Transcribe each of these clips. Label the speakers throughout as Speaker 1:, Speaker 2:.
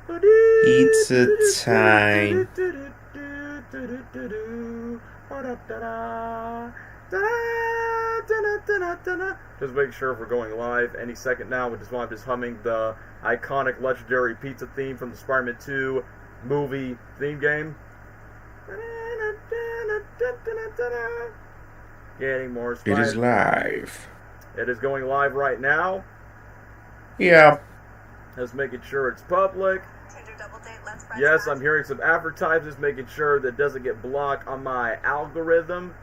Speaker 1: Pizza time.
Speaker 2: Just make sure if we're going live any second now. We just want just humming the iconic legendary pizza theme from the Spider-Man 2 movie theme game. Getting more Spider.
Speaker 1: It is live.
Speaker 2: It is going live right now.
Speaker 1: Yeah.
Speaker 2: Just making sure it's public. Yes, I'm hearing some advertisements, making sure that it doesn't get blocked on my algorithm.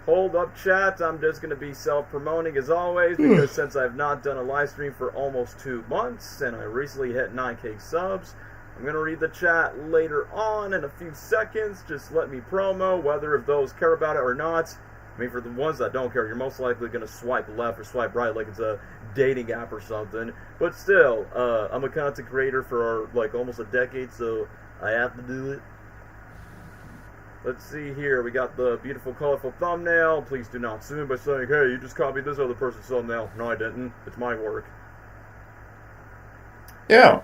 Speaker 2: Hold up, chat. I'm just going to be self-promoting as always, because since I've not done a live stream for almost 2 months, and I recently hit 9K subs, I'm going to read the chat later on in a few seconds. Just let me promo, whether if those care about it or not. I mean, for the ones that don't care, you're most likely going to swipe left or swipe right like it's a dating app or something. But still, I'm a content creator for like almost a decade, so I have to do it. Let's see here. We got the beautiful, colorful thumbnail. Please do not sue me by saying, hey, you just copied this other person's thumbnail. No, I didn't. It's my work.
Speaker 1: Yeah.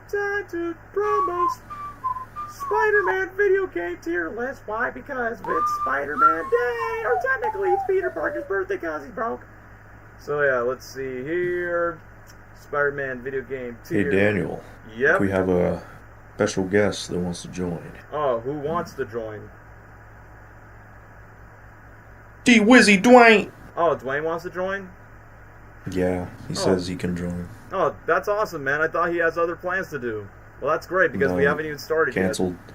Speaker 2: Time to promo Spider-Man video game tier list. Why? Because it's Spider-Man Day, or technically it's Peter Parker's birthday because he's broke. So yeah, let's see here. Spider-Man video game tier.
Speaker 1: Hey Daniel.
Speaker 2: Yep.
Speaker 1: We have a special guest that wants to join.
Speaker 2: Oh, who wants to join?
Speaker 1: D-Wizzy Dwayne.
Speaker 2: Oh, Dwayne wants to join?
Speaker 1: Yeah, he says he can join.
Speaker 2: Oh, that's awesome, man. I thought he has other plans to do. Well, that's great, because we haven't even started
Speaker 1: canceled.
Speaker 2: yet.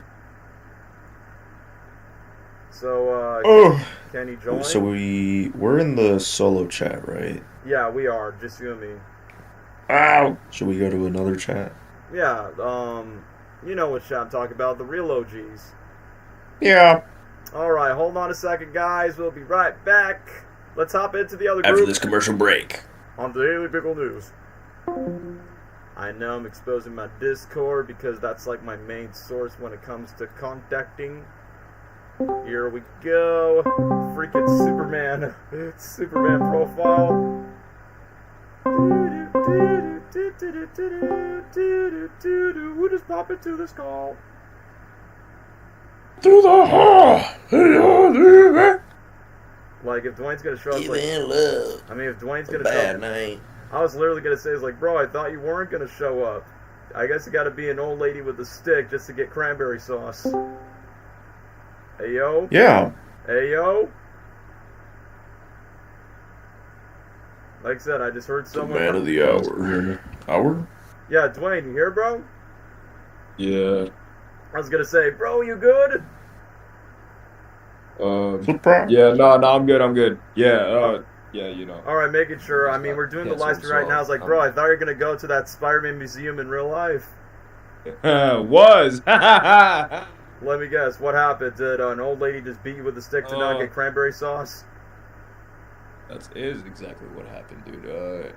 Speaker 2: So, can he join?
Speaker 1: So we're in the solo chat, right?
Speaker 2: Yeah, we are. Just you and me.
Speaker 1: Ow! Should we go to another chat?
Speaker 2: Yeah, you know what chat I'm talking about. The real OGs.
Speaker 1: Yeah.
Speaker 2: Alright, hold on a second, guys. We'll be right back. Let's hop into the other group.
Speaker 1: After this commercial break.
Speaker 2: On the Daily Pickle News. I know I'm exposing my Discord because that's like my main source when it comes to contacting. Here we go. Freaking Superman. Superman profile. We'll just pop into this call.
Speaker 1: Through the hall.
Speaker 2: Like if Dwayne's gonna show up,
Speaker 1: Give
Speaker 2: like,
Speaker 1: in love.
Speaker 2: I mean, if Dwayne's gonna
Speaker 1: Bad
Speaker 2: show up,
Speaker 1: night.
Speaker 2: I was literally gonna say, it's like, bro, I thought you weren't gonna show up. I guess you gotta be an old lady with a stick just to get cranberry sauce. Hey yo.
Speaker 1: Yeah.
Speaker 2: Hey yo. Like I said, I just heard someone.
Speaker 1: Man of the hour. Hour?
Speaker 2: Yeah, Dwayne, you here, bro?
Speaker 3: Yeah.
Speaker 2: I was gonna say, bro, you good?
Speaker 3: Yeah, no, I'm good. Yeah, yeah, you know.
Speaker 2: Alright, making sure. I mean, we're doing the live stream right now. I was like, bro, I thought you were gonna go to that Spider-Man museum in real life.
Speaker 3: Was.
Speaker 2: Let me guess, what happened? Did an old lady just beat you with a stick to not get cranberry sauce?
Speaker 3: That is exactly what happened, dude.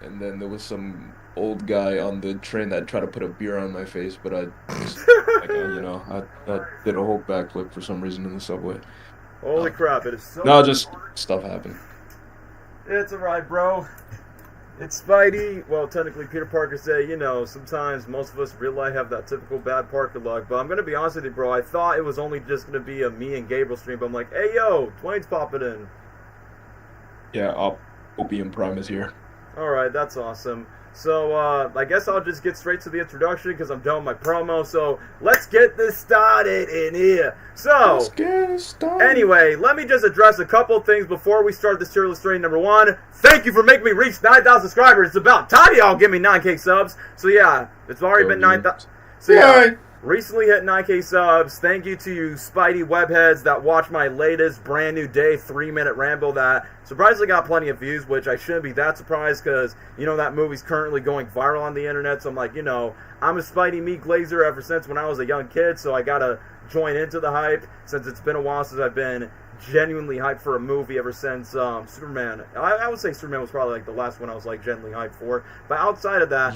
Speaker 3: And then there was some old guy on the train that tried to put a beer on my face, but I just, I did a whole backflip for some reason in the subway.
Speaker 2: Holy crap, it is so...
Speaker 3: No, just stuff happened.
Speaker 2: It's alright, bro. It's Spidey. Well, technically, Peter Parker said, you know, sometimes most of us in real life have that typical bad Parker luck. But I'm going to be honest with you, bro. I thought it was only just going to be a me and Gabriel stream. But I'm like, hey, yo, Dwayne's popping in.
Speaker 3: Yeah, Opium Prime is here.
Speaker 2: Alright, that's awesome. So, I guess I'll just get straight to the introduction because I'm done with my promo. So, let's get this started in here. So,
Speaker 1: Let's get it started.
Speaker 2: Anyway, let me just address a couple of things before we start this tier list train. Number one, thank you for making me reach 9,000 subscribers. It's about time y'all give me 9K subs. So, yeah, it's already been 9,000. So, yeah. Recently hit 9K subs. Thank you to you Spidey webheads that watched my latest brand new day 3-minute ramble that surprisingly got plenty of views, which I shouldn't be that surprised because, you know, that movie's currently going viral on the internet. So I'm like, you know, I'm a Spidey meat glazer ever since when I was a young kid, so I gotta join into the hype since it's been a while since I've been genuinely hyped for a movie ever since Superman. I would say Superman was probably like the last one I was like genuinely hyped for. But outside of that,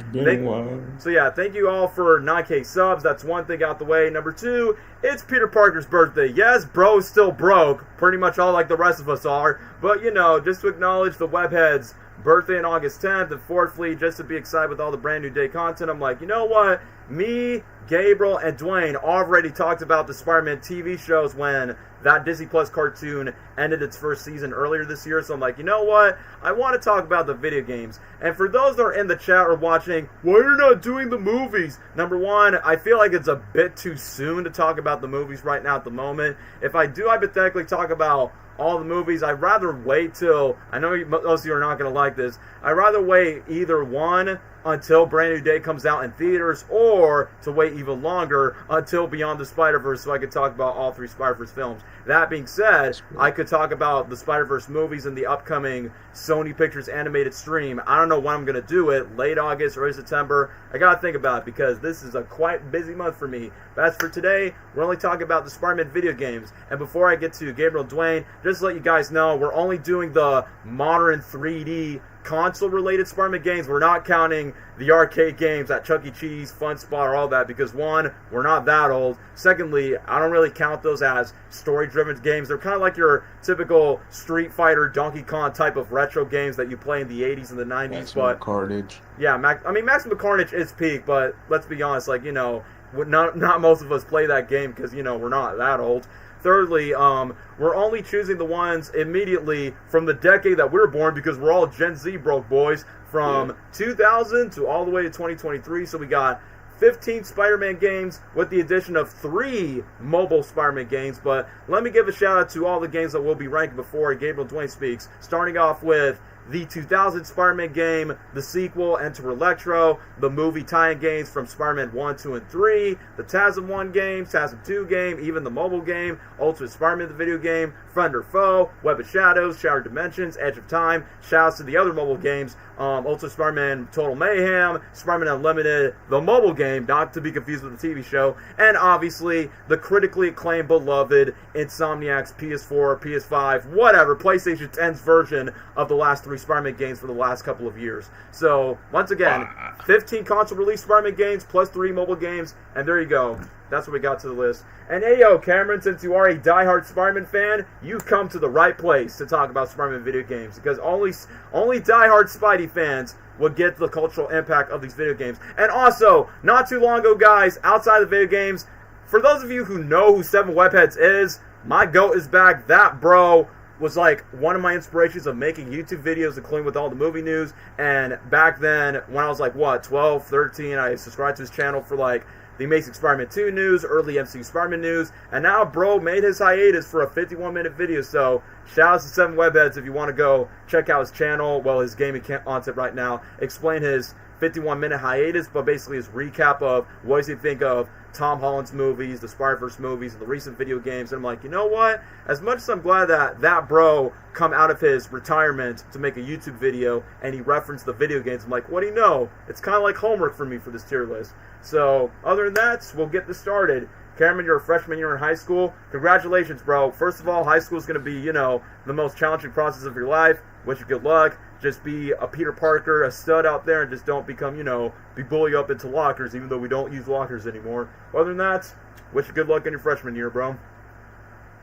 Speaker 2: thank you all for 9K subs. That's one thing out the way. Number two, it's Peter Parker's birthday. Yes, bro's still broke, pretty much all like the rest of us are. But you know, just to acknowledge the webheads birthday on August 10th, and fourthly, just to be excited with all the brand new day content, I'm like, you know what? Me, Gabriel, and Dwayne already talked about the Spider-Man TV shows when that Disney Plus cartoon ended its first season earlier this year. So I'm like, you know what? I want to talk about the video games. And for those that are in the chat or watching, why are you not doing the movies? Number one, I feel like it's a bit too soon to talk about the movies right now at the moment. If I do hypothetically talk about all the movies, I'd rather wait till, I know most of you are not going to like this, I'd rather wait either one, until Brand New Day comes out in theaters, or to wait even longer until Beyond the Spider-Verse so I could talk about all 3 Spider-Verse films. That being said, I could talk about the Spider-Verse movies in the upcoming Sony Pictures animated stream. I don't know when I'm going to do it, late August, early September. I got to think about it because this is a quite busy month for me. But as for today, we're only talking about the Spider-Man video games. And before I get to Gabriel and Dwayne, just to let you guys know, we're only doing the modern 3D console-related Spider-Man games. We're not counting the arcade games at Chuck E. Cheese, Fun Spot, or all that, because one, we're not that old. Secondly, I don't really count those as story-driven games. They're kind of like your typical Street Fighter, Donkey Kong type of retro games that you play in the 80s and the 90s.
Speaker 3: Maximum Carnage.
Speaker 2: Yeah, Maximum Carnage is peak, but let's be honest, like, you know, not most of us play that game because, you know, we're not that old. Thirdly, we're only choosing the ones immediately from the decade that we were born because we're all Gen Z broke boys from 2000 to all the way to 2023. So we got 15 Spider-Man games with the addition of 3 mobile Spider-Man games. But let me give a shout out to all the games that will be ranked before Gabriel Dwayne speaks. Starting off with the 2000 Spider-Man game, the sequel, Enter Electro, the movie tie-in games from Spider-Man 1, 2, and 3, the TASM 1 game, TASM 2 game, even the mobile game, Ultimate Spider-Man the video game, Friend or Foe, Web of Shadows, Shattered Dimensions, Edge of Time, shoutouts to the other mobile games, Ultimate Spider-Man Total Mayhem, Spider-Man Unlimited, the mobile game, not to be confused with the TV show, and obviously the critically acclaimed, beloved Insomniac's PS4, PS5, whatever, PlayStation 10's version of the last 3 Spider-Man games for the last couple of years. So, once again, 15 console release Spider-Man games plus 3 mobile games, and there you go. That's what we got to the list. And hey, yo, Cameron, since you are a diehard Spider-Man fan, you've come to the right place to talk about Spider-Man video games, because only diehard Spidey fans will get the cultural impact of these video games. And also, not too long ago, guys, outside of video games, for those of you who know who Seven Webheads is, my GOAT is back. That bro was like one of my inspirations of making YouTube videos, including with all the movie news. And back then, when I was like, 12, 13, I subscribed to his channel for like the Amazing Spider-Man 2 news, early MCU Spider-Man news, and now bro made his hiatus for a 51-minute video. So shout out to Seven Webheads if you want to go check out his channel, well, his gaming content right now, explain his 51-minute hiatus, but basically his recap of what does he think of Tom Holland's movies, the Spider-Verse movies, and the recent video games. And I'm like, you know what? As much as I'm glad that bro come out of his retirement to make a YouTube video and he referenced the video games, I'm like, what do you know? It's kind of like homework for me for this tier list. So, other than that, we'll get this started. Cameron, you're a freshman year in high school. Congratulations, bro. First of all, high school is going to be, you know, the most challenging process of your life. Wish you good luck. Just be a Peter Parker, a stud out there, and just don't become, you know, be bullied up into lockers, even though we don't use lockers anymore. Other than that, wish you good luck in your freshman year, bro.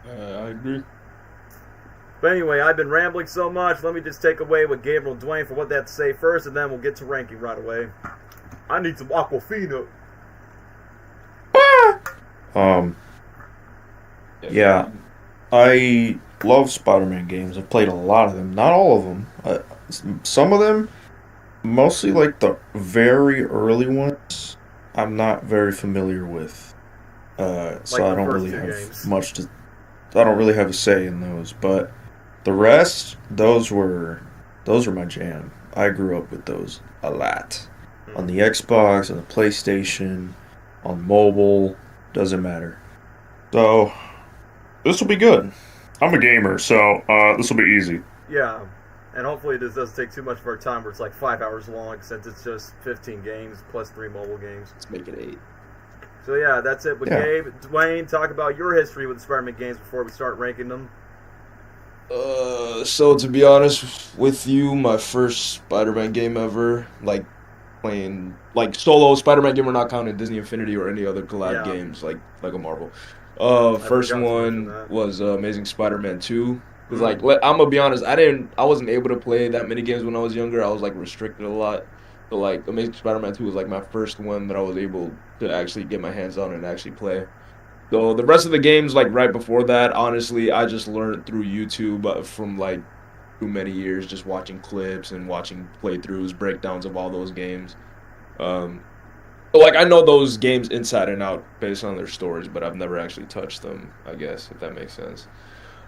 Speaker 3: I agree.
Speaker 2: But anyway, I've been rambling so much. Let me just take away with Gabriel and Dwayne for what they have to say first, and then we'll get to ranking right away. I need some Aquafina.
Speaker 1: Yeah, I love Spider-Man games. I've played a lot of them. Not all of them. Some of them, mostly like the very early ones, I'm not very familiar with. So
Speaker 2: Like
Speaker 1: I
Speaker 2: the
Speaker 1: don't
Speaker 2: first
Speaker 1: really
Speaker 2: 2
Speaker 1: have
Speaker 2: games.
Speaker 1: much to. I don't really have a say in those. But the rest, those were my jam. I grew up with those a lot. On the Xbox, on the PlayStation, on mobile, doesn't matter. So, this will be good. I'm a gamer, so this will be easy.
Speaker 2: Yeah, and hopefully this doesn't take too much of our time where it's like 5 hours long since it's just 15 games plus 3 mobile games.
Speaker 3: Let's make it 8.
Speaker 2: So yeah, that's it with
Speaker 1: Yeah.
Speaker 2: Gabe. Dwayne, talk about your history with the Spider-Man games before we start ranking them.
Speaker 3: So to be honest with you, my first Spider-Man game ever, like playing like solo Spider-Man game, we're not counting Disney Infinity or any other collab
Speaker 2: Yeah.
Speaker 3: games like a Marvel. First
Speaker 2: forgot to mention
Speaker 3: one
Speaker 2: that.
Speaker 3: was Amazing Spider-Man 2. Because like I'm gonna be honest, I wasn't able to play that many games when I was younger. I was like restricted a lot. So like Amazing Spider-Man 2 was like my first one that I was able to actually get my hands on and actually play. So the rest of the games, like right before that, honestly, I just learned through YouTube from like too many years, just watching clips and watching playthroughs, breakdowns of all those games. Um, but like I know those games inside and out based on their stories, but I've never actually touched them. I guess if that makes sense.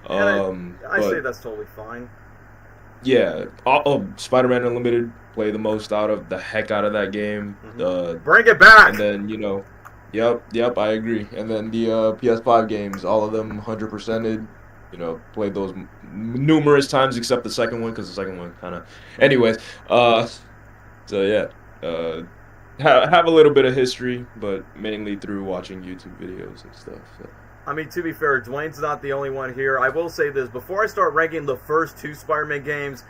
Speaker 2: I say that's totally fine.
Speaker 3: Yeah, Spider-Man Unlimited, play the most out of the heck out of that game.
Speaker 2: Bring it back.
Speaker 3: And then yep, I agree. And then the PS5 games, all of them 100%ed. Played those numerous times except the second one because the second one kind of. Anyways, so yeah, have a little bit of history, but mainly through watching YouTube videos and stuff. So.
Speaker 2: I mean, to be fair, Dwayne's not the only one here. I will say this, before I start ranking the first 2 Spider-Man games,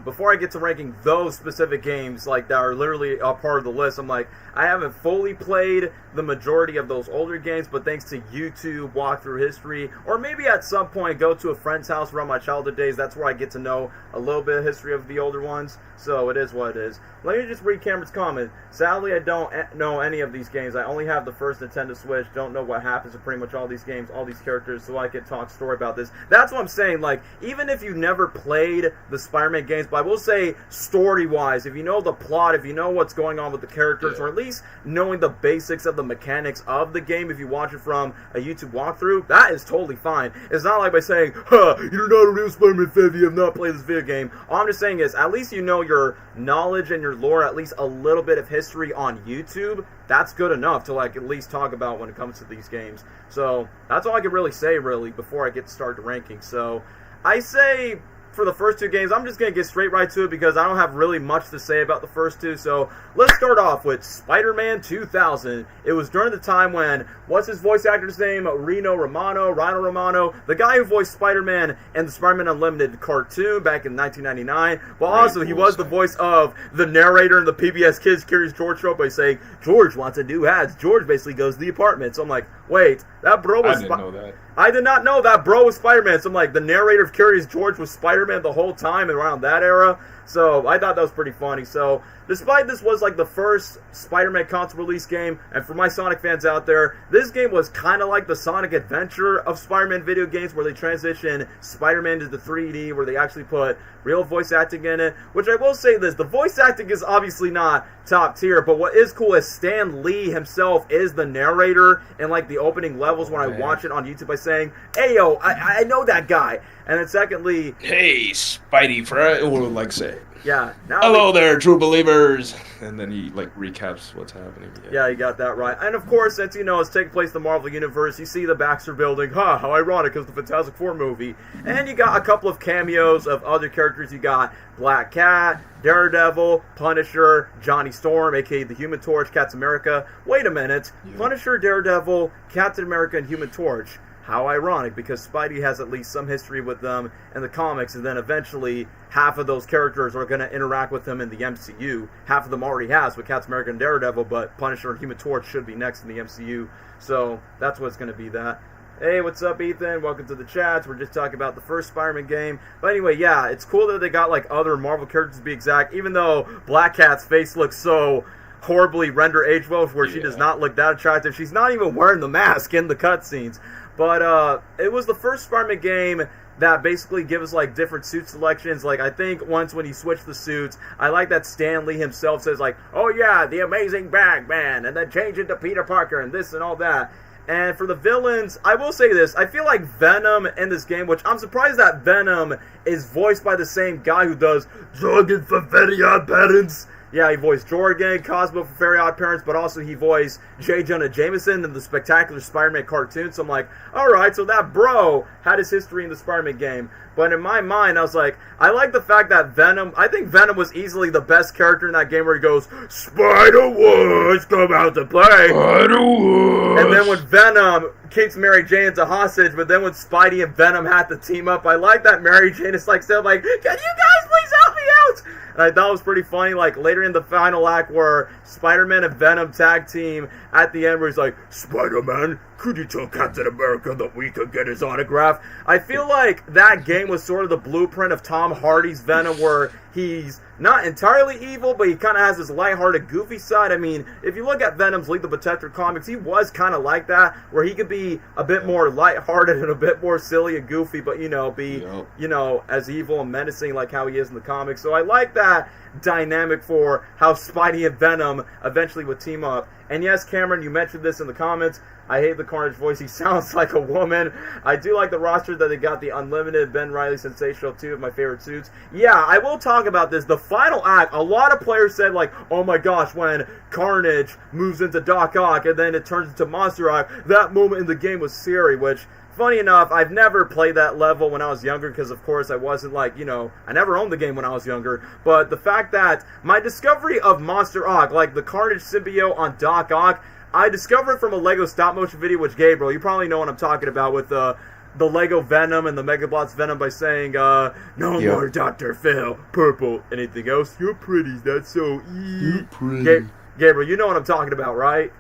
Speaker 2: before I get to ranking those specific games, like, that are literally a part of the list, I'm like, I haven't fully played the majority of those older games, but thanks to YouTube, walkthrough history, or maybe at some point go to a friend's house around my childhood days, that's where I get to know a little bit of history of the older ones, so it is what it is. Let me just read Cameron's comment. Sadly, I don't know any of these games. I only have the first Nintendo Switch, don't know what happens to pretty much all these games, all these characters, so I can talk story about this. That's what I'm saying, like, even if you've never played the Spider-Man games, but I will say, story-wise, if you know the plot, if you know what's going on with the characters, or at least knowing the basics of the mechanics of the game, if you watch it from a YouTube walkthrough, that is totally fine. It's not like by saying, you're not a real Spider-Man fan if you have not played this video game. All I'm just saying is, at least you know your knowledge and your lore, at least a little bit of history on YouTube. That's good enough to, like, at least talk about when it comes to these games. So, that's all I can really say, really, before I get to start the ranking. So, I say, for the first 2 games, I'm just going to get straight right to it because I don't have really much to say about the first 2. So let's start off with Spider-Man 2000. It was during the time when, what's his voice actor's name? Rino Romano, the guy who voiced Spider-Man in the Spider-Man Unlimited cartoon back in 1999. But also, he was the voice of the narrator in the PBS Kids Curious George show by saying, George wants to do hats. George basically goes to the apartment. So I'm like, wait, that bro was...
Speaker 3: I didn't know that.
Speaker 2: I did not know that bro was Spider-Man. So I'm like, the narrator of Curious George was Spider-Man the whole time around that era. So I thought that was pretty funny. So despite this was like the first Spider-Man console release game, and for my Sonic fans out there, this game was kind of like the Sonic Adventure of Spider-Man video games, where they transition Spider-Man to the 3D, where they actually put real voice acting in it. Which I will say this, the voice acting is obviously not top tier, but what is cool is Stan Lee himself is the narrator in like the opening levels when I watch it on YouTube by saying, hey yo, I know that guy. And then secondly,
Speaker 3: hey Spidey, or like say,
Speaker 2: yeah,
Speaker 3: hello there, true believers. And then he like recaps what's happening.
Speaker 2: Yeah, you got that right. And of course, since it's taking place in the Marvel Universe, you see the Baxter Building. How ironic, because the Fantastic Four movie. And you got a couple of cameos of other characters. You got Black Cat, Daredevil, Punisher, Johnny Storm, aka the Human Torch, Captain America. Wait a minute, Punisher, Daredevil, Captain America, and Human Torch. How ironic, because Spidey has at least some history with them in the comics, and then eventually half of those characters are going to interact with them in the MCU. Half of them already has with Captain America and Daredevil, but Punisher and Human Torch should be next in the MCU. So that's what's going to be that. Hey, what's up, Ethan? Welcome to the chat. We're just talking about the first Spider-Man game. But anyway, yeah, it's cool that they got like other Marvel characters to be exact, even though Black Cat's face looks so horribly rendered age well, where she does not look that attractive. She's not even wearing the mask in the cutscenes. But it was the first Spider-Man game that basically gives like different suit selections. Like, I think once when you switch the suits, I like that Stan Lee himself says like, oh yeah, the amazing Bagman, and then change it to Peter Parker and this and all that. And for the villains, I will say this, I feel like Venom in this game, which I'm surprised that Venom is voiced by the same guy who does Jorgen for Very Odd Parents. Yeah, he voiced Jorgen, Cosmo for Very Odd Parents, but also he voiced J. Jonah Jameson in the Spectacular Spider-Man cartoon. So I'm like, alright, so that bro had his history in the Spider-Man game. But in my mind, I was like, I like the fact that I think Venom was easily the best character in that game, where he goes, Spider-Woods, come out to play. Spider-Woods. And then when Venom keeps Mary Jane as a hostage, but then when Spidey and Venom had to team up, I like that Mary Jane is like, still like, can you guys please help me out! And I thought it was pretty funny, like, later in the final act where Spider-Man and Venom tag team at the end where he's like, Spider-Man, could you tell Captain America that we could get his autograph? I feel like that game was sort of the blueprint of Tom Hardy's Venom, where he's not entirely evil, but he kind of has this lighthearted, goofy side. I mean, if you look at Venom's Lethal Protector comics, he was kind of like that, where he could be a bit more lighthearted and a bit more silly and goofy, but, you know, be, you know, as evil and menacing like how he is in the comics. So I like that dynamic for how Spidey and Venom eventually would team up. And yes, Cameron, you mentioned this in the comments. I hate the Carnage voice. He sounds like a woman. I do like the roster that they got the Unlimited, Ben Reilly, Sensational, two of my favorite suits. Yeah, I will talk about this. The final act, a lot of players said, like, oh my gosh, when Carnage moves into Doc Ock and then it turns into Monster Ock, that moment in the game was scary, which, funny enough, I've never played that level when I was younger because, of course, I wasn't like, you know, I never owned the game when I was younger. But the fact that my discovery of Monster Ock, like the Carnage symbiote on Doc Ock, I discovered from a Lego stop-motion video, which, Gabriel, you probably know what I'm talking about, with the Lego Venom and the Megablots Venom by saying, no more Dr. Phil, purple, anything else, you're pretty, that's so
Speaker 1: You're pretty.
Speaker 2: Gabriel, you know what I'm talking about, right?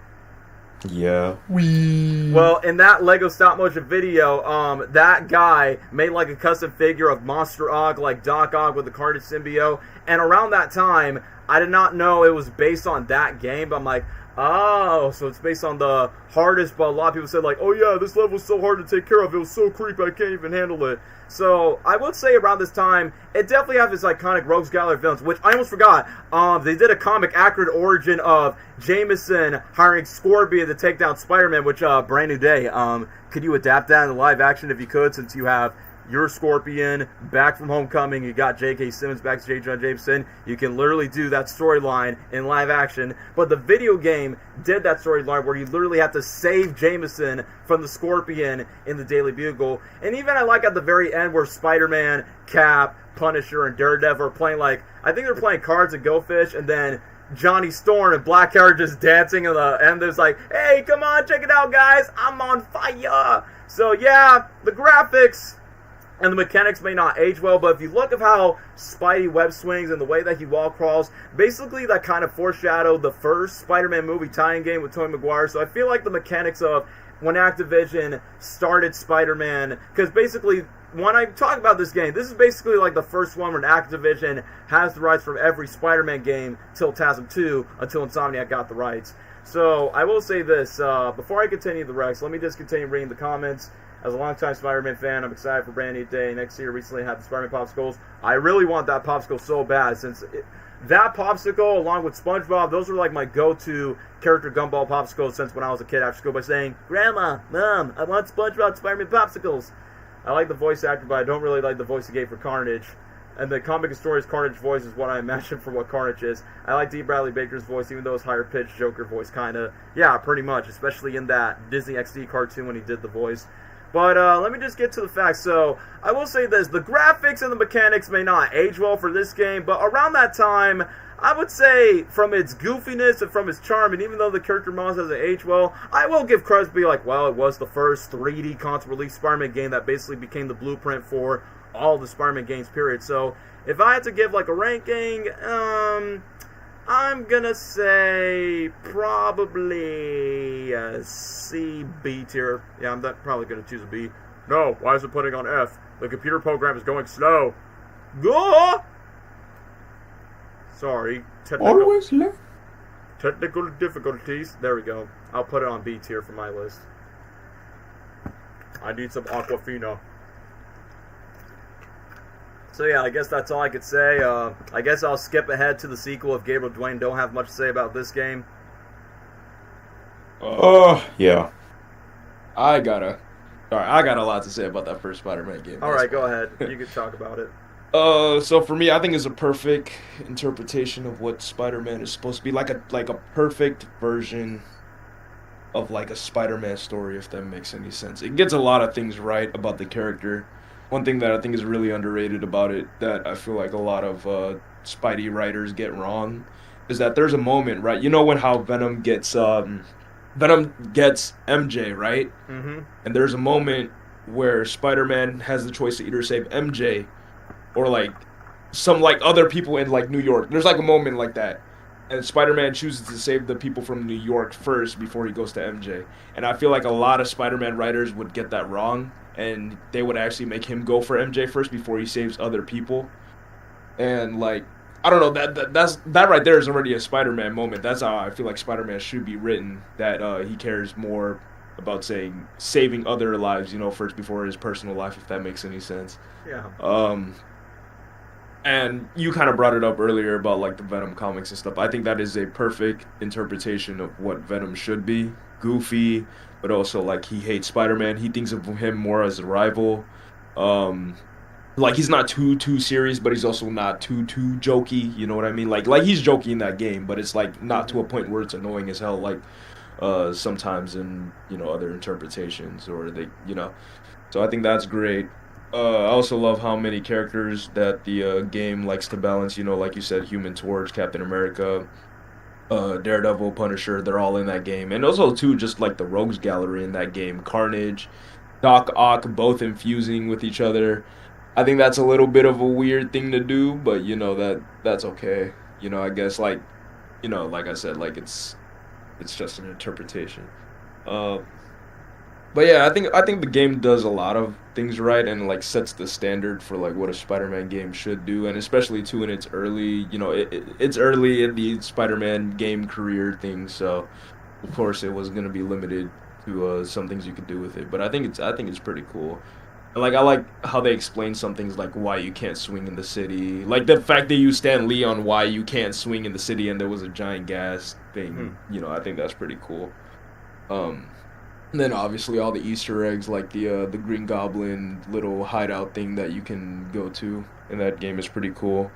Speaker 1: Yeah.
Speaker 2: Well, in that Lego stop-motion video, that guy made like a custom figure of Monster Ock, like Doc Ock with the Carnage symbiote, and around that time, I did not know it was based on that game, but I'm like, oh, so it's based on the hardest, but a lot of people said, like, oh yeah, this level's so hard to take care of, it was so creepy, I can't even handle it. So, I would say around this time, it definitely has its iconic Rogues Gallery villains, which I almost forgot. They did a comic accurate origin of Jameson hiring Scorpion to take down Spider-Man, which, brand new day. Could you adapt that in the live action if you could, since you have your Scorpion back from Homecoming, you got J.K. Simmons back to J. Jonah Jameson. You can literally do that storyline in live action. But the video game did that storyline where you literally have to save Jameson from the Scorpion in the Daily Bugle. And even I like at the very end where Spider-Man, Cap, Punisher, and Daredevil are playing, like, I think they're playing cards and Go Fish, and then Johnny Storm and Black Hair are just dancing, and the end there's like, hey, come on, check it out, guys, I'm on fire. So yeah, the graphics and the mechanics may not age well, but if you look at how Spidey web swings and the way that he wall crawls, basically that kind of foreshadowed the first Spider-Man movie tie-in game with Tobey Maguire. So I feel like the mechanics of when Activision started Spider-Man, because basically when I talk about this game, this is basically like the first one when Activision has the rights from every Spider-Man game till TASM 2, until Insomniac got the rights. So I will say this, before I continue the Rex, let me just continue reading the comments. As a longtime Spider-Man fan, I'm excited for Brand New Day. Next year, recently had the Spider-Man Popsicles. I really want that popsicle so bad, since that popsicle, along with SpongeBob, those were like my go-to character gumball popsicles since when I was a kid after school by saying, Grandma, Mom, I want SpongeBob Spider-Man Popsicles. I like the voice actor, but I don't really like the voice he gave for Carnage. And the comic historian's Carnage voice is what I imagine for what Carnage is. I like D. Bradley Baker's voice, even though his higher-pitched Joker voice kind of, yeah, pretty much, especially in that Disney XD cartoon when he did the voice. But let me just get to the facts. So, I will say this. The graphics and the mechanics may not age well for this game, but around that time, I would say from its goofiness and from its charm, and even though the character models doesn't age well, I will give credit to be like, well, it was the first 3D console-release Spider-Man game that basically became the blueprint for all the Spider-Man games, period. So, if I had to give like a ranking, I'm gonna say probably a C, B tier. Yeah, I'm probably gonna choose a B. No, why is it putting on F? The computer program is going slow. Go! Sorry.
Speaker 1: Always left.
Speaker 2: Technical difficulties. There we go. I'll put it on B tier for my list. I need some Aquafina. So yeah, I guess that's all I could say. I guess I'll skip ahead to the sequel if Gabriel and Dwayne don't have much to say about this game.
Speaker 1: Yeah.
Speaker 3: I got a lot to say about that first Spider-Man game.
Speaker 2: Alright, go ahead. You can talk about it.
Speaker 3: So for me, I think it's a perfect interpretation of what Spider-Man is supposed to be. Like a perfect version of like a Spider-Man story, if that makes any sense. It gets a lot of things right about the character. One thing that I think is really underrated about it that I feel like a lot of Spidey writers get wrong is that there's a moment, right? You know when how Venom gets MJ, right?
Speaker 2: Mm-hmm.
Speaker 3: And there's a moment where Spider-Man has the choice to either save MJ or like some like other people in like New York. There's like a moment like that, and Spider-Man chooses to save the people from New York first before he goes to MJ. And I feel like a lot of Spider-Man writers would get that wrong, and they would actually make him go for MJ first before he saves other people. And like I don't know that right there is already a Spider-Man moment. That's how I feel like Spider-Man should be written. That he cares more about saving other lives, first before his personal life, if that makes any sense.
Speaker 2: Yeah.
Speaker 3: And you kind of brought it up earlier about like the Venom comics and stuff. I think that is a perfect interpretation of what Venom should be. Goofy, but also like he hates Spider-Man. He thinks of him more as a rival. Like he's not too serious, but he's also not too jokey. You know what I mean? Like he's jokey in that game, but it's like not to a point where it's annoying as hell. Like sometimes in other interpretations or So I think that's great. I also love how many characters that the game likes to balance. Like you said, Human Torch, Captain America, Daredevil, Punisher. They're all in that game, and also too just like the Rogues Gallery in that game. Carnage, Doc Ock, both infusing with each other. I think that's a little bit of a weird thing to do, but that's okay. I guess like I said, like it's just an interpretation. But yeah, I think the game does a lot of things right and like sets the standard for like what a Spider-Man game should do, and especially too in its early, it's early in the Spider-Man game career thing, so of course it was gonna be limited to some things you could do with it. But I think it's pretty cool. And like I like how they explain some things like why you can't swing in the city, like the fact they use Stan Lee on why you can't swing in the city and there was a giant gas thing. I think that's pretty cool. And then obviously all the Easter eggs, like the Green Goblin little hideout thing that you can go to in that game is pretty cool.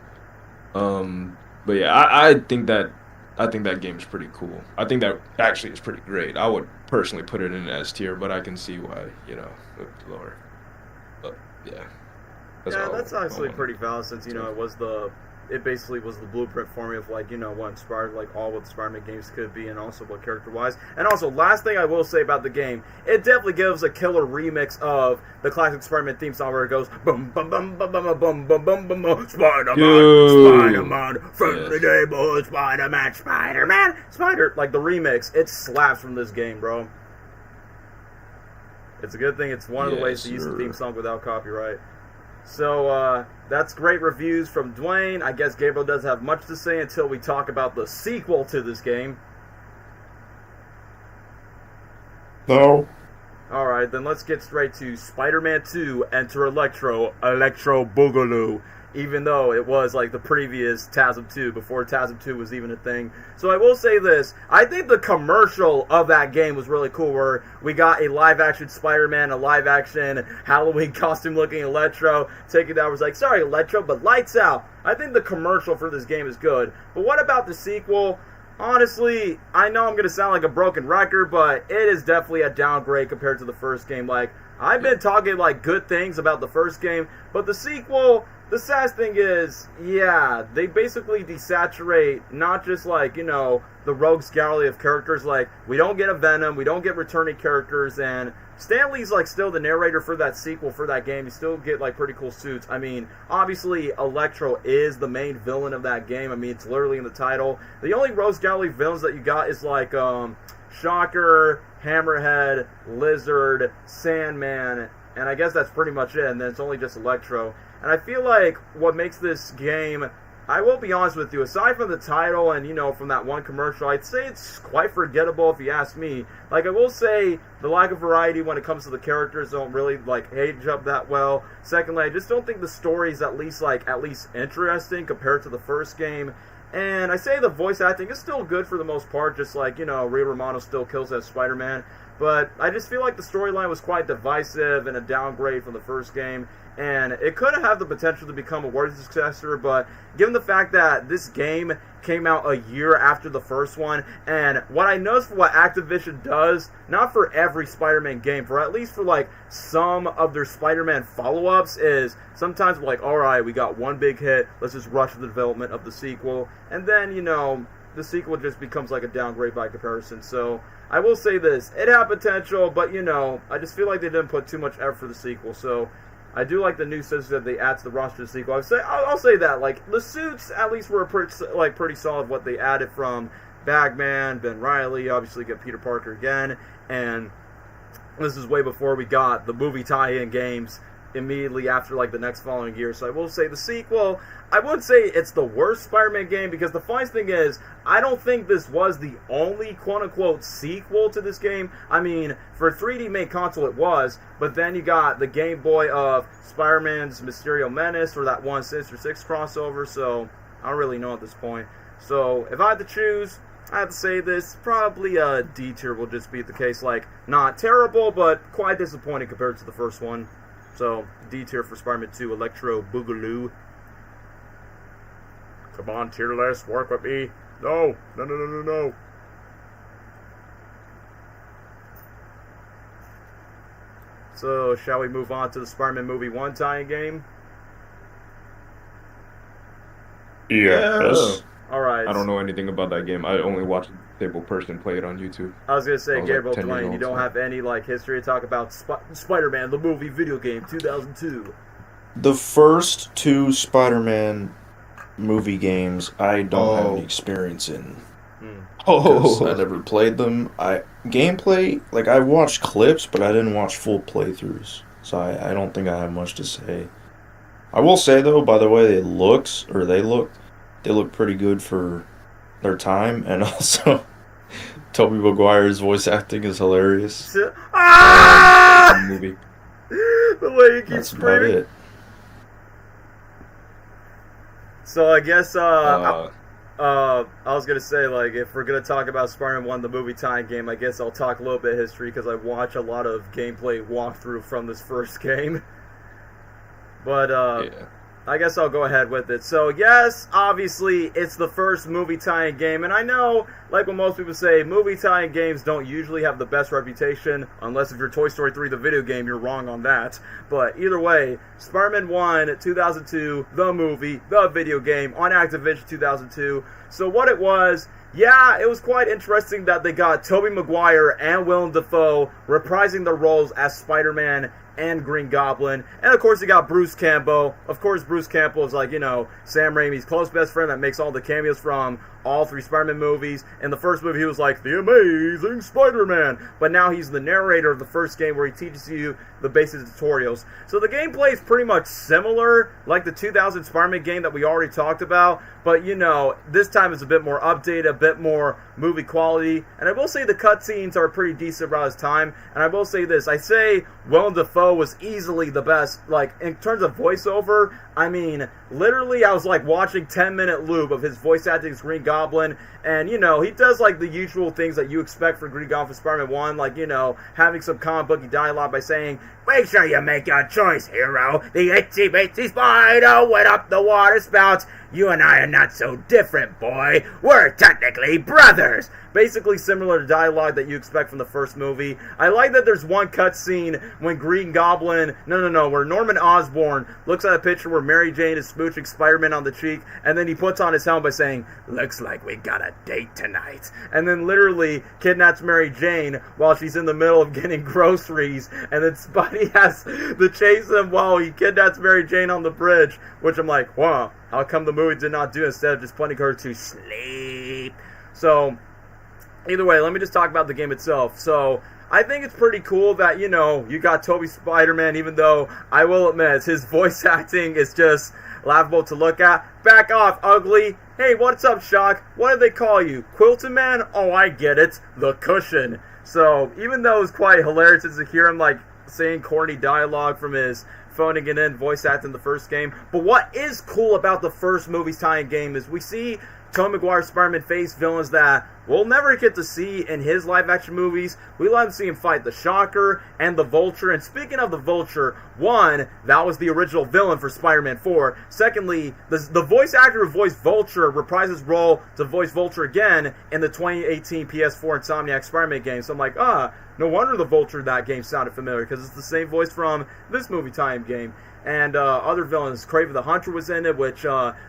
Speaker 3: But yeah, I think that game is pretty cool. I think that actually is pretty great. I would personally put it in S tier, but I can see why it's lower. But yeah,
Speaker 2: that's honestly pretty valid since it basically was the blueprint for me of like what inspired like all what the Spider-Man games could be, and also what character wise. And also, last thing I will say about the game, it definitely gives a killer remix of the classic Spider-Man theme song where it goes boom boom boom boom boom boom boom boom boom boom Spider-Man friendly neighborhood Spider-Man Spider, like the remix. It slaps from this game, bro. It's a good thing it's one of the ways to use the theme song without copyright. So, that's great reviews from Dwayne. I guess Gabriel doesn't have much to say until we talk about the sequel to this game.
Speaker 1: No.
Speaker 2: Alright, then let's get straight to Spider-Man 2, Enter Electro Boogaloo. Even though it was like the previous TASM 2, before TASM 2 was even a thing. So I will say this, I think the commercial of that game was really cool, where we got a live-action Spider-Man, a live-action Halloween costume-looking Electro, taking down, was like, sorry Electro, but lights out. I think the commercial for this game is good. But what about the sequel? Honestly, I know I'm going to sound like a broken record, but it is definitely a downgrade compared to the first game. Like, I've been talking like good things about the first game, but the sequel, the saddest thing is, yeah, they basically desaturate not just like, the rogues gallery of characters. Like, we don't get a Venom, we don't get returning characters, and Stan Lee's like still the narrator for that sequel, for that game. You still get like pretty cool suits. I mean, obviously Electro is the main villain of that game. I mean, it's literally in the title. The only rogues gallery villains that you got is like Shocker, Hammerhead, Lizard, Sandman, and I guess that's pretty much it, and then it's only just Electro. And I feel like what makes this game, I will be honest with you, aside from the title and, from that one commercial, I'd say it's quite forgettable if you ask me. Like, I will say the lack of variety when it comes to the characters don't really, like, age up that well. Secondly, I just don't think the story is at least interesting compared to the first game. And I say the voice acting is still good for the most part, just like, Ray Romano still kills as Spider-Man. But I just feel like the storyline was quite divisive and a downgrade from the first game. And it could have the potential to become a worthy successor, but given the fact that this game came out a year after the first one, and what I noticed for what Activision does, not for every Spider-Man game, for at least for like some of their Spider-Man follow-ups, is sometimes we're like, alright, we got one big hit, let's just rush the development of the sequel, and then, the sequel just becomes like a downgrade by comparison. So I will say this, it had potential, but I just feel like they didn't put too much effort for the sequel. So I do like the new system that they add to the roster of the sequel. I'll say that, like, the suits at least were pretty solid. What they added from Bagman, Ben Reilly, obviously get Peter Parker again, and this is way before we got the movie tie-in games immediately after, like, the next following year. So I will say the sequel, I wouldn't say it's the worst Spider-Man game, because the funniest thing is, I don't think this was the only quote-unquote sequel to this game. I mean, for 3D main console it was, but then you got the Game Boy of Spider-Man's Mysterio Menace, or that one Sinister Six crossover, so I don't really know at this point. So, if I had to choose, I have to say this, probably a D tier will just be the case. Like, not terrible, but quite disappointing compared to the first one. So, D tier for Spider-Man 2, Electro Boogaloo. Come on, tier list, work with me. No. So, shall we move on to the Spider-Man Movie 1 tie-in game?
Speaker 1: Yes.
Speaker 2: Alright.
Speaker 3: I don't know anything about that game. I only watched a disabled person play it on YouTube.
Speaker 2: I was going to say, Gabriel
Speaker 3: like 10 years
Speaker 2: Dwayne, you
Speaker 3: old,
Speaker 2: don't
Speaker 3: so.
Speaker 2: have any like history to talk about Spider-Man, the movie video game, 2002.
Speaker 1: The first two Spider-Man movie games, I don't have any experience in. Because I never played them. Gameplay, like, I watched clips, but I didn't watch full playthroughs. So I don't think I have much to say. I will say, though, by the way they look pretty good for their time, and also Tobey Maguire's voice acting is hilarious.
Speaker 2: Movie. The way he keeps
Speaker 1: That's
Speaker 2: screaming.
Speaker 1: about it.
Speaker 2: So I guess I was gonna say, like, if we're gonna talk about Spider-Man 1, the movie tie game, I guess I'll talk a little bit of history because I watch a lot of gameplay walkthrough from this first game. But
Speaker 3: Yeah.
Speaker 2: I guess I'll go ahead with it. So, yes, obviously, it's the first movie tie-in game, and I know, like what most people say, movie tie-in games don't usually have the best reputation, unless if you're Toy Story 3, the video game, you're wrong on that. But either way, Spider-Man 1, 2002, the movie, the video game, on Activision 2002. So what it was, yeah, it was quite interesting that they got Tobey Maguire and Willem Dafoe reprising their roles as Spider-Man and Green Goblin. And of course you got Bruce Campbell. Of course Bruce Campbell is, like, you know, Sam Raimi's close best friend that makes all the cameos from all three Spider-Man movies. In the first movie he was like, the amazing Spider-Man. But now he's the narrator of the first game where he teaches you the basic tutorials. So the gameplay is pretty much similar, like the 2000 Spider-Man game that we already talked about. But, you know, this time it's a bit more updated, a bit more movie quality. And I will say the cutscenes are pretty decent around this time. And I will say this, I say Willem Dafoe was easily the best, like, in terms of voiceover. I mean, literally I was like watching 10-minute loop of his voice acting as Green Goblin. And, you know, he does, like, the usual things that you expect for Green Goblin for Spider-Man 1. Like, you know, having some comic booky dialogue by saying, make sure you make your choice, hero. The itsy-bitsy spider went up the water spout. You and I are not so different, boy. We're technically brothers. Basically similar to dialogue that you expect from the first movie. I like that there's one cutscene when Green Goblin, where Norman Osborn looks at a picture where Mary Jane is smooching Spider-Man on the cheek, and then he puts on his helmet by saying, looks like we got a date tonight. And then literally kidnaps Mary Jane while she's in the middle of getting groceries, and then Spidey has to chase him while he kidnaps Mary Jane on the bridge, which I'm like, wow, how come the movie did not do instead of just putting her to sleep? So, either way, let me just talk about the game itself. So, I think it's pretty cool that, you know, you got Tobey Spider-Man, even though I will admit his voice acting is just laughable to look at. Back off, ugly. Hey, what's up, Shock? What do they call you? Quilted Man? Oh, I get it. The Cushion. So, even though it's quite hilarious to hear him, like, saying corny dialogue from his phoning it in voice acting the first game. But what is cool about the first movie's tie-in game is we see Tobey Maguire Spider-Man face villains that we'll never get to see in his live-action movies. We let him see him fight the Shocker and the Vulture. And speaking of the Vulture, one, that was the original villain for Spider-Man 4. Secondly, the voice actor who voiced Vulture reprised his role to voice Vulture again in the 2018 PS4 Insomniac Spider-Man game. So I'm like, no wonder the Vulture in that game sounded familiar, because it's the same voice from this movie tie-in game. And other villains, Kraven the Hunter was in it, which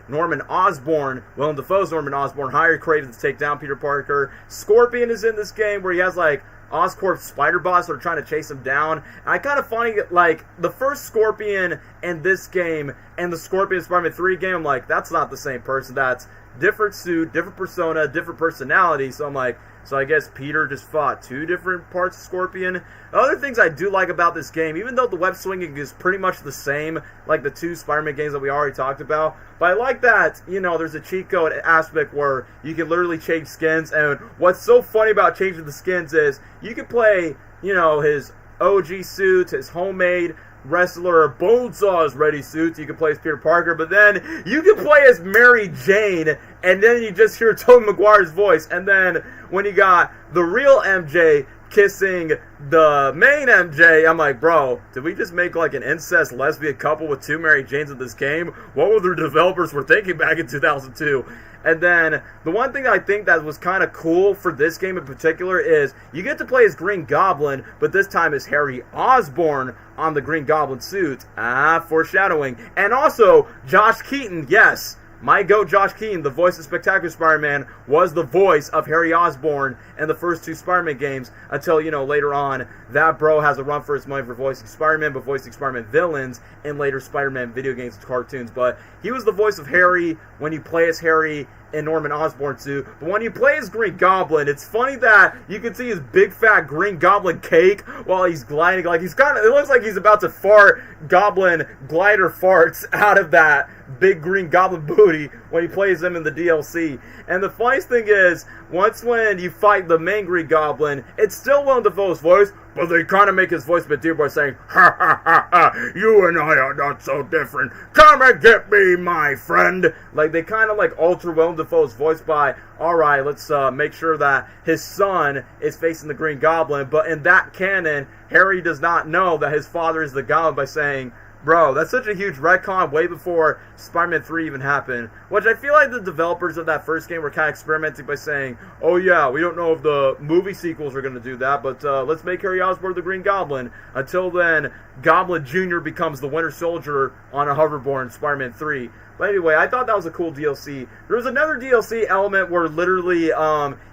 Speaker 2: Norman Osborn, Willem Dafoe's Norman Osborn, hired Kraven to take down Peter Parker. Shocker. Scorpion is in this game where he has, like, Oscorp's spider bots that are trying to chase him down. And I kind of find it, like, the first Scorpion in this game and the Scorpion Spider-Man 3 game, I'm like, that's not the same person. That's different suit, different persona, different personality. So I'm like, so I guess Peter just fought two different parts of Scorpion. Other things I do like about this game, even though the web swinging is pretty much the same, like the two Spider-Man games that we already talked about, but I like that, you know, there's a cheat code aspect where you can literally change skins, and what's so funny about changing the skins is you can play, you know, his OG suit, his homemade wrestler Bonesaw's ready suits. You can play as Peter Parker, but then you can play as Mary Jane, and then you just hear Tobey Maguire's voice. And then when you got the real MJ kissing the main MJ, I'm like, bro, did we just make like an incest lesbian couple with two Mary Janes in this game? What were the developers were thinking back in 2002? And then, the one thing I think that was kind of cool for this game in particular is you get to play as Green Goblin, but this time as Harry Osborn on the Green Goblin suit. Foreshadowing. And also, Josh Keaton, yes, my goat Josh Keaton, the voice of Spectacular Spider-Man, was the voice of Harry Osborn in the first two Spider-Man games until, you know, later on, that bro has a run for his money for voicing Spider-Man, but voicing Spider-Man villains in later Spider-Man video games and cartoons. But he was the voice of Harry when you play as Harry in Norman Osborn's suit. But when you play as Green Goblin, it's funny that you can see his big fat Green Goblin cake while he's gliding. Like, he's kind of, it looks like he's about to fart Goblin glider farts out of that big Green Goblin booty when he plays him in the DLC. And the funniest thing is, once when you fight the main Green Goblin, it's still Willem Dafoe's voice, but they kind of make his voice a bit deeper by saying, ha ha ha ha, you and I are not so different. Come and get me, my friend. Like, they kind of like alter Willem Dafoe's voice by, alright, let's make sure that his son is facing the Green Goblin. But in that canon, Harry does not know that his father is the Goblin by saying, bro, that's such a huge retcon way before Spider-Man 3 even happened. Which I feel like the developers of that first game were kind of experimenting by saying, oh yeah, we don't know if the movie sequels are going to do that, but let's make Harry Osborn the Green Goblin. Until then, Goblin Jr. becomes the Winter Soldier on a hoverboard in Spider-Man 3. But anyway, I thought that was a cool DLC. There was another DLC element where literally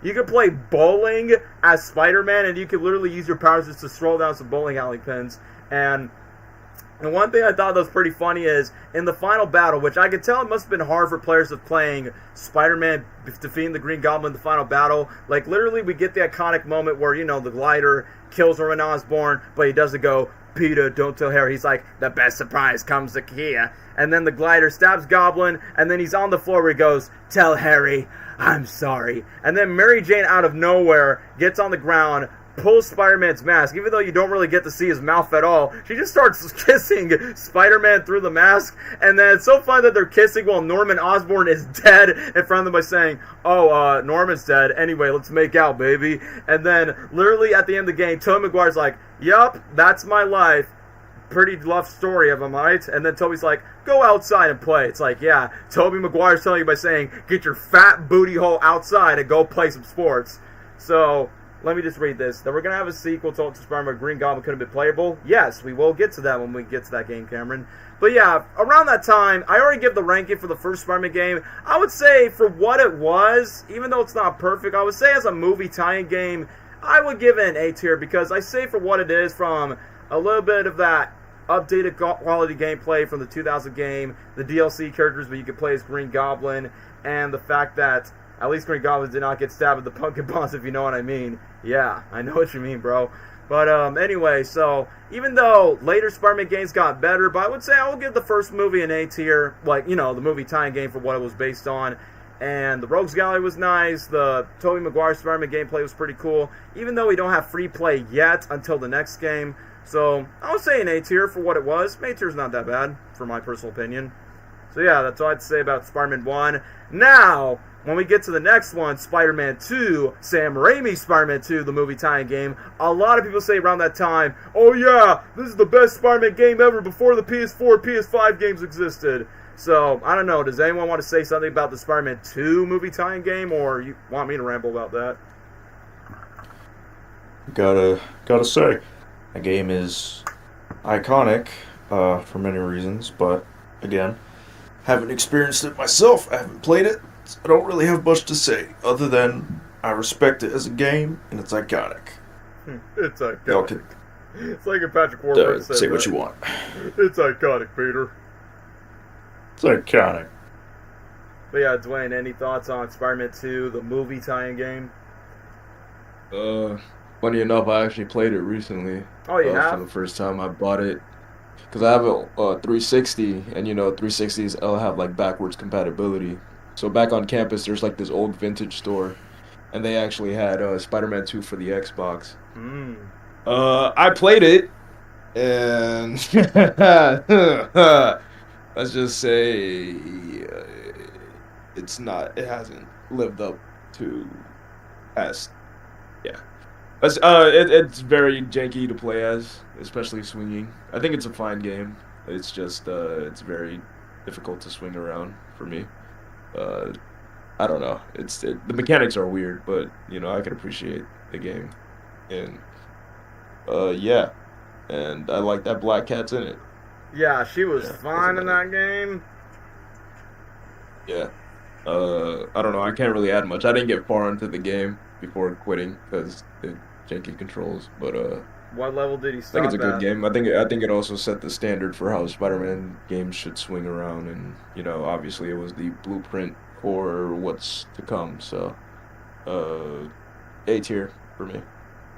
Speaker 2: you could play bowling as Spider-Man, and you could literally use your powers just to throw down some bowling alley pins. And one thing I thought that was pretty funny is, in the final battle, which I could tell it must have been hard for players of playing Spider-Man defeating the Green Goblin in the final battle, like, literally we get the iconic moment where, you know, the glider kills Norman Osborn, but he doesn't go, Peter, don't tell Harry. He's like, the best surprise comes here. And then the glider stabs Goblin, and then he's on the floor where he goes, tell Harry, I'm sorry. And then Mary Jane out of nowhere gets on the ground, pulls Spider-Man's mask, even though you don't really get to see his mouth at all. She just starts kissing Spider-Man through the mask, and then it's so fun that they're kissing while Norman Osborn is dead in front of them by saying, oh, Norman's dead. Anyway, let's make out, baby. And then, literally at the end of the game, Tobey Maguire's like, yup, that's my life. Pretty love story of him, right? And then Toby's like, go outside and play. It's like, yeah, Tobey Maguire's telling you by saying, get your fat booty hole outside and go play some sports. So, let me just read this. That we're going to have a sequel to Spider-Man Green Goblin could have been playable. Yes, we will get to that when we get to that game, Cameron. But yeah, around that time, I already give the ranking for the first Spider-Man game. I would say for what it was, even though it's not perfect, I would say as a movie tie-in game, I would give it an A tier because I say for what it is, from a little bit of that updated quality gameplay from the 2000 game, the DLC characters where you could play as Green Goblin, and the fact that at least Green Goblin did not get stabbed with the pumpkin bombs, if you know what I mean. Yeah, I know what you mean, bro. But anyway, so even though later Spider-Man games got better, but I would say I would give the first movie an A tier, like, you know, the movie tie-in game for what it was based on. And the Rogues Gallery was nice. The Tobey Maguire Spider-Man gameplay was pretty cool, even though we don't have free play yet until the next game. So I would say an A tier for what it was. A tier's not that bad, for my personal opinion. So yeah, that's all I have to say about Spider-Man 1. Now, when we get to the next one, Spider-Man 2, Sam Raimi's Spider-Man 2, the movie tie-in game, a lot of people say around that time, oh yeah, this is the best Spider-Man game ever before the PS4, PS5 games existed. So, I don't know, does anyone want to say something about the Spider-Man 2 movie tie-in game, or you want me to ramble about that?
Speaker 1: Gotta say, the game is iconic for many reasons, but again, haven't experienced it myself, I haven't played it. I don't really have much to say, other than I respect it as a game, and it's iconic.
Speaker 2: It's iconic.
Speaker 1: Y'all can
Speaker 2: It's like a Patrick Warburton said.
Speaker 1: say what you want.
Speaker 2: It's iconic, Peter.
Speaker 1: It's iconic.
Speaker 2: But yeah, Dwayne, any thoughts on Spider-Man 2, the movie tie-in game?
Speaker 3: Funny enough, I actually played it recently.
Speaker 2: Oh, you have?
Speaker 3: For the first time. I bought it because I have a 360, and 360s have like backwards compatibility. So back on campus, there's like this old vintage store, and they actually had Spider-Man 2 for the Xbox. I played it, and let's just say it hasn't lived up to past. Yeah. It's very janky to play as, especially swinging. I think it's a fine game. It's just it's very difficult to swing around for me. I don't know. The mechanics are weird, but I can appreciate the game, and yeah, and I like that Black Cat's in it.
Speaker 2: Yeah, she was fine in that game.
Speaker 3: Yeah. I don't know. I can't really add much. I didn't get far into the game before quitting because the janky controls. But
Speaker 2: what level did he
Speaker 3: I
Speaker 2: stop
Speaker 3: think it's a good
Speaker 2: at?
Speaker 3: game. I think it also set the standard for how Spider-Man games should swing around, and obviously it was the blueprint for what's to come. So, A tier for me.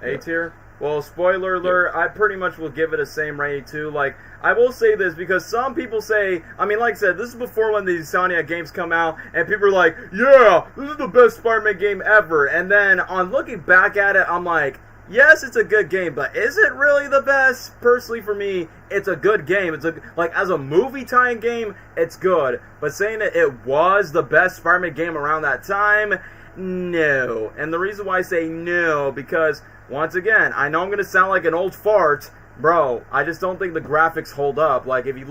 Speaker 2: A tier? Well, spoiler alert, I pretty much will give it a same rating too. Like, I will say this because some people say, I mean, like I said, this is before when the Insomniac games come out, and people are like, yeah, this is the best Spider-Man game ever. And then on looking back at it, I'm like, yes, it's a good game, but is it really the best? Personally, for me, it's a good game. It's like as a movie tie-in game, it's good. But saying that it was the best Spider-Man game around that time, no. And the reason why I say no, because once again, I know I'm gonna sound like an old fart, bro. I just don't think the graphics hold up. Like if you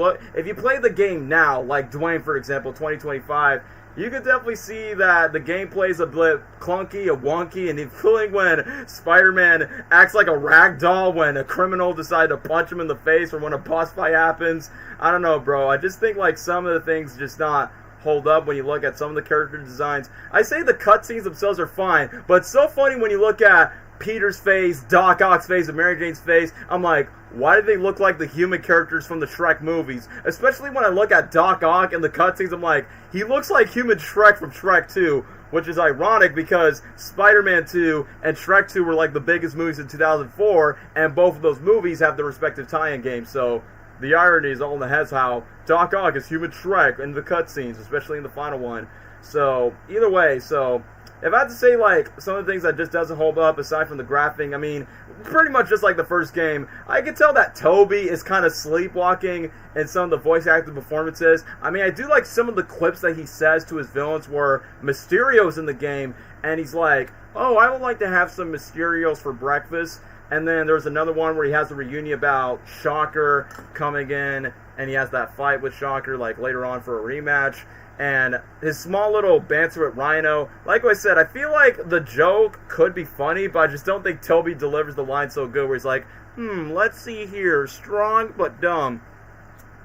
Speaker 2: play the game now, like Dwayne, for example, 2025. You can definitely see that the gameplay is a bit clunky, a wonky, and including when Spider-Man acts like a rag doll when a criminal decides to punch him in the face or when a boss fight happens. I don't know, bro. I just think like some of the things just not hold up when you look at some of the character designs. I say the cutscenes themselves are fine, but it's so funny when you look at Peter's face, Doc Ock's face, and Mary Jane's face. I'm like, why do they look like the human characters from the Shrek movies? Especially when I look at Doc Ock in the cutscenes, I'm like, he looks like human Shrek from Shrek 2, which is ironic because Spider-Man 2 and Shrek 2 were like the biggest movies in 2004, and both of those movies have their respective tie-in games. So the irony is all in the heads how Doc Ock is human Shrek in the cutscenes, especially in the final one. So either way, so if I had to say, like, some of the things that just doesn't hold up, aside from the graphing, I mean, pretty much just like the first game, I can tell that Toby is kind of sleepwalking in some of the voice acting performances. I mean, I do like some of the clips that he says to his villains where Mysterio's in the game, and he's like, oh, I would like to have some Mysterios for breakfast. And then there's another one where he has a reunion about Shocker coming in, and he has that fight with Shocker, like, later on for a rematch. And his small little banter with Rhino, like I said, I feel like the joke could be funny, but I just don't think Toby delivers the line so good where he's like, let's see here, strong but dumb.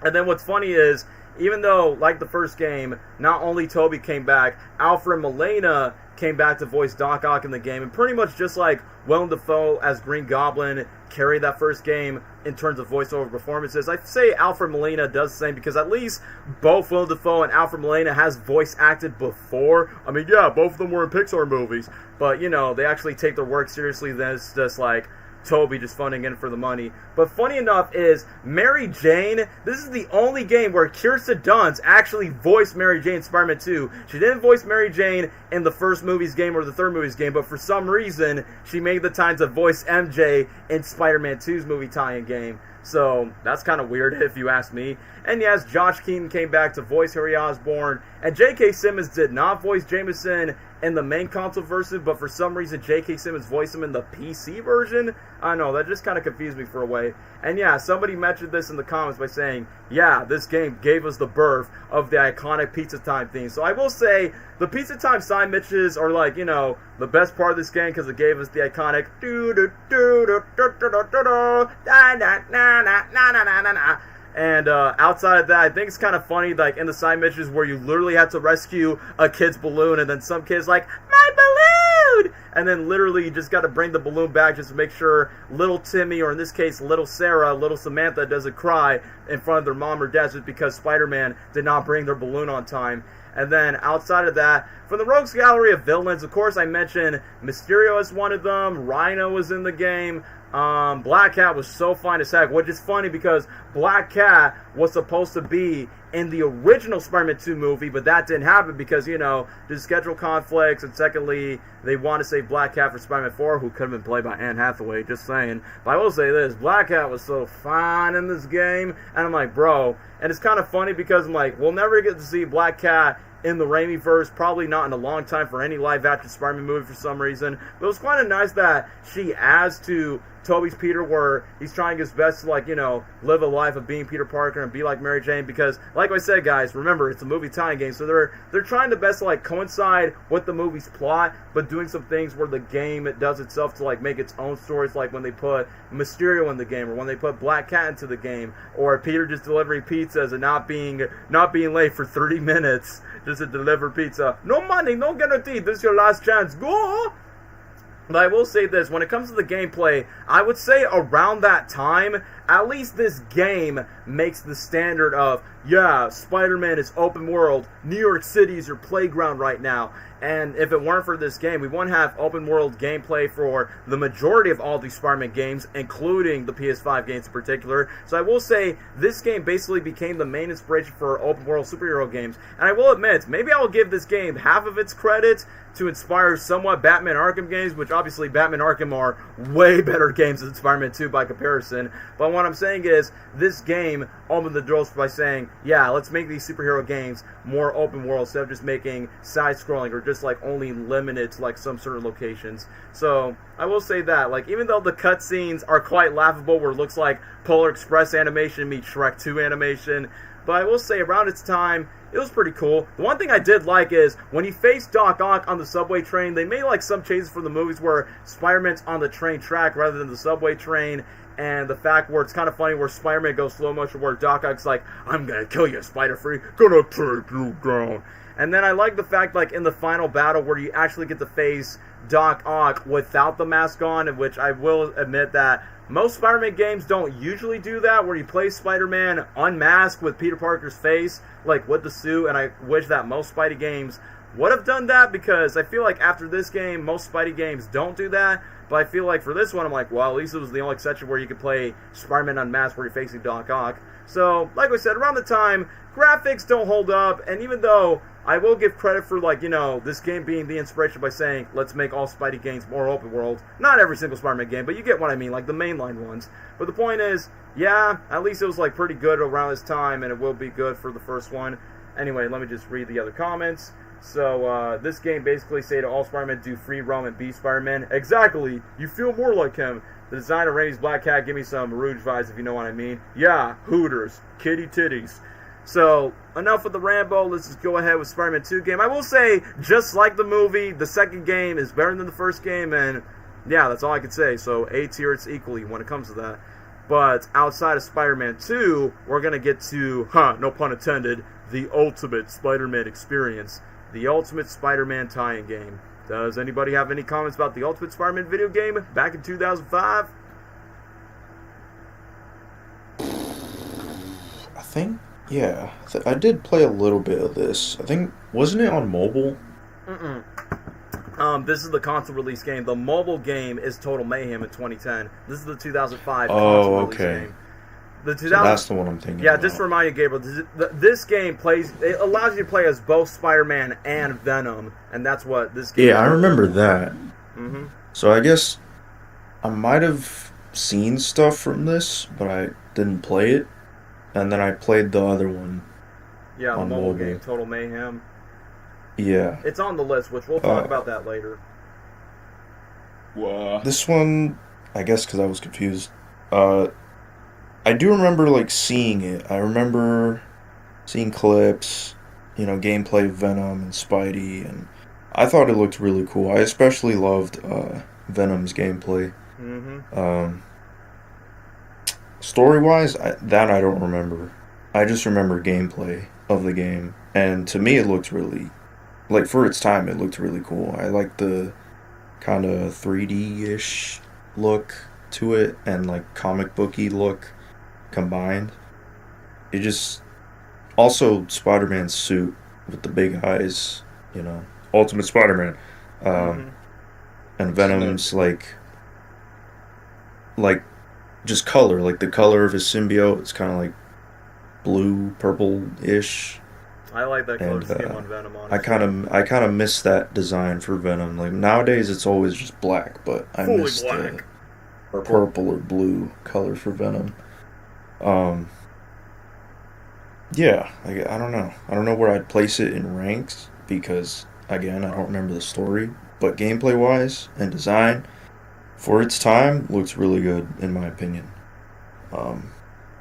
Speaker 2: And then what's funny is, even though, like the first game, not only Toby came back, Alfred Molina came back to voice Doc Ock in the game, and pretty much just like Willem Dafoe as Green Goblin carried that first game in terms of voiceover performances. I say Alfred Molina does the same because at least both Willem Dafoe and Alfred Molina has voice acted before. I mean, yeah, both of them were in Pixar movies, but they actually take their work seriously. Then it's just like Toby just phoning in for the money. But funny enough is Mary Jane, this is the only game where Kirsten Dunst actually voiced Mary Jane in Spider-Man 2. She didn't voice Mary Jane in the first movie's game or the third movie's game, but for some reason she made the time to voice MJ in Spider-Man 2's movie tie-in game. So that's kind of weird if you ask me. And yes, Josh Keaton came back to voice Harry Osborn, and J.K. Simmons did not voice Jameson in the main console version, but for some reason J.K. Simmons voiced him in the PC version. I don't know, that just kind of confused me for a way. And yeah, somebody mentioned this in the comments by saying, yeah, this game gave us the birth of the iconic Pizza Time theme. So I will say, the Pizza Time side missions are like, the best part of this game because it gave us the iconic and outside of that, I think it's kind of funny, like in the side missions where you literally have to rescue a kid's balloon, and then some kid's like, my dude! And then literally you just got to bring the balloon back just to make sure little Timmy, or in this case, little Sarah, little Samantha doesn't cry in front of their mom or dad just because Spider-Man did not bring their balloon on time. And then outside of that, from the Rogues Gallery of villains, of course I mentioned Mysterio as one of them, Rhino was in the game, Black Cat was so fine as heck, which is funny because Black Cat was supposed to be in the original Spider-Man 2 movie, but that didn't happen because, you know, there's schedule conflicts, and secondly, they want to save Black Cat for Spider-Man 4, who could have been played by Anne Hathaway, just saying. But I will say this, Black Cat was so fine in this game, and I'm like, bro, and it's kind of funny because I'm like, we'll never get to see Black Cat in the Raimi-verse, probably not in a long time for any live-action Spider-Man movie for some reason. But it was kind of nice that she adds to Tobey's Peter, where he's trying his best to, like, you know, live a life of being Peter Parker and be like Mary Jane, because, like I said, guys, remember, it's a movie tie-in game, so they're trying the best to, like, coincide with the movie's plot, but doing some things where the game, it does itself to, like, make its own stories, like when they put Mysterio in the game, or when they put Black Cat into the game, or Peter just delivering pizzas and not being late for 30 minutes just to deliver pizza. No money, no guarantee, this is your last chance, go! But I will say this, when it comes to the gameplay, I would say around that time, at least this game makes the standard of, yeah, Spider-Man is open world, New York City is your playground right now. And if it weren't for this game, we wouldn't have open world gameplay for the majority of all these Spider-Man games, including the PS5 games in particular. So I will say, this game basically became the main inspiration for open world superhero games. And I will admit, maybe I will give this game half of its credit to inspire somewhat Batman Arkham games, which obviously Batman Arkham are way better games than Spider-Man 2 by comparison. But what I'm saying is, this game opened the doors by saying, yeah, let's make these superhero games more open world instead of just making side-scrolling or just like only limited to like some certain locations. So I will say that, like, even though the cutscenes are quite laughable, where it looks like Polar Express animation meets Shrek 2 animation, but I will say around its time, it was pretty cool. The one thing I did like is, when you face Doc Ock on the subway train, they made like some changes from the movies where Spider-Man's on the train track rather than the subway train, and the fact where it's kind of funny where Spider-Man goes slow motion where Doc Ock's like, I'm gonna kill you, Spider-Free, gonna take you down. And then I like the fact, like, in the final battle where you actually get to face Doc Ock without the mask on, in which I will admit that most Spider-Man games don't usually do that, where you play Spider-Man unmasked with Peter Parker's face, like with the suit, and I wish that most Spidey games would have done that, because I feel like after this game, most Spidey games don't do that. But I feel like for this one, I'm like, well, at least it was the only exception where you could play Spider-Man unmasked where you're facing Doc Ock. So, like I said, around the time, graphics don't hold up, and even though I will give credit for, like, you know, this game being the inspiration by saying, let's make all Spidey games more open world. Not every single Spider-Man game, but you get what I mean, like the mainline ones. But the point is, yeah, at least it was, like, pretty good around this time, and it will be good for the first one. Anyway, let me just read the other comments. So, this game basically say to all Spider-Man, do free roam and be Spider-Man. Exactly! You feel more like him. The design of Raimi's Black Cat give me some Rouge vibes, if you know what I mean. Yeah, Hooters. Kitty titties. So, enough with the Rambo, let's just go ahead with Spider-Man 2 game. I will say, just like the movie, the second game is better than the first game, and yeah, that's all I can say. So, A tier, it's equally when it comes to that. But outside of Spider-Man 2, we're going to get to, no pun intended, the ultimate Spider-Man experience. The Ultimate Spider-Man tie-in game. Does anybody have any comments about the Ultimate Spider-Man video game back in 2005?
Speaker 1: I think, yeah. I did play a little bit of this. I think, wasn't it on mobile?
Speaker 2: This is the console release game. The mobile game is Total Mayhem in 2010. This is the 2005 console release game.
Speaker 1: So that's the one I'm thinking about.
Speaker 2: Just to remind you, Gabriel, this game it allows you to play as both Spider-Man and Venom, and that's what this game is.
Speaker 1: Yeah, I remember that. So I guess I might have seen stuff from this, but I didn't play it. And then I played the other one.
Speaker 2: Yeah, the mobile game, Total Mayhem.
Speaker 1: Yeah.
Speaker 2: It's on the list, which we'll talk about that later.
Speaker 1: This one, I guess because I was confused. I do remember, like, seeing it. I remember seeing clips, you know, gameplay of Venom and Spidey, and I thought it looked really cool. I especially loved Venom's gameplay. Story-wise, that I don't remember. I just remember gameplay of the game, and to me it looked really, like, for its time, it looked really cool. I liked the kind of 3D-ish look to it and like comic booky look combined. It just also Spider-Man's suit with the big eyes, Ultimate Spider-Man, and Venom's like just color, like the color of his symbiote. It's kind of like blue, purple-ish.
Speaker 2: I like that color scheme on Venom. Honestly.
Speaker 1: I kind of miss that design for Venom. Like nowadays, it's always just black, but I miss the purple or blue color for Venom. Yeah, I don't know. I don't know where I'd place it in ranks because again, I don't remember the story. But gameplay-wise and design, for its time, looks really good in my opinion. So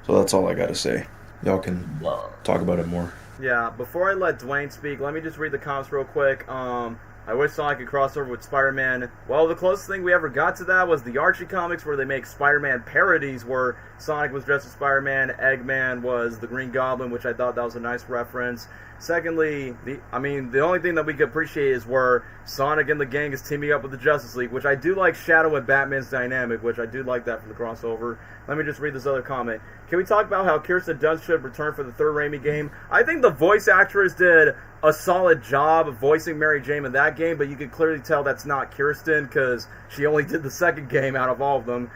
Speaker 1: that's all I gotta say. Y'all can talk about it more.
Speaker 2: Yeah, before I let Dwayne speak, let me just read the comments real quick. I wish Sonic could cross over with Spider-Man. Well, the closest thing we ever got to that was the Archie comics where they make Spider-Man parodies where Sonic was dressed as Spider-Man, Eggman was the Green Goblin, which I thought that was a nice reference. Secondly, the only thing that we could appreciate is where Sonic and the gang is teaming up with the Justice League, which I do like Shadow and Batman's dynamic, which I do like that from the crossover. Let me just read this other comment. Can we talk about how Kirsten Dunst should return for the third Raimi game? I think the voice actress did a solid job of voicing Mary Jane in that game, but you can clearly tell that's not Kirsten because she only did the second game out of all of them.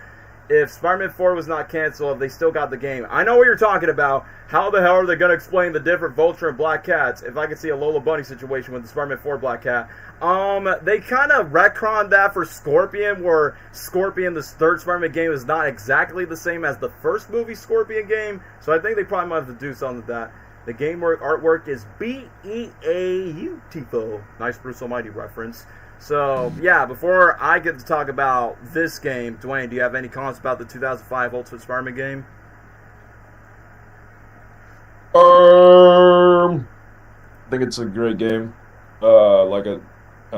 Speaker 2: If Spider-Man 4 was not canceled, they still got the game. I know what you're talking about. How the hell are they going to explain the different Vulture and Black Cats if I could see a Lola Bunny situation with the Spider-Man 4 Black Cat? They kind of retconned that for Scorpion, where Scorpion, this third Spider-Man game, is not exactly the same as the first movie Scorpion game, so I think they probably might have to do something with that. The game artwork is beautiful. Nice Bruce Almighty reference. So, yeah, before I get to talk about this game, Dwayne, do you have any comments about the 2005 Ultimate Spider-Man game?
Speaker 3: I think it's a great game. Kind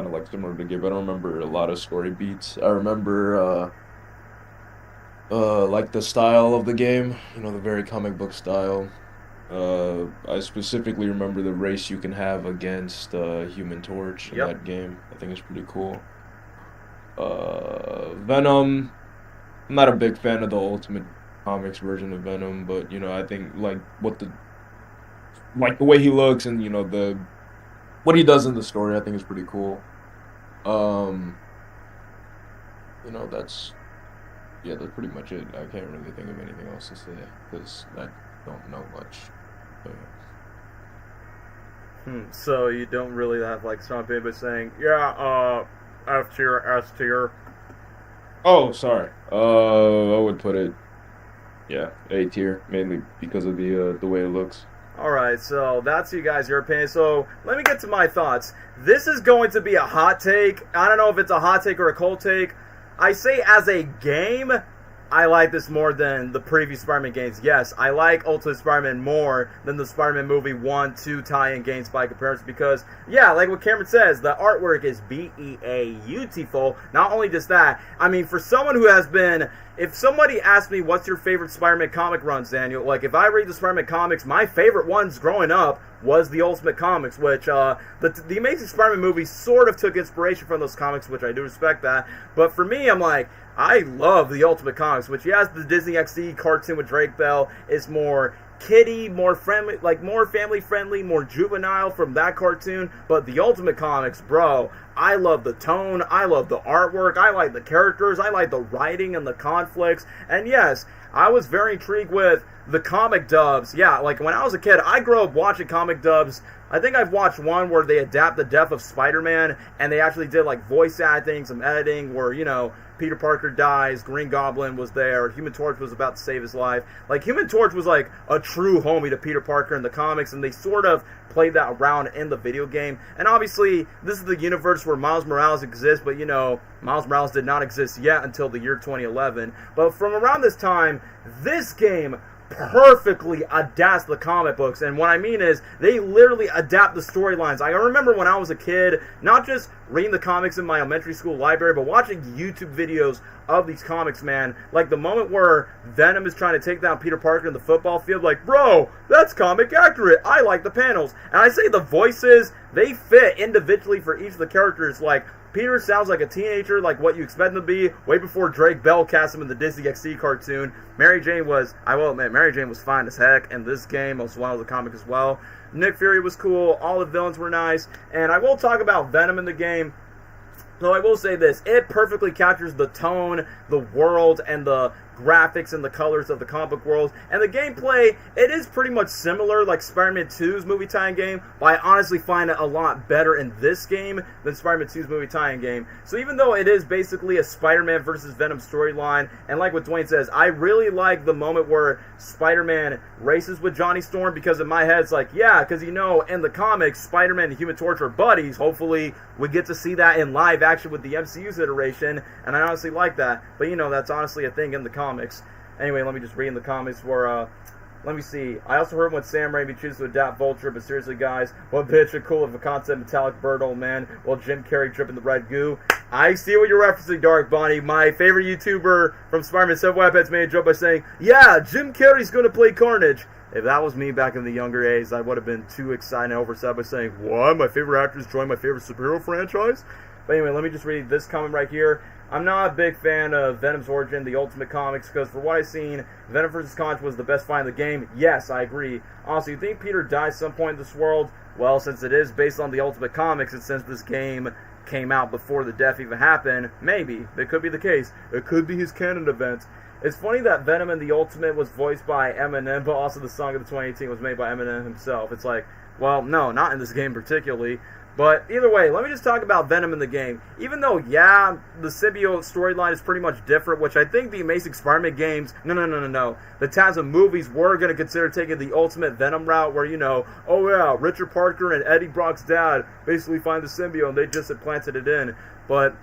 Speaker 3: of like similar to game. I don't remember a lot of story beats. I remember, like the style of the game. The very comic book style. I specifically remember the race you can have against Human Torch in that game. I think it's pretty cool. Venom, I'm not a big fan of the Ultimate Comics version of Venom, but I think the way he looks and what he does in the story, I think is pretty cool. That's pretty much it. I can't really think of anything else to say because I don't know much.
Speaker 2: So you don't really have strong people saying, F tier, S tier.
Speaker 3: Oh, sorry. I would put it, A tier, mainly because of the way it looks.
Speaker 2: Alright, so that's you guys, your opinion. So let me get to my thoughts. This is going to be a hot take. I don't know if it's a hot take or a cold take. I say as a game, I like this more than the previous Spider-Man games. Yes, I like Ultimate Spider-Man more than the Spider-Man movie 1, 2 tie-in games by comparison because, like what Cameron says, the artwork is beautiful. Not only just that, for someone who has been... If somebody asked me, what's your favorite Spider-Man comic runs, Daniel? If I read the Spider-Man comics, my favorite ones growing up was the Ultimate Comics, which the Amazing Spider-Man movie sort of took inspiration from those comics, which I do respect that. But for me, I'm I love the Ultimate Comics, which yes, the Disney XD cartoon with Drake Bell is more kiddie, more friendly, more family friendly, more juvenile from that cartoon. But the Ultimate Comics, bro, I love the tone, I love the artwork, I like the characters, I like the writing and the conflicts. And yes, I was very intrigued with the comic dubs. Yeah, when I was a kid, I grew up watching comic dubs. I think I've watched one where they adapt the death of Spider-Man, and they actually did voice acting, some editing, where Peter Parker dies, Green Goblin was there, Human Torch was about to save his life. Human Torch was a true homie to Peter Parker in the comics, and they sort of played that around in the video game. And obviously, this is the universe where Miles Morales exists, but Miles Morales did not exist yet until the year 2011. But from around this time, this game perfectly adapts the comic books, and what I mean is they literally adapt the storylines. I remember when I was a kid, not just reading the comics in my elementary school library, but watching YouTube videos of these comics, man. The moment where Venom is trying to take down Peter Parker in the football field, bro, that's comic accurate. I like the panels. And I say the voices, they fit individually for each of the characters. Peter sounds like a teenager, like what you expect him to be, way before Drake Bell cast him in the Disney XD cartoon. Mary Jane was, I will admit, Mary Jane was fine as heck in this game, as well as the comic as well. Nick Fury was cool, all the villains were nice, and I will talk about Venom in the game. So I will say this, it perfectly captures the tone, the world, and the graphics and the colors of the comic book world. And the gameplay, it is pretty much similar like Spider-Man 2's movie tie-in game, but I honestly find it a lot better in this game than Spider-Man 2's movie tie-in game. So even though it is basically a Spider-Man versus Venom storyline, and like what Dwayne says, I really like the moment where Spider-Man races with Johnny Storm, because in my head it's like, yeah, because you know, in the comics, Spider-Man and Human Torch are buddies. Hopefully we get to see that in live action with the MCU's iteration, and I honestly like that. But you know, that's honestly a thing in the comics. Anyway, let me just read in the comments for, let me see. I also heard when Sam Raimi chooses to adapt Vulture, but seriously, guys, what bitch are cool of a concept metallic bird, old man, while Jim Carrey dripping the red goo. I see what you're referencing, Dark Bonnie. My favorite YouTuber from Spider-Man 7 Webheads made a joke by saying, yeah, Jim Carrey's going to play Carnage. If that was me back in the younger days, I would have been too excited and overset by saying, what? My favorite actors joined my favorite superhero franchise? But anyway, let me just read this comment right here. I'm not a big fan of Venom's origin, the Ultimate Comics, because for what I've seen, Venom vs. Carnage was the best fight in the game. Yes, I agree. Also, you think Peter dies some point in this world? Well, since it is based on the Ultimate Comics, and since this game came out before the death even happened, maybe. It could be the case. It could be his canon event. It's funny that Venom in the Ultimate was voiced by Eminem, but also the song of the 2018 was made by Eminem himself. It's like, well, no, not in this game particularly. But either way, let me just talk about Venom in the game. Even though, yeah, the symbiote storyline is pretty much different, which I think the Amazing Spider-Man games, no. The Tasman movies were going to consider taking the Ultimate Venom route where, you know, oh yeah, Richard Parker and Eddie Brock's dad basically find the symbiote and they just implanted it in. But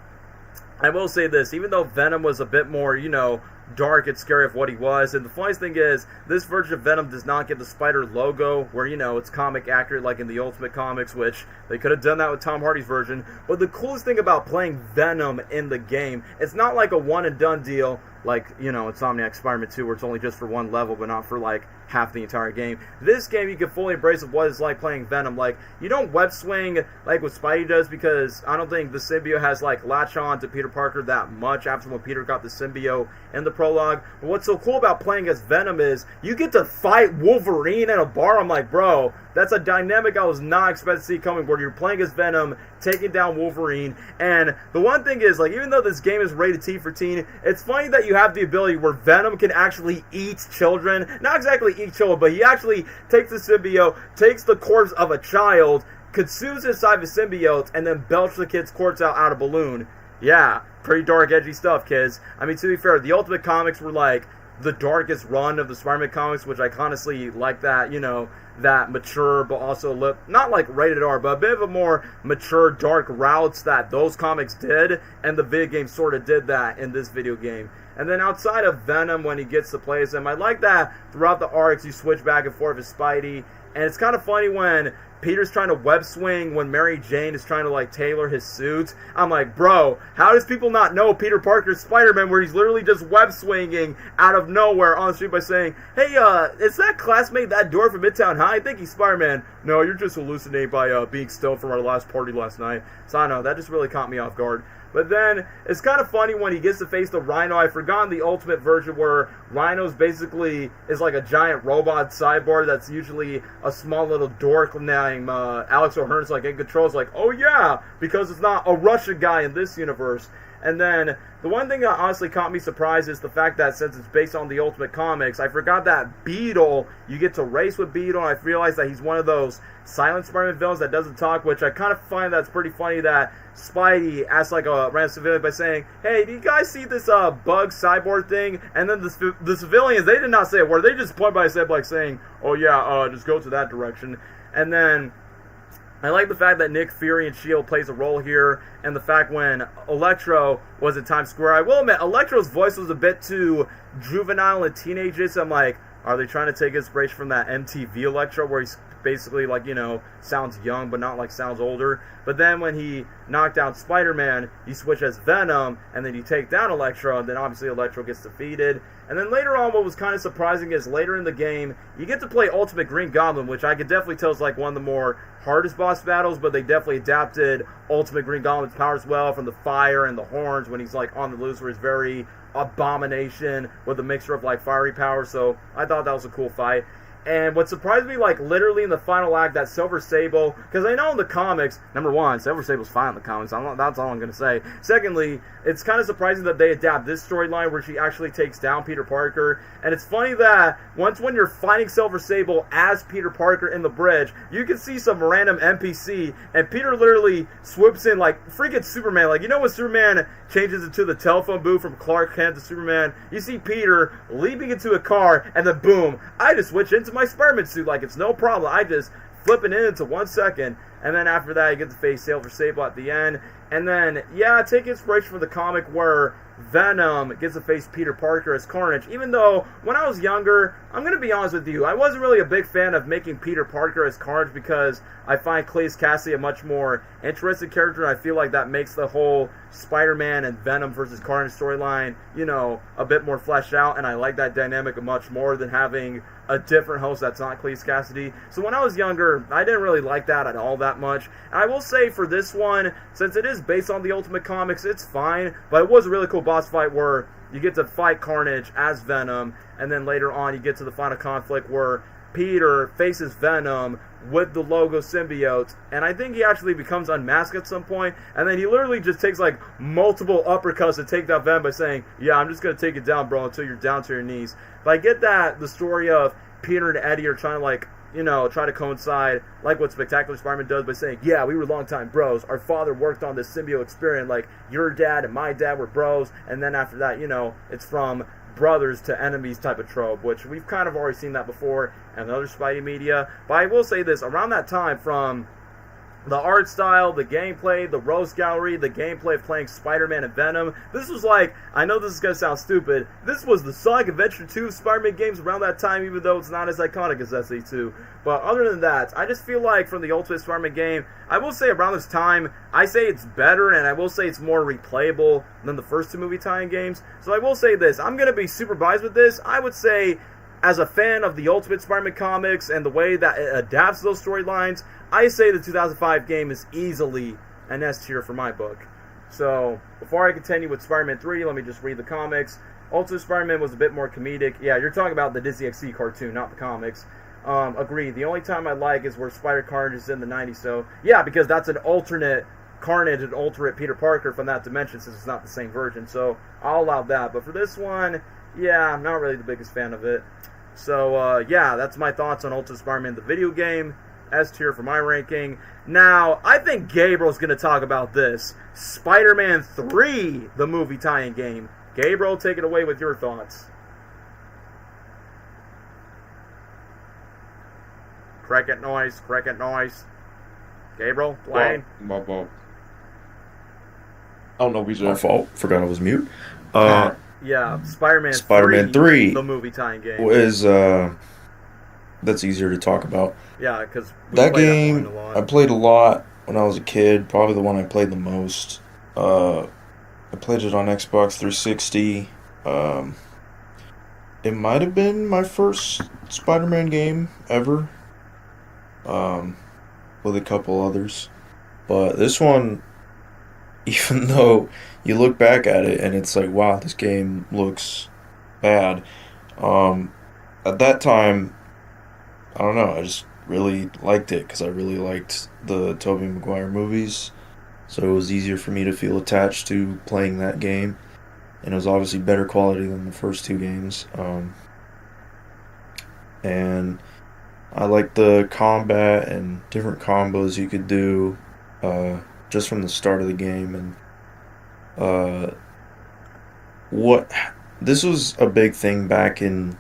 Speaker 2: I will say this, even though Venom was a bit more, you know, dark and scary of what he was, and the funniest thing is, this version of Venom does not get the spider logo, where, you know, it's comic accurate like in the Ultimate Comics, which they could have done that with Tom Hardy's version. But the coolest thing about playing Venom in the game, it's not like a one and done deal, like, you know, Insomniac Spider-Man 2, where it's only just for one level, but not for, like, half the entire game. This game, you can fully embrace of what it's like playing Venom. Like, you don't web swing like what Spidey does, because I don't think the symbiote has, like, latch on to Peter Parker that much after when Peter got the symbiote in the prologue. But what's so cool about playing as Venom is, you get to fight Wolverine at a bar. I'm like, bro, that's a dynamic I was not expecting to see coming, where you're playing as Venom, taking down Wolverine. And the one thing is, like, even though this game is rated T for teen, it's funny that you have the ability where Venom can actually eat children. Not exactly eat children, but he actually takes the symbiote, takes the corpse of a child, consumes inside the symbiote, and then belches the kid's corpse out of a balloon. Yeah, pretty dark, edgy stuff, kids. I mean, to be fair, the Ultimate Comics were like the darkest run of the Spider-Man comics, which I honestly like that, you know, that mature, but also not like rated R, but a bit of a more mature, dark routes that those comics did, and the video game sort of did that in this video game. And then outside of Venom, when he gets to play as him, I like that throughout the arcs you switch back and forth with Spidey, and it's kind of funny when Peter's trying to web swing when Mary Jane is trying to, like, tailor his suit. I'm like, bro, how does people not know Peter Parker's Spider-Man, where he's literally just web swinging out of nowhere on the street by saying, hey, is that classmate that door from Midtown High? I think he's Spider-Man. No, you're just hallucinating by being stoned from our last party last night. So I don't know, that just really caught me off guard. But then, it's kind of funny when he gets to face the Rhino. I've forgotten the Ultimate version where Rhino's basically is like a giant robot cyborg that's usually a small little dork named Alex O'Hearn's like in control. It's like, oh yeah, because it's not a Russian guy in this universe. And then, the one thing that honestly caught me surprised is the fact that since it's based on the Ultimate Comics, I forgot that Beetle, you get to race with Beetle, and I realized that he's one of those silent Spider-Man villains that doesn't talk, which I kind of find that's pretty funny that Spidey asks like a random civilian by saying, hey, do you guys see this bug cyborg thing? And then the civilians, they did not say a word, they just point by like saying, oh yeah, just go to that direction. And then I like the fact that Nick Fury and S.H.I.E.L.D. plays a role here, and the fact when Electro was in Times Square. I will admit, Electro's voice was a bit too juvenile and teenager, so I'm like, are they trying to take inspiration from that MTV Electro where he's basically like, sounds young but not like sounds older. But then when he knocked out Spider-Man, you switch as Venom, and then you take down Electro, and then obviously Electro gets defeated. And then later on, what was kind of surprising is later in the game, you get to play Ultimate Green Goblin, which I could definitely tell is like one of the more hardest boss battles, but they definitely adapted Ultimate Green Goblin's powers well, from the fire and the horns when he's like on the loose, where he's very Abomination with a mixture of like fiery powers. So I thought that was a cool fight. And what surprised me, like, literally in the final act, that Silver Sable, because I know in the comics, number one, Silver Sable's fine in the comics, that's all I'm going to say. Secondly, it's kind of surprising that they adapt this storyline where she actually takes down Peter Parker. And it's funny that when you're fighting Silver Sable as Peter Parker in the bridge, you can see some random NPC, and Peter literally swoops in like freaking Superman. Like, when Superman changes into the telephone booth from Clark Kent to Superman, you see Peter leaping into a car, and then boom, I just switch into my Spider-Man suit like it's no problem. I just flip it into 1 second, and then after that you get to face Silver Sable at the end. And then, take inspiration from the comic where Venom gets to face Peter Parker as Carnage. Even though, when I was younger, I'm going to be honest with you, I wasn't really a big fan of making Peter Parker as Carnage because I find Cleese Cassidy a much more interesting character, and I feel like that makes the whole Spider-Man and Venom versus Carnage storyline, a bit more fleshed out, and I like that dynamic much more than having a different host that's not Cleese Cassidy. So when I was younger, I didn't really like that at all that much. And I will say for this one, since it is based on the Ultimate Comics, it's fine, but it was a really cool boss fight where you get to fight Carnage as Venom, and then later on you get to the final conflict where Peter faces Venom with the logo symbiote, and I think he actually becomes unmasked at some point, and then he literally just takes like multiple uppercuts to take down Venom by saying, I'm just going to take it down, bro, until you're down to your knees. But I get that the story of Peter and Eddie are trying to like, try to coincide, like what Spectacular Spider-Man does by saying, we were longtime bros. Our father worked on this symbiote experiment, like your dad and my dad were bros, and then after that, it's from brothers to enemies type of trope, which we've kind of already seen that before in other Spidey media. But I will say this, around that time, from the art style, the gameplay, the Rose Gallery, the gameplay of playing Spider-Man and Venom, this was like, I know this is going to sound stupid, this was the Sonic Adventure 2 Spider-Man games around that time, even though it's not as iconic as SE2. But other than that, I just feel like from the Ultimate Spider-Man game, I will say around this time, I say it's better, and I will say it's more replayable than the first two movie tie-in games. So I will say this, I'm going to be super biased with this. I would say, as a fan of the Ultimate Spider-Man comics and the way that it adapts those storylines, I say the 2005 game is easily an S tier for my book. So, before I continue with Spider-Man 3, let me just read the comics. Ultimate Spider-Man was a bit more comedic. Yeah, you're talking about the Disney XD cartoon, not the comics. Agreed. The only time I like is where Spider-Carnage is in the 90s. So, because that's an alternate Carnage, an alternate Peter Parker from that dimension, since it's not the same version. So, I'll allow that. But for this one, I'm not really the biggest fan of it. So, that's my thoughts on Ultimate Spider-Man, the video game. S tier for my ranking. Now, I think Gabriel's going to talk about this. Spider-Man 3, the movie tie-in game. Gabriel, take it away with your thoughts. Cricket noise, cricket noise. Gabriel, Dwayne.
Speaker 3: My fault. Oh, no,
Speaker 1: my fault. Forgot I was mute.
Speaker 2: Spider-Man 3, the movie tie-in game.
Speaker 1: Is, that's easier to talk about.
Speaker 2: Yeah, because
Speaker 1: that game I played a lot when I was a kid. Probably the one I played the most. I played it on Xbox 360. It might have been my first Spider-Man game ever, with a couple others. But this one, even though you look back at it and it's like, wow, this game looks bad. At that time, I don't know, I just really liked it because I really liked the Tobey Maguire movies, so it was easier for me to feel attached to playing that game, and it was obviously better quality than the first two games, and I liked the combat and different combos you could do just from the start of the game, and this was a big thing back in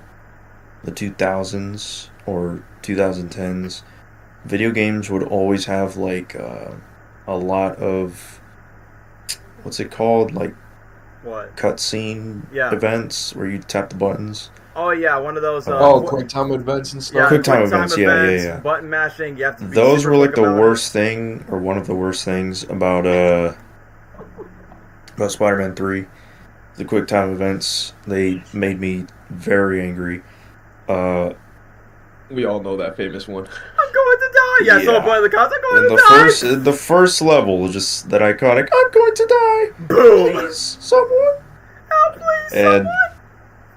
Speaker 1: the 2000s or 2010s. Video games would always have like a lot of, what's it called, like
Speaker 2: what,
Speaker 1: cutscene events where you tap the buttons.
Speaker 2: Oh yeah, one of those.
Speaker 3: Quick time events and stuff.
Speaker 2: Yeah,
Speaker 1: Quick time events. Yeah.
Speaker 2: Button mashing. You have to be
Speaker 1: Those
Speaker 2: super
Speaker 1: were like
Speaker 2: quick
Speaker 1: the
Speaker 2: about
Speaker 1: worst thing, or one of the worst things about Spider-Man 3. The quick time events, they made me very angry.
Speaker 3: We all know that famous one.
Speaker 2: I'm going to die. Yeah, someone playing the cards. I'm going
Speaker 1: In
Speaker 2: to die.
Speaker 1: the first level, just that iconic. I'm going to die.
Speaker 2: Boom.
Speaker 1: Please, someone.
Speaker 2: Help, please,
Speaker 1: And
Speaker 2: someone.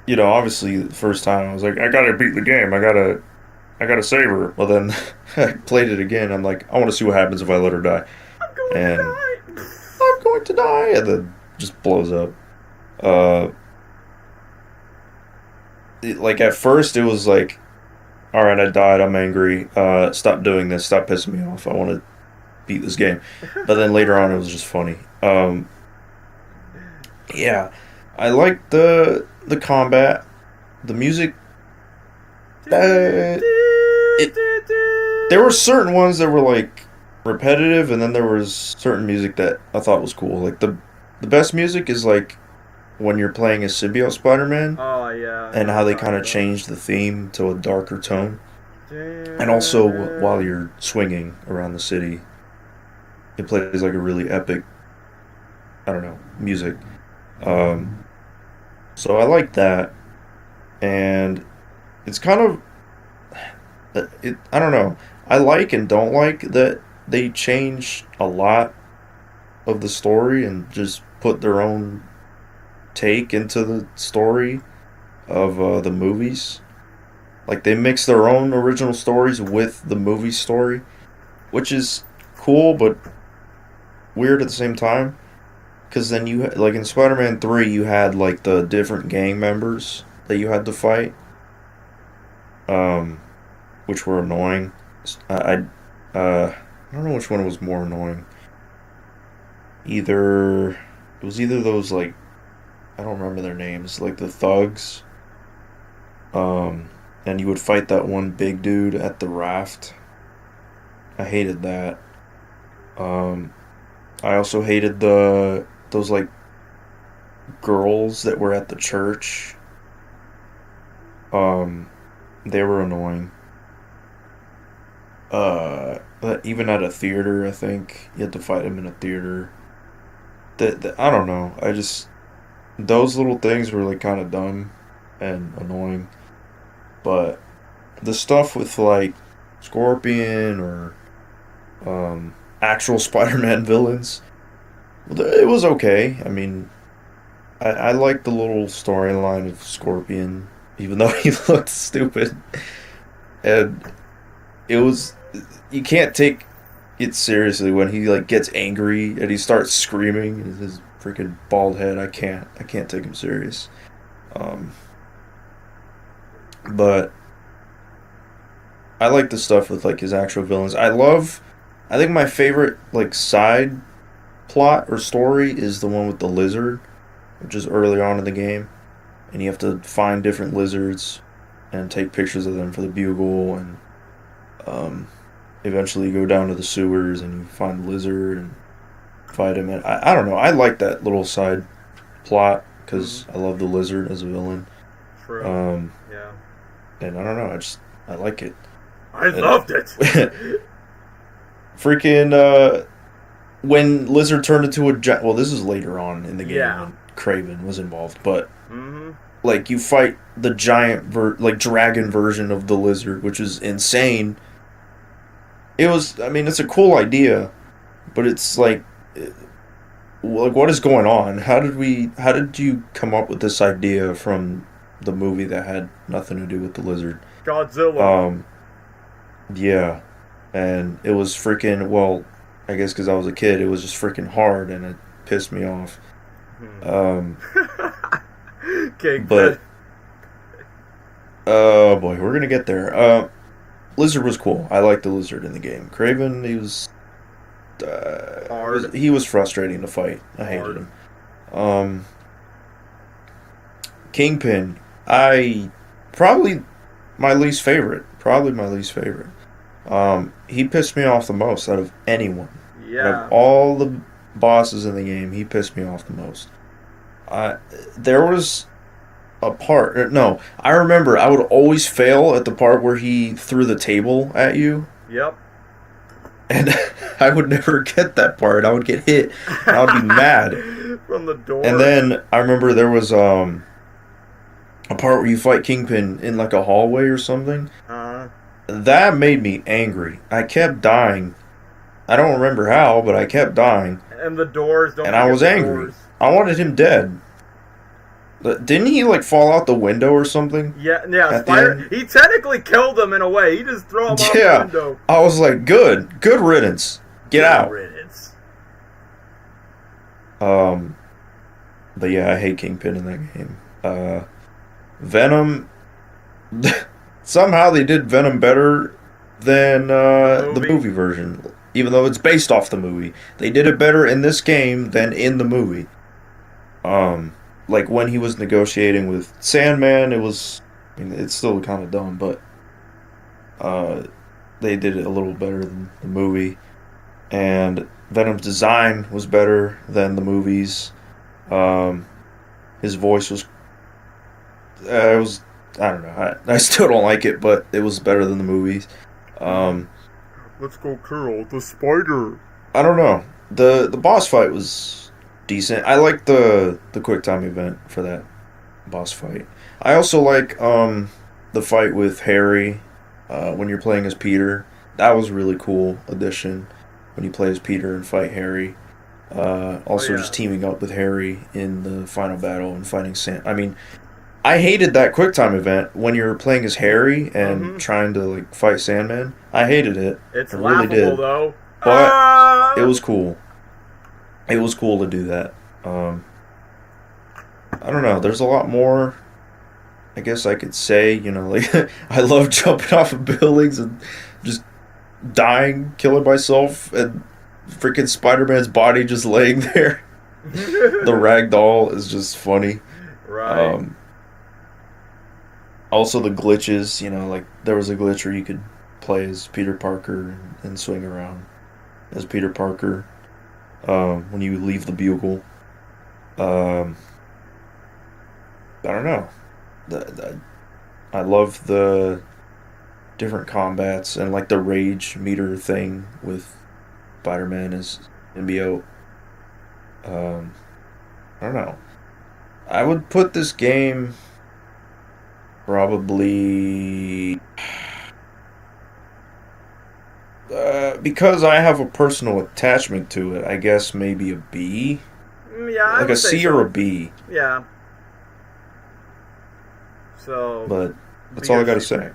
Speaker 1: you know, obviously, the first time I was like, I gotta beat the game. I gotta save her. Well, then I played it again. I'm like, I want to see what happens if I let her die.
Speaker 2: I'm going
Speaker 1: And
Speaker 2: to die.
Speaker 1: I'm going to die, and then just blows up. Like at first it was like, all right, I died. I'm angry. Stop doing this. Stop pissing me off. I want to beat this game. But then later on, it was just funny. Yeah, I liked the combat, the music. There were certain ones that were like repetitive, and then there was certain music that I thought was cool. Like the best music is like when you're playing as Symbiote Spider-Man.
Speaker 2: Oh yeah.
Speaker 1: And how they kind of changed the theme to a darker tone. And also while you're swinging around the city, it plays like a really epic, I don't know, music. So I like that. And it's kind of, I don't know. I like and don't like that they change a lot of the story and just put their own take into the story of the movies. Like they mix their own original stories with the movie story, which is cool but weird at the same time. Because then you, like in Spider-Man 3, you had like the different gang members that you had to fight, which were annoying. I don't know which one was more annoying. It was either those like, I don't remember their names, like the thugs. And you would fight that one big dude at the raft. I hated that. I also hated those like girls that were at the church. They were annoying. But even at a theater, I think you had to fight them in a theater. I don't know. Those little things were like kind of dumb and annoying. But the stuff with like Scorpion or actual Spider-Man villains, it was okay. I mean, I liked the little storyline of Scorpion, even though he looked stupid. And you can't take it seriously when he like gets angry and he starts screaming with his freaking bald head. I can't take him serious. But I like the stuff with like his actual villains. I think my favorite like side plot or story is the one with the lizard, which is early on in the game, and you have to find different lizards and take pictures of them for the bugle, and eventually you go down to the sewers and you find the lizard and fight him. And I don't know. I like that little side plot because I love the lizard as a villain.
Speaker 2: True. Yeah.
Speaker 1: And I don't know. I like it.
Speaker 2: I loved it.
Speaker 1: Freaking when Lizard turned into a giant. Well, this is later on in the game when Kraven was involved, but like you fight the giant dragon version of the Lizard, which is insane. I mean, it's a cool idea, but it's like what is going on? How did you come up with this idea from the movie that had nothing to do with the Lizard?
Speaker 2: Godzilla.
Speaker 1: Yeah. And it was freaking, well, I guess because I was a kid, it was just freaking hard and it pissed me off.
Speaker 2: Okay,
Speaker 1: but oh boy, we're gonna get there. Lizard was cool. I liked the Lizard in the game. Kraven, he was
Speaker 2: hard.
Speaker 1: He was frustrating to fight. I hated him. Kingpin, probably my least favorite. He pissed me off the most out of anyone.
Speaker 2: Yeah.
Speaker 1: Out of all the bosses in the game, he pissed me off the most. There was a part. No, I remember I would always fail at the part where he threw the table at you.
Speaker 2: Yep.
Speaker 1: And I would never get that part. I would get hit, and I would be mad.
Speaker 2: From the door.
Speaker 1: And then I remember there was a part where you fight Kingpin in like a hallway or something. That made me angry. I kept dying. I don't remember how, but I kept dying.
Speaker 2: And the doors don't.
Speaker 1: And I was angry.
Speaker 2: Doors.
Speaker 1: I wanted him dead. Didn't he like fall out the window or something?
Speaker 2: Yeah. Spider. He technically killed him in a way. He just threw him out the window.
Speaker 1: I was like, good riddance. Get out.
Speaker 2: Riddance.
Speaker 1: But yeah, I hate Kingpin in that game. Venom. Somehow they did Venom better than the movie version, even though it's based off the movie. They did it better in this game than in the movie. Like when he was negotiating with Sandman, it's still kind of dumb, but they did it a little better than the movie. And Venom's design was better than the movies. His voice was, I don't know. I still don't like it, but it was better than the movies.
Speaker 2: Let's go kill the spider.
Speaker 1: I don't know. The boss fight was decent. I like the quick time event for that boss fight. I also like the fight with Harry when you're playing as Peter. That was a really cool addition when you play as Peter and fight Harry. Just teaming up with Harry in the final battle and fighting Sam. I mean, I hated that QuickTime event when you're playing as Harry and trying to like fight Sandman. I hated it.
Speaker 2: It's laughable though.
Speaker 1: But it was cool. It was cool to do that. I don't know. There's a lot more. I guess I could say, like I love jumping off of buildings and just dying, killing myself, and freaking Spider-Man's body just laying there. The ragdoll is just funny.
Speaker 2: Right.
Speaker 1: Also the glitches, like there was a glitch where you could play as Peter Parker and swing around as Peter Parker when you leave the Bugle. I don't know. I love the different combats and like the rage meter thing with Spider-Man as symbiote. I don't know. I would put this game probably because I have a personal attachment to it. I guess maybe a B.
Speaker 2: Yeah,
Speaker 1: like a C or a B.
Speaker 2: Yeah. So.
Speaker 1: But that's all I gotta say.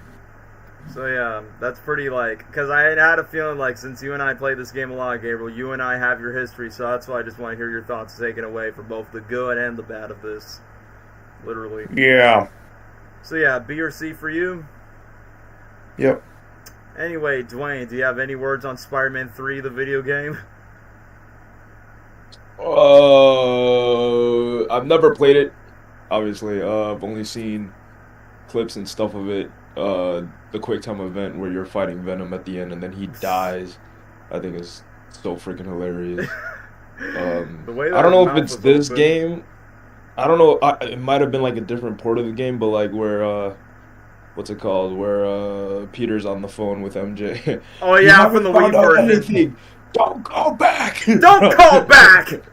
Speaker 2: So yeah, that's pretty because I had a feeling since you and I played this game a lot, Gabriel, you and I have your history, so that's why I just want to hear your thoughts taken away for both the good and the bad of this. Literally.
Speaker 1: Yeah.
Speaker 2: So yeah, B or C for you?
Speaker 1: Yep.
Speaker 2: Anyway, Dwayne, do you have any words on Spider-Man 3, the video game?
Speaker 3: I've never played it, obviously. I've only seen clips and stuff of it. The QuickTime event where you're fighting Venom at the end and then he dies, I think is so freaking hilarious. I don't know if it's this game. I don't know. It might have been like a different port of the game, but like where what's it called? Where Peter's on the phone with MJ.
Speaker 2: Oh yeah, from the Wii version.
Speaker 3: Don't go back.
Speaker 2: Don't call back.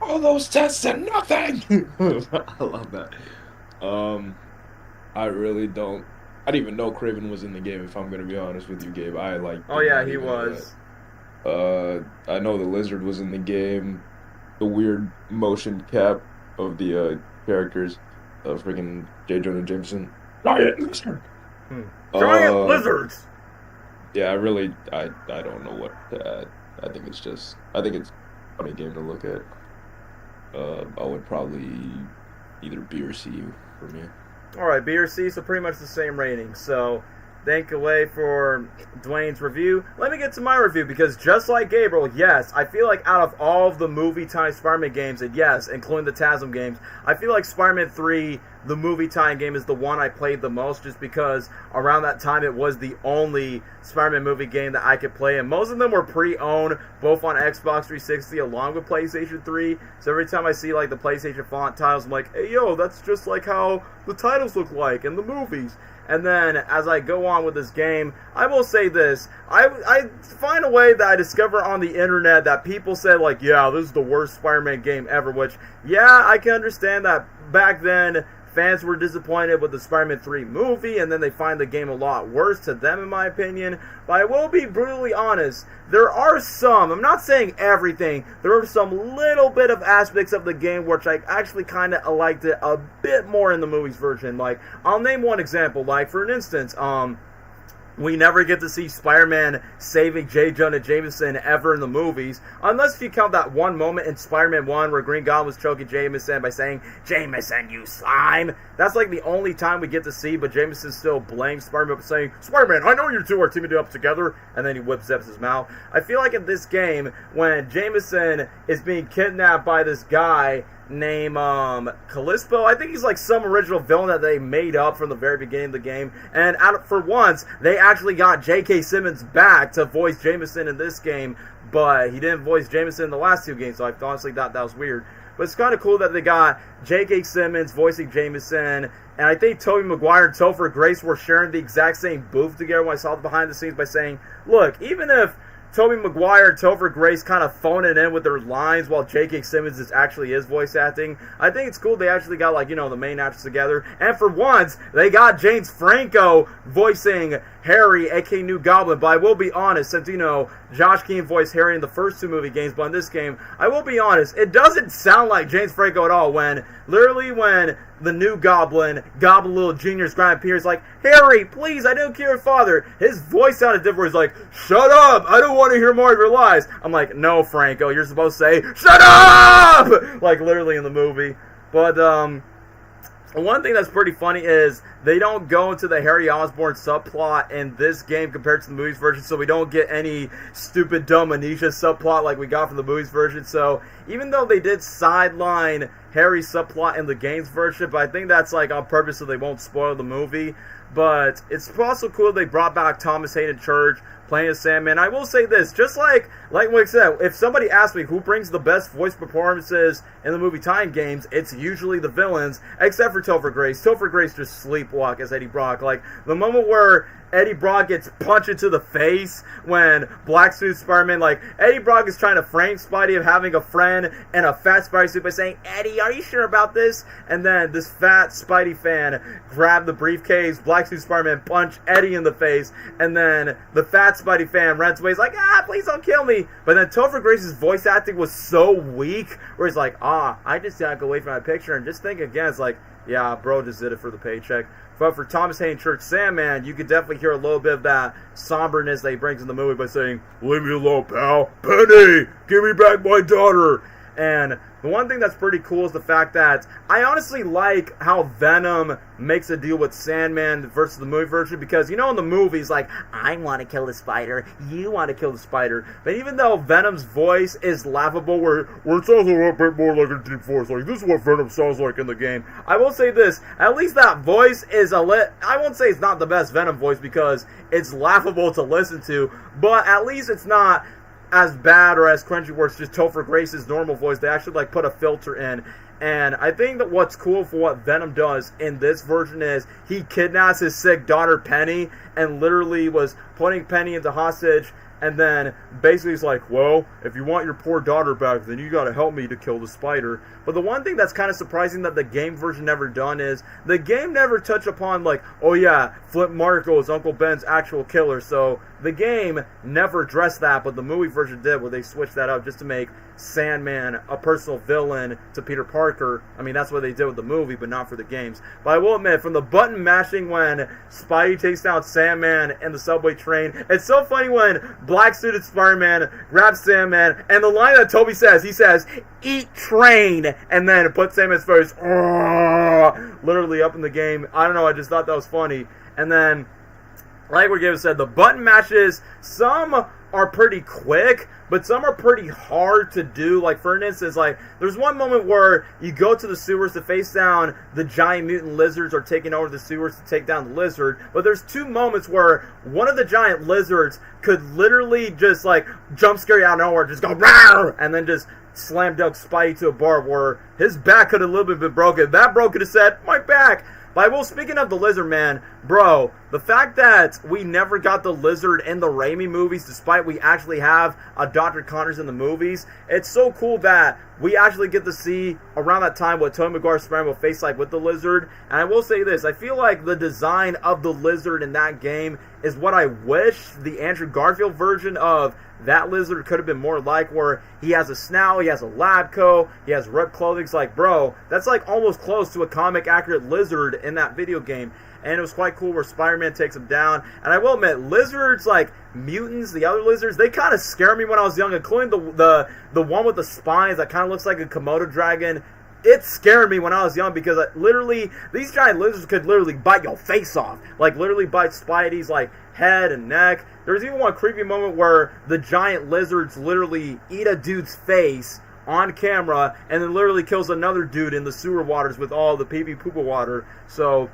Speaker 3: All those tests and nothing. I love that. I really don't. I didn't even know Kraven was in the game. If I'm gonna be honest with you, Gabe,
Speaker 2: Oh yeah, he was.
Speaker 3: I know the Lizard was in the game. The weird motion cap of the characters, freaking J. Jonah Jameson. Giant lizard.
Speaker 2: Giant lizards.
Speaker 3: Yeah, I don't know what to add. I think it's a funny game to look at. I would probably either B or C for me.
Speaker 2: All right, B or C, so pretty much the same rating. So, thank you for Dwayne's review. Let me get to my review, because just like Gabriel, yes, I feel like out of all of the movie-type Spider-Man games, and yes, including the TASM games, I feel like Spider-Man 3 the movie tie-in game is the one I played the most, just because around that time it was the only Spider-Man movie game that I could play, and most of them were pre-owned, both on Xbox 360 along with PlayStation 3, so every time I see like the PlayStation font titles, I'm like, hey yo, that's just like how the titles look like in the movies. And then, as I go on with this game, I will say this. I find a way that I discover on the internet that people said, like, yeah, this is the worst Spider-Man game ever, which, yeah, I can understand that back then fans were disappointed with the Spider-Man 3 movie, and then they find the game a lot worse to them, in my opinion. But I will be brutally honest, there are some, I'm not saying everything, there are some little bit of aspects of the game which I actually kind of liked it a bit more in the movie's version. Like, I'll name one example, like, for an instance, we never get to see Spider-Man saving J. Jonah Jameson ever in the movies, unless if you count that one moment in Spider-Man 1 where Green Goblin was choking Jameson by saying, "Jameson, you slime." That's like the only time we get to see, but Jameson still blames Spider-Man for saying, "Spider-Man, I know you two are teaming up together," and then he whip-zips his mouth. I feel like in this game, when Jameson is being kidnapped by this guy named Callisto. I think he's like some original villain that they made up from the very beginning of the game. And for once, they actually got J.K. Simmons back to voice Jameson in this game, but he didn't voice Jameson in the last two games, so I honestly thought that was weird. But it's kind of cool that they got J.K. Simmons voicing Jameson, and I think Tobey Maguire and Topher Grace were sharing the exact same booth together when I saw the behind the scenes by saying, look, even if Tobey Maguire and Topher Grace kind of phone it in with their lines while J.K. Simmons is actually his voice acting, I think it's cool they actually got, like, you know, the main actors together. And for once, they got James Franco voicing Harry, aka New Goblin. But I will be honest, since, you know, Josh Keane voiced Harry in the first two movie games, but in this game, I will be honest, it doesn't sound like James Franco at all when the New Goblin, Goblin Little Jr.'s Grand Pierce, like, Harry, please, I don't kill your father. His voice sounded different. He's like, shut up, I don't want to hear more of your lies. I'm like, no, Franco, you're supposed to say, shut up! Like, literally in the movie. But, one thing that's pretty funny is they don't go into the Harry Osborn subplot in this game compared to the movies version, so we don't get any stupid, dumb amnesia subplot like we got from the movies version. So even though they did sideline Harry's subplot in the games version, but I think that's like on purpose so they won't spoil the movie. But it's also cool they brought back Thomas Hayden Church playing as Sandman. I will say this, just like what I said, if somebody asks me who brings the best voice performances in the movie time games, it's usually the villains, except for Topher Grace. Topher Grace just sleepwalk as Eddie Brock. Like, the moment where Eddie Brock gets punched into the face when Black Suit Spider-Man, like, Eddie Brock is trying to frame Spidey of having a friend in a fat Spidey suit by saying, Eddie, are you sure about this? And then this fat Spidey fan grabbed the briefcase, Black Suit Spider-Man punched Eddie in the face, and then the fat Spidey fan runs away, he's like, please don't kill me. But then Topher Grace's voice acting was so weak, where he's like, I just gotta go away from my picture, and just think again, it's like, yeah, bro just did it for the paycheck. But for Thomas Hayden Church Sandman, you could definitely hear a little bit of that somberness that he brings in the movie by saying, leave me alone, pal. Penny, give me back my daughter. And the one thing that's pretty cool is the fact that I honestly like how Venom makes a deal with Sandman versus the movie version, because, you know, in the movies, like, I want to kill the spider, you want to kill the spider. But even though Venom's voice is laughable, where it sounds a little bit more like a deep voice, like, this is what Venom sounds like in the game, I will say this, at least that voice is I won't say it's not the best Venom voice, because it's laughable to listen to, but at least it's not as bad or as cringy where it's just Topher Grace's normal voice. They actually, like, put a filter in. And I think that what's cool for what Venom does in this version is he kidnaps his sick daughter Penny and literally was putting Penny into hostage, and then basically he's like, well, if you want your poor daughter back, then you gotta help me to kill the spider. But the one thing that's kind of surprising that the game version never done is the game never touched upon, like, oh yeah, Flint Marko is Uncle Ben's actual killer. So the game never addressed that, but the movie version did, where they switched that up just to make Sandman a personal villain to Peter Parker. I mean, that's what they did with the movie, but not for the games. But I will admit, from the button mashing when Spidey takes down Sandman in the subway train, it's so funny when black-suited Spider-Man grabs Sandman, and the line that Toby says, he says, eat train, and then puts Sandman's face, literally up in the game. I don't know, I just thought that was funny. And then, like what Gabe said, the button matches, some are pretty quick, but some are pretty hard to do. Like, for instance, like, there's one moment where you go to the sewers to face down the giant mutant lizards or taking over the sewers to take down the lizard, but there's 2 moments where one of the giant lizards could literally just, like, jump scare you out of nowhere, just go, rawr, and then just slam dunk Spidey to a bar where his back could have a little bit been broken. That bro could have said, my back. But well, speaking of the Lizard Man, bro, the fact that we never got the Lizard in the Raimi movies, despite we actually have a Dr. Connors in the movies, it's so cool that we actually get to see around that time what Tobey Maguire's Spider-Man will face like with the Lizard. And I will say this, I feel like the design of the Lizard in that game is what I wish the Andrew Garfield version of that Lizard could have been more like, where he has a snout, he has a lab coat, he has ripped clothing. It's like, bro, that's like almost close to a comic accurate Lizard in that video game. And it was quite cool where Spider-Man takes him down. And I will admit, lizards, like mutants, the other lizards, they kind of scare me when I was young, including the one with the spines that kind of looks like a Komodo dragon. It scared me when I was young because literally, these giant lizards could literally bite your face off. Like, literally bite Spidey's, like, head and neck. There's even one creepy moment where the giant lizards literally eat a dude's face on camera and then literally kills another dude in the sewer waters with all the pee-pee poo-poo water. So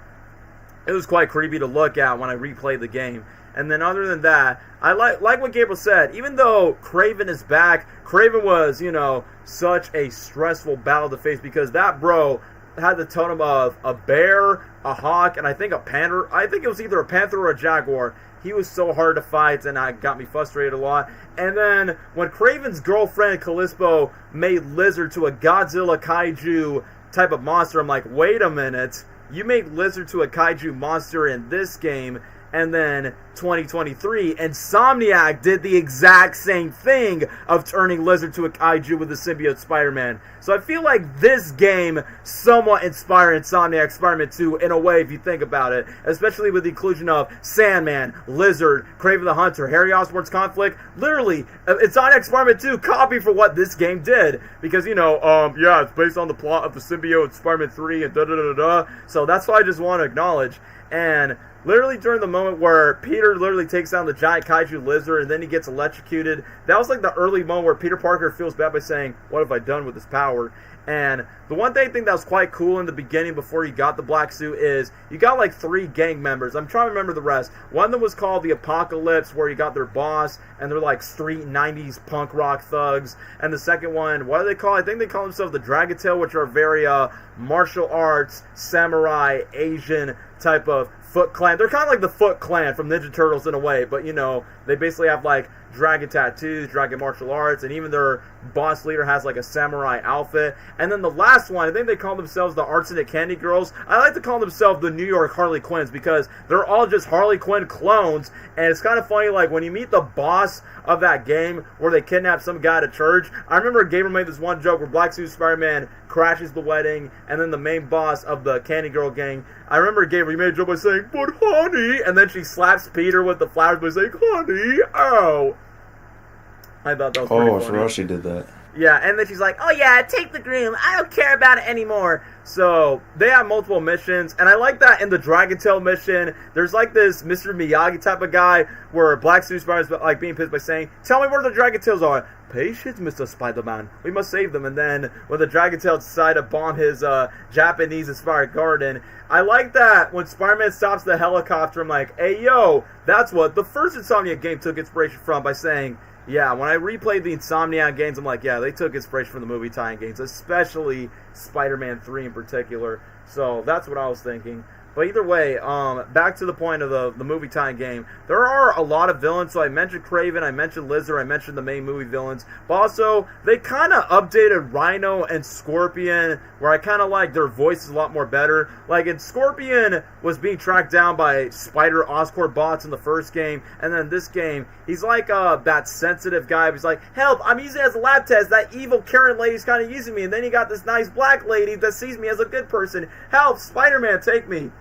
Speaker 2: it was quite creepy to look at when I replayed the game. And then other than that, I like what Gabriel said. Even though Kraven is back, Kraven was, you know, such a stressful battle to face because that bro had the totem of a bear, a hawk, and I think a panther. I think it was either a panther or a jaguar. He was so hard to fight, and it got me frustrated a lot. And then when Kraven's girlfriend, Callisto, made Lizard to a Godzilla kaiju type of monster, I'm like, wait a minute. You made Lizard to a kaiju monster in this game, and then 2023, Insomniac did the exact same thing of turning Lizard to a kaiju with the symbiote Spider-Man. So I feel like this game somewhat inspired Insomniac Spider-Man 2 in a way if you think about it, especially with the inclusion of Sandman, Lizard, Kraven the Hunter, Harry Osborn's conflict. Literally, Insomniac Spider-Man 2 copied for what this game did because, you know, yeah, it's based on the plot of the symbiote Spider-Man 3 and da-da-da-da-da. So that's what I just want to acknowledge. And literally during the moment where Peter literally takes down the giant kaiju lizard and then he gets electrocuted, that was like the early moment where Peter Parker feels bad by saying, what have I done with this power? And the one thing I think that was quite cool in the beginning before you got the black suit is you got like 3 gang members. I'm trying to remember the rest. One of them was called the Apocalypse, where you got their boss and they're like street 90s punk rock thugs. And the second one, what do they call? I think they call themselves the Dragon Tail, which are very martial arts, samurai, Asian type of Foot Clan. They're kind of like the Foot Clan from Ninja Turtles in a way, but you know, they basically have like dragon tattoos, dragon martial arts, and even their boss leader has like a samurai outfit. And then the last one, I think they call themselves the Arsenic Candy Girls. I like to call themselves the New York Harley Quinns because they're all just Harley Quinn clones. And it's kind of funny, like when you meet the boss of that game where they kidnap some guy at a church. I remember Gabriel made this one joke where Black Suit Spider-Man crashes the wedding, and then the main boss of the Candy Girl gang, I remember Gabriel made a joke by saying, but honey, and then she slaps Peter with the flowers by saying, honey, ow. I thought that was pretty funny.
Speaker 1: I forgot she did that.
Speaker 2: Yeah, and then she's like, oh yeah, take the groom. I don't care about it anymore. So, they have multiple missions, and I like that in the Dragon Tail mission, there's like this Mr. Miyagi type of guy where Black Suit Spider-Man's like being pissed by saying, tell me where the Dragon Tails are. Patience, Mr. Spider-Man. We must save them. And then when the Dragon Tails decide to bomb his Japanese-inspired garden, I like that when Spider-Man stops the helicopter, I'm like, hey, yo, that's what the first Insomniac game took inspiration from by saying, yeah, when I replayed the Insomniac games, I'm like, yeah, they took inspiration from the movie tie-in games, especially Spider-Man 3 in particular. So that's what I was thinking. But either way, back to the point of the movie tie-in game, there are a lot of villains. So I mentioned Kraven, I mentioned Lizard, I mentioned the main movie villains. But also, they kind of updated Rhino and Scorpion, where I kind of like their voices a lot more better. Like, Scorpion was being tracked down by Spider Oscorp bots in the first game, and then this game, he's like that sensitive guy. He's like, help, I'm using it as a lab test. That evil Karen lady's kind of using me. And then you got this nice black lady that sees me as a good person. Help, Spider-Man, take me.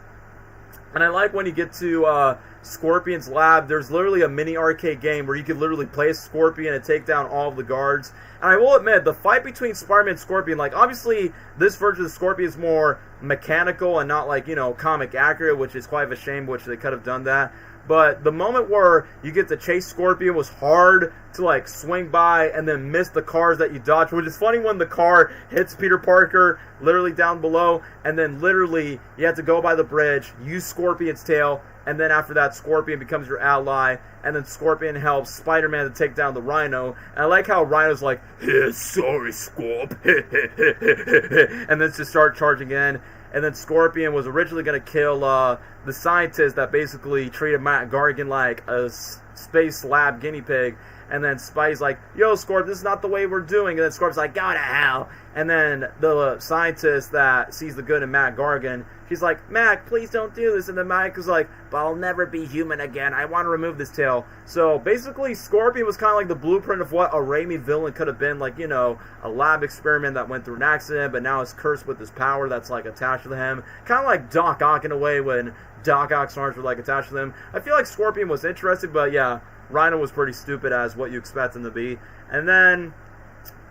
Speaker 2: And I like when you get to Scorpion's lab, there's literally a mini arcade game where you can literally play as Scorpion and take down all of the guards. And I will admit, the fight between Spider-Man and Scorpion, like, obviously, this version of Scorpion is more mechanical and not, like, you know, comic accurate, which is quite of a shame, which they could have done that. But the moment where you get to chase Scorpion was hard to like swing by and then miss the cars that you dodge, which is funny when the car hits Peter Parker literally down below, and then literally you have to go by the bridge, use Scorpion's tail, and then after that Scorpion becomes your ally, and then Scorpion helps Spider-Man to take down the Rhino. And I like how Rhino's like, sorry Scorp, and then just start charging in. And then Scorpion was originally going to kill the scientist that basically treated Matt Gargan like a space lab guinea pig. And then Spidey's like, yo, Scorp, this is not the way we're doing. And then Scorp's like, go to hell. And then the scientist that sees the good in Matt Gargan, she's like, Mac, please don't do this. And then Mac is like, but I'll never be human again. I want to remove this tail. So basically, Scorpion was kind of like the blueprint of what a Raimi villain could have been. Like, you know, a lab experiment that went through an accident, but now is cursed with this power that's like attached to him. Kind of like Doc Ock in a way when Doc Ock's arms were like attached to him. I feel like Scorpion was interesting, but yeah, Rhino was pretty stupid as what you expect him to be. And then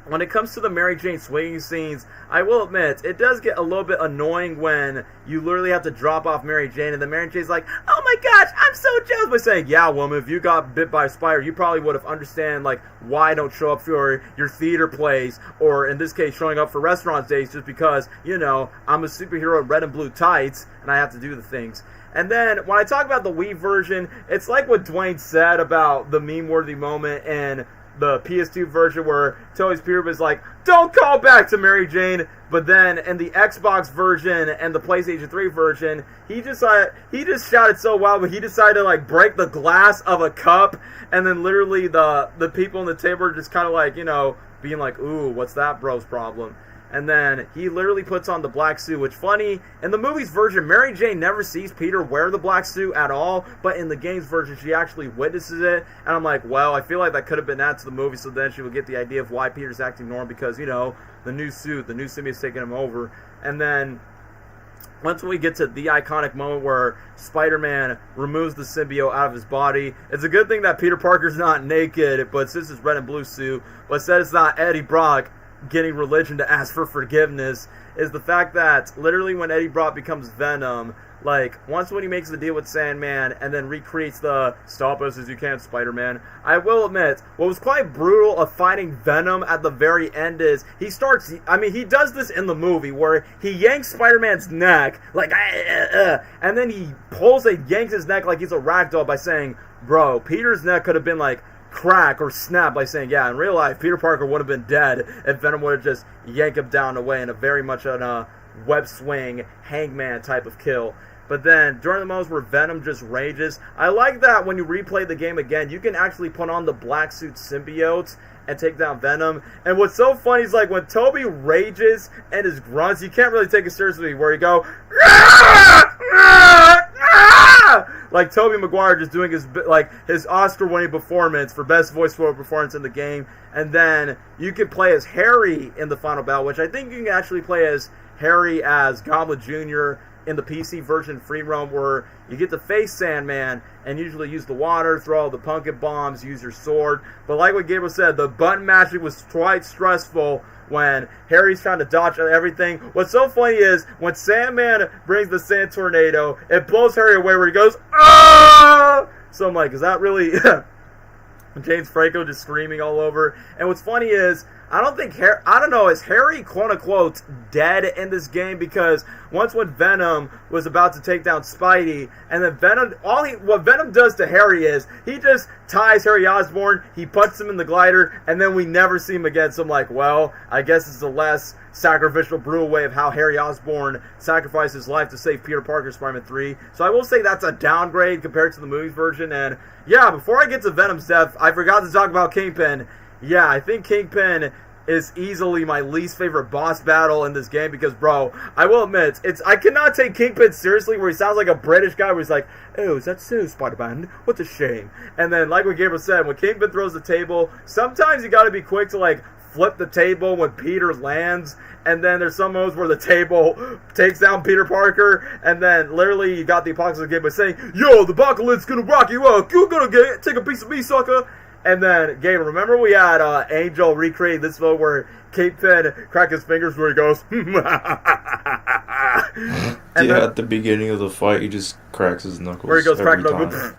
Speaker 2: when it comes to the Mary Jane swinging scenes, I will admit, it does get a little bit annoying when you literally have to drop off Mary Jane, and then Mary Jane's like, oh my gosh, I'm so jealous, by saying, yeah, woman, if you got bit by a spider, you probably would have understand, like, why I don't show up for your theater plays, or in this case, showing up for restaurant days, just because, you know, I'm a superhero in red and blue tights, and I have to do the things. And then, when I talk about the Wii version, it's like what Dwayne said about the meme-worthy moment in the PS2 version where Toby's Peter was like, don't call back to Mary Jane. But then in the Xbox version and the PlayStation 3 version, he just shouted so well, but he decided to like break the glass of a cup, and then literally the people on the table are just kind of like, you know, being like, ooh, what's that bro's problem? And then he literally puts on the black suit, which funny, in the movie's version, Mary Jane never sees Peter wear the black suit at all, but in the game's version, she actually witnesses it, and I'm like, well, I feel like that could have been added to the movie, so then she would get the idea of why Peter's acting normal, because, you know, the new suit, the new symbiote's taking him over. And then once we get to the iconic moment where Spider-Man removes the symbiote out of his body, it's a good thing that Peter Parker's not naked, but since his red and blue suit, but instead it's not Eddie Brock getting religion to ask for forgiveness, is the fact that literally when Eddie Brock becomes Venom, like, once when he makes the deal with Sandman and then recreates the stop us as you can, Spider-Man, I will admit, what was quite brutal of fighting Venom at the very end is, he does this in the movie where he yanks Spider-Man's neck, like, and then he yanks his neck like he's a ragdoll by saying, bro, Peter's neck could have been like, crack or snap, by saying, yeah, in real life, Peter Parker would have been dead if Venom would have just yanked him down away in a very much a web swing, hangman type of kill. But then, during the moments where Venom just rages, I like that when you replay the game again, you can actually put on the black suit symbiote and take down Venom. And what's so funny is, like, when Toby rages and his grunts, you can't really take it seriously, where you go, like Tobey Maguire just doing his Oscar-winning performance for best voice performance in the game. And then you can play as Harry in the final battle, which I think you can actually play as Harry as Goblin Jr. in the PC version free roam, where you get to face Sandman and usually use the water, throw all the pumpkin bombs, use your sword. But like what Gabriel said, the button mashing was quite stressful when Harry's trying to dodge everything. What's so funny is when Sandman brings the sand tornado, it blows Harry away where he goes, ah! So I'm like, is that really James Franco just screaming all over? And what's funny is, is Harry quote unquote dead in this game? Because once when Venom was about to take down Spidey, and then what Venom does to Harry is he just ties Harry Osborn, he puts him in the glider, and then we never see him again. So I'm like, well, I guess it's a less sacrificial, brutal way of how Harry Osborn sacrificed his life to save Peter Parker, Spider-Man 3. So I will say that's a downgrade compared to the movie version. And yeah, before I get to Venom's death, I forgot to talk about Kingpin. Yeah, I think Kingpin is easily my least favorite boss battle in this game because, bro, I will admit, I cannot take Kingpin seriously where he sounds like a British guy where he's like, oh, is that so, Spider-Man? What a shame. And then, like what Gabriel said, when Kingpin throws the table, sometimes you gotta be quick to, like, flip the table when Peter lands, and then there's some modes where the table takes down Peter Parker, and then literally you got the Apocalypse game by saying, yo, the Apocalypse gonna rock you up, you're gonna take a piece of me, sucker. And then, Gabe, remember we had Angel recreate this mode where Kingpin crack his fingers where he goes. And
Speaker 1: at the beginning of the fight, he just cracks his knuckles.
Speaker 2: Where he goes cracking
Speaker 1: time.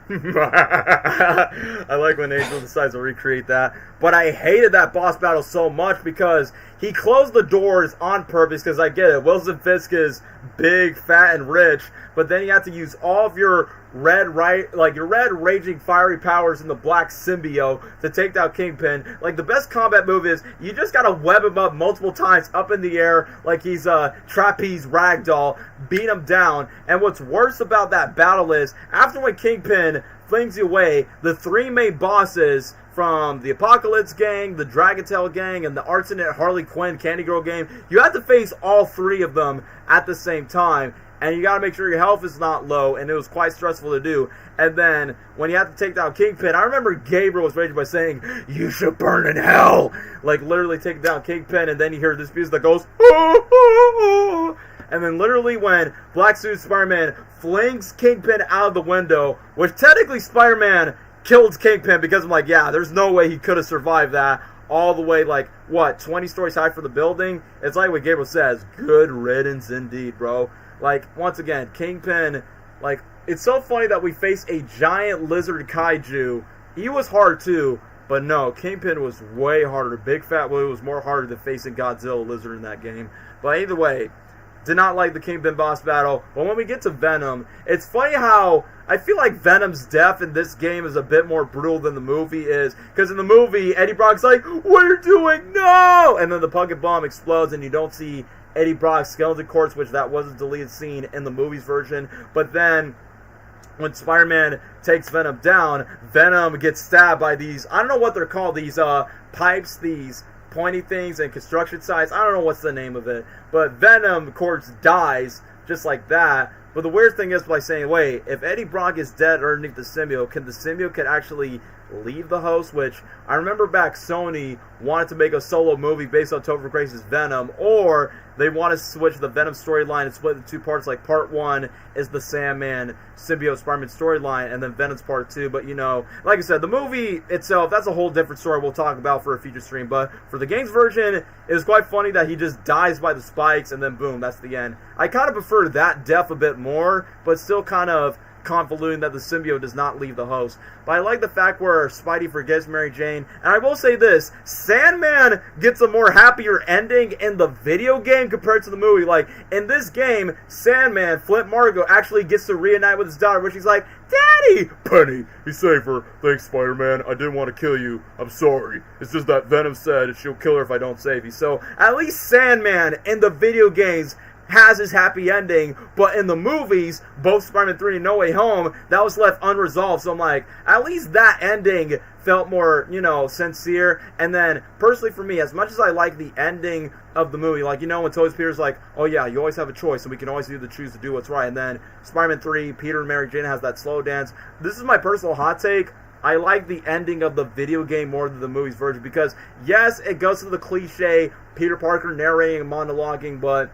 Speaker 2: I like when Angel decides to recreate that. But I hated that boss battle so much because he closed the doors on purpose, because I get it. Wilson Fisk is big, fat, and rich, but then you have to use all of your red raging fiery powers in the black symbiote to take down Kingpin. Like, the best combat move is you just gotta web him up multiple times up in the air like he's a trapeze ragdoll, beat him down. And what's worse about that battle is, after when Kingpin flings you away, the three main bosses from the Apocalypse gang, the Dragontail gang, and the Arsonite Harley Quinn Candy Girl gang, you have to face all three of them at the same time. And you gotta make sure your health is not low, and it was quite stressful to do. And then, when you have to take down Kingpin, I remember Gabriel was raging by saying, "You should burn in hell!" Like, literally taking down Kingpin, and then you hear this music that goes, "Oh, oh, oh." And then literally when Black Suit Spider-Man flings Kingpin out of the window, which technically Spider-Man killed Kingpin, because I'm like, yeah, there's no way he could have survived that all the way, like, what, 20 stories high for the building? It's like what Gabriel says, good riddance indeed, bro. Like, once again, Kingpin, like, it's so funny that we face a giant lizard kaiju. He was hard too, but no, Kingpin was way harder. Big Fat Willie was more harder than facing Godzilla Lizard in that game. But either way, did not like the Kingpin boss battle. But when we get to Venom, it's funny how I feel like Venom's death in this game is a bit more brutal than the movie is. Because in the movie, Eddie Brock's like, "What are you doing? No!" And then the pumpkin bomb explodes and you don't see Eddie Brock's skeleton corpse, which that was a deleted scene in the movie's version. But then when Spider-Man takes Venom down, Venom gets stabbed by these, I don't know what they're called, these pipes, these pointy things and construction sites. I don't know what's the name of it. But Venom, of course, dies just like that. But the weird thing is, by saying, wait, if Eddie Brock is dead underneath the symbiote, can the symbiote actually leave the host? Which I remember back Sony wanted to make a solo movie based on Topher Grace's Venom, or they want to switch the Venom storyline and split it into two parts. Like, part one is the Sandman symbiote Spider-Man storyline, and then Venom's part two. But, you know, like I said, the movie itself, that's a whole different story we'll talk about for a future stream. But for the game's version, it was quite funny that he just dies by the spikes, and then boom, that's the end. I kind of prefer that death a bit more, but still kind of convoluting that the symbiote does not leave the host. But I like the fact where Spidey forgets Mary Jane. And I will say this, Sandman gets a more happier ending in the video game compared to the movie. Like, in this game, Sandman, Flint Margot, actually gets to reunite with his daughter, where she's like, "Daddy!" "Penny, he saved her. Thanks, Spider-Man. I didn't want to kill you. I'm sorry. It's just that Venom said she'll kill her if I don't save you." So, at least Sandman in the video games has his happy ending, but in the movies, both Spider-Man 3 and No Way Home, that was left unresolved. So I'm like, at least that ending felt more, you know, sincere. And then, personally for me, as much as I like the ending of the movie, like, you know, when Toby Peter's like, "Oh yeah, you always have a choice, and we can always either choose to do what's right." And then Spider-Man 3, Peter and Mary Jane has that slow dance. This is my personal hot take. I like the ending of the video game more than the movie's version, because, yes, it goes to the cliche, Peter Parker narrating and monologuing, but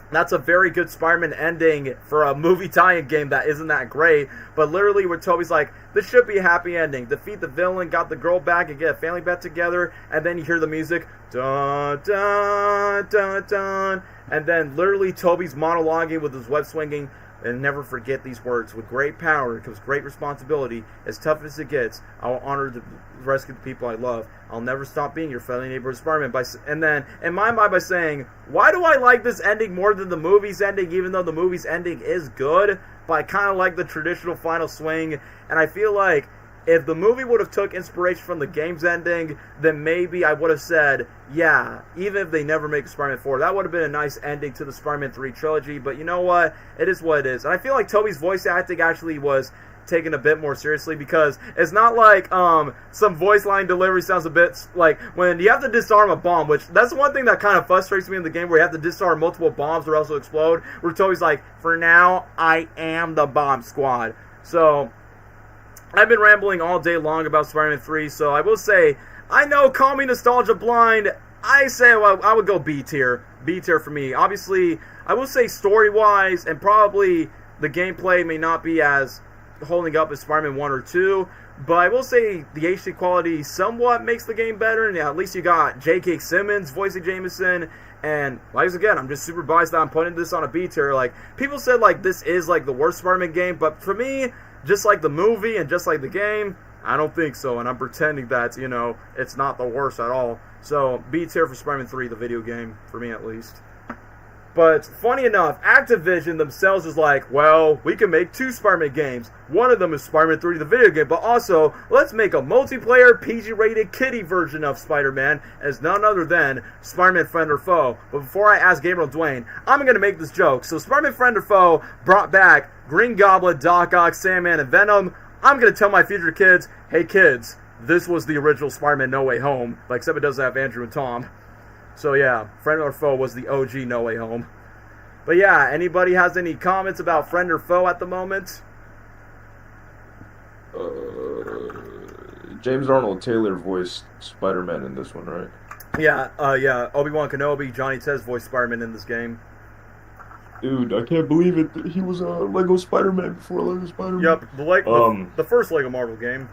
Speaker 2: that's a very good Spider-Man ending for a movie tie-in game that isn't that great. But literally where Toby's like, this should be a happy ending. Defeat the villain, got the girl back, and get a family back together. And then you hear the music, dun, dun, dun, dun. And then literally Toby's monologuing with his web swinging. And never forget these words. With great power comes great responsibility. As tough as it gets, I will honor the rescue the people I love. I'll never stop being your friendly neighborhood Spider-Man. And then, in my mind, by saying, why do I like this ending more than the movie's ending, even though the movie's ending is good? But I kind of like the traditional final swing. And I feel like if the movie would have took inspiration from the game's ending, then maybe I would have said, yeah, even if they never make Spider-Man 4, that would have been a nice ending to the Spider-Man 3 trilogy. But you know what? It is what it is. And I feel like Toby's voice acting actually was taken a bit more seriously, because it's not like some voice line delivery sounds a bit like when you have to disarm a bomb, which that's one thing that kind of frustrates me in the game, where you have to disarm multiple bombs or else they'll explode, where Toby's like, "For now, I am the bomb squad." So I've been rambling all day long about Spider-Man 3, so I will say, I know, call me nostalgia blind, I say, well, I would go B tier. B tier for me. Obviously, I will say story-wise, and probably the gameplay may not be as holding up as Spider-Man 1 or 2, but I will say the HD quality somewhat makes the game better, and at least you got J.K. Simmons voicing Jameson, and like again, I'm just super biased that I'm putting this on a B tier. Like, people said like this is like the worst Spider-Man game, but for me, just like the movie and just like the game, I don't think so, and I'm pretending that, you know, it's not the worst at all. So, B tier for Spider-Man 3, the video game, for me at least. But, funny enough, Activision themselves is like, well, we can make 2 Spider-Man games. One of them is Spider-Man 3, the video game, but also, let's make a multiplayer, PG-rated kiddie version of Spider-Man as none other than Spider-Man Friend or Foe. But before I ask Gabriel and Dwayne, I'm going to make this joke. So, Spider-Man Friend or Foe brought back Green Goblin, Doc Ock, Sandman, and Venom. I'm going to tell my future kids, hey kids, this was the original Spider-Man No Way Home, like, except it doesn't have Andrew and Tom. So yeah, Friend or Foe was the OG No Way Home. But yeah, anybody has any comments about Friend or Foe at the moment?
Speaker 3: James Arnold Taylor voiced Spider-Man in this one, right?
Speaker 2: Yeah, Obi-Wan Kenobi, Johnny Test voiced Spider-Man in this game.
Speaker 3: Dude, I can't believe it. He was a Lego Spider-Man before Lego Spider-Man.
Speaker 2: Yep, the first Lego Marvel game.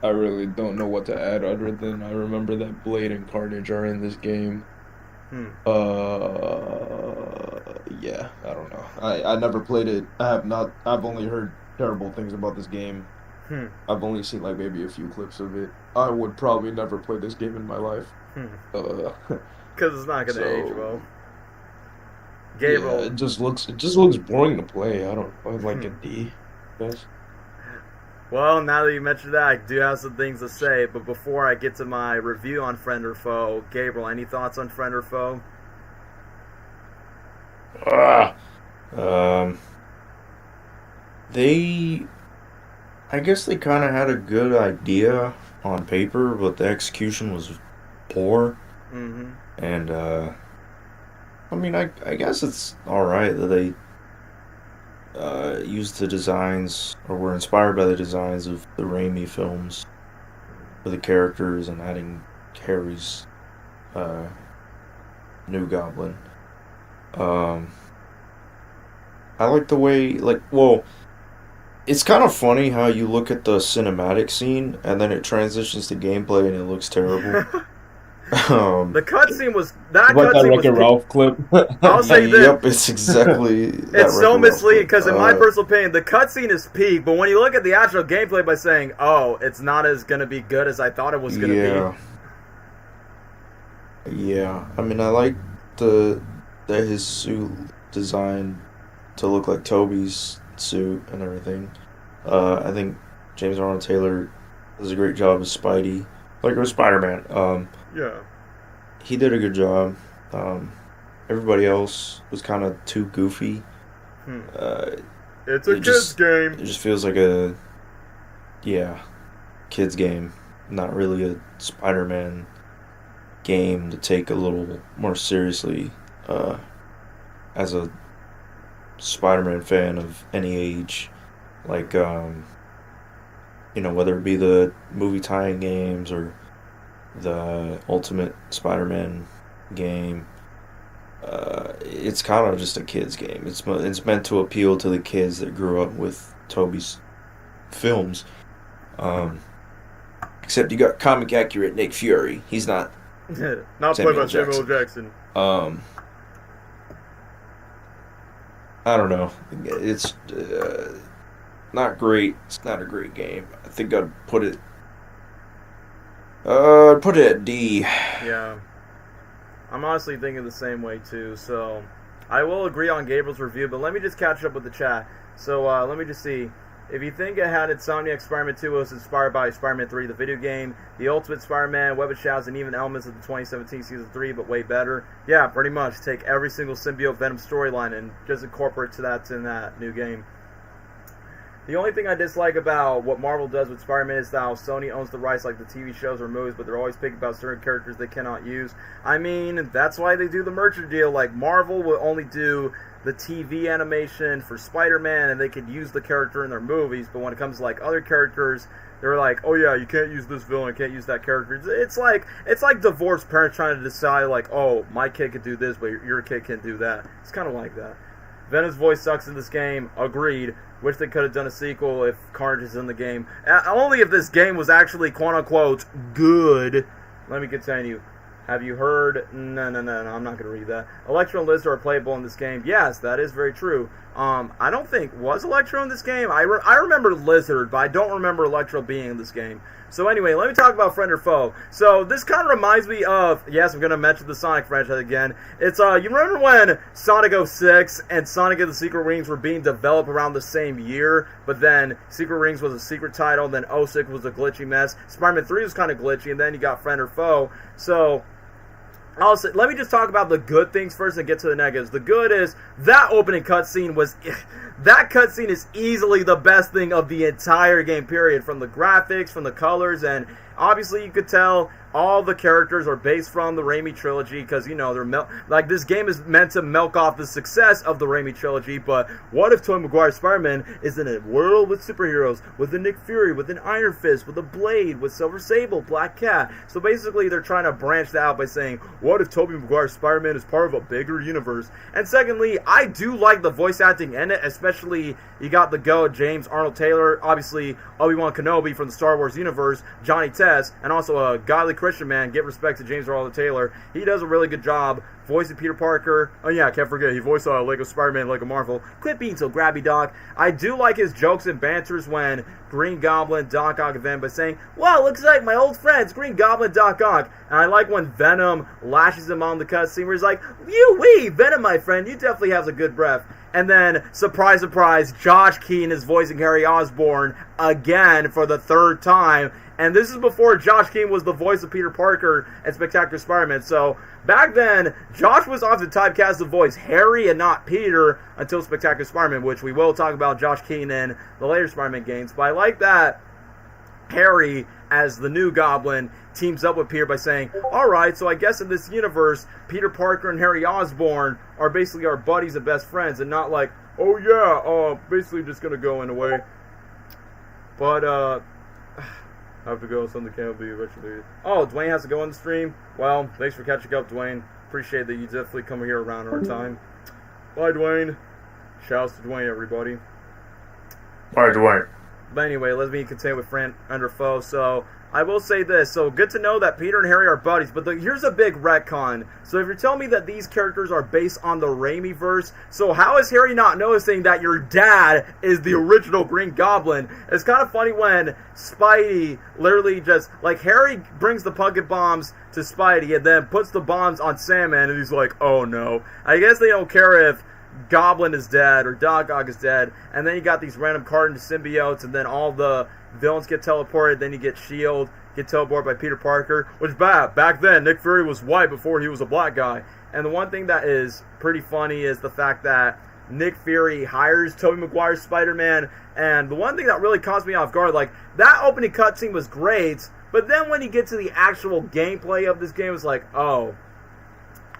Speaker 3: I really don't know what to add other than I remember that Blade and Carnage are in this game. Yeah, I don't know. I never played it. I've only heard terrible things about this game. I've only seen like maybe a few clips of it. I would probably never play this game in my life.
Speaker 2: Because it's not going to age well.
Speaker 3: Gabriel. Yeah, it just looks boring to play. I like a D. Yes.
Speaker 2: Well, now that you mentioned that, I do have some things to say, but before I get to my review on Friend or Foe, Gabriel, any thoughts on Friend or Foe?
Speaker 1: I guess they kind of had a good idea on paper, but the execution was poor. And, I mean, I guess it's alright that they used the designs, or were inspired by the designs of the Raimi films for the characters and adding Harry's new Goblin. I like the way, it's kind of funny how you look at the cinematic scene and then it transitions to gameplay and it looks terrible.
Speaker 2: The cutscene was
Speaker 3: that Wreck-It Ralph clip.
Speaker 2: I'll say this.
Speaker 1: Yep, it's exactly.
Speaker 2: It's so misleading because, in my personal opinion, the cutscene is peak. But when you look at the actual gameplay, by saying, "Oh, it's not as gonna be good as I thought it was gonna
Speaker 1: be." Yeah, I mean, I like that his suit designed to look like Tobey's suit and everything. I think James Arnold Taylor does a great job as Spidey, like with Spider-Man.
Speaker 2: Yeah.
Speaker 1: He did a good job. Everybody else was kind of too goofy.
Speaker 2: It's a kid's game.
Speaker 1: It just feels like kid's game. Not really a Spider-Man game to take a little more seriously as a Spider-Man fan of any age. Like, whether it be the movie tie-in games or the Ultimate Spider-Man game, it's kind of just a kid's game. It's meant to appeal to the kids that grew up with Tobey's films. Except you got comic accurate Nick Fury. He's not
Speaker 2: not played by Samuel Jackson.
Speaker 1: I don't know. It's not great. It's not a great game. I think I'd put it at D.
Speaker 2: Yeah. I'm honestly thinking the same way too, so I will agree on Gabriel's review, but let me just catch up with the chat. So let me just see. If you think it had Insomniac Spider-Man 2 was inspired by Spider-Man 3, the video game, The Ultimate Spider-Man, Web of Shadows, and even elements of the 2017 Season 3, but way better, yeah, pretty much. Take every single symbiote Venom storyline and just incorporate that in that new game. The only thing I dislike about what Marvel does with Spider-Man is how Sony owns the rights like the TV shows or movies, but they're always picky about certain characters they cannot use. I mean, that's why they do the merchant deal. Like, Marvel will only do the TV animation for Spider-Man, and they could use the character in their movies, but when it comes to, like, other characters, they're like, oh yeah, you can't use this villain, can't use that character. It's like divorced parents trying to decide, like, oh, my kid could do this, but your kid can't do that. It's kind of like that. Venom's voice sucks in this game. Agreed. Wish they could have done a sequel if Carnage is in the game. Only if this game was actually quote-unquote good. Let me continue. Have you heard? No, I'm not going to read that. Electro and Lizard are playable in this game. Yes, that is very true. I don't think, was Electro in this game? I remember Lizard, but I don't remember Electro being in this game. So anyway, let me talk about Friend or Foe. So this kind of reminds me of, yes, I'm going to mention the Sonic franchise again. It's, you remember when Sonic 06 and Sonic and the Secret Rings were being developed around the same year, but then Secret Rings was a secret title, and then 06 was a glitchy mess. Spider-Man 3 was kind of glitchy, and then you got Friend or Foe. So also, let me just talk about the good things first and get to the negatives. The good is that opening cutscene was... That cutscene is easily the best thing of the entire game, period. From the graphics, from the colors, and obviously you could tell all the characters are based from the Raimi trilogy because, you know, they're like, this game is meant to milk off the success of the Raimi trilogy, but what if Tobey Maguire's Spider-Man is in a world with superheroes, with a Nick Fury, with an Iron Fist, with a Blade, with Silver Sable, Black Cat? So basically they're trying to branch that out by saying, what if Tobey Maguire's Spider-Man is part of a bigger universe? And secondly, I do like the voice acting in it, especially you got the GOAT, James Arnold Taylor, obviously Obi-Wan Kenobi from the Star Wars universe, Johnny Test, and also a godly Christian man. Give respect to James Arnold Taylor. He does a really good job voicing Peter Parker. Oh yeah, I can't forget, he voiced Lego Spider-Man, Lego Marvel. Quit being so grabby, Doc. I do like his jokes and banters when Green Goblin, Doc Ock, and Venom by saying, well, looks like my old friends, Green Goblin, Doc Ock. And I like when Venom lashes him on the cutscene where he's like, you-wee, Venom, my friend, you definitely have a good breath. And then, surprise, surprise, Josh Keane is voicing Harry Osborn again for the third time. And this is before Josh Keane was the voice of Peter Parker and Spectacular Spider-Man. So, back then, Josh was often typecast to voice Harry and not Peter until Spectacular Spider-Man, which we will talk about Josh Keane in the later Spider-Man games. But I like that Harry, as the new Goblin, teams up with Peter by saying, alright, so I guess in this universe, Peter Parker and Harry Osborn are basically our buddies and best friends, and not like, oh yeah, basically just gonna go in a way. But, I have to go, something can't be eventually. Oh, Dwayne has to go on the stream? Well, thanks for catching up, Dwayne. Appreciate that you definitely come here around our time. Bye, Dwayne. Shouts to Dwayne, everybody.
Speaker 1: Bye, Dwayne.
Speaker 2: But anyway, let me continue with Friend or Foe. So, I will say this. So, good to know that Peter and Harry are buddies. But here's a big retcon. So, if you're telling me that these characters are based on the Raimi-verse, so how is Harry not noticing that your dad is the original Green Goblin? It's kind of funny when Spidey literally just, like, Harry brings the pumpkin bombs to Spidey and then puts the bombs on Sandman, and he's like, oh no. I guess they don't care if Goblin is dead or Doc Ock is dead, and then you got these random Carnage symbiotes, and then all the villains get teleported. Then you get S.H.I.E.L.D. get teleported by Peter Parker, which back then Nick Fury was white before he was a black guy. And the one thing that is pretty funny is the fact that Nick Fury hires Tobey Maguire's Spider-Man, and the one thing that really caught me off guard, like, that opening cutscene was great, but then when you get to the actual gameplay of this game, it's like, oh,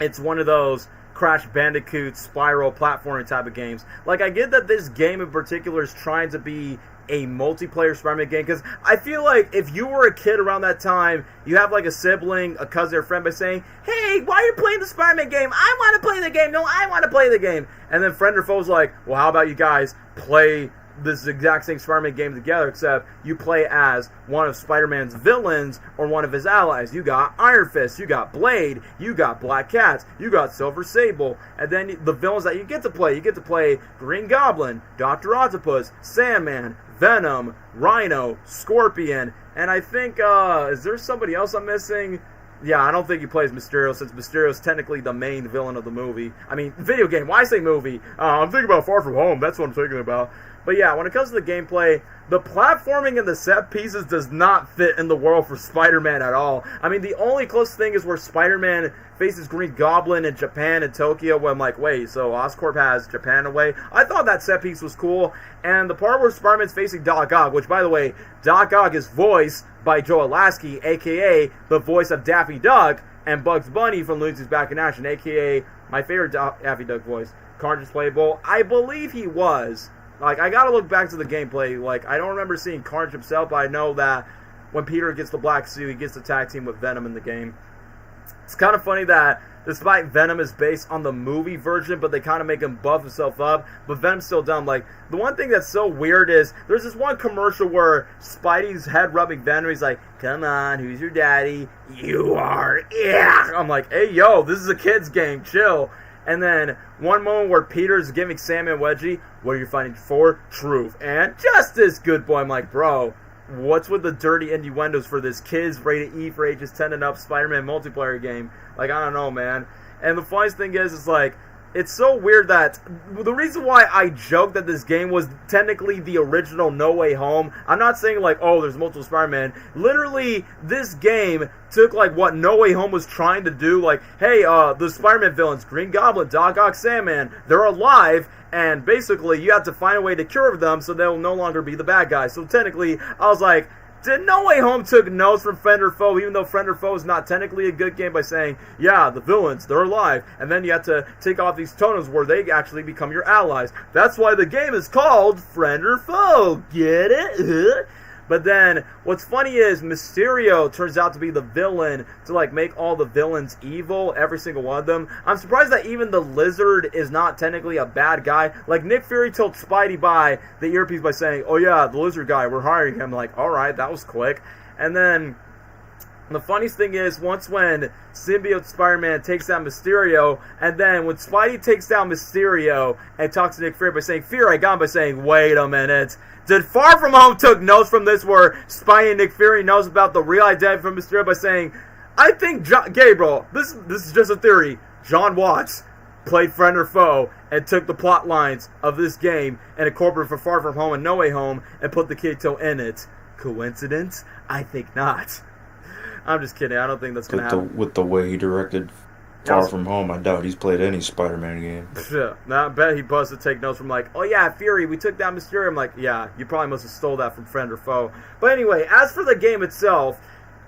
Speaker 2: it's one of those Crash Bandicoot, Spiral, platforming type of games. Like, I get that this game in particular is trying to be a multiplayer Spider-Man game, because I feel like if you were a kid around that time, you have like a sibling, a cousin, or a friend by saying, hey, why are you playing the Spider-Man game? I want to play the game. No, I want to play the game. And then Friend or Foe's like, well, how about you guys play this exact same Spider-Man game together, except you play as one of Spider-Man's villains or one of his allies. You got Iron Fist, you got Blade, you got Black Cat, you got Silver Sable, and then the villains that you get to play Green Goblin, Dr. Octopus, Sandman, Venom, Rhino, Scorpion, and I think, is there somebody else I'm missing? Yeah, I don't think he plays Mysterio, since Mysterio is technically the main villain of the movie. I mean, video game. Why say movie? I'm thinking about Far From Home. That's what I'm thinking about. But yeah, when it comes to the gameplay, the platforming and the set pieces does not fit in the world for Spider-Man at all. I mean, the only close thing is where Spider-Man faces Green Goblin in Japan and Tokyo, where I'm like, wait, so Oscorp has Japan away? I thought that set piece was cool. And the part where Spider-Man's facing Doc Ock, which, by the way, Doc Ock is voiced by Joe Lasky, a.k.a. the voice of Daffy Duck, and Bugs Bunny from Looney Tunes Back in Action, a.k.a. my favorite Daffy Duck voice. Carnage is playable. I believe he was. Like, I gotta look back to the gameplay. Like, I don't remember seeing Carnage himself, but I know that when Peter gets the black suit, he gets the tag team with Venom in the game. It's kind of funny that despite Venom is based on the movie version, but they kind of make him buff himself up, but Venom's still dumb. Like, the one thing that's so weird is, there's this one commercial where Spidey's head rubbing Venom, he's like, come on, who's your daddy? You are, yeah! I'm like, hey, yo, this is a kid's game, chill. And then, one moment where Peter's giving Sam and Wedgie, what are you fighting for? Truth and justice, good boy. I'm like, bro, what's with the dirty innuendos for this kids rated E for ages 10 and up Spider-Man multiplayer game? Like, I don't know, man. And the funniest thing is like, it's so weird that the reason why I joke that this game was technically the original No Way Home, I'm not saying like, oh, there's multiple Spider-Man. Literally, this game took like what No Way Home was trying to do. Like, hey, the Spider-Man villains, Green Goblin, Doc Ock, Sandman, they're alive. And basically, you have to find a way to cure them so they'll no longer be the bad guys. So technically, I was like, did No Way Home took notes from Friend or Foe, even though Friend or Foe is not technically a good game, by saying, yeah, the villains, they're alive. And then you have to take off these totems where they actually become your allies. That's why the game is called Friend or Foe. Get it? But then, what's funny is Mysterio turns out to be the villain to, like, make all the villains evil, every single one of them. I'm surprised that even the Lizard is not technically a bad guy. Like, Nick Fury told Spidey by the earpiece by saying, oh yeah, the Lizard guy, we're hiring him. Like, alright, that was quick. And then, the funniest thing is, once when Symbiote Spider-Man takes down Mysterio, and then when Spidey takes down Mysterio and talks to Nick Fury by saying, Fury, I got him, by saying, wait a minute. Did Far From Home took notes from this where Spidey and Nick Fury knows about the real identity from Mysterio by saying, I think Gabriel, this is just a theory, John Watts played Friend or Foe and took the plot lines of this game and incorporated for Far From Home and No Way Home and put the Kito in it. Coincidence? I think not. I'm just kidding. I don't think that's going to happen.
Speaker 1: With the way he directed Far From Home, I doubt he's played any Spider-Man game.
Speaker 2: Yeah, I bet he buzzed to take notes from like, oh yeah, Fury, we took down Mysterio. I'm like, yeah, you probably must have stole that from Friend or Foe. But anyway, as for the game itself,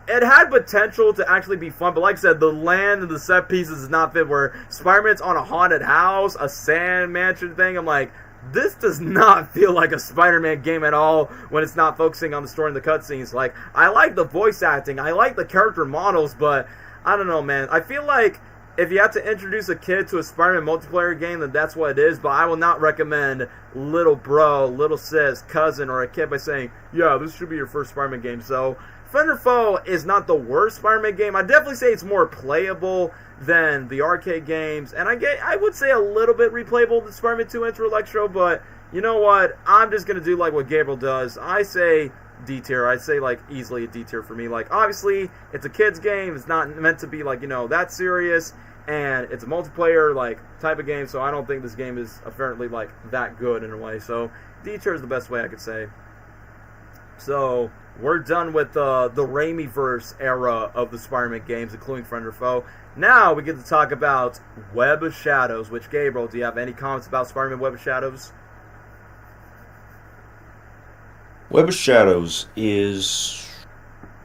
Speaker 2: it had potential to actually be fun, but like I said, the land and the set pieces is not fit, where Spider-Man's on a haunted house, a sand mansion thing. I'm like, this does not feel like a Spider-Man game at all when it's not focusing on the story and the cutscenes. Like, I like the voice acting, I like the character models, but I don't know, man. I feel like if you have to introduce a kid to a Spider-Man multiplayer game, then that's what it is, but I will not recommend little bro, little sis, cousin, or a kid by saying, yeah, this should be your first Spider-Man game. So, Friend or Foe is not the worst Spider-Man game. I definitely say it's more playable than the arcade games, and I would say a little bit replayable than Spider-Man 2 Enter Electro, but you know what? I'm just going to do like what Gabriel does. I say D tier. I'd say like easily a D tier for me. Like, obviously, it's a kid's game. It's not meant to be like, you know, that serious, and it's a multiplayer like type of game, so I don't think this game is apparently like that good in a way. So D tier is the best way I could say. So we're done with the Raimi-verse era of the Spider-Man games, including Friend or Foe. Now we get to talk about Web of Shadows, which, Gabriel, do you have any comments about Spider-Man Web of Shadows?
Speaker 1: Web of Shadows is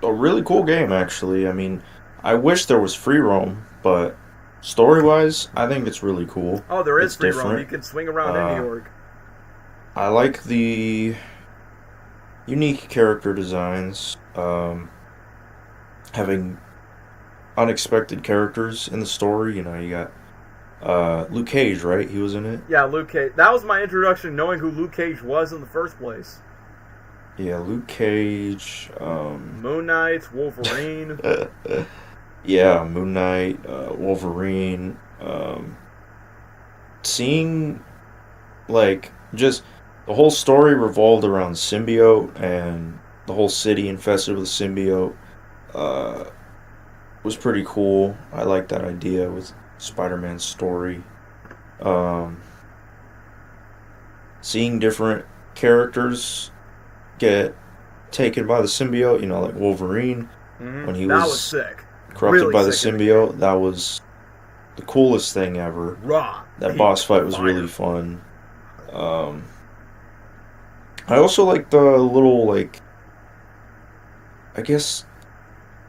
Speaker 1: a really cool game, actually. I mean, I wish there was free roam, but story-wise, I think it's really cool.
Speaker 2: Oh, there is free roam. You can swing around in New York.
Speaker 1: I like the unique character designs, having unexpected characters in the story. You know, you got Luke Cage, right? He was in it.
Speaker 2: Yeah, Luke Cage. That was my introduction, knowing who Luke Cage was in the first place.
Speaker 1: Yeah, Luke Cage.
Speaker 2: Moon Knight, Wolverine.
Speaker 1: Yeah, Moon Knight, Wolverine. Seeing, like, just the whole story revolved around symbiote, and the whole city infested with symbiote was pretty cool. I like that idea with Spider-Man's story. Seeing different characters get taken by the symbiote, you know, like Wolverine, when he was
Speaker 2: sick.
Speaker 1: Corrupted
Speaker 2: really
Speaker 1: by the symbiote, that was the coolest thing ever. That boss fight was really fun. I also like the little, like, I guess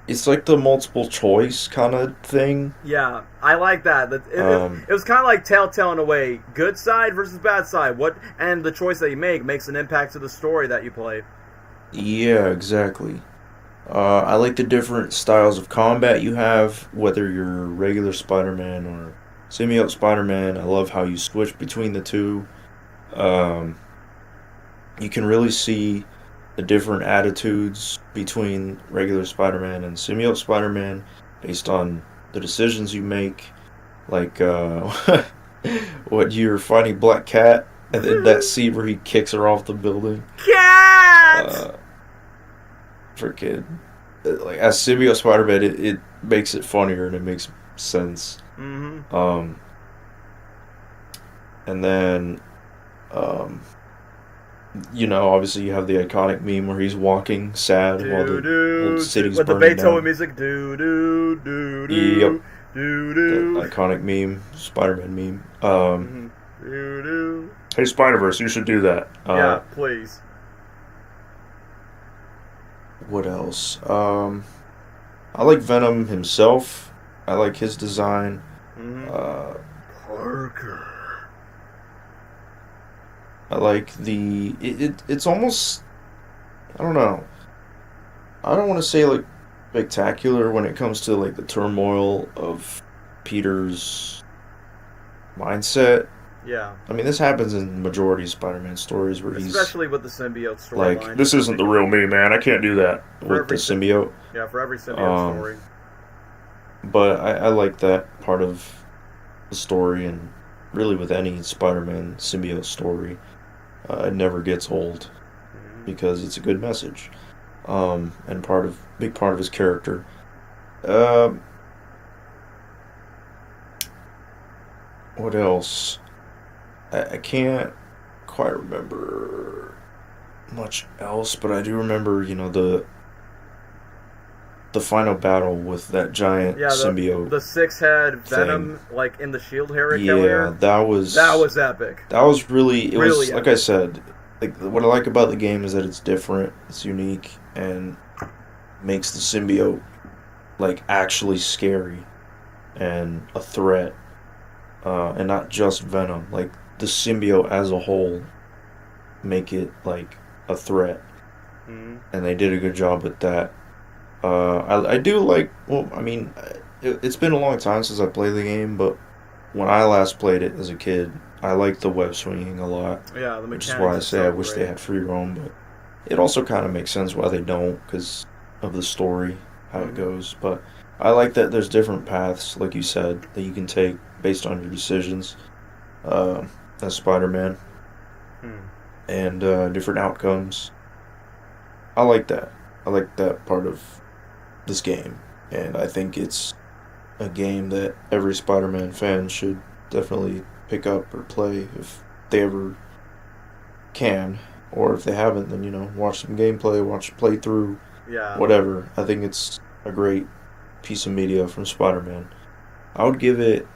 Speaker 1: it's like the multiple choice kind of thing.
Speaker 2: Yeah, I like that. It was kind of like Telltale in a way. Good side versus bad side. And the choice that you make makes an impact to the story that you play.
Speaker 1: Yeah, exactly. I like the different styles of combat you have, whether you're regular Spider-Man or symbiote Spider-Man. I love how you switch between the two. Um, you can really see the different attitudes between regular Spider-Man and symbiote Spider-Man based on the decisions you make. Like, what you're fighting Black Cat, and then that scene where he kicks her off the building.
Speaker 2: Cat!
Speaker 1: Freaking, like, as symbiote Spider-Man, it makes it funnier and it makes sense.
Speaker 2: Mm-hmm.
Speaker 1: And then, obviously you have the iconic meme where he's walking sad while the whole city's
Speaker 2: with the
Speaker 1: burning
Speaker 2: Beethoven
Speaker 1: down.
Speaker 2: music. Do do do do.
Speaker 1: Yep.
Speaker 2: Do do.
Speaker 1: The iconic meme, Spider-Man meme.
Speaker 2: Do do.
Speaker 1: Hey, Spider-Verse, you should do that.
Speaker 2: Yeah, please.
Speaker 1: What else? I like Venom himself. I like his design.
Speaker 2: Parker.
Speaker 1: I like it's almost, I don't know. I don't want to say like spectacular when it comes to like the turmoil of Peter's mindset.
Speaker 2: Yeah.
Speaker 1: I mean, this happens in the majority of Spider-Man stories where
Speaker 2: especially with the symbiote storyline.
Speaker 1: like, this isn't the real me, man. I can't do that with the symbiote.
Speaker 2: Yeah, for every symbiote story.
Speaker 1: But I like that part of the story, and really with any Spider-Man symbiote story, it never gets old because it's a good message, and big part of his character. What else? I can't quite remember much else, but I do remember, the final battle with that giant symbiote.
Speaker 2: The six-head Venom, like in the shield carrier.
Speaker 1: Yeah, that was
Speaker 2: epic.
Speaker 1: That was really
Speaker 2: was
Speaker 1: like I said, like what I like about the game is that it's different, it's unique, and makes the symbiote like actually scary and a threat, and not just Venom. Like the symbiote as a whole make it like a threat, and they did a good job with that. I do like, well, I mean, it's been a long time since I played the game, but when I last played it as a kid, I liked the web swinging a lot.
Speaker 2: Yeah, the mechanics.
Speaker 1: Which is why I say I wish they had free roam, but it also kind of makes sense why they don't, because of the story, how it goes. But I like that there's different paths, like you said, that you can take based on your decisions as Spider-Man, and different outcomes. I like that. I like that part of this game, and I think it's a game that every Spider-Man fan should definitely pick up or play if they ever can, or if they haven't, then watch some gameplay, watch a playthrough, whatever. I think it's a great piece of media from Spider-Man. I would give it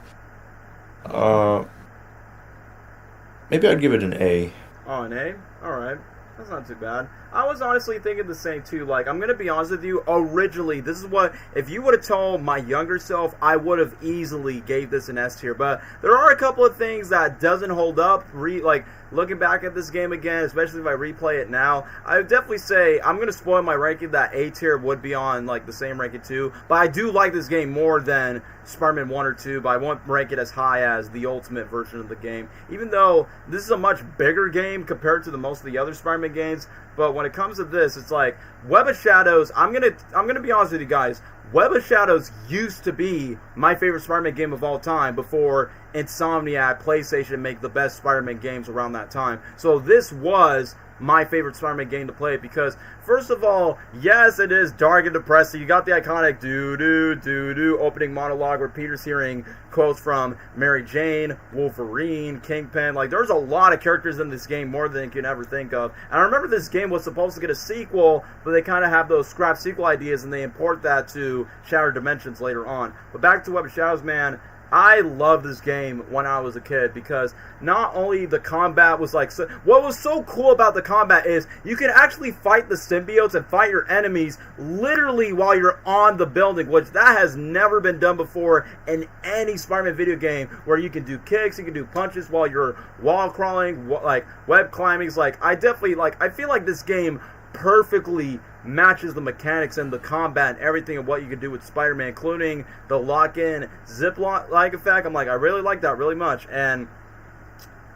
Speaker 1: maybe I'd give it an A.
Speaker 2: Oh, an A? Alright. That's not too bad. I was honestly thinking the same too. Like, I'm gonna be honest with you. Originally, this is what, if you would have told my younger self, I would have easily gave this an S tier. But there are a couple of things that doesn't hold up. Like looking back at this game again, especially if I replay it now, I would definitely say I'm gonna spoil my ranking. That A tier would be on like the same ranking too. But I do like this game more than Spider-Man 1 or 2. But I won't rank it as high as the ultimate version of the game. Even though this is a much bigger game compared to most of the other Spider-Man games. But when it comes to this, it's like Web of Shadows. I'm gonna be honest with you guys. Web of Shadows used to be my favorite Spider-Man game of all time before Insomniac, PlayStation make the best Spider-Man games around that time. So this was my favorite Spider-Man game to play because, first of all, yes, it is dark and depressing. You got the iconic doo-doo opening monologue where Peter's hearing quotes from Mary Jane, Wolverine, Kingpin. Like, there's a lot of characters in this game, more than you can ever think of. And I remember this game was supposed to get a sequel, but they kind of have those scrap sequel ideas, and they import that to Shattered Dimensions later on. But back to Web of Shadows, man. I loved this game when I was a kid because not only the combat was like... what was so cool about the combat is you can actually fight the symbiotes and fight your enemies literally while you're on the building, which that has never been done before in any Spider-Man video game, where you can do kicks, you can do punches while you're wall crawling, like web climbing. Like, I feel like this game perfectly matches the mechanics and the combat and everything of what you can do with Spider-Man, including the lock-in zip-like effect. I'm like, I really like that really much. And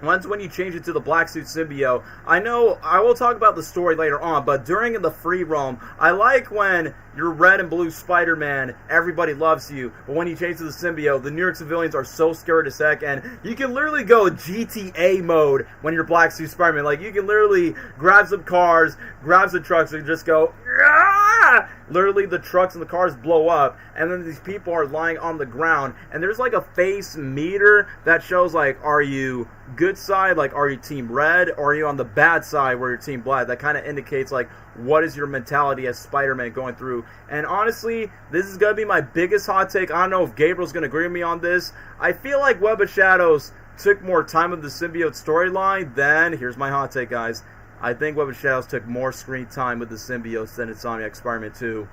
Speaker 2: once when you change it to the black suit symbiote, I know I will talk about the story later on, but during the free roam, I like when you're red and blue Spider-Man, everybody loves you, but when you change to the symbiote, the New York civilians are so scared as heck, and you can literally go GTA mode when you're black suit Spider-Man. Like, you can literally grab some cars, grab some trucks, and just go, ah! Literally, the trucks and the cars blow up, and then these people are lying on the ground, and there's like a face meter that shows, like, are you good side, like, are you team red, or are you on the bad side where you're team black? That kind of indicates, like, what is your mentality as Spider-Man going through. And honestly, this is going to be my biggest hot take. I don't know if Gabriel's going to agree with me on this. I feel like Web of Shadows took more time of the symbiote storyline than, here's my hot take, guys, I think Web of Shadows took more screen time with the symbiotes than Insomniac Spider-Man 2.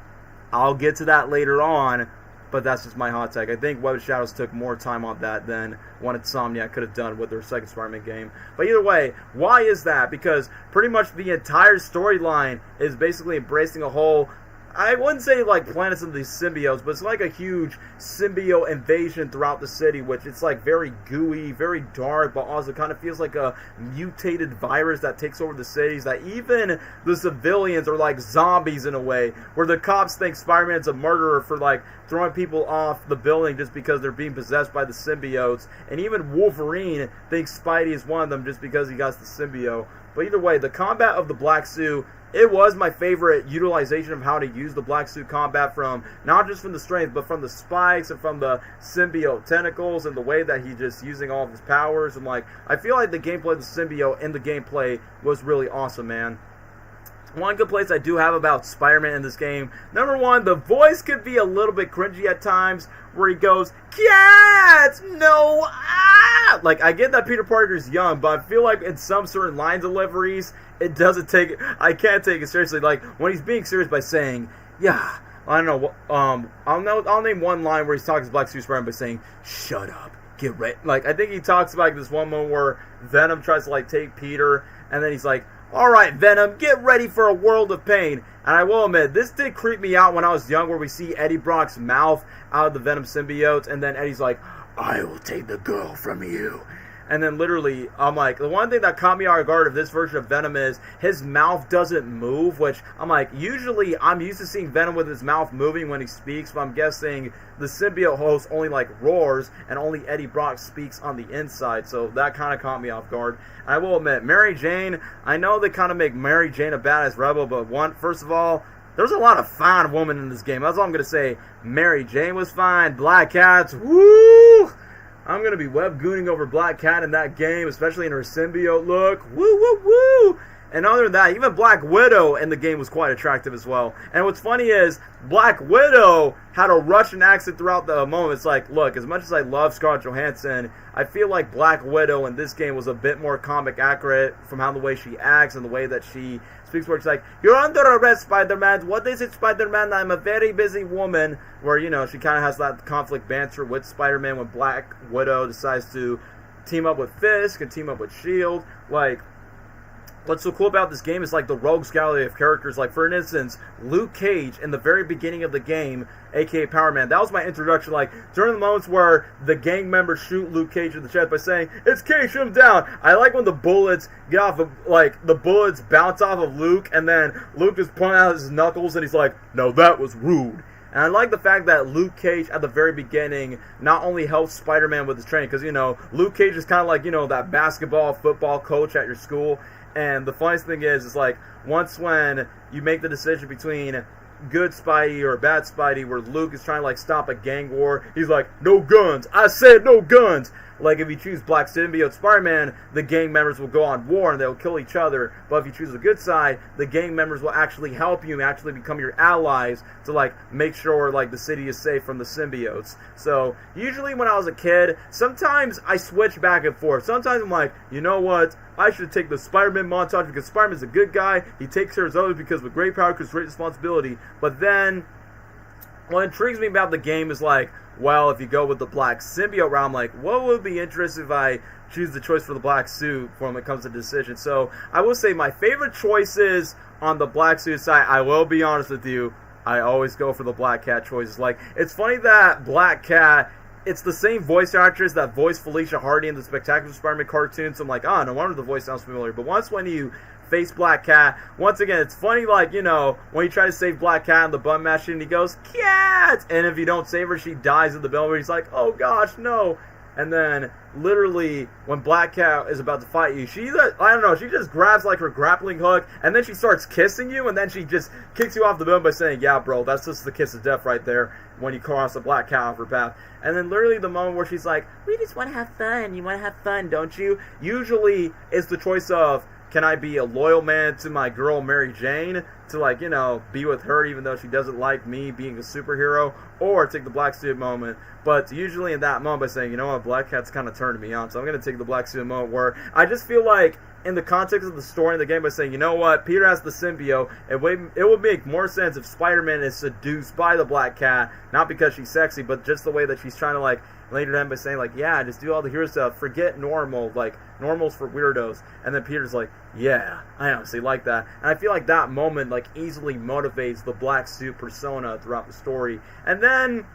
Speaker 2: I'll get to that later on, but that's just my hot take. I think Web of Shadows took more time on that than what Insomniac could have done with their second Spider-Man game. But either way, why is that? Because pretty much the entire storyline is basically embracing a whole, I wouldn't say like planets of these symbiotes, but it's like a huge symbiote invasion throughout the city, which it's like very gooey, very dark, but also kind of feels like a mutated virus that takes over the cities, that even the civilians are like zombies in a way, where the cops think Spider-Man's a murderer for like throwing people off the building just because they're being possessed by the symbiotes, and even Wolverine thinks Spidey is one of them just because he got the symbiote. But either way, the combat of the black suit, it was my favorite utilization of how to use the black suit combat, from not just from the strength, but from the spikes and from the symbiote tentacles and the way that he's just using all of his powers. And like, I feel like the gameplay of the symbiote in the gameplay was really awesome, man. One complaint I do have about Spider-Man in this game, number one, the voice could be a little bit cringy at times, where he goes, "Cats, no, ah!" Like, I get that Peter Parker's young, but I feel like in some certain line deliveries, it doesn't take, I can't take it seriously. Like, when he's being serious by saying, yeah, I don't know, I'll name one line where he's talking to Black Suit Spider-Man by saying, "Shut up, get ready." Like, I think he talks about like, this one moment where Venom tries to like take Peter, and then he's like, "Alright, Venom, get ready for a world of pain." And I will admit, this did creep me out when I was young, where we see Eddie Brock's mouth out of the Venom symbiote, and then Eddie's like, "I will take the girl from you." And then literally, I'm like, the one thing that caught me off guard of this version of Venom is his mouth doesn't move, which I'm like, usually I'm used to seeing Venom with his mouth moving when he speaks, but I'm guessing the symbiote host only like roars, and only Eddie Brock speaks on the inside, so that kind of caught me off guard. And I will admit, Mary Jane, I know they kind of make Mary Jane a badass rebel, but first of all, there's a lot of fine women in this game. That's all I'm going to say. Mary Jane was fine. Black Cat's, woo! I'm going to be web-gooning over Black Cat in that game, especially in her symbiote look. Woo, woo, woo! And other than that, even Black Widow in the game was quite attractive as well. And what's funny is, Black Widow had a Russian accent throughout the moment. It's like, look, as much as I love Scarlett Johansson, I feel like Black Widow in this game was a bit more comic accurate from how the way she acts and the way that she speaks, where it's like, "You're under arrest, Spider-Man. What is it, Spider-Man? I'm a very busy woman." Where, you know, she kind of has that conflict banter with Spider-Man when Black Widow decides to team up with Fisk and team up with S.H.I.E.L.D. Like, what's so cool about this game is like the rogues gallery of characters. Like, for instance, Luke Cage in the very beginning of the game, aka Power Man. That was my introduction. Like, during the moments where the gang members shoot Luke Cage in the chest by saying, "It's Cage, shoot him down." I like when the bullets get off of, like, the bullets bounce off of Luke, and then Luke is pulling out his knuckles, and he's like, "No, that was rude." And I like the fact that Luke Cage at the very beginning not only helps Spider-Man with his training, because, you know, Luke Cage is kind of like, you know, that basketball, football coach at your school. And the funniest thing is like, once when you make the decision between good Spidey or bad Spidey, where Luke is trying to like stop a gang war, he's like, "No guns, I said no guns." Like, if you choose Black Symbiote Spider-Man, the gang members will go on war and they'll kill each other. But if you choose the good side, the gang members will actually help you and actually become your allies to, like, make sure, like, the city is safe from the symbiotes. So, usually when I was a kid, sometimes I switch back and forth. Sometimes I'm like, you know what? I should take the Spider-Man montage because Spider-Man's a good guy. He takes care of his others because with great power comes great responsibility. But then what intrigues me about the game is like, well, if you go with the black symbiote route, I'm like, what would be interesting if I choose the choice for the black suit when it comes to decision? So I will say my favorite choices on the black suit side, I will be honest with you, I always go for the Black Cat choices. Like, it's funny that Black Cat, it's the same voice actress that voiced Felicia Hardy in the Spectacular Spider-Man cartoon, so I'm like, oh, no wonder the voice sounds familiar. But once when you face Black Cat, once again, it's funny, like, you know, when you try to save Black Cat in the button mashing, and he goes, Cat! And if you don't save her, she dies in the building. He's like, oh gosh, no. And then, literally, when Black Cat is about to fight you, she just grabs, like, her grappling hook, and then she starts kissing you, and then she just kicks you off the building by saying, yeah, bro, that's just the kiss of death right there when you cross a Black Cat off her path. And then, literally, the moment where she's like, we just want to have fun. You want to have fun, don't you? Usually, it's the choice of, can I be a loyal man to my girl Mary Jane to, like, you know, be with her even though she doesn't like me being a superhero, or take the black suit moment. But usually in that moment by saying, you know what, Black Cat's kind of turned me on, so I'm going to take the black suit moment where I just feel like in the context of the story in the game by saying, you know what, Peter has the symbiote, it would make more sense if Spider-Man is seduced by the Black Cat, not because she's sexy, but just the way that she's trying to, like, later down by saying, like, yeah, just do all the hero stuff, forget normal, like, normal's for weirdos. And then Peter's like, yeah, I honestly like that. And I feel like that moment, like, easily motivates the black suit persona throughout the story. And then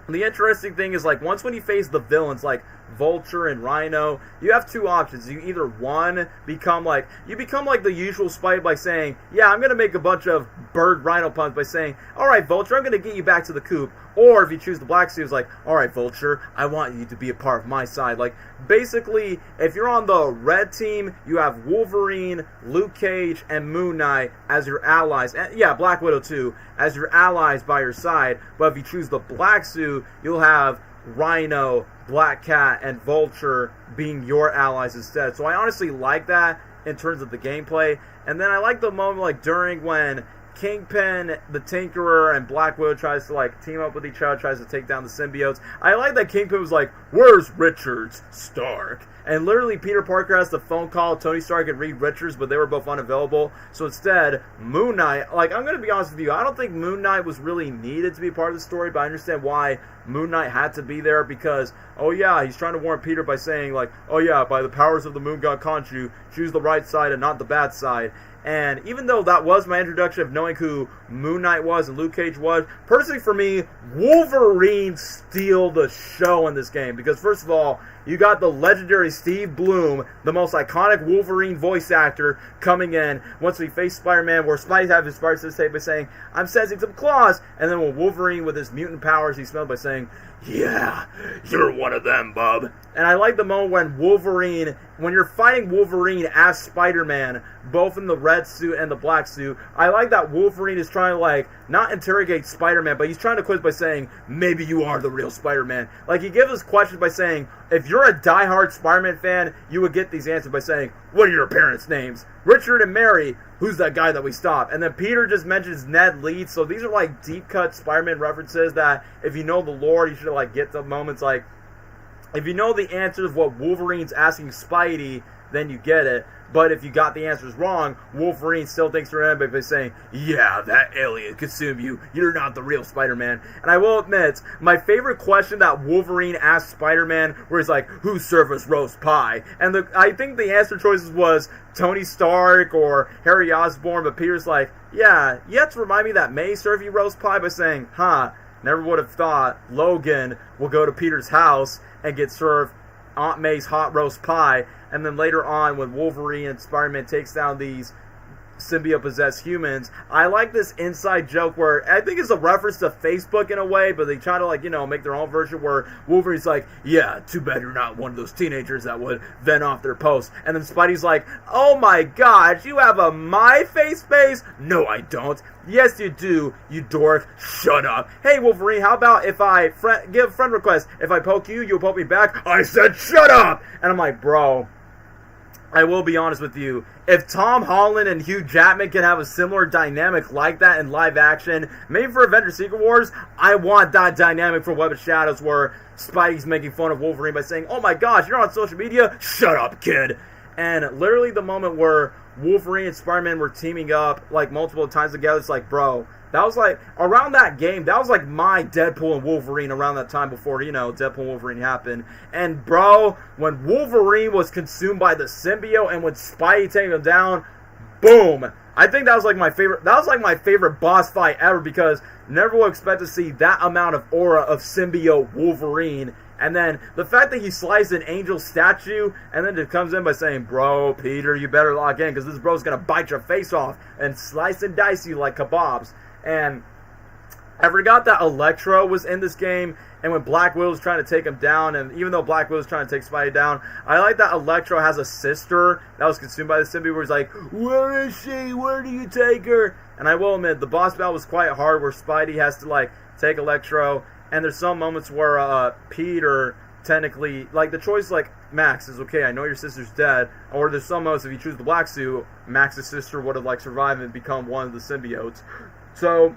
Speaker 2: the interesting thing is, like, once when you face the villains, like Vulture and Rhino, you have two options. You either, one, become like the usual Spidey by saying, yeah, I'm going to make a bunch of bird Rhino puns by saying, alright, Vulture, I'm going to get you back to the coop. Or if you choose the black suit, it's like, alright, Vulture, I want you to be a part of my side. Like, basically, if you're on the red team, you have Wolverine, Luke Cage, and Moon Knight as your allies. And, yeah, Black Widow too, as your allies by your side. But if you choose the black suit, you'll have Rhino, Black Cat, and Vulture being your allies instead. So I honestly like that in terms of the gameplay. And then I like the moment, like, during when Kingpin, the Tinkerer, and Black Widow tries to, like, team up with each other, tries to take down the symbiotes. I like that Kingpin was like, where's Richards, Stark? And literally Peter Parker has to phone call Tony Stark and Reed Richards, but they were both unavailable. So instead, Moon Knight, like, I'm going to be honest with you, I don't think Moon Knight was really needed to be part of the story, but I understand why Moon Knight had to be there because, oh yeah, he's trying to warn Peter by saying, like, oh yeah, by the powers of the Moon God Khonshu, choose the right side and not the bad side. And even though that was my introduction of knowing who Moon Knight was and Luke Cage was, personally for me, Wolverine steal the show in this game. Because first of all, you got the legendary Steve Bloom, the most iconic Wolverine voice actor, coming in once we face Spider-Man, where Spidey has his Spider Sense tape by saying, I'm sensing some claws. And then when Wolverine with his mutant powers, he smelled by saying, yeah, you're one of them, bub. And I like the moment when Wolverine, when you're fighting Wolverine as Spider-Man, both in the red suit and the black suit, I like that Wolverine is trying to, like, not interrogate Spider-Man, but he's trying to quiz by saying, maybe you are the real Spider-Man. Like, he gives us questions by saying, if you're a diehard Spider-Man fan, you would get these answers by saying, what are your parents' names? Richard and Mary, who's that guy that we stopped? And then Peter just mentions Ned Leeds, so these are, like, deep-cut Spider-Man references that, if you know the lore, you should, like, get the moments, like, if you know the answers of what Wolverine's asking Spidey, then you get it. But if you got the answers wrong, Wolverine still thinks you're enemy by saying, yeah, that alien consumed you. You're not the real Spider-Man. And I will admit, my favorite question that Wolverine asked Spider-Man, where he's like, who served us roast pie? And I think the answer choices was Tony Stark or Harry Osborn, but Peter's like, yeah, you have to remind me that May served you roast pie by saying, never would have thought Logan will go to Peter's house and get served Aunt May's hot roast pie. And then later on, when Wolverine and Spider-Man takes down these symbiote-possessed humans, I like this inside joke where I think it's a reference to Facebook in a way, but they try to, like, you know, make their own version where Wolverine's like, yeah, too bad you're not one of those teenagers that would vent off their post. And then Spidey's like, oh my gosh, you have a my face? No, I don't. Yes, you do, you dork. Shut up. Hey, Wolverine, how about if I give friend request? If I poke you, you'll poke me back? I said shut up! And I'm like, bro, I will be honest with you. If Tom Holland and Hugh Jackman can have a similar dynamic like that in live action, maybe for Avengers Secret Wars, I want that dynamic for Web of Shadows where Spidey's making fun of Wolverine by saying, oh my gosh, you're on social media? Shut up, kid. And literally the moment where Wolverine and Spider-Man were teaming up like multiple times together, it's like, bro, that was like, around that game, that was like my Deadpool and Wolverine around that time before, Deadpool and Wolverine happened. And bro, when Wolverine was consumed by the symbiote and when Spidey taking him down, boom. I think that was like my favorite boss fight ever, because never would expect to see that amount of aura of symbiote Wolverine. And then the fact that he sliced an angel statue and then just comes in by saying, bro, Peter, you better lock in because this bro's going to bite your face off and slice and dice you like kebabs. And I forgot that Electro was in this game, and when Black Widow was trying to take him down, and even though Black Widow was trying to take Spidey down, I like that Electro has a sister that was consumed by the symbiote where he's like, where is she? Where do you take her? And I will admit, the boss battle was quite hard where Spidey has to, like, take Electro, and there's some moments where Peter technically, like, the choice, like, Max is okay, I know your sister's dead, or there's some moments if you choose the black suit, Max's sister would have, like, survived and become one of the symbiotes. So,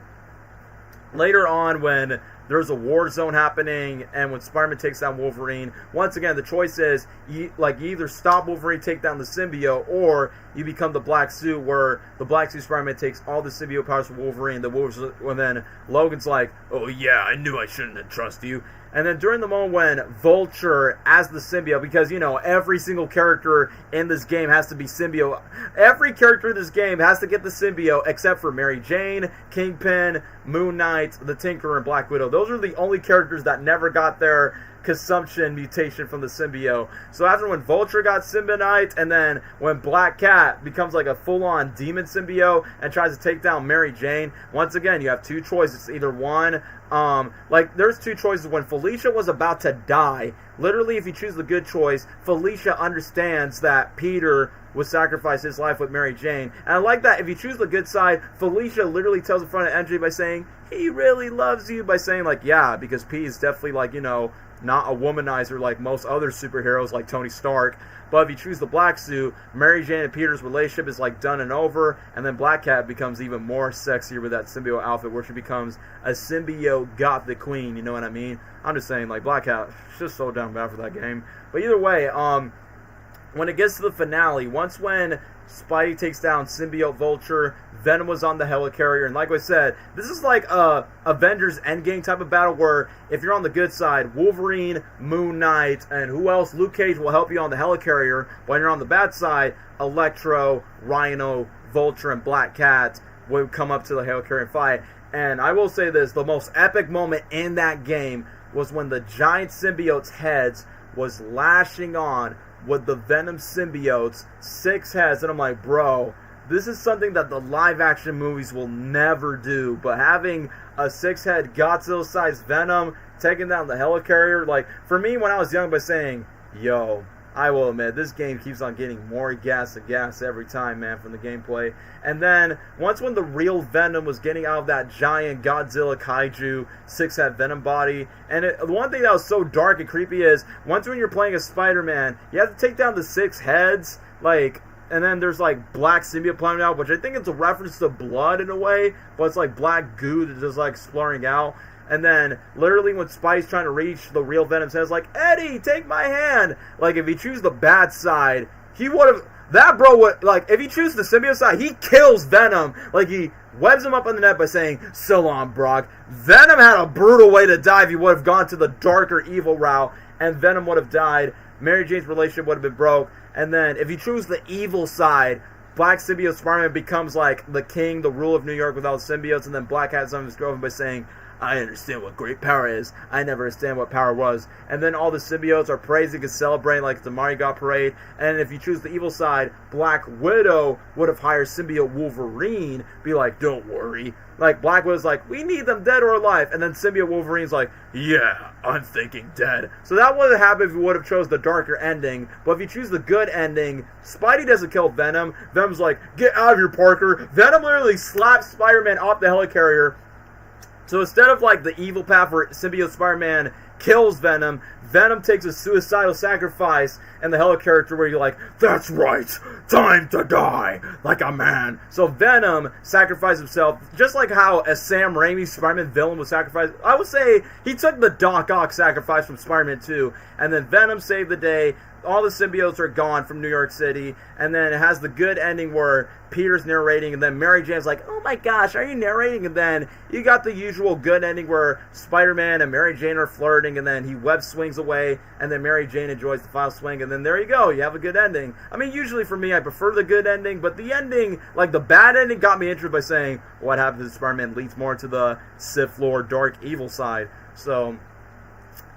Speaker 2: later on, when there's a war zone happening, and when Spider-Man takes down Wolverine, once again, the choice is, you either stop Wolverine, take down the symbiote, or you become the black suit, where the black suit Spider-Man takes all the symbiote powers from Wolverine, and then Logan's like, oh yeah, I knew I shouldn't have trusted you. And then during the moment when Vulture, as the symbiote, because, every single character in this game has to be symbiote. Every character in this game has to get the symbiote, except for Mary Jane, Kingpin, Moon Knight, the Tinkerer, and Black Widow. Those are the only characters that never got their consumption mutation from the symbiote. So after when Vulture got symbionite, and then when Black Cat becomes like a full-on demon symbiote and tries to take down Mary Jane, once again, you have two choices. Either one, there's two choices. When Felicia was about to die, literally, if you choose the good choice, Felicia understands that Peter would sacrifice his life with Mary Jane. And I like that if you choose the good side, Felicia literally tells in front of MJ by saying, he really loves you, by saying, like, yeah, because P is definitely, like, not a womanizer like most other superheroes like Tony Stark. But if you choose the black suit, Mary Jane and Peter's relationship is like done and over, and then Black Cat becomes even more sexier with that symbiote outfit where she becomes a symbiote gothic queen, you know what I mean? I'm just saying, like, Black Cat, she's just so damn bad for that game. But either way, when it gets to the finale, when Spidey takes down symbiote Vulture, Venom was on the helicarrier, and like I said, this is like a Avengers Endgame type of battle where if you're on the good side, Wolverine, Moon Knight, and who else? Luke Cage will help you on the helicarrier. When you're on the bad side, Electro, Rhino, Vulture, and Black Cat would come up to the helicarrier and fight. And I will say this, the most epic moment in that game was when the giant symbiotes' heads was lashing on with the Venom symbiotes, 6 heads, and I'm like, bro, this is something that the live-action movies will never do, but having a 6-head Godzilla-sized Venom taking down the helicarrier, like, for me, when I was young, by saying, yo, I will admit, this game keeps on getting more gas and gas every time, man, from the gameplay. And then, once when the real Venom was getting out of that giant Godzilla kaiju 6-head Venom body, and the one thing that was so dark and creepy is, once when you're playing as Spider-Man, you have to take down the 6 heads, like, and then there's, like, black symbiote coming out, which I think it's a reference to blood in a way, but it's, like, black goo that's just, like, exploring out. And then, literally, when Spidey's trying to reach the real Venom, says, like, Eddie, take my hand! Like, if he choose the bad side, he would have... That bro would... Like, if he chooses the symbiote side, he kills Venom. Like, he webs him up on the net by saying, so long, Brock. Venom had a brutal way to die if he would have gone to the darker, evil route, and Venom would have died. Mary Jane's relationship would have been broke. And then, if you choose the evil side... Black symbiote Spider-Man becomes, like, the king, the rule of New York without symbiotes, and then Black Cat's on his girlfriend by saying, I understand what great power is. I never understand what power was. And then all the symbiotes are praising and celebrating like the Mardi Gras parade. And if you choose the evil side, Black Widow would have hired symbiote Wolverine, be like, don't worry. Like, Black Widow's like, we need them dead or alive. And then symbiote Wolverine's like, yeah, I'm thinking dead. So that would have happened if you would have chose the darker ending. But if you choose the good ending, Spidey doesn't kill Venom. Venom's like, get out of here, Parker. Venom literally slaps Spider-Man off the helicarrier. So instead of, like, the evil path where symbiote Spider-Man kills Venom, Venom takes a suicidal sacrifice and the helicarrier where you're like, that's right, time to die like a man. So Venom sacrificed himself, just like how a Sam Raimi Spider-Man villain was sacrificed. I would say he took the Doc Ock sacrifice from Spider-Man 2, and then Venom saved the day. all the symbiotes are gone from New York City, and then it has the good ending where Peter's narrating, and then Mary Jane's like, oh my gosh, are you narrating? And then you got the usual good ending where Spider-Man and Mary Jane are flirting, and then he web swings away, and then Mary Jane enjoys the final swing, and then there you go, you have a good ending. I mean, usually for me, I prefer the good ending, but the ending, like the bad ending, got me interested by saying what happens to Spider-Man leads more to the Sith Lord dark evil side. So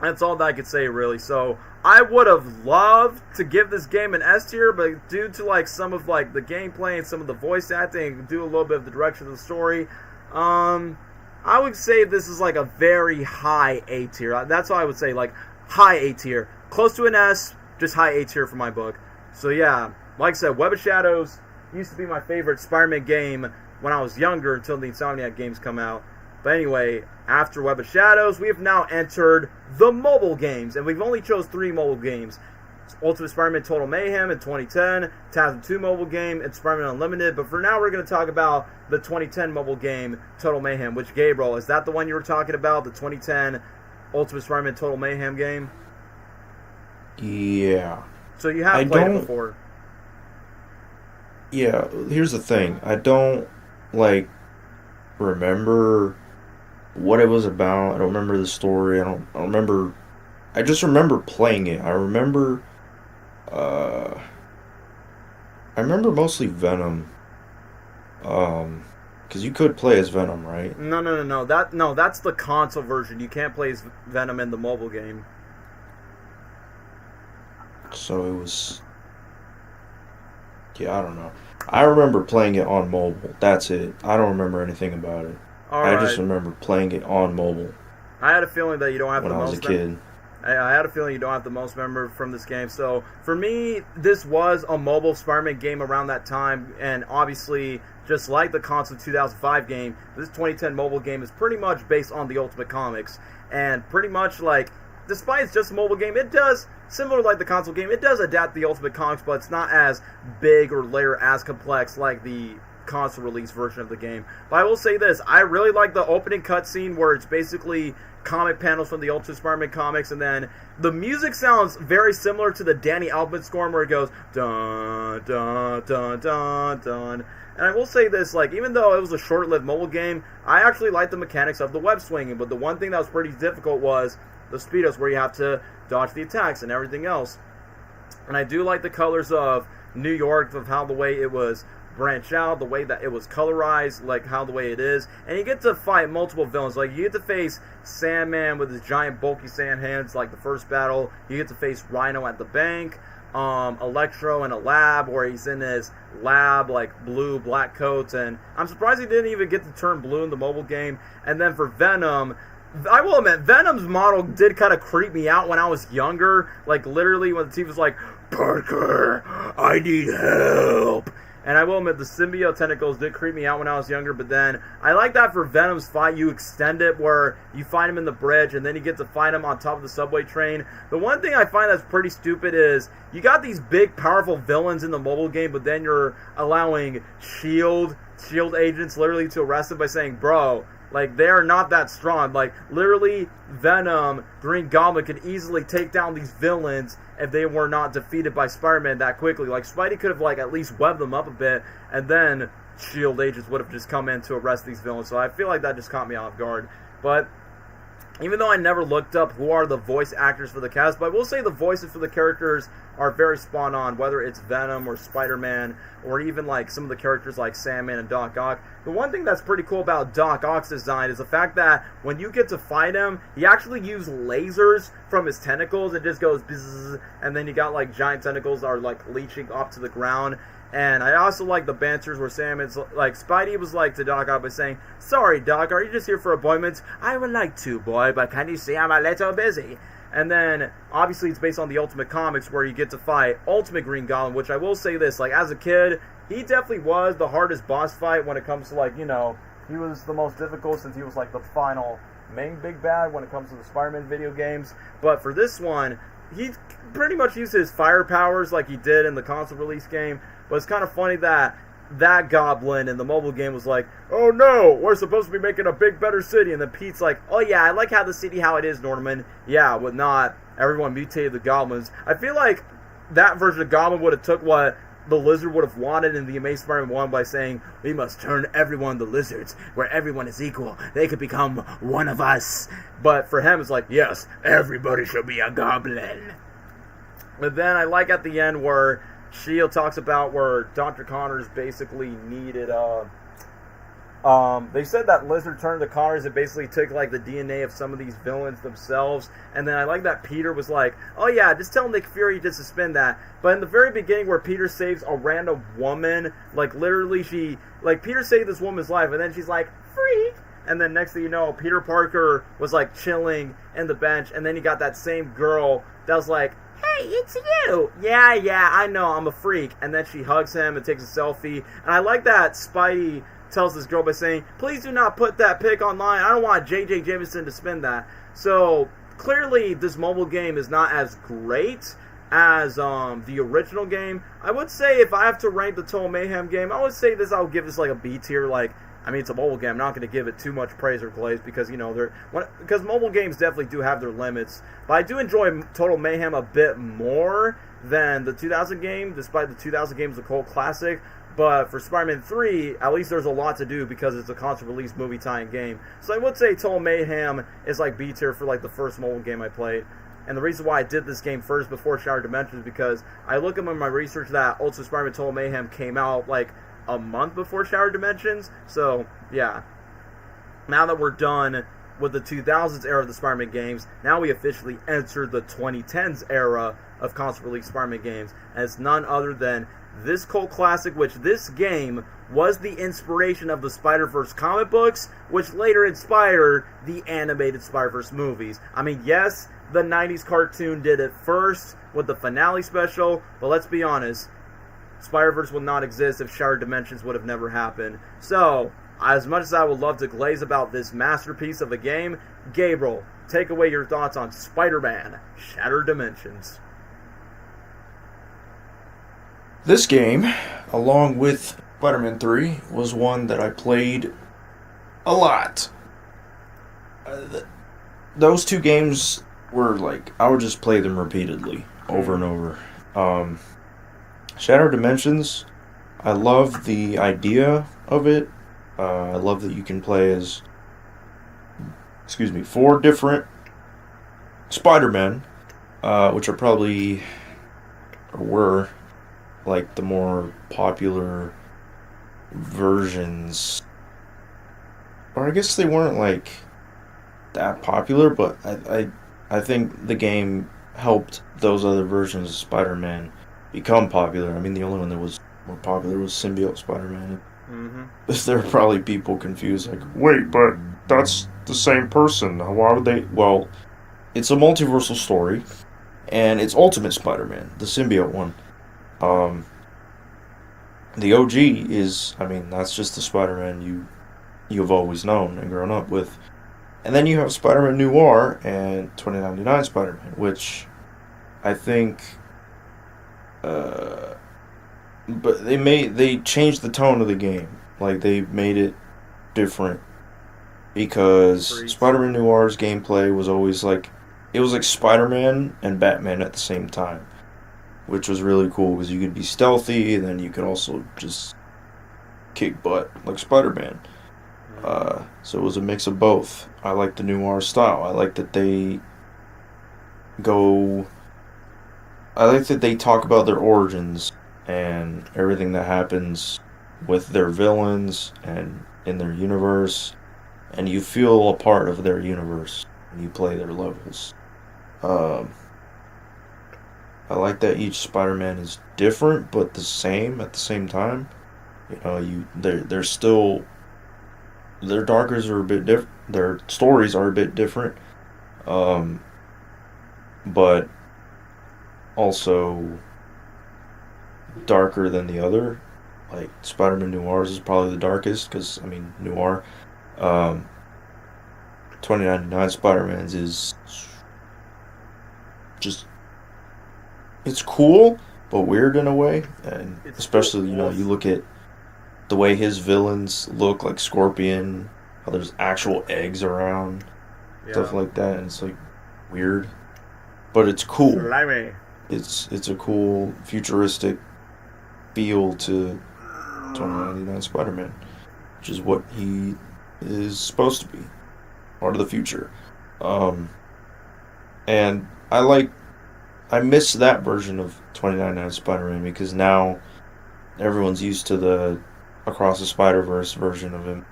Speaker 2: that's all that I could say, really. So I would have loved to give this game an S tier, but due to like some of like the gameplay and some of the voice acting, do a little bit of the direction of the story, I would say this is like a very high A tier. That's what I would say, like high A tier, close to an S, just high A tier for my book. So yeah, like I said, Web of Shadows used to be my favorite Spider-Man game when I was younger until the Insomniac games come out. But anyway, after Web of Shadows, we have now entered the mobile games, and we've only chose 3 mobile games. Ultimate Spider-Man Total Mayhem in 2010, TASM 2 mobile game, and Spider-Man Unlimited. But for now, we're going to talk about the 2010 mobile game, Total Mayhem, which, Gabriel, is that the one you were talking about, the 2010 Ultimate Spider-Man Total Mayhem game?
Speaker 1: Yeah.
Speaker 2: So you have played it before.
Speaker 1: Yeah, here's the thing. I don't, like, remember what it was about. I don't remember the story. I don't remember. I just remember playing it. I remember mostly Venom. Because you could play as Venom, right?
Speaker 2: No. That's the console version. You can't play as Venom in the mobile game.
Speaker 1: So it was. Yeah, I don't know. I remember playing it on mobile. That's it. I don't remember anything about it. I just remember playing it on mobile.
Speaker 2: I had a feeling that you don't have
Speaker 1: when I was a kid.
Speaker 2: I had a feeling you don't have the most memory from this game. So for me, this was a mobile Spider-Man game around that time, and obviously, just like the console 2005 game, this 2010 mobile game is pretty much based on the Ultimate Comics, and pretty much like, despite it's just a mobile game, it does, similar like the console game, it does adapt the Ultimate Comics, but it's not as big or layer as complex like the console release version of the game. But I will say this, I really like the opening cutscene where it's basically comic panels from the Ultimate Spider-Man comics, and then the music sounds very similar to the Danny Elfman score where it goes dun dun dun dun dun. And I will say this, like, even though it was a short-lived mobile game, I actually liked the mechanics of the web swinging, but the one thing that was pretty difficult was the speedos, where you have to dodge the attacks and everything else. And I do like the colors of New York, of how the way it was branched out, the way that it was colorized, like how the way it is. And you get to fight multiple villains. Like, you get to face Sandman with his giant bulky sand hands, like the first battle. You get to face Rhino at the bank. Electro in a lab, where he's in his lab, like blue, black coats. And I'm surprised he didn't even get to turn blue in the mobile game. And then for Venom, I will admit, Venom's model did kind of creep me out when I was younger. Like, literally, when the team was like, Parker, I need help. And I will admit, the symbiote tentacles did creep me out when I was younger, but then I like that for Venom's fight, you extend it where you find him in the bridge, and then you get to fight him on top of the subway train. The one thing I find that's pretty stupid is you got these big, powerful villains in the mobile game, but then you're allowing shield agents literally to arrest him by saying, bro, like, they're not that strong. Like, literally, Venom, Green Goblin could easily take down these villains if they were not defeated by Spider-Man that quickly. Like, Spidey could have, like, at least webbed them up a bit, and then shield agents would have just come in to arrest these villains. So I feel like that just caught me off guard. But even though I never looked up who are the voice actors for the cast, but I will say the voices for the characters are very spot on, whether it's Venom or Spider-Man, or even like some of the characters like Sandman and Doc Ock. The one thing that's pretty cool about Doc Ock's design is the fact that when you get to fight him, he actually uses lasers from his tentacles. It just goes bzzz, and then you got like giant tentacles that are like leeching off to the ground. And I also like the banters where Sandman's like, Spidey was like to Doc Ock by saying, sorry Doc, are you just here for appointments? I would like to, boy, but can you see I'm a little busy? And then, obviously, it's based on the Ultimate Comics where you get to fight Ultimate Green Goblin, which I will say this, like, as a kid, he definitely was the hardest boss fight when it comes to, like, you know, he was the most difficult since he was, like, the final main big bad when it comes to the Spider-Man video games. But for this one, he pretty much used his fire powers like he did in the console release game. But it's kind of funny that that goblin in the mobile game was like, oh no, we're supposed to be making a big, better city. And then Pete's like, oh yeah, I like how the city how it is, Norman. Yeah, with not everyone mutated the goblins. I feel like that version of Goblin would have took what the Lizard would have wanted in the Amazing Spider-Man 1 by saying, we must turn everyone to lizards, where everyone is equal. They could become one of us. But for him, it's like, yes, everybody should be a goblin. But then I like at the end where S.H.I.E.L.D. talks about where Dr. Connors basically needed, they said that Lizard turned to Connors and basically took, like, the DNA of some of these villains themselves. And then I like that Peter was like, oh yeah, just tell Nick Fury to suspend that. But in the very beginning where Peter saves a random woman, like, literally Peter saved this woman's life, and then she's like, freak! And then next thing you know, Peter Parker was, like, chilling in the bench, and then you got that same girl that was like, hey, it's you! Yeah, I know, I'm a freak. And then she hugs him and takes a selfie. And I like that Spidey tells this girl by saying, please do not put that pic online. I don't want J.J. Jameson to spin that. So, clearly, this mobile game is not as great as the original game. I would say, if I have to rank the Total Mayhem game, I would say this, I would give this like a B tier. Like, I mean, it's a mobile game. I'm not going to give it too much praise or glaze because, you know, because mobile games definitely do have their limits. But I do enjoy Total Mayhem a bit more than the 2000 game, despite the 2000 game is a cult classic. But for Spider-Man 3, at least there's a lot to do because it's a console release movie tie-in game. So I would say Total Mayhem is like B tier for like the first mobile game I played. And the reason why I did this game first before Shattered Dimensions is because I look at my research that Ultimate Spider-Man Total Mayhem came out like a month before Shattered Dimensions. So, yeah. Now that we're done with the 2000s era of the Spider-Man games, now we officially enter the 2010s era of console release Spider-Man games. And it's none other than this cult classic, which this game was the inspiration of the Spider-Verse comic books, which later inspired the animated Spider-Verse movies. I mean, yes, the 90s cartoon did it first with the finale special, but let's be honest, Spider-Verse would not exist if Shattered Dimensions would have never happened. So, as much as I would love to glaze about this masterpiece of a game, Gabriel, take away your thoughts on Spider-Man Shattered Dimensions.
Speaker 1: This game, along with Spider-Man 3, was one that I played a lot. Those two games were like, I would just play them repeatedly, over and over. Shattered Dimensions, I love the idea of it. I love that you can play as, 4 different Spider-Men, which are probably, or were, like the more popular versions. Or I guess they weren't like that popular, but I think the game helped those other versions of Spider-Man become popular. I mean, the only one that was more popular was Symbiote Spider-Man. There are probably people confused, like, wait, but that's the same person. Why would they? Well, it's a multiversal story, and it's Ultimate Spider-Man, the symbiote one. The OG is, I mean, that's just the Spider-Man you've always known and grown up with. And then you have Spider-Man Noir and 2099 Spider-Man, which I think, but they changed the tone of the game. Like, they made it different because Spider-Man Noir's gameplay was always like, it was like Spider-Man and Batman at the same time, which was really cool because you could be stealthy and then you could also just kick butt like Spider-Man. So it was a mix of both. I like the Noir style. I like that they talk about their origins and everything that happens with their villains and in their universe, and you feel a part of their universe when you play their levels. I like that each Spider-Man is different but the same at the same time. You know, they're still, their darkers are a bit different. Their stories are a bit different, but also darker than the other. Like, Spider-Man Noir's is probably the darkest because, I mean, Noir. 2099 Spider-Man's is just, it's cool but weird in a way, and it's especially, you know, you look at the way his villains look, like Scorpion, how there's actual eggs around, stuff like that, and it's like weird, but it's cool.
Speaker 2: Slimy.
Speaker 1: it's a cool futuristic feel to 2099 Spider-Man, which is what he is supposed to be, part of the future. Um, and I miss that version of 2099 Spider-Man because now everyone's used to the Across the Spider-Verse version of him,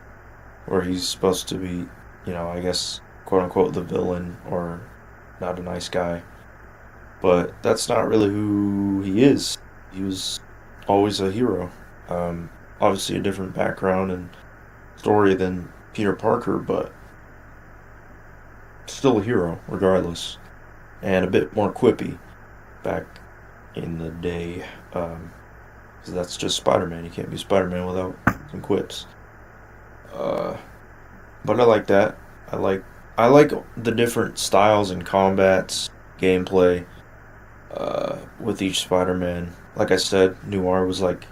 Speaker 1: where he's supposed to be, I guess, quote unquote, the villain or not a nice guy. But that's not really who he is. He was always a hero. Obviously, a different background and story than Peter Parker, but still a hero, regardless. And a bit more quippy back in the day. 'Cause that's just Spider-Man. You can't be Spider-Man without some quips. Uh, but I like that. I like the different styles and combats, gameplay, with each Spider-Man. Like I said, Noir was like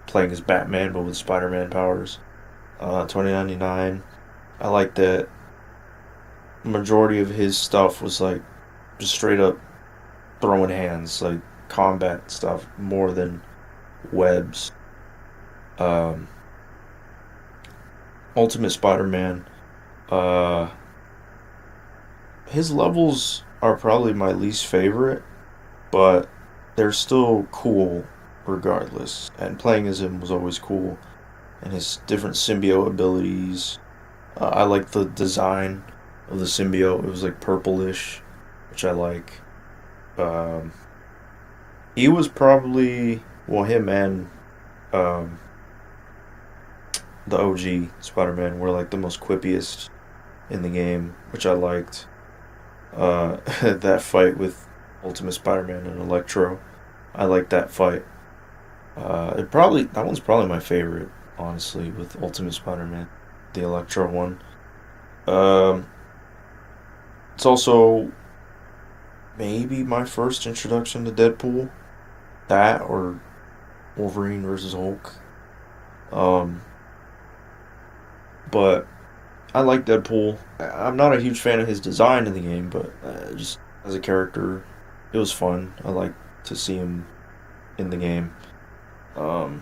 Speaker 1: playing as Batman, but with Spider-Man powers. 2099, I like that majority of his stuff was like just straight up throwing hands, like combat stuff, more than webs. Um, Ultimate Spider-Man, uh, his levels are probably my least favorite, but they're still cool regardless. And playing as him was always cool. And his different symbiote abilities. I like the design of the symbiote. It was like purplish, which I like. Um, he was probably, well, him and um, the OG Spider-Man were like the most quippiest in the game, which I liked. That fight with Ultimate Spider-Man and Electro, I like that fight. That one's probably my favorite, honestly, with Ultimate Spider-Man, the Electro one. Um, it's also maybe my first introduction to Deadpool, that or Wolverine versus Hulk. Um, but I like Deadpool. I'm not a huge fan of his design in the game, but just as a character, it was fun. I like to see him in the game. Um,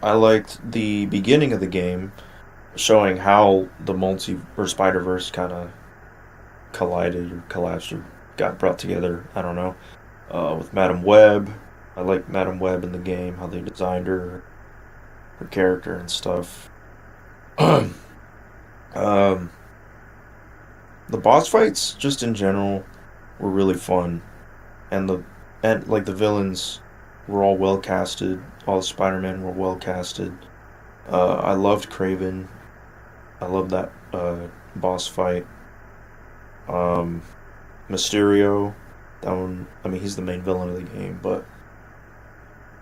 Speaker 1: I liked the beginning of the game, showing how the multi or Spider Verse kind of collided or collapsed or got brought together. I don't know. With Madam Web, I like Madam Web in the game, how they designed her character and stuff. um, the boss fights, just in general, were really fun, and like the villains were all well casted. All the Spider-Man were well casted. I loved Craven. I loved that boss fight. Um, Mysterio, that one. I mean, he's the main villain of the game, but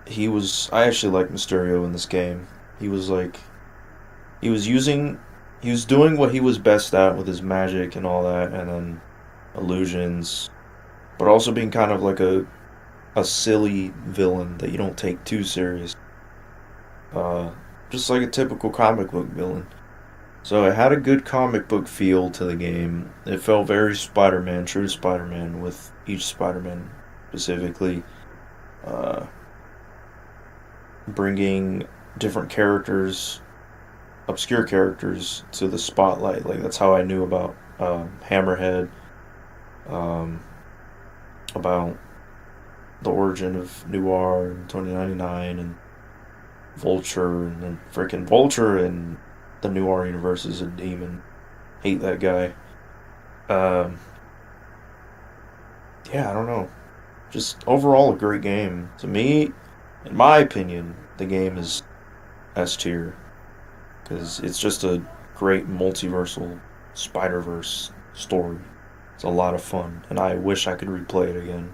Speaker 1: he was. I actually like Mysterio in this game. He was like, he was using, he was doing what he was best at with his magic and all that, and then illusions, but also being kind of like a silly villain that you don't take too serious. Uh, just like a typical comic book villain. So it had a good comic book feel to the game. It felt very Spider-Man, true to Spider-Man, with each Spider-Man specifically. Uh, Bringing different characters, obscure characters, to the spotlight. Like, that's how I knew about Hammerhead, um, about the origin of Noir in 2099, and Vulture, and then freaking Vulture in the Noir universe is a demon. Hate that guy. Um, yeah, I don't know. Just overall a great game. To me, in my opinion, the game is S tier because it's just a great multiversal Spider-Verse story. It's a lot of fun, and I wish I could replay it again.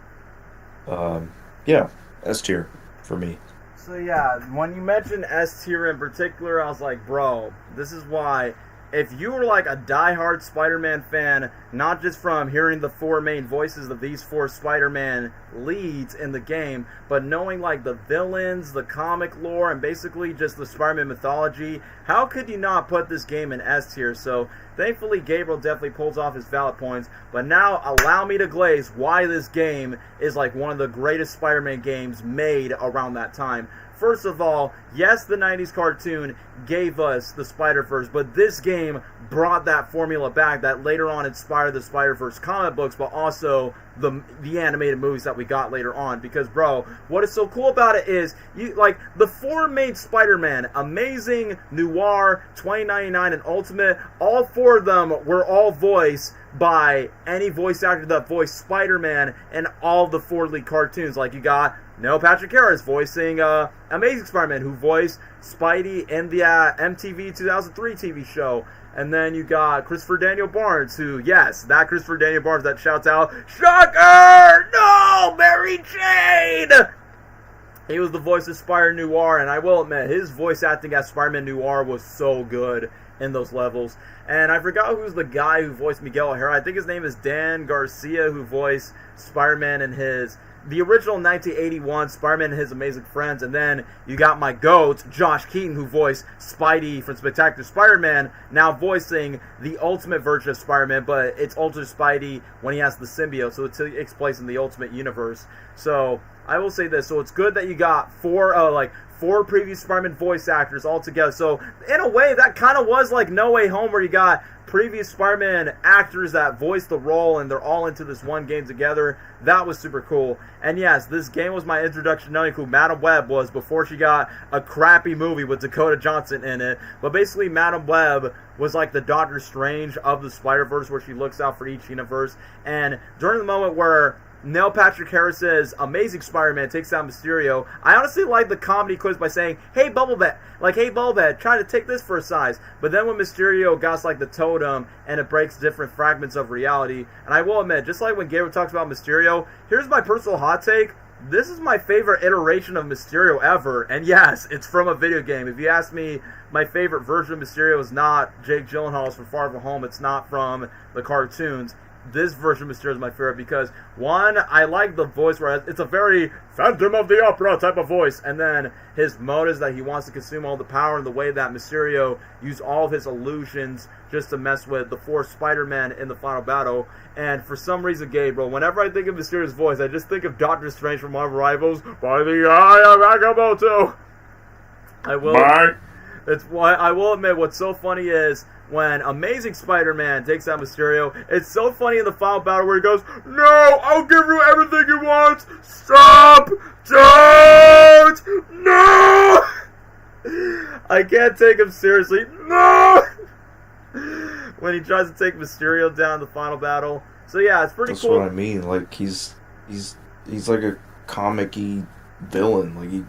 Speaker 1: Yeah, S tier for me.
Speaker 2: So yeah, when you mentioned S tier in particular, I was like, bro, this is why if you were like a diehard Spider-Man fan, not just from hearing the 4 main voices of these 4 Spider-Man leads in the game, but knowing like the villains, the comic lore, and basically just the Spider-Man mythology, how could you not put this game in S tier? So thankfully Gabriel definitely pulls off his valid points, but now allow me to glaze why this game is like one of the greatest Spider-Man games made around that time. First of all, yes, the 90s cartoon gave us the Spider-Verse, but this game brought that formula back that later on inspired the Spider-Verse comic books, but also the animated movies that we got later on. Because, bro, what is so cool about it is, like, the 4 main Spider-Man, Amazing, Noir, 2099, and Ultimate, all 4 of them were all voiced by any voice actor that voiced Spider-Man in all the 4 lead cartoons. Like, you got Neil Patrick Harris voicing Amazing Spider-Man, who voiced Spidey in the MTV 2003 TV show. And then you got Christopher Daniel Barnes, who, yes, that Christopher Daniel Barnes that shouts out, "Shocker! No! Mary Jane!" He was the voice of Spider-Noir, and I will admit, his voice acting as Spider-Man Noir was so good in those levels. And I forgot who's the guy who voiced Miguel O'Hara. I think his name is Dan Garcia, who voiced Spider-Man in the original 1981 Spider-Man and His Amazing Friends. And then you got my GOAT, Josh Keaton, who voiced Spidey from Spectacular Spider-Man, now voicing the Ultimate version of Spider-Man, but it's Ultimate Spidey when he has the symbiote, so it takes place in the Ultimate Universe. So I will say this, so it's good that you got 4 previous Spider-Man voice actors all together. So in a way, that kind of was like No Way Home, where you got previous Spider-Man actors that voiced the role, and they're all into this one game together. That was super cool. And yes, this game was my introduction to knowing who Madam Web was before she got a crappy movie with Dakota Johnson in it. But basically, Madam Web was like the Doctor Strange of the Spider-Verse, where she looks out for each universe. And during the moment where Neil Patrick Harris's Amazing Spider-Man takes out Mysterio, I honestly like the comedy quiz by saying, "Hey Bubblehead, try to take this for a size." But then when Mysterio got like the totem and it breaks different fragments of reality, and I will admit, just like when Gabriel talks about Mysterio, here's my personal hot take. This is my favorite iteration of Mysterio ever, and yes, it's from a video game. If you ask me, my favorite version of Mysterio is not Jake Gyllenhaal's from Far From Home. It's not from the cartoons. This version of Mysterio is my favorite because, one, I like the voice where it's a very Phantom of the Opera type of voice, and then his motives that he wants to consume all the power, and the way that Mysterio used all of his illusions just to mess with the 4 Spider-Men in the final battle. And for some reason, Gabriel, whenever I think of Mysterio's voice, I just think of Doctor Strange from Marvel Rivals, "By the eye of Agamotto." I will admit, what's so funny is, when Amazing Spider-Man takes out Mysterio, it's so funny in the final battle where he goes, "No, I'll give you everything you want! Stop! Don't! No!" I can't take him seriously. No! When he tries to take Mysterio down in the final battle. So yeah, it's pretty cool.
Speaker 1: That's what I mean. Like, he's like a comic-y villain. Like,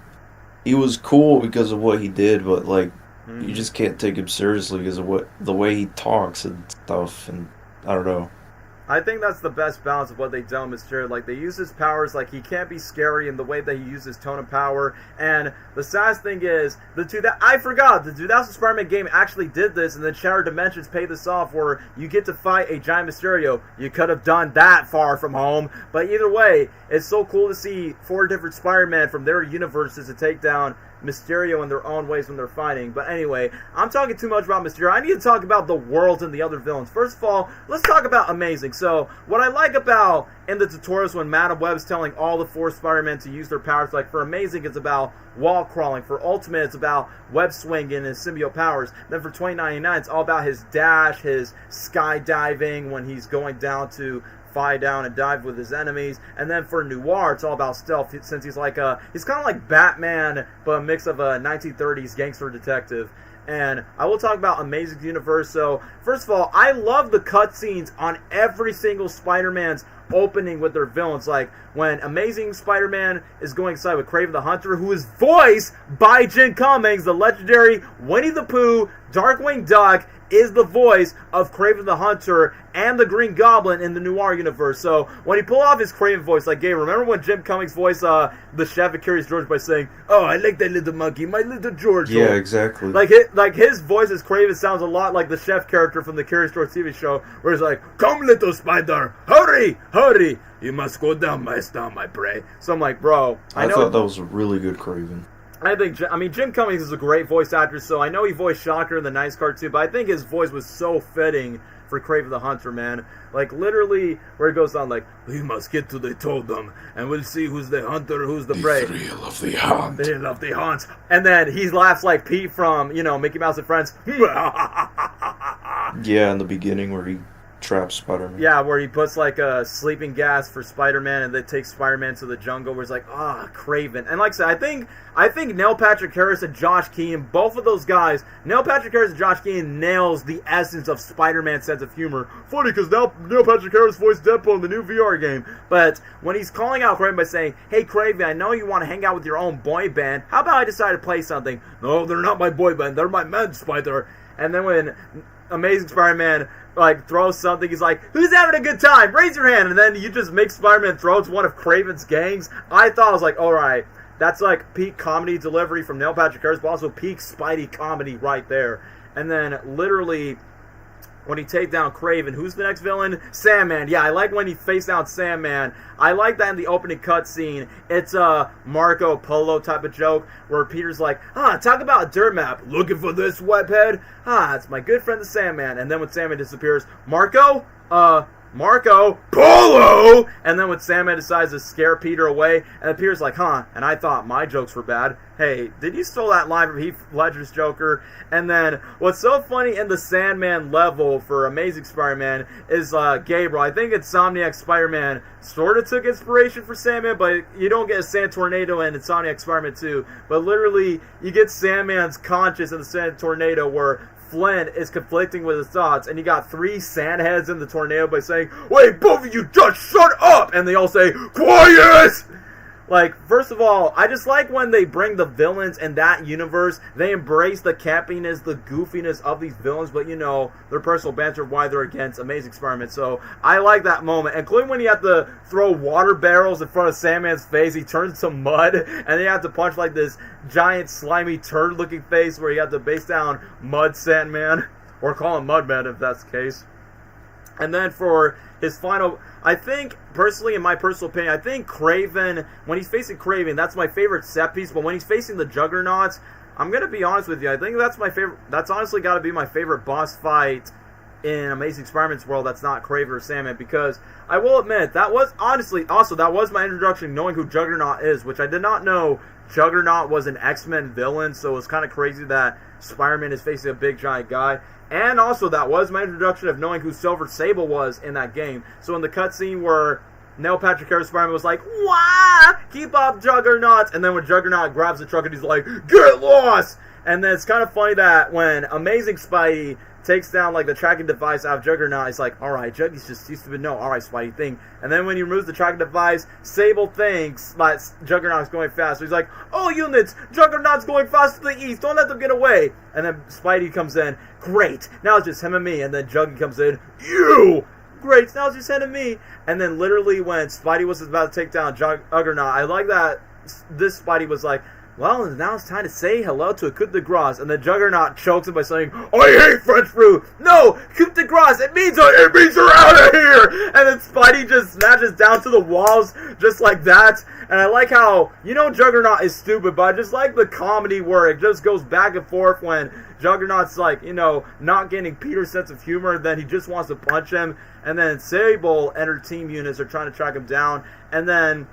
Speaker 1: he was cool because of what he did, but like, you just can't take him seriously because of the way he talks and stuff, and I don't know.
Speaker 2: I think that's the best balance of what they done with Mysterio. Like, they use his powers, like, he can't be scary in the way that he uses tone of power. And the saddest thing is, the 2000 Spider-Man game actually did this, and then Shattered Dimensions paid this off, where you get to fight a giant Mysterio. You could have done that Far From Home, but either way, it's so cool to see 4 different Spider-Man from their universes to take down Mysterio in their own ways when they're fighting. But anyway, I'm talking too much about Mysterio. I need to talk about the world and the other villains. First of all, let's talk about Amazing. So, what I like about in the tutorials when Madam Web's telling all the 4 Spider-Men to use their powers, like for Amazing, it's about wall crawling. For Ultimate, it's about web swinging and his symbiote powers. Then for 2099, it's all about his dash, his skydiving when he's going down to fly down and dive with his enemies. And then for Noir, it's all about stealth, since he's like he's kind of like Batman, but a mix of a 1930s gangster detective. And I will talk about Amazing Universe. So, first of all, I love the cutscenes on every single Spider-Man's opening with their villains. Like when Amazing Spider-Man is going inside with Kraven the Hunter, who is voiced by Jim Cummings, the legendary Winnie the Pooh, Darkwing Duck, is the voice of Kraven the Hunter and the Green Goblin in the Noir universe. So when he pulled off his Kraven voice, like, Gabe, remember when Jim Cummings voiced the chef at Curious George by saying, "Oh, I like that little monkey, my little George."
Speaker 1: Yeah, exactly.
Speaker 2: Like his voice as Kraven sounds a lot like the chef character from the Curious George TV show, where he's like, "Come, little spider, hurry, hurry, you must go down my prey." So I'm like, bro,
Speaker 1: I thought that was a really good Kraven.
Speaker 2: Jim Cummings is a great voice actor, so I know he voiced Shocker in the Nice cartoon, but I think his voice was so fitting for Kraven the Hunter, man. Like, literally, where it goes on, like, "We must get to the totem, and we'll see who's the hunter, who's the prey.
Speaker 1: The thrill of the hunt.
Speaker 2: The thrill of the hunt." And then he laughs like Pete from, Mickey Mouse and Friends.
Speaker 1: Yeah, in the beginning where he traps Spider-Man.
Speaker 2: Yeah, where he puts like a sleeping gas for Spider-Man, and they take Spider-Man to the jungle. Where it's like, Kraven. And like I said, I think Neil Patrick Harris and Josh Keane, both of those guys, Neil Patrick Harris and Josh Keane nails the essence of Spider-Man's sense of humor. Funny because now Neil Patrick Harris voiced Deadpool in the new VR game. But when he's calling out Kraven by saying, "Hey Kraven, I know you want to hang out with your own boy band. How about I decide to play something?" "No, they're not my boy band. They're my man, Spider." And then when Amazing Spider-Man throws something, he's like, "Who's having a good time? Raise your hand." And then you just make Spider-Man throw to one of Kraven's gangs. I thought, I was like, alright, that's like peak comedy delivery from Neil Patrick Harris, but also peak Spidey comedy right there. And then literally, when he takes down Kraven, who's the next villain? Sandman. Yeah, I like when he faced down Sandman. I like that in the opening cutscene. It's a Marco Polo type of joke where Peter's like, talk about a dirt map. "Looking for this, webhead?" It's my good friend the Sandman. And then when Sandman disappears, Marco Polo! And then when Sandman decides to scare Peter away, and Peter's like, and I thought my jokes were bad. Hey, did you steal that line from Heath Ledger's Joker? And then what's so funny in the Sandman level for Amazing Spider-Man is Gabriel. I think Insomniac Spider-Man sort of took inspiration for Sandman, but you don't get a Sand Tornado in Insomniac Spider-Man 2. But literally, you get Sandman's conscious in the Sand Tornado where Flint is conflicting with his thoughts, and you got 3 sand heads in the tornado by saying, "Wait, both of you just shut up!" And they all say, "Quiet!" Like, first of all, I just like when they bring the villains in that universe. They embrace the campiness, the goofiness of these villains, but their personal banter of why they're against Amazing Spider-Man. So I like that moment, including when you have to throw water barrels in front of Sandman's face. He turns to mud, and then you have to punch like this giant slimy turd-looking face where you have to base down Mud Sandman, or call him Mudman if that's the case. And then for his final, I think, personally, in my personal opinion, I think Kraven, when he's facing Kraven, that's my favorite set piece. But when he's facing the Juggernauts, I'm going to be honest with you, I think that's my favorite, that's honestly got to be my favorite boss fight in Amazing Spider-Man's world that's not Kraven or Sandman. Because I will admit, that was, honestly, also, that was my introduction knowing who Juggernaut is, which I did not know Juggernaut was an X-Men villain, so it's kind of crazy that Spider-Man is facing a big giant guy. And also, that was my introduction of knowing who Silver Sable was in that game. So in the cutscene where Neil Patrick Harris Spider-Man was like, "Wah! Keep up, Juggernaut!" And then when Juggernaut grabs the truck and he's like, "Get lost!" And then it's kind of funny that when Amazing Spidey takes down like the tracking device out of Juggernaut, he's like, "Alright, Juggy's just used to no, alright, Spidey, thing." And then when he removes the tracking device, Sable thinks like Juggernaut's going fast. So he's like, "All units, Juggernaut's going fast to the east, don't let them get away." And then Spidey comes in, "Great, now it's just him and me." And then Juggy comes in, "You! Great, now it's just him and me." And then literally when Spidey was about to take down Juggernaut, I like that this Spidey was like, "Well, now it's time to say hello to a coup de grace." And then Juggernaut chokes him by saying, "I hate French fruit." "No, coup de grace, it means you're out of here." And then Spidey just smashes down to the walls just like that. And I like how, Juggernaut is stupid, but I just like the comedy where it just goes back and forth when Juggernaut's like, not getting Peter's sense of humor, then he just wants to punch him. And then Sable and her team units are trying to track him down. And then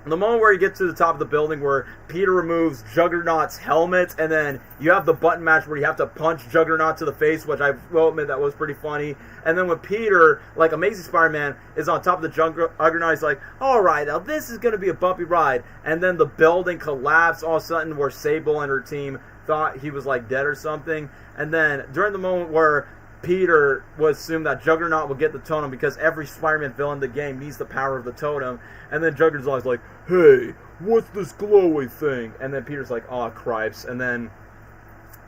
Speaker 2: the moment where you get to the top of the building where Peter removes Juggernaut's helmet, and then you have the button match where you have to punch Juggernaut to the face, which I will admit that was pretty funny. And then when Peter, like Amazing Spider-Man, is on top of the Juggernaut, he's like, "Alright, now this is going to be a bumpy ride." And then the building collapsed all of a sudden where Sable and her team thought he was like dead or something. And then during the moment where Peter would assume that Juggernaut would get the totem because every Spider-Man villain in the game needs the power of the totem. And then Juggernaut's like, hey, what's this glowy thing? And then Peter's like, aw, cripes. And then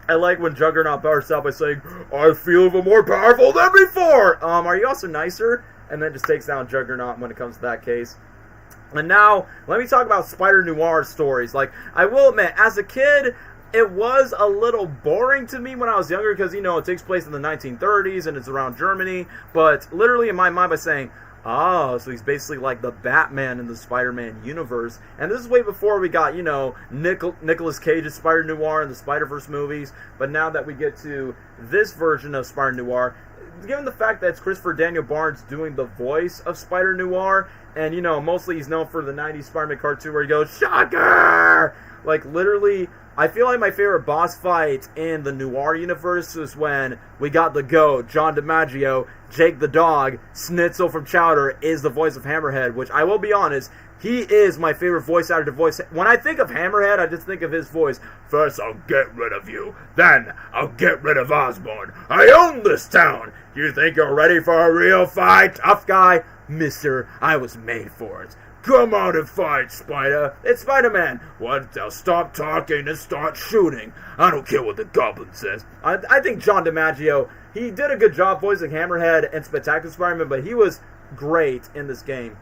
Speaker 2: I like when Juggernaut bursts out by saying, I feel even more powerful than before! Are you also nicer? And then just takes down Juggernaut when it comes to that case. And now, let me talk about Spider-Noir stories. Like, I will admit, as a kid, it was a little boring to me when I was younger because, you know, it takes place in the 1930s and it's around Germany. But literally in my mind by saying, oh, so he's basically like the Batman in the Spider-Man universe. And this is way before we got, you know, Nicolas Cage's Spider-Noir and the Spider-Verse movies. But now that we get to this version of Spider-Noir, given the fact that it's Christopher Daniel Barnes doing the voice of Spider-Noir, and, you know, mostly he's known for the 90s Spider-Man cartoon where he goes, Shocker! Like, literally, I feel like my favorite boss fight in the Noir universe is when we got the GOAT, John DiMaggio, Jake the Dog, Schnitzel from Chowder is the voice of Hammerhead, which I will be honest, he is my favorite voice actor to voice. When I think of Hammerhead, I just think of his voice. First I'll get rid of you, then I'll get rid of Osborn. I own this town. You think you're ready for a real fight, tough guy? Mister, I was made for it. Come out and fight, Spider. It's Spider-Man. What? Now stop talking and start shooting. I don't care what the Goblin says. I think John DiMaggio, he did a good job voicing Hammerhead and Spectacular Spider-Man, but he was great in this game.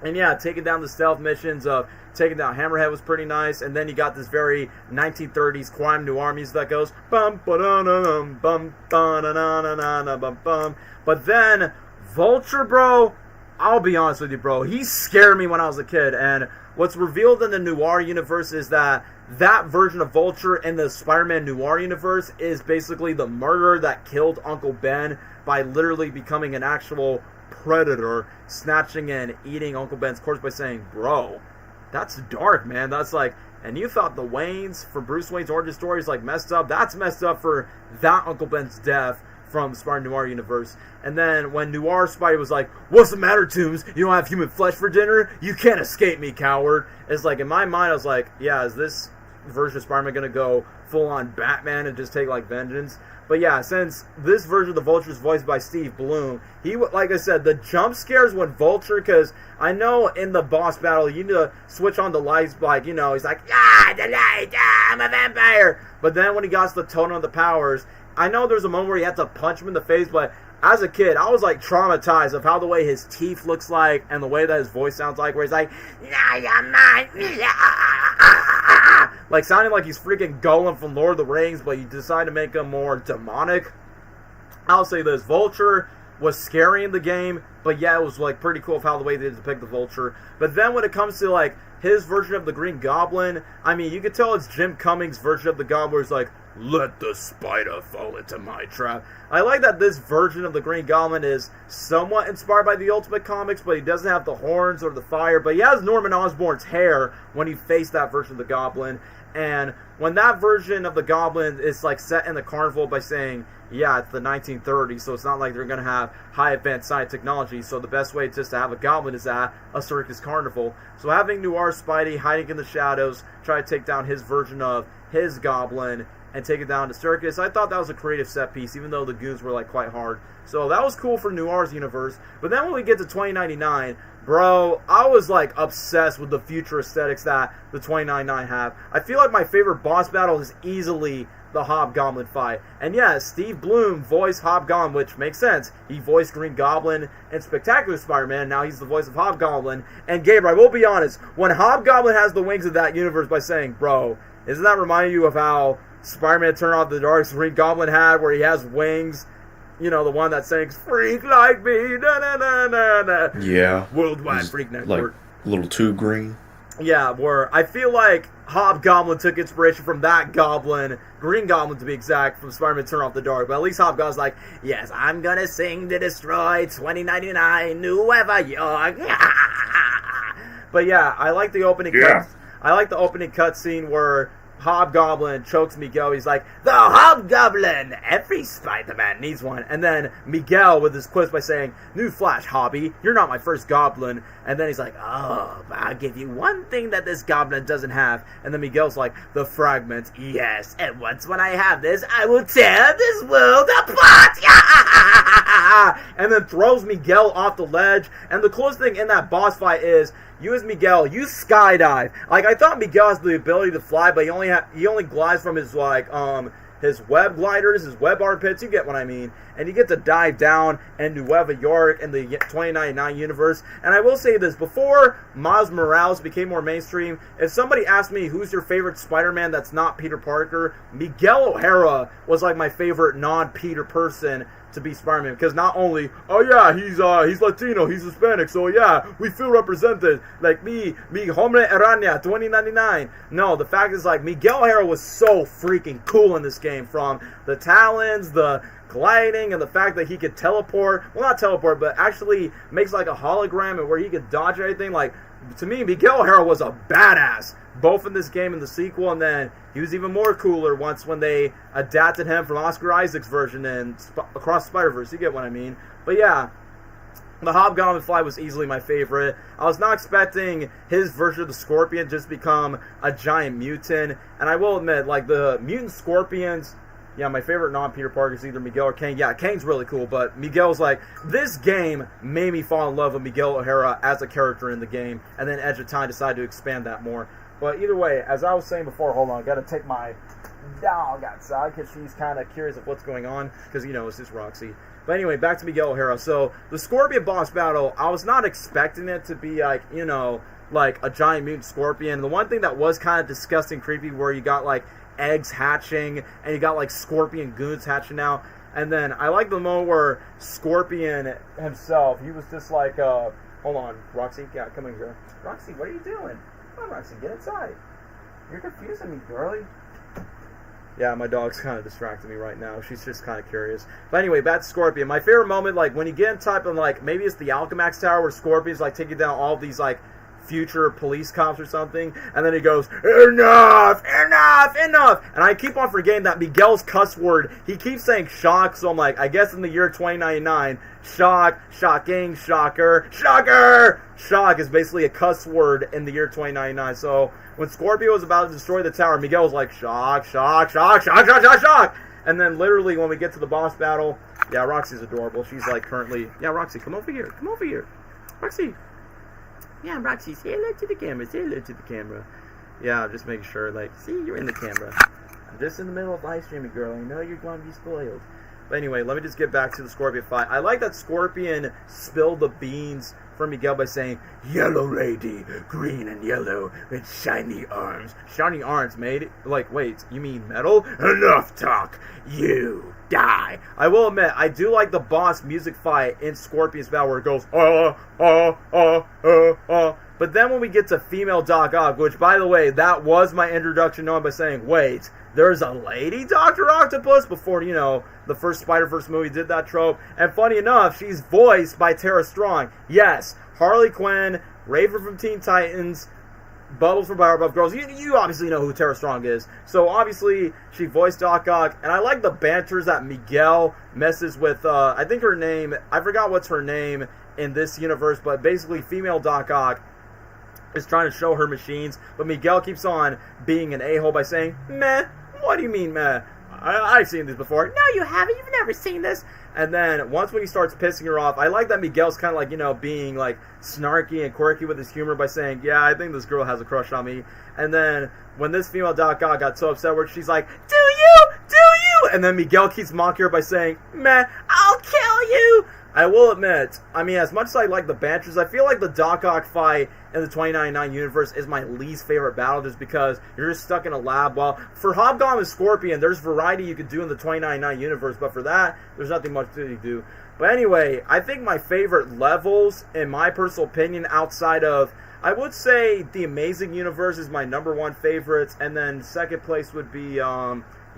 Speaker 2: And yeah, taking down the stealth missions of taking down Hammerhead was pretty nice. And then you got this very 1930s crime noir music that goes bum ba da dum bum da na na na na bum bum. But then Vulture, bro, I'll be honest with you, bro, he scared me when I was a kid. And what's revealed in the Noir universe is that version of Vulture in the Spider-Man Noir universe is basically the murderer that killed Uncle Ben by literally becoming an actual predator, snatching and eating Uncle Ben's corpse by saying, bro, that's dark, man. That's like, and you thought the Waynes for Bruce Wayne's origin story is like messed up. That's messed up for that Uncle Ben's death from the Spider-Noir universe. And then when Noir Spidey was like, what's the matter, Toombs? You don't have human flesh for dinner? You can't escape me, coward. It's like, in my mind, I was like, yeah, is this version of Spider-Man going to go full-on Batman and just take, like, vengeance? But yeah, since this version of the Vulture is voiced by Steve Bloom, he, like I said, the jump scares when Vulture, because I know in the boss battle, you need to switch on the lights, like, you know, he's like, the light, I'm a vampire. But then when he got to the tone of the powers, I know there's a moment where he had to punch him in the face, but as a kid, I was, like, traumatized of how the way his teeth looks like and the way that his voice sounds like, where he's like, now you're mine. Like, sounding like he's freaking Gollum from Lord of the Rings, but you decide to make him more demonic. I'll say this, Vulture was scary in the game, but yeah, it was, like, pretty cool of how the way they depict the Vulture. But then when it comes to, like, his version of the Green Goblin, I mean, you could tell it's Jim Cummings' version of the Goblin, where it's like, let the spider fall into my trap. I like that this version of the Green Goblin is somewhat inspired by the Ultimate Comics, but he doesn't have the horns or the fire, but he has Norman Osborn's hair when he faced that version of the Goblin. And when that version of the Goblin is like set in the carnival by saying, yeah, it's the 1930s, so it's not like they're going to have high advanced science technology, so the best way just to have a Goblin is at a circus carnival. So having Noir Spidey hiding in the shadows, try to take down his version of his Goblin, and take it down to circus, I thought that was a creative set piece, even though the goons were like quite hard. So that was cool for Noir's universe. But then when we get to 2099, bro, I was like obsessed with the future aesthetics that the 2099 have. I feel like my favorite boss battle is easily the Hobgoblin fight. And yeah, Steve Bloom voiced Hobgoblin, which makes sense. He voiced Green Goblin and Spectacular Spider-Man. Now he's the voice of Hobgoblin. And Gabriel, I will be honest, when Hobgoblin has the wings of that universe by saying, bro, isn't that reminding you of how Spider-Man Turn Off the Dark Green Goblin had, where he has wings? You know, the one that sings "Freak Like Me," na na na na na.
Speaker 1: Yeah.
Speaker 2: Worldwide Freak Network.
Speaker 1: Like a little too green.
Speaker 2: Yeah, where I feel like Hobgoblin took inspiration from that Goblin, Green Goblin to be exact, from Spider-Man Turn Off the Dark. But at least Hobgoblin's like, yes, I'm gonna sing to destroy 2099 Nueva York. But yeah, I like the opening.
Speaker 1: Yeah.
Speaker 2: I like the opening cutscene where Hobgoblin chokes Miguel. He's like, the Hobgoblin! Every Spider-Man needs one. And then Miguel with his quiz by saying, newsflash, Hobby, you're not my first goblin. And then he's like, oh, but I'll give you one thing that this goblin doesn't have. And then Miguel's like, the fragments, yes. And once when I have this, I will tear this world apart. And then throws Miguel off the ledge. And the coolest thing in that boss fight is, you as Miguel, you skydive. Like, I thought Miguel has the ability to fly, but he only glides from his, like, his web gliders, his web armpits, you get what I mean. And you get to dive down in Nueva York in the 2099 universe. And I will say this, before Miles Morales became more mainstream, if somebody asked me who's your favorite Spider-Man that's not Peter Parker, Miguel O'Hara was like my favorite non-Peter person to be Spider-Man, because not only, oh yeah, he's Latino, he's Hispanic, so yeah, we feel represented, like me Hombre Araña 2099. No, the fact is, like, Miguel O'Hara was so freaking cool in this game, from the talons, the gliding, and the fact that he could teleport, well, not teleport, but actually makes like a hologram and where he could dodge everything. Like, to me, Miguel O'Hara was a badass, both in this game and the sequel, and then he was even more cooler when they adapted him from Oscar Isaac's version in Across the Spider-Verse, you get what I mean. But yeah, the Hobgoblin fight was easily my favorite. I was not expecting his version of the Scorpion just become a giant mutant, and I will admit, like, the mutant Scorpions, yeah, my favorite non-Peter Parker is either Miguel or Kane. Yeah, Kane's really cool, but Miguel's like, this game made me fall in love with Miguel O'Hara as a character in the game, and then Edge of Time decided to expand that more. But either way, as I was saying before, hold on, I gotta take my dog outside because she's kind of curious of what's going on, because, you know, it's just Roxy. But anyway, back to Miguel O'Hara. So, the Scorpion boss battle, I was not expecting it to be, like, you know, like a giant mutant scorpion. The one thing that was kind of disgusting, creepy, where you got, like, eggs hatching, and you got, like, scorpion goons hatching out. And then I like the moment where Scorpion himself, he was just like, hold on, Roxy, yeah, come in here. Roxy, what are you doing? Come on, Roxy, get inside. You're confusing me, girlie. Yeah, my dog's kind of distracting me right now. She's just kind of curious. But anyway, back to Scorpion. My favorite moment, like, when you get in type of, like, maybe it's the Alchemax Tower where Scorpion's, like, taking down all these, like, future police cops or something, and then he goes, enough, enough, enough, and I keep on forgetting that Miguel's cuss word, he keeps saying shock, so I'm like, I guess in the year 2099, shock, shocking, shocker, shocker, shock is basically a cuss word in the year 2099, so when Scorpio was about to destroy the tower, Miguel was like, shock, shock, shock, shock, shock, shock, shock, and then literally when we get to the boss battle, yeah, Roxy's adorable, she's like currently, yeah, Roxy, come over here, Roxy. Yeah, Roxy, say hello to the camera, say hello to the camera. Yeah, just making sure, like, see, you're in the camera. I'm just in the middle of live streaming, girl. I know you're going to be spoiled. But anyway, let me just get back to the Scorpion fight. I like that Scorpion spilled the beans for Miguel by saying, yellow lady, green and yellow, with shiny arms. Shiny arms, mate? Like, wait, you mean metal? Enough talk, you die. I will admit, I do like the boss music fight in Scorpion's battle where it goes, but then when we get to female Doc Ock, which, by the way, that was my introduction to him by saying, wait, there's a lady Dr. Octopus, before, you know, the first Spider-Verse movie did that trope. And funny enough, she's voiced by Tara Strong. Yes, Harley Quinn, Raven from Teen Titans, Bubbles from Powerpuff Girls. You obviously know who Tara Strong is. So obviously, she voiced Doc Ock. And I like the banters that Miguel messes with, I think her name, I forgot what's her name in this universe, but basically female Doc Ock is trying to show her machines. But Miguel keeps on being an a-hole by saying, meh. What do you mean, meh? I've seen this before. No, you haven't. You've never seen this. And then once when he starts pissing her off, I like that Miguel's kind of like, you know, being like snarky and quirky with his humor by saying, yeah, I think this girl has a crush on me. And then when this female Doc Ock got so upset where she's like, do you? And then Miguel keeps mocking her by saying, meh, I'll kill you. I will admit, I mean, as much as I like the banters, I feel like the Doc Ock fight in the 2099 universe is my least favorite battle just because you're just stuck in a lab. Well, for Hobgoblin and Scorpion, there's variety you could do in the 2099 universe, but for that, there's nothing much to do. But anyway, I think my favorite levels, in my personal opinion, outside of, I would say The Amazing Universe is my #1 favorite, and then second place would be,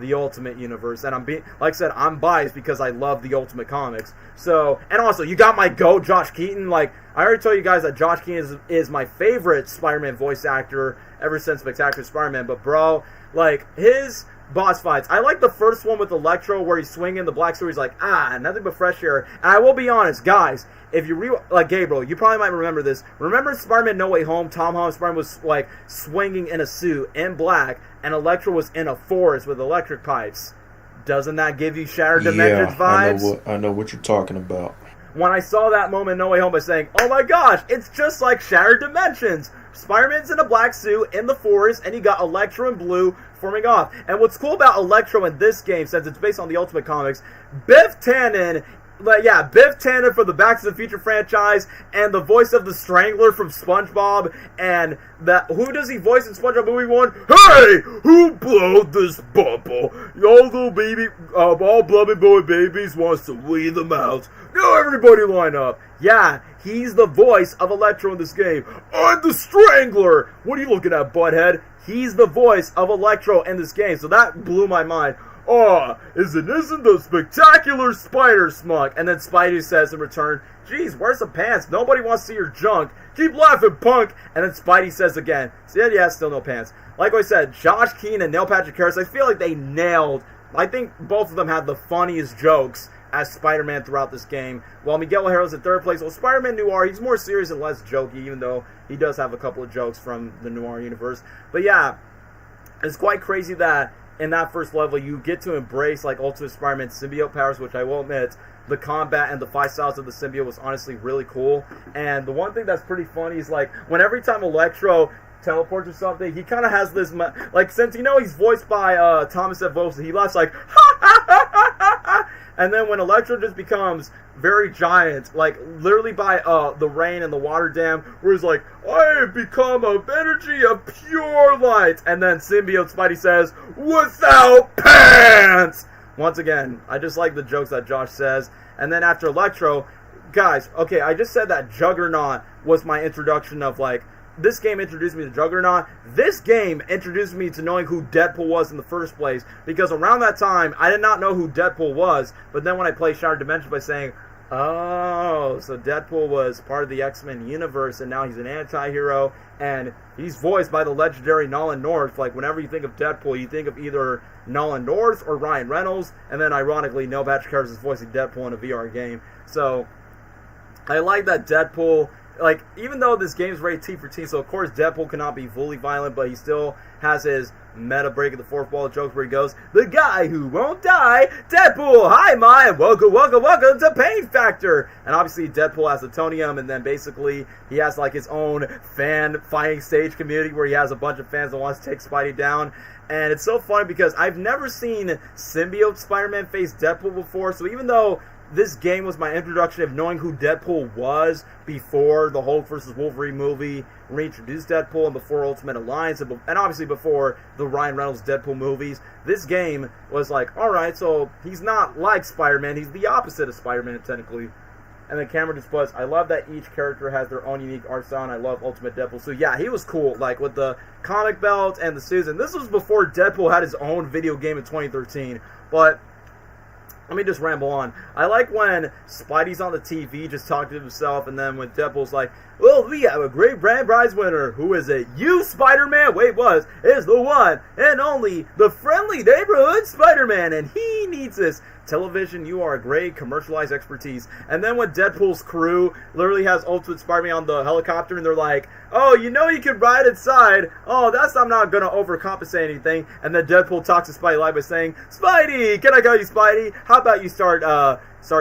Speaker 2: the Ultimate Universe. And like I said, I'm biased because I love the Ultimate Comics. So, and also, you got my GOAT, Josh Keaton. Like, I already told you guys that Josh Keaton is my favorite Spider-Man voice actor ever since Spectacular Spider-Man. But, bro, like, his boss fights. I like the first one with Electro where he's swinging the black sword. He's like, nothing but fresh air. And I will be honest, guys, if you like Gabriel, you probably might remember this. Remember Spider-Man No Way Home? Tom Holland Spider-Man was like swinging in a suit in black, and Electro was in a forest with electric pipes. Doesn't that give you Shattered Dimensions vibes?
Speaker 1: I know what you're talking about.
Speaker 2: When I saw that moment in No Way Home, I was saying, oh my gosh, it's just like Shattered Dimensions. Spider-Man's in a black suit in the forest, and you got Electro and Blue forming off. And what's cool about Electro in this game, since it's based on the Ultimate Comics, Biff Tannen for the Back to the Future franchise, and the voice of the Strangler from SpongeBob, and who does he voice in SpongeBob movie 1? Hey, who blowed this bubble? All little baby, all blubby boy babies wants to weed them out. Now everybody line up. Yeah, he's the voice of Electro in this game. I'm the Strangler. What are you looking at, butthead? He's the voice of Electro in this game, so that blew my mind. Isn't the Spectacular Spider smug? And then Spidey says in return, geez, where's the pants? Nobody wants to see your junk. Keep laughing, punk. And then Spidey says again, yeah, still no pants. Like I said, Josh Keane and Neil Patrick Harris, I feel like they nailed, I think both of them had the funniest jokes as Spider-Man throughout this game. While Miguel O'Hara's in third place, well, Spider-Man Noir, he's more serious and less jokey, even though he does have a couple of jokes from the Noir universe. But yeah, it's quite crazy that in that first level, you get to embrace like Ultimate Spider-Man symbiote powers, which I will admit, the combat and the fight styles of the symbiote was honestly really cool. And the one thing that's pretty funny is like when every time Electro teleports or something, he kind of has this like, since he's voiced by Thomas F. Wilson, he laughs like ha ha ha ha ha ha. And then when Electro just becomes very giant, like literally by the rain and the water dam, where he's like, I have become of energy of pure light. And then symbiote Spidey says, without pants! Once again, I just like the jokes that Josh says. And then after Electro, guys, okay, I just said that Juggernaut was my introduction of like, this game introduced me to Juggernaut. This game introduced me to knowing who Deadpool was in the first place. Because around that time, I did not know who Deadpool was. But then when I played Shattered Dimensions by saying, oh, so Deadpool was part of the X-Men universe, and now he's an anti-hero. And he's voiced by the legendary Nolan North. Like, whenever you think of Deadpool, you think of either Nolan North or Ryan Reynolds. And then, ironically, Neil Patrick Harris is voicing Deadpool in a VR game. So, I like that Deadpool, like, even though this game is rated T for teen, so of course Deadpool cannot be fully violent, but he still has his meta break of the fourth wall jokes where he goes, the guy who won't die, Deadpool, hi Ma, and welcome to Pain Factor. And obviously Deadpool has Atonium, and then basically he has like his own fan fighting stage community where he has a bunch of fans that wants to take Spidey down. And it's so funny because I've never seen symbiote Spider-Man face Deadpool before, so even though this game was my introduction of knowing who Deadpool was before the Hulk vs. Wolverine movie reintroduced Deadpool, and before Ultimate Alliance, and obviously before the Ryan Reynolds Deadpool movies. This game was like, alright, so he's not like Spider-Man, he's the opposite of Spider-Man, technically. And then Cameron just was, I love that each character has their own unique art style, and I love Ultimate Deadpool. So yeah, he was cool, like with the comic belt and the suits, and this was before Deadpool had his own video game in 2013, but let me just ramble on. I like when Spidey's on the TV just talking to himself, and then when Deadpool's like, well, we have a great brand prize winner. Who is it? You, Spider-Man? Wait, is the one and only, the friendly neighborhood Spider-Man, and he needs this. Television, you are a great commercialized expertise. And then when Deadpool's crew literally has Ultimate Spider-Man on the helicopter, and they're like, oh, you can ride inside. Oh, I'm not going to overcompensate anything. And then Deadpool talks to Spidey live by saying, Spidey, can I call you Spidey? How about you start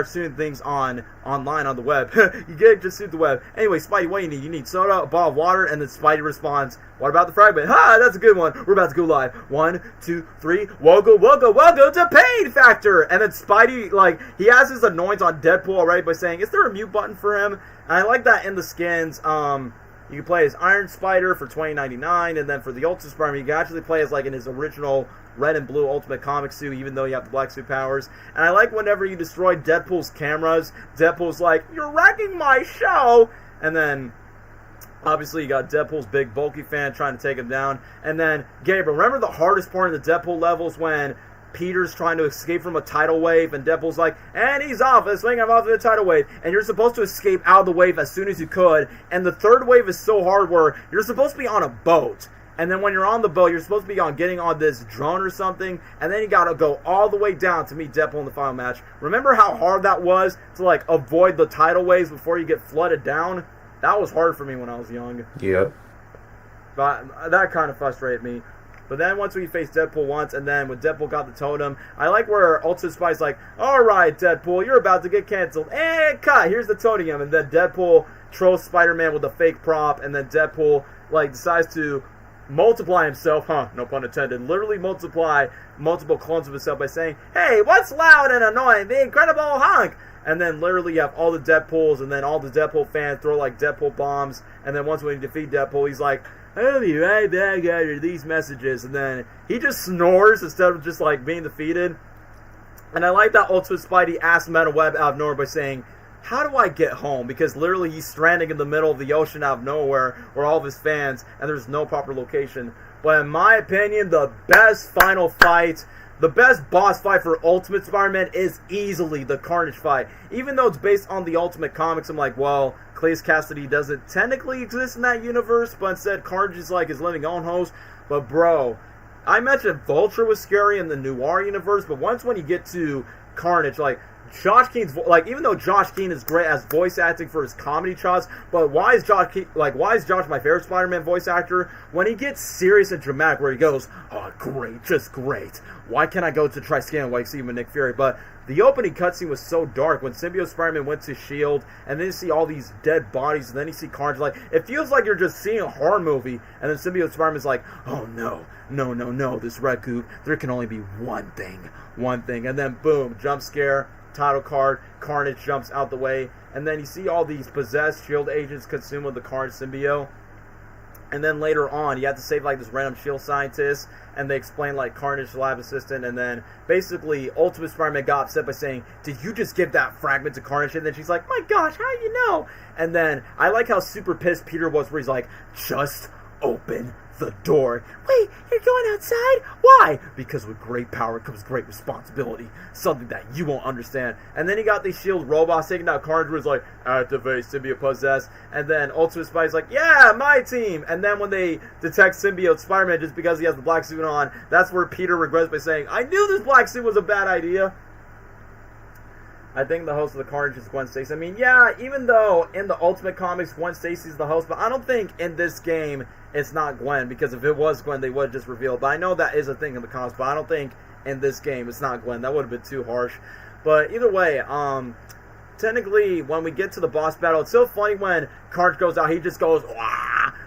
Speaker 2: suing things online on the web? You get just sue the web. Anyway, Spidey, what do you need? You need soda, a bottle of water, and then Spidey responds, what about the fragment? Ha, that's a good one. We're about to go live. 1, 2, 3. Welcome to Pain Factor. And then Spidey, like, he has his annoyance on Deadpool already by saying, is there a mute button for him? And I like that in the skins. You can play as Iron Spider for $20.99, and then for the Ultimate Spider-Man, you can actually play as like in his original red and blue Ultimate Comic suit, even though you have the black suit powers. And I like whenever you destroy Deadpool's cameras, Deadpool's like, you're wrecking my show! And then, obviously, you got Deadpool's big bulky fan trying to take him down. And then, Gabriel, remember the hardest part of the Deadpool levels when Peter's trying to escape from a tidal wave, and Deadpool's like, and he's off, let's swing him off the tidal wave, and you're supposed to escape out of the wave as soon as you could, and the third wave is so hard where you're supposed to be on a boat, and then when you're on the boat, you're supposed to be getting on this drone or something, and then you gotta go all the way down to meet Deadpool in the final match. Remember how hard that was to, like, avoid the tidal waves before you get flooded down? That was hard for me when I was young.
Speaker 1: Yep.
Speaker 2: But that kind of frustrated me. But then once we faced Deadpool once, and then when Deadpool got the totem, I like where Ultimate Spidey's like, alright, Deadpool, you're about to get canceled. And cut, here's the totem. And then Deadpool trolls Spider-Man with a fake prop, and then Deadpool, like, decides to multiply himself, no pun intended, literally multiply multiple clones of himself by saying, hey, what's loud and annoying? The Incredible Hulk! And then literally you have all the Deadpools, and then all the Deadpool fans throw, like, Deadpool bombs, and then once we defeat Deadpool, he's like, I'll be right back after these messages, and then he just snores instead of just, like, being defeated. And I like that Ultimate Spidey asked Meta Web out of nowhere by saying, how do I get home? Because literally he's stranding in the middle of the ocean out of nowhere where all of his fans, and there's no proper location. But in my opinion, the best final fight, the best boss fight for Ultimate Spider-Man is easily the Carnage fight. Even though it's based on the Ultimate Comics, I'm like, well, Clay's Cassidy doesn't technically exist in that universe, but instead Carnage is like his living own host. But bro, I mentioned Vulture was scary in the Noir universe, but once when you get to Carnage, like, Josh Keene's, like, even though Josh Keene is great as voice acting for his comedy chops, but why is Josh my favorite Spider-Man voice actor? When he gets serious and dramatic, where he goes, oh, great, just great. Why can't I go to Triskelion like see him with Nick Fury? But the opening cutscene was so dark when Symbiote Spider-Man went to S.H.I.E.L.D., and then you see all these dead bodies, and then you see Carnage, like, it feels like you're just seeing a horror movie, and then Symbiote Spider-Man's like, oh no, this red goop, there can only be one thing, and then boom, jump scare, title card, Carnage jumps out the way, and then you see all these possessed S.H.I.E.L.D. agents consumed with the Carnage symbiote, and then later on, you have to save, like, this random S.H.I.E.L.D. scientist, and they explain, like, Carnage lab assistant, and then basically Ultimate Spider-Man got upset by saying, did you just give that fragment to Carnage? And then she's like, my gosh, how do you know? And then I like how super pissed Peter was, where he's like, just open the door. Wait, you're going outside? Why? Because with great power comes great responsibility. Something that you won't understand. And then he got these S.H.I.E.L.D. robots taking out Carnage, was like, activate symbiote possessed. And then Ultimate Spidey's like, yeah, my team. And then when they detect symbiote Spider-Man just because he has the black suit on, that's where Peter regrets by saying, I knew this black suit was a bad idea. I think the host of the Carnage is Gwen Stacy. I mean, yeah, even though in the Ultimate Comics Gwen Stacy's the host, but I don't think in this game it's not Gwen, because if it was Gwen, they would have just revealed. But I know that is a thing in the comics, but I don't think in this game it's not Gwen. That would have been too harsh. But either way, technically, when we get to the boss battle, it's so funny when Carnage goes out, he just goes, wah!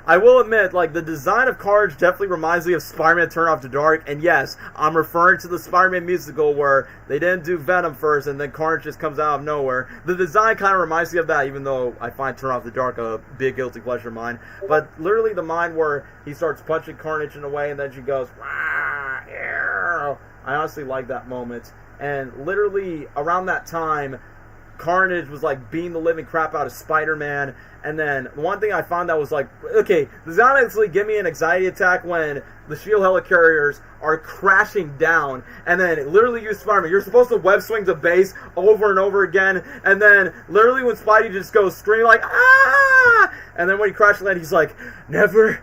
Speaker 2: I will admit, like, the design of Carnage definitely reminds me of Spider-Man Turn Off the Dark, and yes, I'm referring to the Spider-Man musical where they didn't do Venom first, and then Carnage just comes out of nowhere. The design kind of reminds me of that, even though I find Turn Off the Dark a big guilty pleasure of mine. But literally the mind where he starts punching Carnage in a way, and then she goes, wah, ew. I honestly like that moment. And literally, around that time, Carnage was, like, beating the living crap out of Spider-Man. And then one thing I found that was like, okay, does that honestly give me an anxiety attack when the S.H.I.E.L.D. helicarriers are crashing down, and then literally you Spider-Man, you're supposed to web swing to base over and over again, and then literally when Spidey just goes screaming like, ah! And then when he crashes land, he's like, never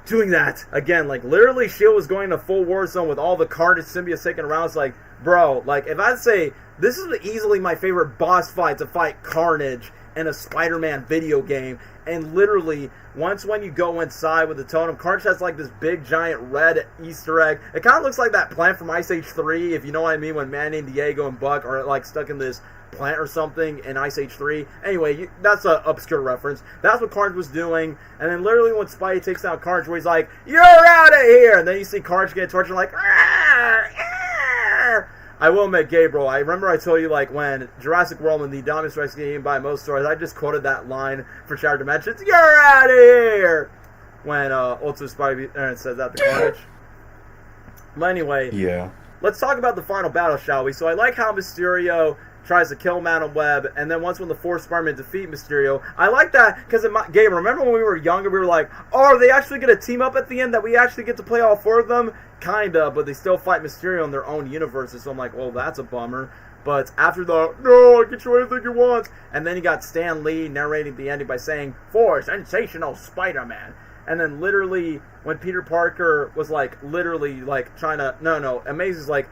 Speaker 2: doing that again. Like, literally S.H.I.E.L.D. was going to full war zone with all the Carnage symbiotes taking around. It's like, bro, like, if I'd say, this is easily my favorite boss fight to fight Carnage in a Spider-Man video game, and literally, once when you go inside with the totem, Carnage has like this big giant red Easter egg. It kind of looks like that plant from Ice Age 3, if you know what I mean, when Manny, Diego, and Buck are like stuck in this plant or something in Ice Age 3. Anyway, that's an obscure reference. That's what Carnage was doing, and then literally when Spidey takes down Carnage, where he's like, you're out of here, and then you see Carnage get tortured like, argh, argh. I will admit, Gabriel, I remember I told you, like, when Jurassic World and the Dominus Rex game by most stories, I just quoted that line for Shattered Dimensions, you're out of here, when Ultimate Spider-Man says that to Carnage. But anyway,
Speaker 1: yeah.
Speaker 2: Let's talk about the final battle, shall we? So I like how Mysterio tries to kill Madam Web, and then once when the four Spider-Man defeat Mysterio, I like that because in my game, remember when we were younger, we were like, oh, are they actually going to team up at the end that we actually get to play all four of them? Kinda, but they still fight Mysterio in their own universes, so I'm like, well, that's a bummer. But after the, no, I get you anything you want, and then you got Stan Lee narrating the ending by saying, for sensational Spider-Man. And then literally, when Peter Parker was like, literally, like, trying to, no, Amazing's like,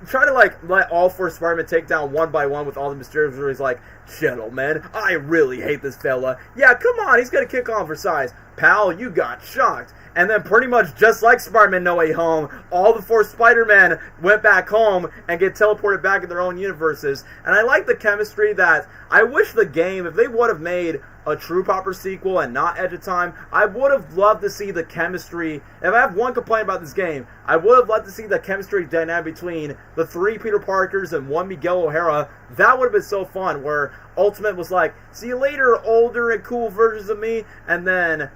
Speaker 2: try to like let all four Spider-Men take down one by one with all the Mysterios where he's like, gentlemen, I really hate this fella. Yeah, come on, he's gonna kick on for size. Pal, you got shocked. And then pretty much just like Spider-Man No Way Home, all the four Spider-Men went back home and get teleported back in their own universes. And I like the chemistry that I wish the game, if they would have made a true proper sequel and not Edge of Time, I would have loved to see the chemistry. If I have one complaint about this game, I would have loved to see the chemistry dynamic between the three Peter Parkers and one Miguel O'Hara. That would have been so fun, where Ultimate was like, see you later, older and cool versions of me, and then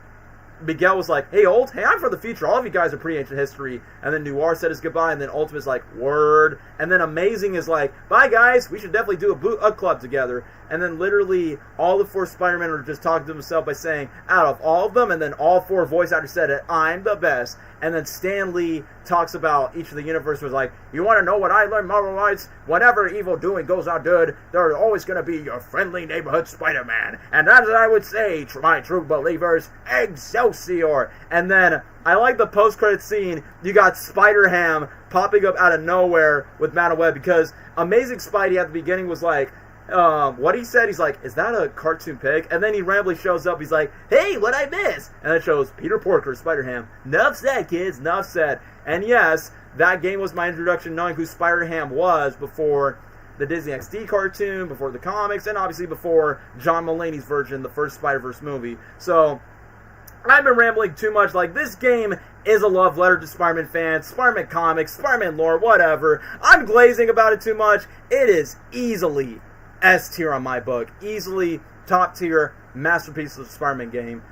Speaker 2: Miguel was like, hey, I'm from the future. All of you guys are pretty ancient history. And then Noir said his goodbye, and then Ultimate's like, word. And then Amazing is like, bye, guys. We should definitely do a club together. And then literally all the four Spider-Men are just talking to themselves by saying, out of all of them, and then all four voice actors said it, I'm the best. And then Stan Lee talks about each of the universes, was like, you want to know what I learned, Marvel Rights? Whenever evil doing goes on good, there's always going to be your friendly neighborhood Spider-Man. And as I would say, my true believers, Excelsior. And then I like the post-credit scene. You got Spider-Ham popping up out of nowhere with Madam Web, because Amazing Spidey at the beginning was like, what he said, he's like, is that a cartoon pig? And then he randomly shows up, he's like, hey, what'd I miss? And it shows Peter Porker, Spider-Ham. Nuff said, kids, nuff said. And yes, that game was my introduction knowing who Spider-Ham was before the Disney XD cartoon, before the comics, and obviously before John Mulaney's version, the first Spider-Verse movie. So I've been rambling too much. Like, this game is a love letter to Spider-Man fans, Spider-Man comics, Spider-Man lore, whatever. I'm glazing about it too much. It is easily S tier on my book. Easily top tier masterpiece of the Spider-Man game.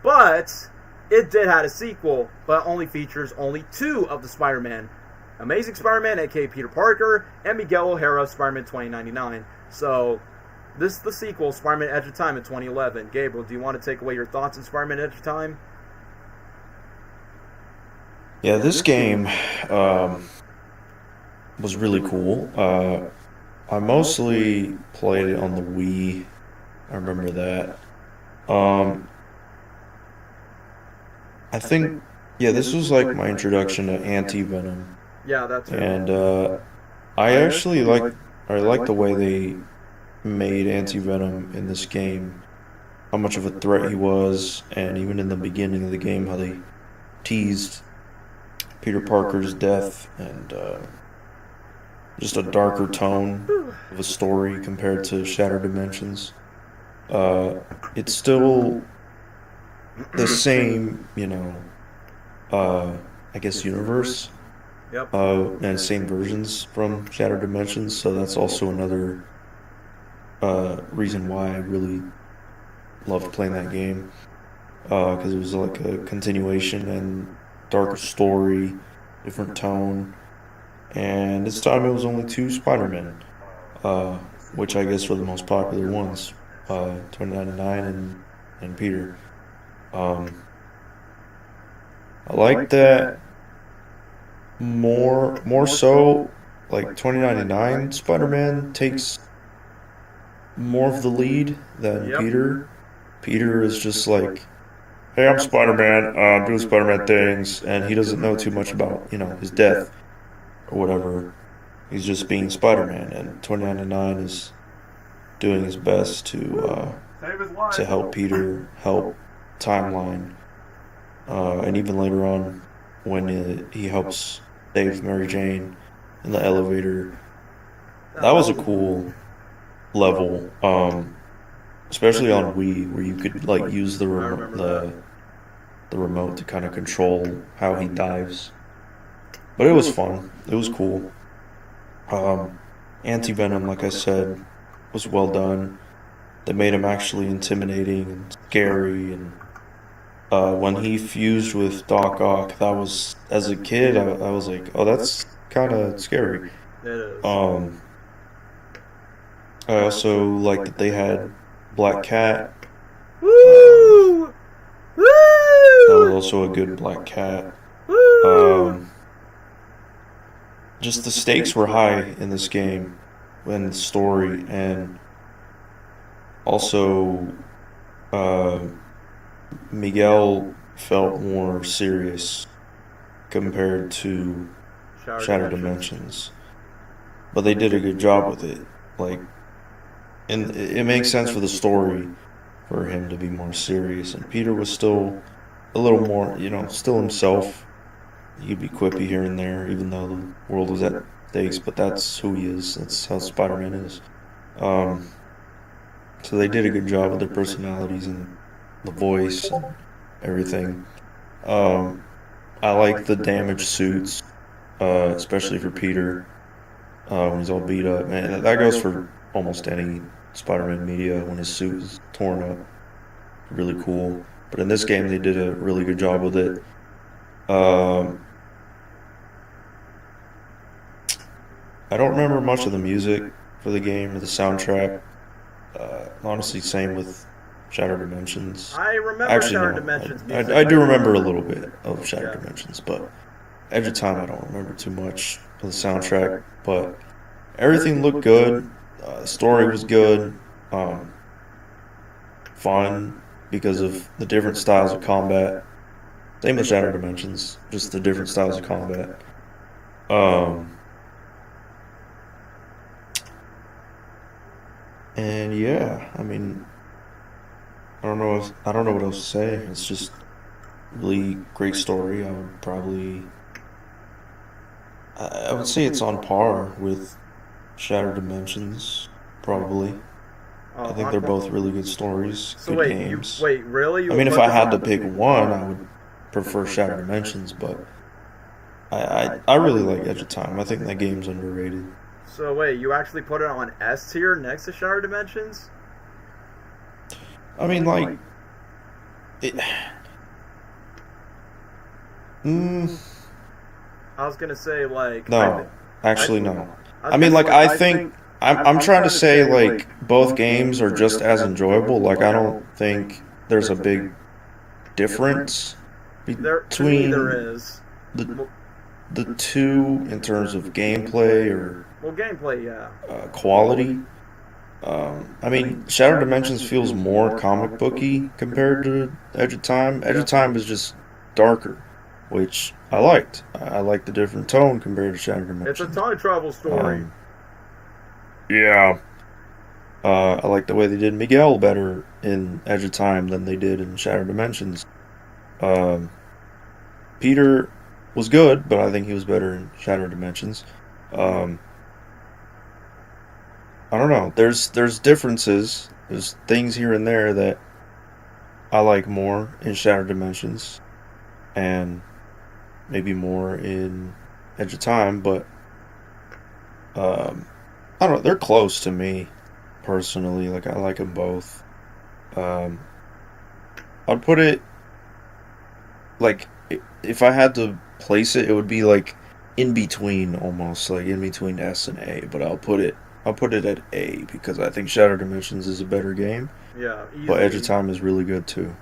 Speaker 2: But it did have a sequel, but only features only two of the Spider-Man. Amazing Spider-Man, aka Peter Parker, and Miguel O'Hara, Spider-Man 2099. So this is the sequel, Spider-Man Edge of Time in 2011. Gabriel, do you want to take away your thoughts on Spider-Man Edge of Time?
Speaker 1: Yeah, this game was really cool. I mostly played it on the Wii. I remember that. I think, yeah, this was like my introduction to Anti-Venom.
Speaker 2: Yeah, that's right.
Speaker 1: And I actually like the way they made Anti-Venom in this game. How much of a threat he was, and even in the beginning of the game, how they teased Peter Parker's death, and just a darker tone of a story compared to Shattered Dimensions. It's still the same, I guess, universe.
Speaker 2: Yep.
Speaker 1: And same versions from Shattered Dimensions, so that's also another reason why I really loved playing that game. Because it was like a continuation and darker story, different tone. And this time it was only two Spider-Men, which I guess were the most popular ones, 2099 and Peter. I like that more so, like 2099 Spider-Man takes more of the lead than Peter. Peter is just like, hey, I'm Spider-Man, I'm doing Spider-Man things, and he doesn't know too much about, his death or whatever. He's just being Spider-Man, and 2099 is doing his best to help Peter, help Timeline, and even later on when he helps save Mary Jane in the elevator. That was a cool level, especially on Wii, where you could like use the remote to kind of control how he dives. But it was fun. It was cool. Anti-Venom, like I said, was well done. They made him actually intimidating and scary. And when he fused with Doc Ock, that was, as a kid, I was like, oh, that's kind of scary.
Speaker 2: It is.
Speaker 1: I also like that they had Black Cat.
Speaker 2: Woo!
Speaker 1: That was
Speaker 2: Woo!
Speaker 1: also a good Black Cat.
Speaker 2: Woo!
Speaker 1: Just the stakes were high in this game and the story, and also uh, Miguel felt more serious compared to Shattered Dimensions. But they did a good job with it. Like, and it makes sense for the story for him to be more serious. And Peter was still a little more, still himself. He could be quippy here and there, even though the world was at stakes. But that's who he is. That's how Spider-Man is. So they did a good job with their personalities and the voice and everything. I like the damaged suits, especially for Peter when he's all beat up. Man, that goes for almost any Spider-Man media when his suit is torn up. Really cool. But in this game, they did a really good job with it. I don't remember much of the music for the game or the soundtrack. Honestly, same with Shattered Dimensions.
Speaker 2: I remember
Speaker 1: Actually,
Speaker 2: Shattered
Speaker 1: no,
Speaker 2: Dimensions music.
Speaker 1: I do remember a little bit of Shattered Dimensions, but Edge of Time I don't remember too much of the soundtrack. But everything looked good. The story was good. Fun because of the different styles of combat. Same with Shattered Dimensions, just the different styles of combat. And yeah, I mean, I don't know what else to say. It's just really great story. I would say it's on par with Shattered Dimensions, probably. I think they're both really good stories,
Speaker 2: So
Speaker 1: good games.
Speaker 2: wait, really?
Speaker 1: I mean, if I had to pick one, I would prefer Shattered Dimensions, but I really like Edge of Time. I think that game's underrated.
Speaker 2: So wait, you actually put it on S tier next to Shattered Dimensions?
Speaker 1: I mean, like, it.
Speaker 2: I was gonna say like
Speaker 1: No, actually no. I mean, like, I think I'm trying to say like both games are just as enjoyable. Like, I don't think there's a big difference
Speaker 2: to me
Speaker 1: between
Speaker 2: there is.
Speaker 1: the two in terms of gameplay or
Speaker 2: Well, gameplay, yeah.
Speaker 1: quality. I mean, Shattered Dimensions feels more comic booky compared to Edge of Time. Edge of Time is just darker, which I liked. I liked the different tone compared to Shattered Dimensions.
Speaker 2: It's a time travel story.
Speaker 1: Yeah. I like the way they did Miguel better in Edge of Time than they did in Shattered Dimensions. Peter was good, but I think he was better in Shattered Dimensions. I don't know. There's differences. There's things here and there that I like more in Shattered Dimensions, and maybe more in Edge of Time. But I don't know. They're close to me personally. Like, I like them both. I'd put it like, if I had to place it, it would be like in between, almost like in between S and A. But I'll put it at A because I think Shattered Dimensions is a better game.
Speaker 2: Yeah, easy.
Speaker 1: But Edge of Time is really good too.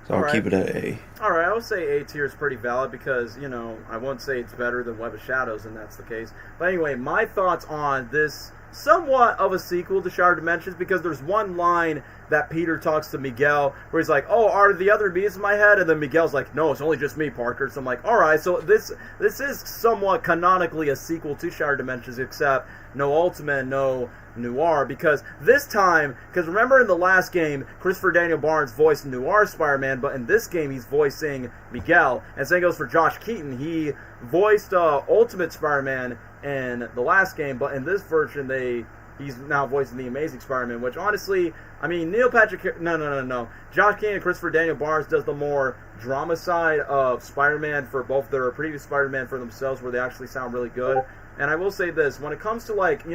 Speaker 1: So I'll keep it at A.
Speaker 2: Alright, I would say A tier is pretty valid because, I won't say it's better than Web of Shadows, and that's the case. But anyway, my thoughts on this somewhat of a sequel to Shattered Dimensions, because there's one line that Peter talks to Miguel where he's like, oh, are the other bees in my head? And then Miguel's like, no, it's only just me, Parker. So I'm like, alright, so this is somewhat canonically a sequel to Shattered Dimensions, except no Ultimate, no Noir, because this time, because remember in the last game, Christopher Daniel Barnes voiced Noir Spider-Man, but in this game he's voicing Miguel, and same goes for Josh Keaton. He voiced Ultimate Spider-Man in the last game, but in this version he's now voicing the Amazing Spider-Man, which honestly, I mean, Neil Patrick, no. Josh Keaton and Christopher Daniel Barnes does the more drama side of Spider-Man for both their previous Spider-Man for themselves, where they actually sound really good. And I will say this, when it comes to, like,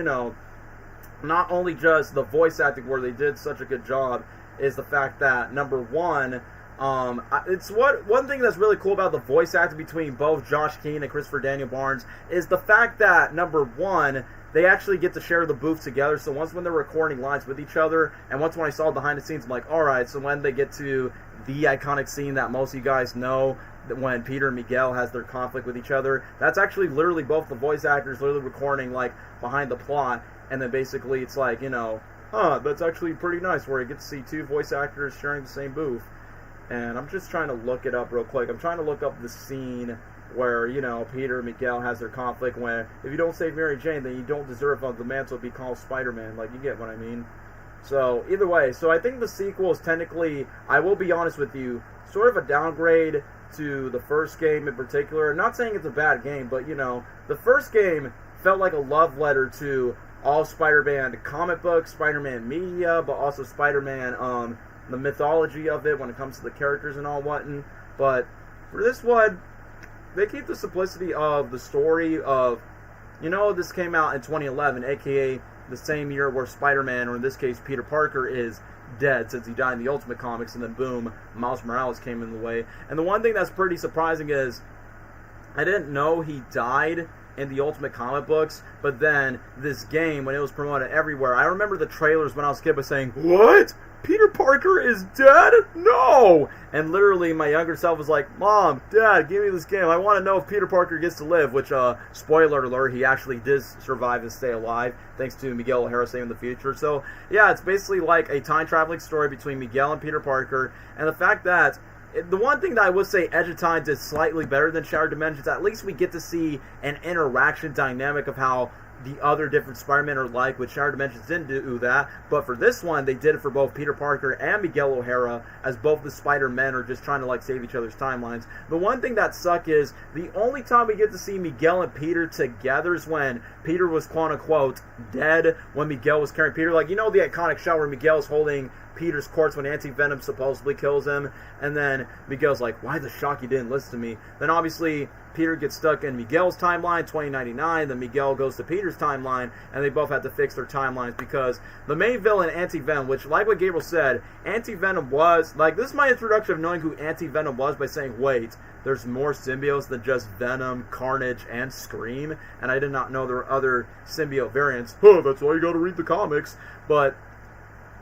Speaker 2: not only just the voice acting where they did such a good job, is the fact that, number one, It's one thing that's really cool about the voice acting between both Josh Keane and Christopher Daniel Barnes is the fact that, number one, they actually get to share the booth together. So once when they're recording lines with each other, and once when I saw behind the scenes, I'm like, all right. So when they get to the iconic scene that most of you guys know, that when Peter and Miguel has their conflict with each other, that's actually literally both the voice actors literally recording like behind the plot, and then basically it's like, you know, that's actually pretty nice where you get to see two voice actors sharing the same booth. And I'm just trying to look it up real quick. I'm trying to look up the scene where, you know, Peter and Miguel has their conflict where if you don't save Mary Jane, then you don't deserve the mantle to be called Spider-Man. Like, you get what I mean? So, either way, so I think the sequel is technically, I will be honest with you, sort of a downgrade to the first game in particular. I'm not saying it's a bad game, but, you know, the first game felt like a love letter to all Spider-Man comic books, Spider-Man media, but also Spider-Man, the mythology of it when it comes to the characters and all whatnot. But for this one, they keep the simplicity of the story of, you know, this came out in 2011, aka the same year where Spider-Man, or in this case Peter Parker, is dead since he died in the Ultimate Comics, and then boom, Miles Morales came in the way. And the one thing that's pretty surprising is I didn't know he died in the Ultimate comic books, but then this game, when it was promoted everywhere, I remember the trailers when I was a kid was saying, "What? Peter Parker is dead? No!" And literally my younger self was like, "Mom, Dad, give me this game. I want to know if Peter Parker gets to live," which, spoiler alert, he actually did survive and stay alive, thanks to Miguel O'Hara saving the future. So, yeah, it's basically like a time-traveling story between Miguel and Peter Parker, and the fact that the one thing that I would say Edge of Time did slightly better than Shattered Dimensions, at least we get to see an interaction dynamic of how the other different Spider-Man are like, which Shattered Dimensions didn't do that. But for this one, they did it for both Peter Parker and Miguel O'Hara, as both the Spider-Men are just trying to like save each other's timelines. The one thing that sucked is the only time we get to see Miguel and Peter together is when Peter was quote-unquote dead, when Miguel was carrying Peter. Like, you know the iconic shot where Miguel's holding Peter's corpse when Anti-Venom supposedly kills him, and then Miguel's like, "Why the shock you didn't listen to me?" Then obviously Peter gets stuck in Miguel's timeline, 2099, then Miguel goes to Peter's timeline, and they both have to fix their timelines because the main villain, Anti-Venom, which, like what Gabriel said, Anti-Venom was, like, this is my introduction of knowing who Anti-Venom was by saying, wait, there's more symbiotes than just Venom, Carnage, and Scream, and I did not know there were other symbiote variants. That's why you gotta read the comics. But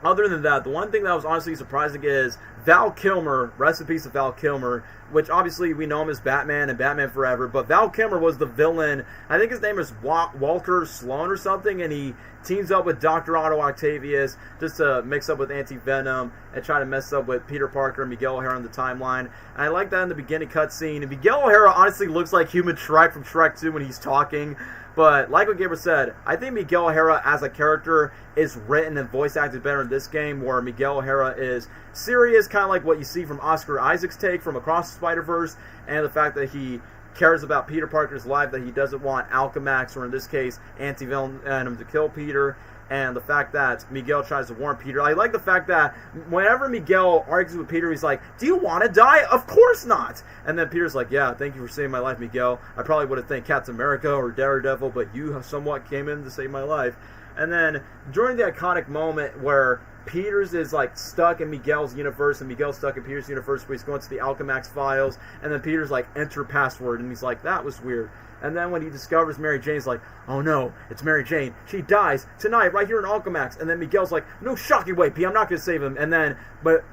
Speaker 2: other than that, the one thing that was honestly surprising is Val Kilmer, rest in peace of Val Kilmer, which obviously we know him as Batman and Batman Forever, but Val Kilmer was the villain. I think his name is Walter Sloan or something, and he teams up with Dr. Otto Octavius just to mix up with Anti-Venom and try to mess up with Peter Parker and Miguel O'Hara on the timeline. And I like that in the beginning cutscene. And Miguel O'Hara honestly looks like Human Shrek from Shrek 2 when he's talking. But like what Gabriel said, I think Miguel O'Hara as a character is written and voice acted better in this game, where Miguel O'Hara is serious, kind of like what you see from Oscar Isaac's take from Across the Spider-Verse, and the fact that he cares about Peter Parker's life, that he doesn't want Alchemax, or in this case, Anti-Venom, to kill Peter, and the fact that Miguel tries to warn Peter. I like the fact that whenever Miguel argues with Peter, he's like, "Do you want to die? Of course not!" And then Peter's like, "Yeah, thank you for saving my life, Miguel. I probably would have thanked Captain America or Daredevil, but you somewhat came in to save my life." And then during the iconic moment where Peter's is like stuck in Miguel's universe and Miguel's stuck in Peter's universe, where he's going to the Alchemax files, and then Peter's like, "Enter password," and he's like, "That was weird." And then when he discovers Mary Jane's like, "Oh no, it's Mary Jane. She dies tonight right here in Alchemax." And then Miguel's like, "No shocking way, P. I'm not going to save him." And then, but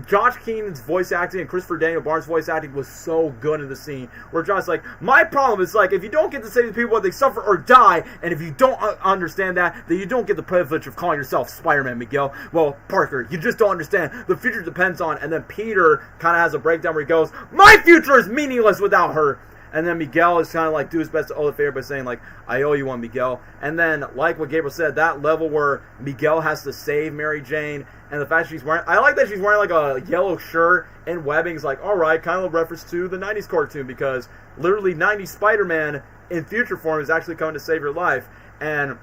Speaker 2: Josh Keenan's voice acting and Christopher Daniel Barnes' voice acting was so good in the scene, where Josh's like, "My problem is, like, if you don't get to save the people, they suffer or die, and if you don't understand that, then you don't get the privilege of calling yourself Spider-Man, Miguel. Well, Parker, you just don't understand. The future depends on..." And then Peter kind of has a breakdown where he goes, "My future is meaningless without her." And then Miguel is kind of like do his best to owe the favor by saying like, "I owe you one, Miguel." And then, like what Gabriel said, that level where Miguel has to save Mary Jane, and the fact she's wearing, I like that she's wearing like a yellow shirt and webbing is like, all right, kind of a reference to the 90s cartoon, because literally 90s Spider-Man in future form is actually coming to save your life. And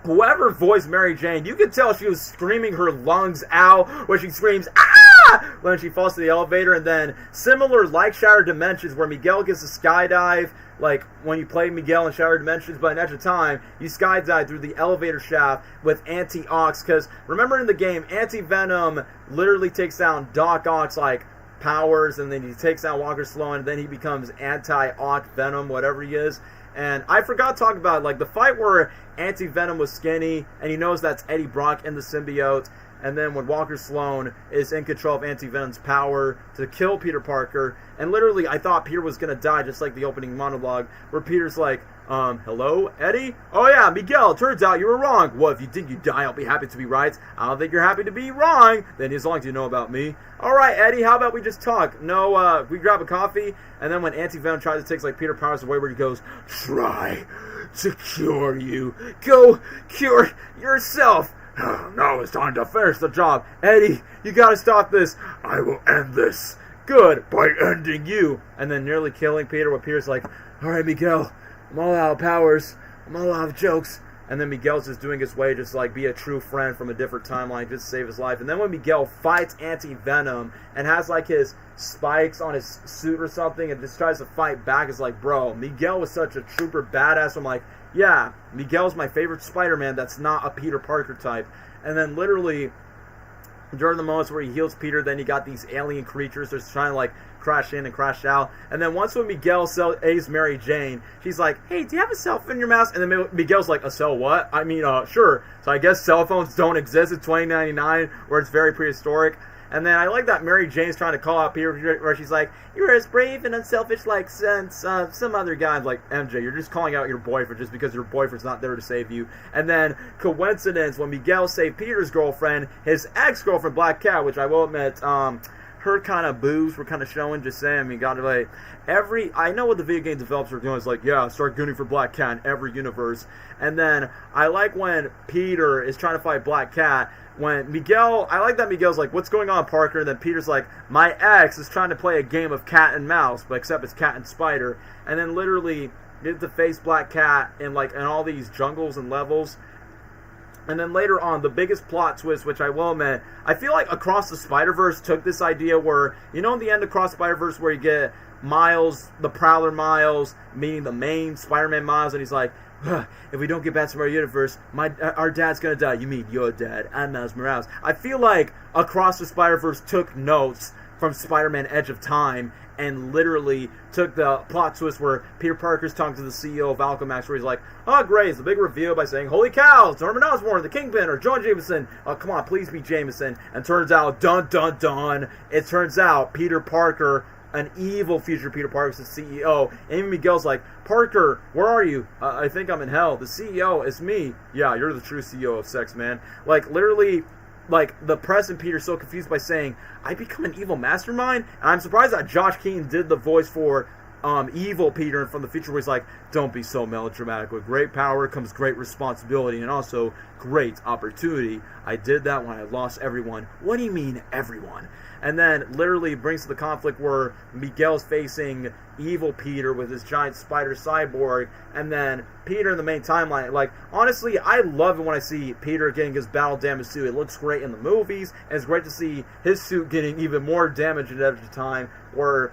Speaker 2: whoever voiced Mary Jane, you could tell she was screaming her lungs out when she screams, "Ah!" when she falls to the elevator. And then similar like Shattered Dimensions, where Miguel gets a skydive, like when you play Miguel in Shattered Dimensions, but in Edge of Time, you skydive through the elevator shaft with Anti-Ox, because remember in the game, Anti-Venom literally takes down Doc Ock like powers, and then he takes out Walker Sloan, and then he becomes anti-Ock Venom, whatever he is. And I forgot to talk about, like, the fight where Anti-Venom was skinny, and he knows that's Eddie Brock in the symbiote. And then when Walker Sloan is in control of Anti-Venom's power to kill Peter Parker, and literally I thought Peter was going to die, just like the opening monologue, where Peter's like, hello, Eddie? Oh yeah, Miguel, turns out you were wrong. Well, if you think you die, I'll be happy to be right. I don't think you're happy to be wrong. Then as long as you know about me. Alright, Eddie, how about we just talk? No, we grab a coffee, and then when Anti-Venom tries to take, like, Peter Powers away, where he goes, try to cure you. Go cure yourself. Now it's time to finish the job. Eddie, you gotta stop this. I will end this. Good, by ending you. And then nearly killing Peter, where Peter's like, alright, Miguel, I'm all out of powers. I'm all out of jokes. And then Miguel's just doing his way, just like be a true friend from a different timeline, just to save his life. And then when Miguel fights Anti-Venom and has like his spikes on his suit or something and just tries to fight back, it's like, bro, Miguel was such a trooper badass. I'm like, yeah, Miguel's my favorite Spider-Man that's not a Peter Parker type. And then literally, during the moments where he heals Peter, then you got these alien creatures just trying to like crash in and crash out. And then once when Miguel saves Mary Jane, she's like, hey, do you have a cell phone in your mouse? And then Miguel's like, a cell what? I mean, sure. So I guess cell phones don't exist in 2099, where it's very prehistoric. And then I like that Mary Jane's trying to call out Peter, where she's like, you're as brave and unselfish like some other guy. I'm like, MJ, you're just calling out your boyfriend just because your boyfriend's not there to save you. And then, coincidence, when Miguel saved Peter's girlfriend, his ex-girlfriend, Black Cat, which I will admit, her kind of boobs were kind of showing, just saying, I mean, got to like, I know what the video game developers are doing, is like, yeah, start gunning for Black Cat in every universe. And then, I like when Peter is trying to fight Black Cat, when Miguel, I like that Miguel's like, what's going on, Parker? And then Peter's like, my ex is trying to play a game of cat and mouse, but except it's cat and spider. And then literally get to face Black Cat in all these jungles and levels. And then later on, the biggest plot twist, which I will admit, I feel like Across the Spider-Verse took this idea where, you know, in the end of Across the Spider-Verse where you get Miles, the Prowler Miles, meeting the main Spider-Man Miles, and he's like, if we don't get back to our universe, our dad's gonna die. You mean your dad? I'm Miles Morales. I feel like Across the Spider-Verse took notes from Spider-Man Edge of Time and literally took the plot twist where Peter Parker's talking to the CEO of Alchemax, where he's like, oh great, it's a big reveal by saying, holy cow, it's Norman Osborn, the Kingpin, or John Jameson. Oh come on, please be Jameson. And turns out, dun dun dun, it turns out Peter Parker, an evil future Peter Parker's the CEO. And even Miguel's like, Parker, where are you? I think I'm in hell. The CEO is me. Yeah, you're the true CEO of sex, man. Like, literally, like, the press and Peter's so confused by saying, I become an evil mastermind? And I'm surprised that Josh Keaton did the voice for evil Peter from the future, where he's like, don't be so melodramatic. With great power comes great responsibility and also great opportunity. I did that when I lost everyone. What do you mean, everyone? And then literally brings to the conflict where Miguel's facing evil Peter with his giant spider cyborg, and then Peter in the main timeline. Like, honestly, I love it when I see Peter getting his battle damage suit. It looks great in the movies, and it's great to see his suit getting even more damage at every time, where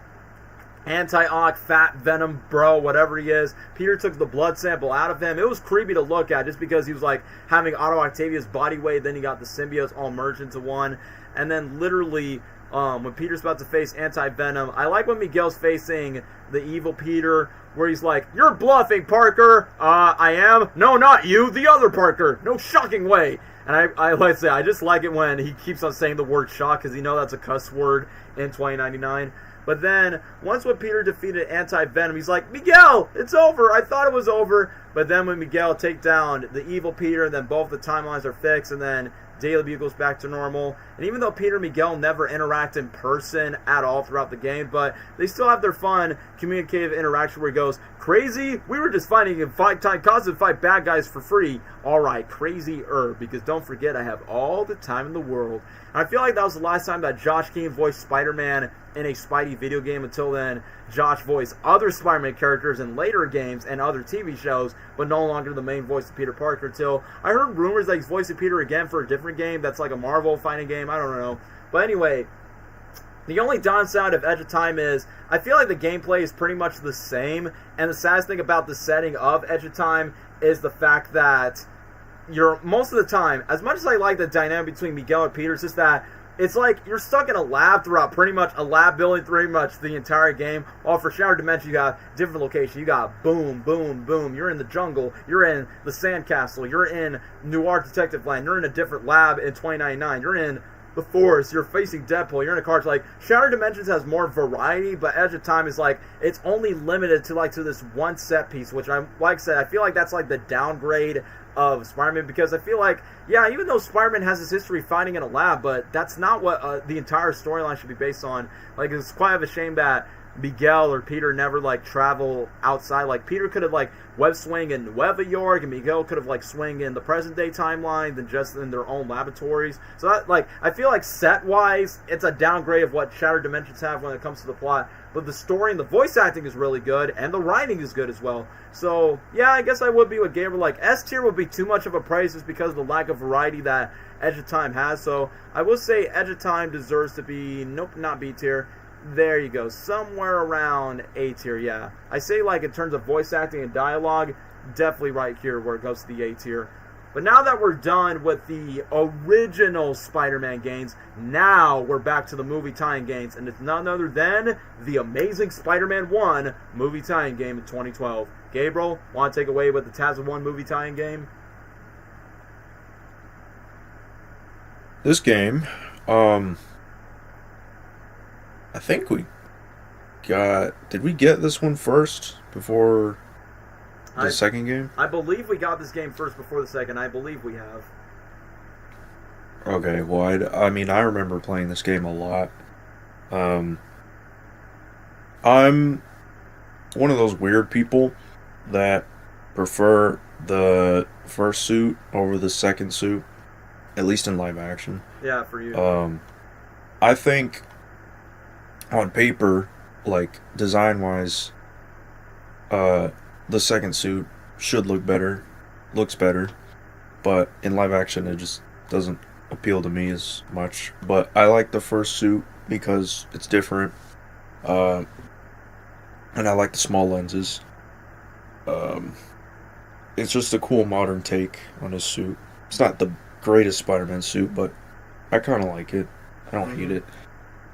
Speaker 2: Anti-Ock, Fat Venom, bro, whatever he is, Peter took the blood sample out of him. It was creepy to look at just because he was like having Otto Octavius body weight, then he got the symbiotes all merged into one. And then literally, when Peter's about to face Anti-Venom, I like when Miguel's facing the evil Peter, where he's like, you're bluffing, Parker. I am. No, not you, the other Parker. No shocking way. And I like to say, I just like it when he keeps on saying the word shock, because you know that's a cuss word in 2099. But then, once when Peter defeated Anti-Venom, he's like, Miguel, it's over. I thought it was over. But then when Miguel take down the evil Peter, then both the timelines are fixed, and then Daily Bugle's back to normal. And even though Peter and Miguel never interact in person at all throughout the game, but they still have their fun communicative interaction where he goes, crazy? We were just fighting and constant fight bad guys for free. Alright, crazy-er, because don't forget I have all the time in the world. And I feel like that was the last time that Josh Keaton voiced Spider-Man in a Spidey video game. Until then, Josh voiced other Spider-Man characters in later games and other TV shows, but no longer the main voice of Peter Parker. Until I heard rumors that he's voicing Peter again for a different game that's like a Marvel fighting game. I don't know. But anyway, the only downside of Edge of Time is I feel like the gameplay is pretty much the same. And the saddest thing about the setting of Edge of Time is the fact that you're most of the time, as much as I like the dynamic between Miguel and Peter, it's just that it's like you're stuck in a lab throughout pretty much a lab building pretty much the entire game. While for Shattered Dimension, you got different locations. You got boom, boom, boom. You're in the jungle. You're in the sandcastle. You're in Noir Detective Land. You're in a different lab in 2099. You're in the forest. You're facing Deadpool. You're in a car. It's like Shattered Dimensions has more variety, but Edge of Time is like it's only limited to this one set piece, which I said, I feel like that's like the downgrade of Spider-Man, because I feel like, yeah, even though Spider-Man has his history fighting in a lab, but that's not what the entire storyline should be based on. Like, it's quite of a shame that Miguel or Peter never, like, travel outside. Like, Peter could have, like, web swing in Nueva York, and Miguel could have, like, swing in the present-day timeline than just in their own laboratories. So, that, like, I feel like set-wise, it's a downgrade of what Shattered Dimensions have when it comes to the plot. But the story and the voice acting is really good, and the writing is good as well. So, yeah, I guess I would be with Gabriel. Like, S tier would be too much of a praise just because of the lack of variety that Edge of Time has. So, I will say Edge of Time deserves to be, nope, not B tier. There you go. Somewhere around A tier, yeah. I say, like, in terms of voice acting and dialogue, definitely right here where it goes to the A tier. But now that we're done with the original Spider-Man games, now we're back to the movie tie-in games, and it's none other than the Amazing Spider-Man 1 movie tie-in game in 2012. Gabriel, want to take away with the TASA 1 movie tie-in game?
Speaker 1: This game, I think we got... Did we get this one first before the second game?
Speaker 2: I believe we got this game first before the second. I believe we have.
Speaker 1: Okay, well, I mean, I remember playing this game a lot. I'm one of those weird people that prefer the first suit over the second suit, at least in live action.
Speaker 2: Yeah, for you.
Speaker 1: I think on paper, like, design-wise, the second suit should look better, looks better, but in live action it just doesn't appeal to me as much. But I like the first suit because it's different, and I like the small lenses. It's just a cool modern take on his suit. It's not the greatest Spider-Man suit, but I kind of like it. I don't hate it.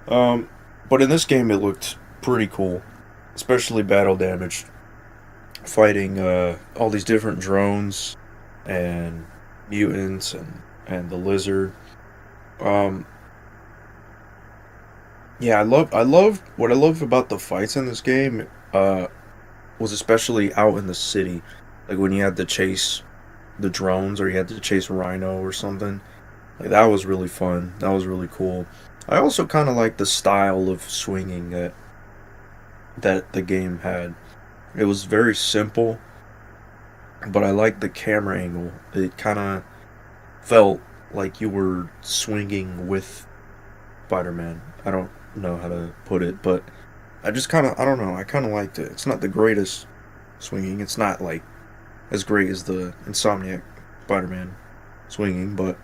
Speaker 1: But in this game it looked pretty cool, especially battle damage. Fighting all these different drones and mutants and the lizard. Yeah, what I loved about the fights in this game was especially out in the city, like when you had to chase the drones or you had to chase Rhino or something. Like, that was really fun. That was really cool. I also kind of like the style of swinging that the game had. It was very simple, but I liked the camera angle. It kind of felt like you were swinging with Spider-Man. I don't know how to put it, but I don't know, I kind of liked it. It's not the greatest swinging. It's not, like, as great as the Insomniac Spider-Man swinging, but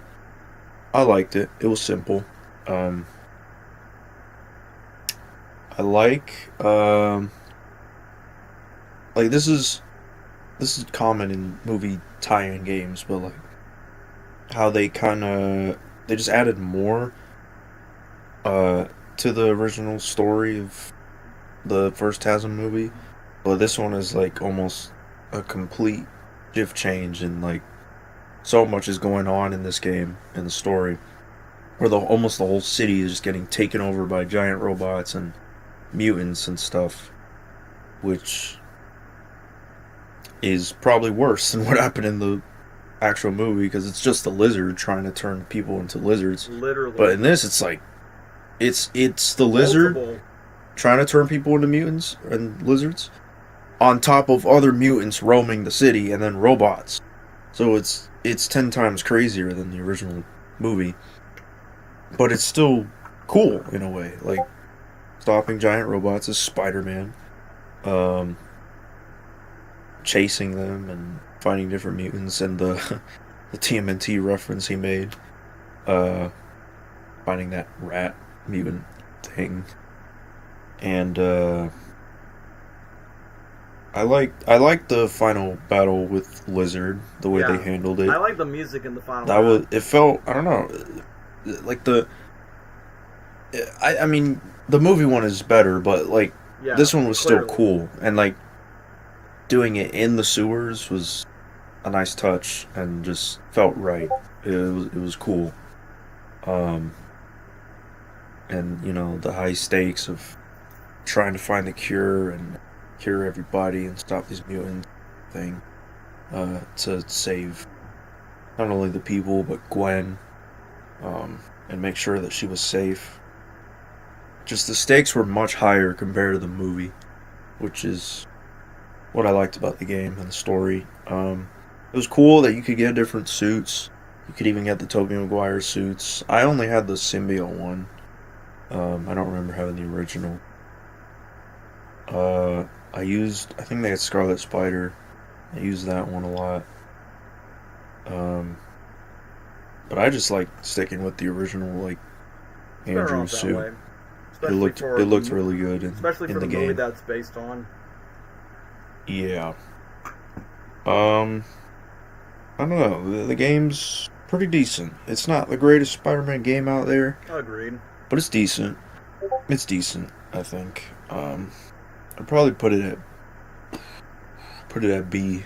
Speaker 1: I liked it. It was simple. I like, like, this is common in movie tie-in games, but, like, how they just added more to the original story of the first TASM movie, but this one is, like, almost a complete shift change, and, like, so much is going on in this game, in the story, where almost the whole city is just getting taken over by giant robots and mutants and stuff, which is probably worse than what happened in the actual movie, because it's just the lizard trying to turn people into lizards.
Speaker 2: Literally.
Speaker 1: But in this, it's like, it's the lizard trying to turn people into mutants and lizards, on top of other mutants roaming the city, and then robots. So it's 10 times crazier than the original movie. But it's still cool in a way. Like, stopping giant robots is Spider-Man. Chasing them and finding different mutants, and the TMNT reference he made. Finding that rat mutant thing. And I like the final battle with Lizard, the way they handled it.
Speaker 2: I like the music in the final
Speaker 1: it felt, I don't know, like I mean, the movie one is better, but like
Speaker 2: Yeah,
Speaker 1: this one was
Speaker 2: clearly.
Speaker 1: still cool, and like doing it in the sewers was a nice touch and just felt right. It was cool. Um, and you know the high stakes of trying to find the cure and cure everybody and stop these mutants thing to save not only the people but Gwen, and make sure that she was safe. Just the stakes were much higher compared to the movie, which is what I liked about the game and the story. It was cool that you could get different suits. You could even get the Tobey Maguire suits. I only had the symbiote one. I don't remember having the original. I think they had Scarlet Spider. I used that one a lot. But I just like sticking with the original, like Andrew suit. It looked really good
Speaker 2: especially
Speaker 1: in
Speaker 2: for
Speaker 1: the
Speaker 2: the movie
Speaker 1: game.
Speaker 2: that's based on.
Speaker 1: Yeah. I don't know. The game's pretty decent. It's not the greatest Spider-Man game out there,
Speaker 2: Agreed.
Speaker 1: but it's decent. It's decent, I think. I'd probably put it at B.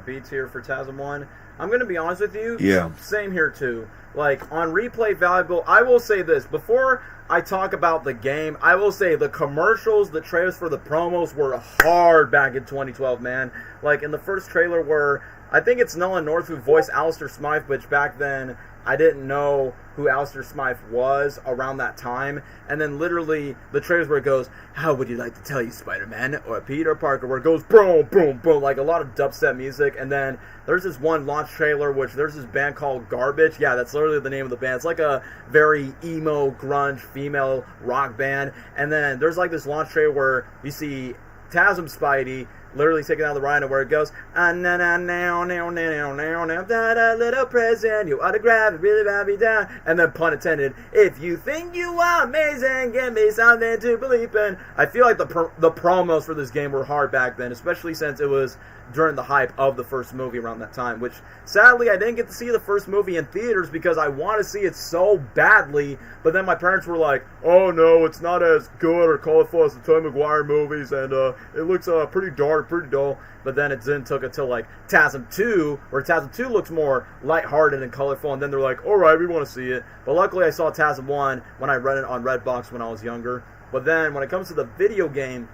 Speaker 2: B tier for TASM 1. I'm going to be honest with you.
Speaker 1: Yeah.
Speaker 2: Same here, too. Like, on replay valuable, I will say this. Before I talk about the game, I will say the commercials, the trailers for the promos were hard back in 2012, man. Like, in the first trailer where, I think it's Nolan North who voiced Alistair Smythe, which back then I didn't know who Alistair Smythe was around that time. And then literally the trailers where it goes, "How would you like to tell you, Spider-Man?" Or Peter Parker, where it goes boom, boom, boom, like a lot of dubstep music. And then there's this one launch trailer, which there's this band called Garbage. Yeah, that's literally the name of the band. It's like a very emo, grunge, female rock band. And then there's like this launch trailer where you see TASM Spidey literally taking out the rhino, where it goes, "Ah, na na now, now, now, now, now, da little present, you autograph it, really bad me down," and then pun intended, "If you think you are amazing, give me something to believe in." I feel like the promos for this game were hard back then, especially since it was during the hype of the first movie around that time, which sadly I didn't get to see the first movie in theaters because I want to see it so badly, but then my parents were like, "Oh no, it's not as good or colorful as the Tobey Maguire movies, and it looks pretty dark, pretty dull." But then it then took until like TASM 2, where TASM 2 looks more lighthearted and colorful, and then they're like, "Alright, we want to see it." But luckily I saw TASM 1 when I read it on Redbox when I was younger. But then when it comes to the video game,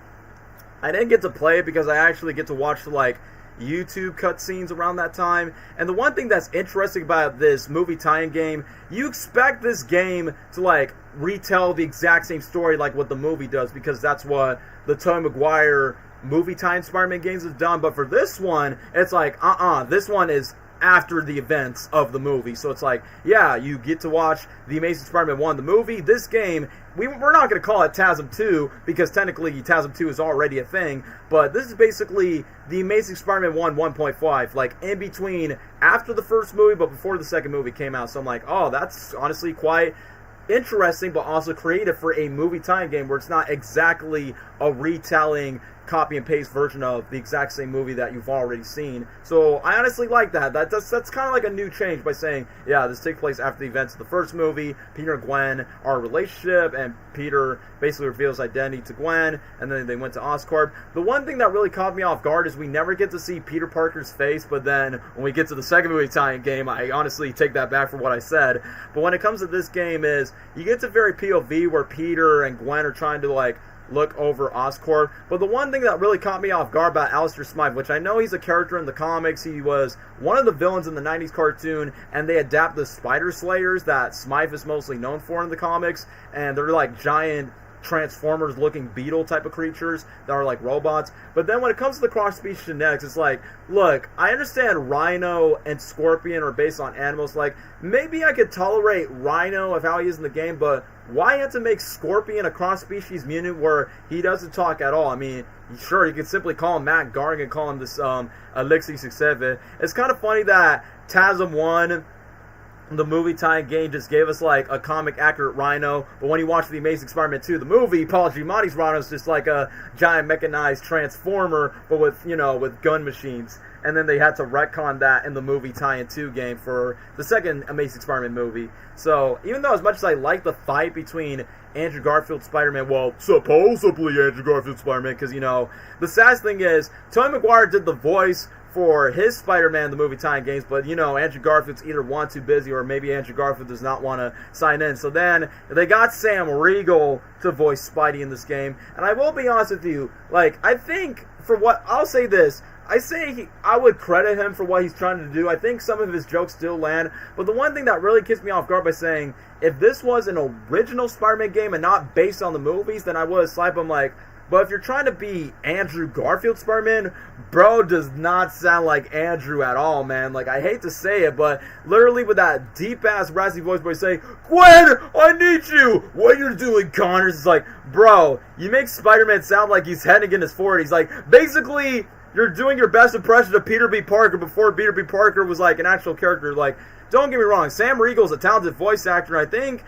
Speaker 2: I didn't get to play it because I actually get to watch like YouTube cutscenes around that time. And the one thing that's interesting about this movie tie-in game, you expect this game to like retell the exact same story like what the movie does, because that's what the Tobey Maguire movie tie-in Spider-Man games have done. But for this one, it's like, this one is after the events of the movie. So it's like, yeah, you get to watch The Amazing Spider-Man 1, the movie. This game, we're not going to call it TASM 2 because technically TASM 2 is already a thing, but this is basically The Amazing Spider-Man 1 1.5, like in between after the first movie but before the second movie came out. So I'm like, oh, that's honestly quite interesting but also creative for a movie tie-in game where it's not exactly a retelling copy and paste version of the exact same movie that you've already seen. So I honestly like that. That's kind of like a new change by saying, yeah, this takes place after the events of the first movie. Peter and Gwen are a relationship, and Peter basically reveals identity to Gwen, and then they went to Oscorp. The one thing that really caught me off guard is we never get to see Peter Parker's face, but then when we get to the second movie tie-in game, I honestly take that back from what I said. But when it comes to this game is, you get to very POV where Peter and Gwen are trying to like look over Oscorp. But the one thing that really caught me off guard about Alistair Smythe, which I know he's a character in the comics, he was one of the villains in the 90s cartoon, and they adapt the Spider Slayers that Smythe is mostly known for in the comics, and they're like giant Transformers looking beetle type of creatures that are like robots. But then when it comes to the cross-species genetics, it's like, look, I understand Rhino and Scorpion are based on animals. Like, maybe I could tolerate Rhino of how he is in the game, but why have to make Scorpion a cross-species mutant where he doesn't talk at all? I mean, sure, you could simply call him Matt Garg and call him this Alexei Suksevich. It's kind of funny that TASM 1 the movie tie-in game just gave us like a comic accurate Rhino, but when you watch the Amazing Spider-Man 2, the movie, Paul Giamatti's Rhino is just like a giant mechanized transformer, but with, you know, with gun machines. And then they had to retcon that in the movie tie-in 2 game for the second Amazing Spider-Man movie. So even though as much as I like the fight between Andrew Garfield Spider-Man, well, supposedly Andrew Garfield Spider-Man, because, you know, the saddest thing is Tobey Maguire did the voice for his Spider-Man, the movie tie-in games, but, you know, Andrew Garfield's either one, too busy, or maybe Andrew Garfield does not want to sign in. So then they got Sam Riegel to voice Spidey in this game, and I will be honest with you, like, I think, for what, I'll say this, I would credit him for what he's trying to do. I think some of his jokes still land, but the one thing that really kicks me off guard by saying, if this was an original Spider-Man game and not based on the movies, then I would have slapped him like, but if you're trying to be Andrew Garfield Spider-Man, bro does not sound like Andrew at all, man. Like, I hate to say it, but literally with that deep-ass raspy voice where he's saying, Gwen, I need you! What you're doing, Connors? It's like, bro, you make Spider-Man sound like he's heading in his 40s. Like, basically, you're doing your best impression of Peter B. Parker before Peter B. Parker was, like, an actual character. Like, don't get me wrong, Sam Riegel's a talented voice actor, and I think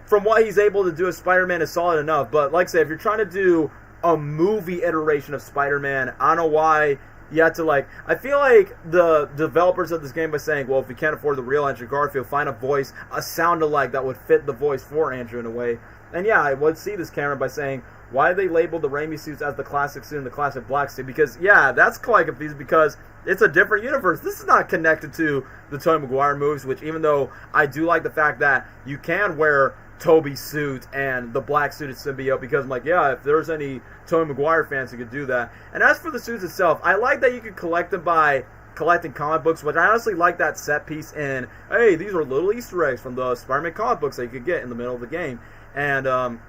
Speaker 2: from what he's able to do as Spider-Man is solid enough. But, like I said, if you're trying to do a movie iteration of Spider-Man, I don't know why you had to, like, I feel like the developers of this game by saying, well, if you can't afford the real Andrew Garfield, find a voice, a sound-alike that would fit the voice for Andrew in a way. And yeah, I would see this, Cameron, by saying, why they labeled the Raimi suits as the classic suit and the classic black suit? Because, yeah, that's quite confusing because it's a different universe. This is not connected to the Tobey Maguire movies, which even though I do like the fact that you can wear Toby's suit and the black suit is symbiote, because I'm like, yeah, if there's any Tobey Maguire fans who could do that. And as for the suits itself, I like that you could collect them by collecting comic books, which I honestly like that set piece in, hey, these are little Easter eggs from the Spider-Man comic books that you could get in the middle of the game. And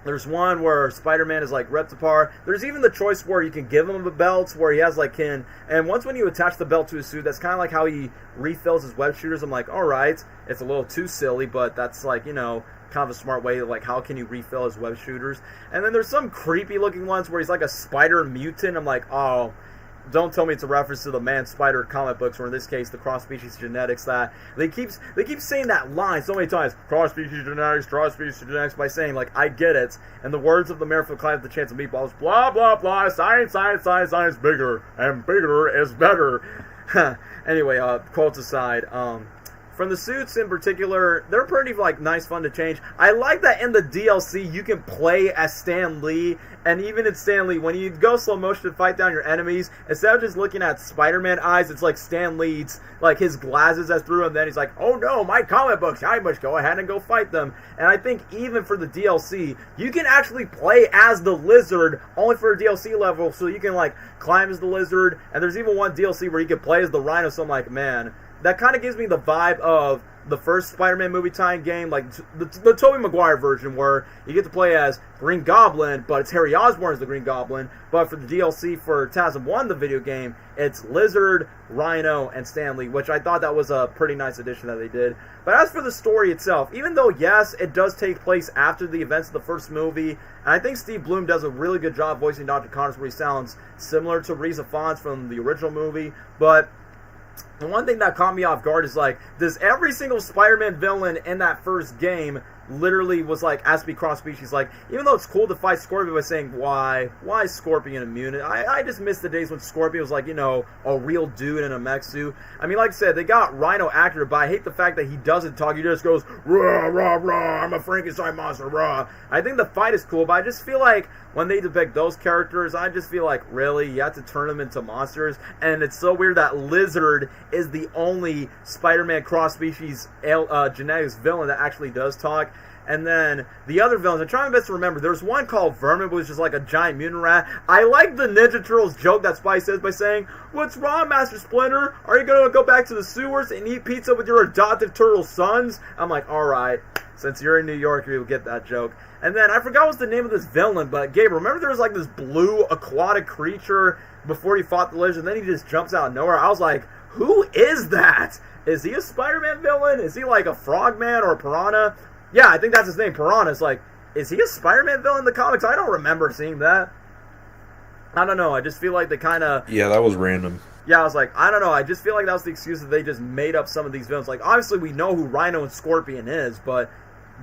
Speaker 2: there's one where Spider-Man is like ripped apart. There's even the choice where you can give him a belt where he has like and once when you attach the belt to his suit, that's kind of like how he refills his web shooters. I'm like, all right, it's a little too silly, but that's like, you know, kind of a smart way to like, how can you refill his web shooters? And then there's some creepy looking ones where he's like a spider mutant. I'm like, oh, don't tell me it's a reference to the Man Spider comic books, or in this case, the cross-species genetics. That they keep saying that line so many times, cross-species genetics, by saying, like, I get it. And the words of the mayor for Clive, the chance of meatballs, blah, blah, blah, science, bigger, and bigger is better. Anyway, quotes aside, from the suits in particular, they're pretty, like, nice, fun to change. I like that in the DLC, you can play as Stan Lee, and even in Stan Lee, when you go slow motion to fight down your enemies, instead of just looking at Spider-Man eyes, it's like Stan Lee's, like, his glasses as through, and then he's like, oh no, my comic books, I must go ahead and go fight them. And I think even for the DLC, you can actually play as the Lizard, only for a DLC level, so you can, like, climb as the Lizard, and there's even one DLC where you can play as the Rhino, so I'm like, man, that kind of gives me the vibe of the first Spider-Man movie tie-in game, like the Tobey Maguire version, where you get to play as Green Goblin, but it's Harry Osborn as the Green Goblin. But for the DLC for TASM 1, the video game, it's Lizard, Rhino, and Stan Lee, which I thought that was a pretty nice addition that they did. But as for the story itself, even though, yes, it does take place after the events of the first movie, and I think Steve Blum does a really good job voicing Dr. Connors, where he sounds similar to Reza Fonz from the original movie, but the one thing that caught me off guard is, like, does every single Spider-Man villain in that first game literally was like, has to be cross-species? Like, even though it's cool to fight Scorpion by saying, why is Scorpion immune? I just miss the days when Scorpion was like, you know, a real dude in a mech suit. I mean, like I said, they got Rhino accurate, but I hate the fact that he doesn't talk. He just goes, rah, rah, rah, I'm a Frankenstein monster, rah. I think the fight is cool, but I just feel like when they depict those characters, I just feel like, really, you have to turn them into monsters? And it's so weird that Lizard is the only Spider-Man cross-species genetics villain that actually does talk. And then the other villains, I'm trying my best to remember. There's one called Vermin, which is like a giant mutant rat. I like the Ninja Turtles joke that Spidey says by saying, what's wrong, Master Splinter? Are you going to go back to the sewers and eat pizza with your adoptive turtle sons? I'm like, alright, since you're in New York, you'll get that joke. And then I forgot what's the name of this villain, but Gabe, remember there was like this blue aquatic creature before he fought the Lizard, and then he just jumps out of nowhere. I was like, who is that? Is he a Spider-Man villain? Is he like a frogman or a piranha? Yeah, I think that's his name, Piranha. It's like, is he a Spider-Man villain in the comics? I don't remember seeing that. I don't know. I just feel like they kind of...
Speaker 1: Yeah, that was random.
Speaker 2: yeah, I was like, I don't know. I just feel like that was the excuse that they just made up some of these villains. Like, obviously we know who Rhino and Scorpion is, but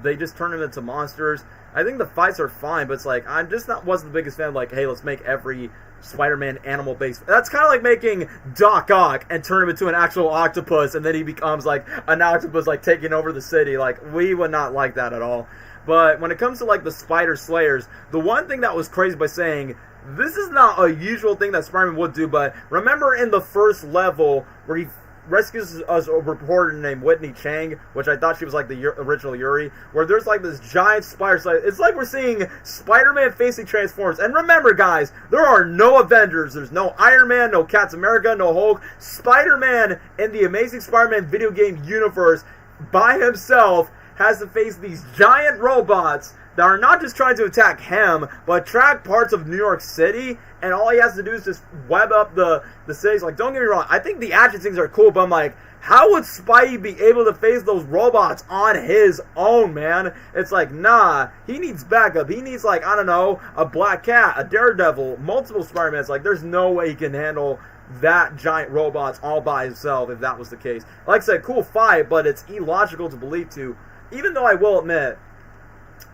Speaker 2: they just turn them into monsters. I think the fights are fine, but it's like, I'm just wasn't the biggest fan of like, hey, let's make every Spider-Man animal-based. That's kind of like making Doc Ock and turn him into an actual octopus, and then he becomes like an octopus, like taking over the city. Like, we would not like that at all. But when it comes to like the Spider Slayers, the one thing that was crazy by saying, this is not a usual thing that Spider-Man would do, but remember in the first level where he rescues a reporter named Whitney Chang, which I thought she was like the original Yuri, where there's like this giant spider slayer. It's like we're seeing Spider-Man facing Transformers. And remember, guys, there are no Avengers. There's no Iron Man, no Captain America, no Hulk. Spider-Man in the Amazing Spider-Man video game universe by himself has to face these giant robots that are not just trying to attack him, but attack parts of New York City, and all he has to do is just web up the cities. Like, don't get me wrong, I think the action things are cool, but I'm like, how would Spidey be able to face those robots on his own, man? It's like, nah, he needs backup. He needs, like, I don't know, a Black Cat, a Daredevil, multiple Spider-Mans. Like, there's no way he can handle that giant robots all by himself if that was the case. Like I said, cool fight, but it's illogical to believe to. Even though I will admit,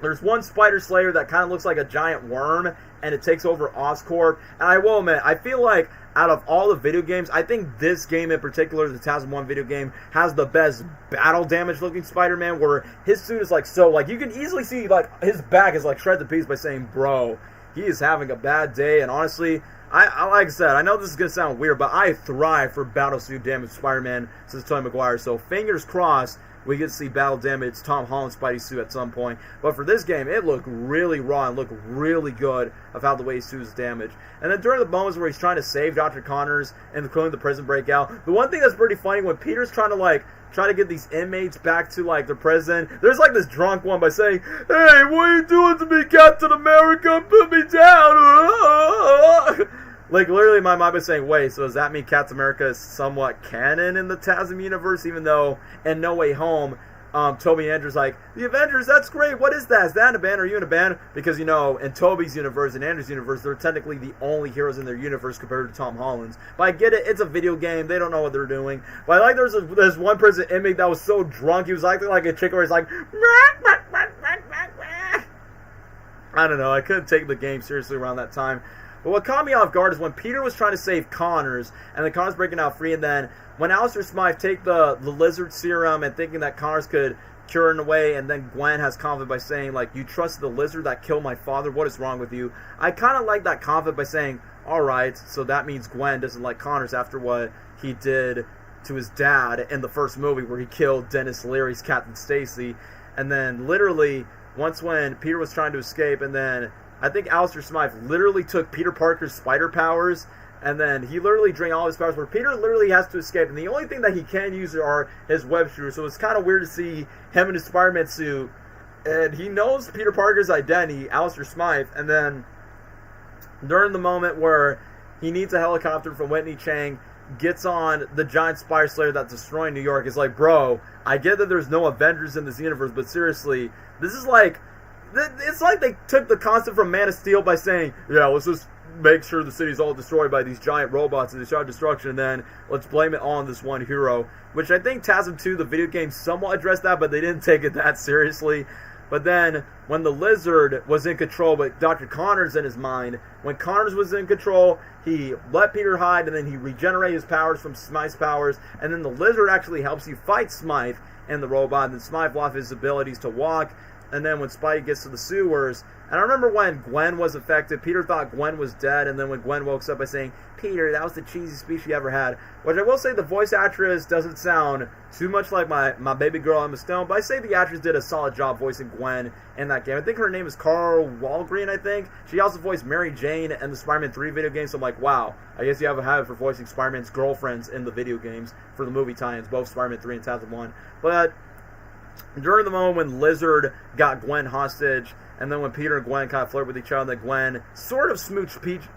Speaker 2: there's one Spider Slayer that kind of looks like a giant worm, and it takes over Oscorp. And I will admit, I feel like out of all the video games, I think this game in particular, the 2001 video game, has the best battle damage looking Spider-Man, where his suit is like so, like, you can easily see, like, his back is like shredded to pieces by saying, bro, he is having a bad day. And honestly, I like I said, I know this is going to sound weird, but I thrive for battle suit damage Spider-Man since Tobey Maguire. So fingers crossed we get to see battle damage Tom Holland's Spidey suit at some point. But for this game, it looked really raw and looked really good of how the way his suit is damaged. And then during the moments where he's trying to save Dr. Connors and including the prison breakout, the one thing that's pretty funny, when Peter's trying to get these inmates back to like the prison, there's like this drunk one by saying, "Hey, what are you doing to me, Captain America? Put me down." Like, literally, my mind was saying, wait, so does that mean Captain America is somewhat canon in the TASM universe, even though in No Way Home, Toby and Andrew's like, the Avengers, that's great, what is that? Is that in a band? Are you in a band? Because, you know, in Toby's universe and Andrew's universe, they're technically the only heroes in their universe compared to Tom Holland's. But I get it, it's a video game, they don't know what they're doing. But I like there's one prison inmate that was so drunk, he was acting like a chick where he's like, I don't know, I couldn't take the game seriously around that time. But what caught me off guard is when Peter was trying to save Connors, and then Connors breaking out free, and then when Alistair Smythe take the lizard serum and thinking that Connors could cure it away, and then Gwen has confidence by saying, like, you trust the lizard that killed my father? What is wrong with you? I kind of like that confidence by saying, alright, so that means Gwen doesn't like Connors after what he did to his dad in the first movie where he killed Dennis Leary's Captain Stacy. And then literally, once when Peter was trying to escape, and then I think Alistair Smythe literally took Peter Parker's spider powers, and then he literally drained all his powers, where Peter literally has to escape, and the only thing that he can use are his web shooters, so it's kind of weird to see him in his Spider-Man suit, and he knows Peter Parker's identity, Alistair Smythe, and then during the moment where he needs a helicopter from Whitney Chang, gets on the giant Spider Slayer that's destroying New York, is like, bro, I get that there's no Avengers in this universe, but seriously, this is like, it's like they took the concept from Man of Steel by saying, yeah, let's just make sure the city's all destroyed by these giant robots and they start destruction, and then let's blame it all on this one hero. Which I think TASM 2, the video game, somewhat addressed that, but they didn't take it that seriously. But then, when the Lizard was in control, but Dr. Connors in his mind, when Connors was in control, he let Peter hide, and then he regenerated his powers from Smythe's powers, and then the Lizard actually helps you fight Smythe and the robot, and then Smythe lost his abilities to walk. And then when Spidey gets to the sewers, and I remember when Gwen was affected, Peter thought Gwen was dead, and then when Gwen woke up by saying, Peter, that was the cheesiest speech you ever had. Which I will say, the voice actress doesn't sound too much like my baby girl Emma Stone, but I say the actress did a solid job voicing Gwen in that game. I think her name is Carl Walgreen, I think. She also voiced Mary Jane in the Spider-Man 3 video game, so I'm like, wow, I guess you have a habit for voicing Spider-Man's girlfriends in the video games for the movie tie-ins, both Spider-Man 3 and TASM 1. But during the moment when Lizard got Gwen hostage, and then when Peter and Gwen kind of flirt with each other, then Gwen sort of smooched Peter,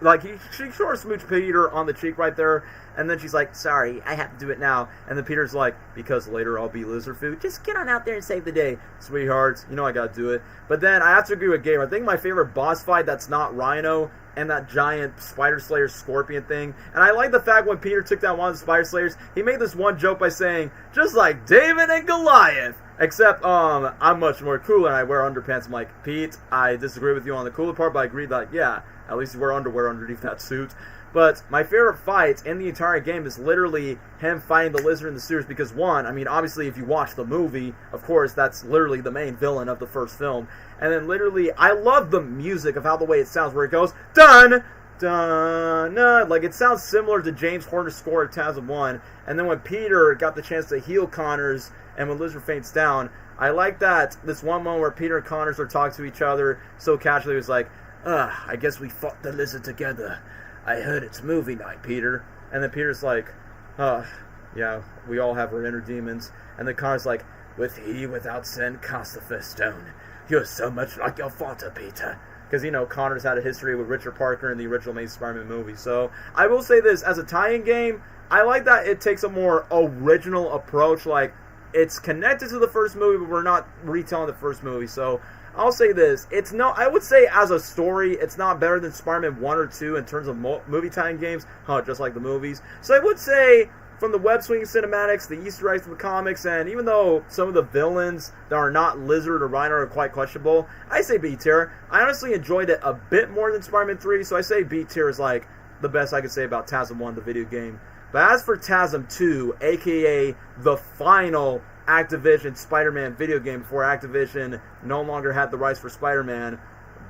Speaker 2: she sort of smooched Peter on the cheek right there, and then she's like, sorry, I have to do it now. And then Peter's like, because later I'll be lizard food. Just get on out there and save the day, sweethearts. You know I gotta do it. But then I have to agree with Gabe. I think my favorite boss fight that's not Rhino and that giant Spider Slayer scorpion thing. And I like the fact when Peter took down one of the Spider Slayers, he made this one joke by saying, just like David and Goliath. Except, I'm much more cooler and I wear underpants. I'm like, Pete, I disagree with you on the cooler part, but I agree that, yeah, at least you wear underwear underneath that suit. But my favorite fight in the entire game is literally him fighting the Lizard in the sewers because, one, I mean, obviously if you watch the movie, of course, that's literally the main villain of the first film. And then literally, I love the music of how the way it sounds, where it goes, dun, dun, dun. Like, it sounds similar to James Horner's score of TASM 1. And then when Peter got the chance to heal Connors, and when Lizard faints down, I like that this one moment where Peter and Connors are talking to each other so casually. It was like, I guess we fought the Lizard together. I heard it's movie night, Peter. And then Peter's like, yeah, we all have our inner demons. And then Connor's like, with he without sin cast the first stone. You're so much like your father, Peter. Because, you know, Connor's had a history with Richard Parker in the original Amazing Spider-Man movie. So, I will say this, as a tie-in game, I like that it takes a more original approach. Like, it's connected to the first movie, but we're not retelling the first movie. So, I'll say this. It's no, I would say as a story, it's not better than Spider-Man 1 or 2 in terms of movie tie-in games, just like the movies. So I would say, from the web-swinging cinematics, the Easter eggs from the comics, and even though some of the villains that are not Lizard or Rhino are quite questionable, I say B tier. I honestly enjoyed it a bit more than Spider-Man 3, so I say B tier is like the best I could say about TASM 1, the video game. But as for TASM 2, aka the final Activision Spider-Man video game before Activision no longer had the rights for Spider-Man,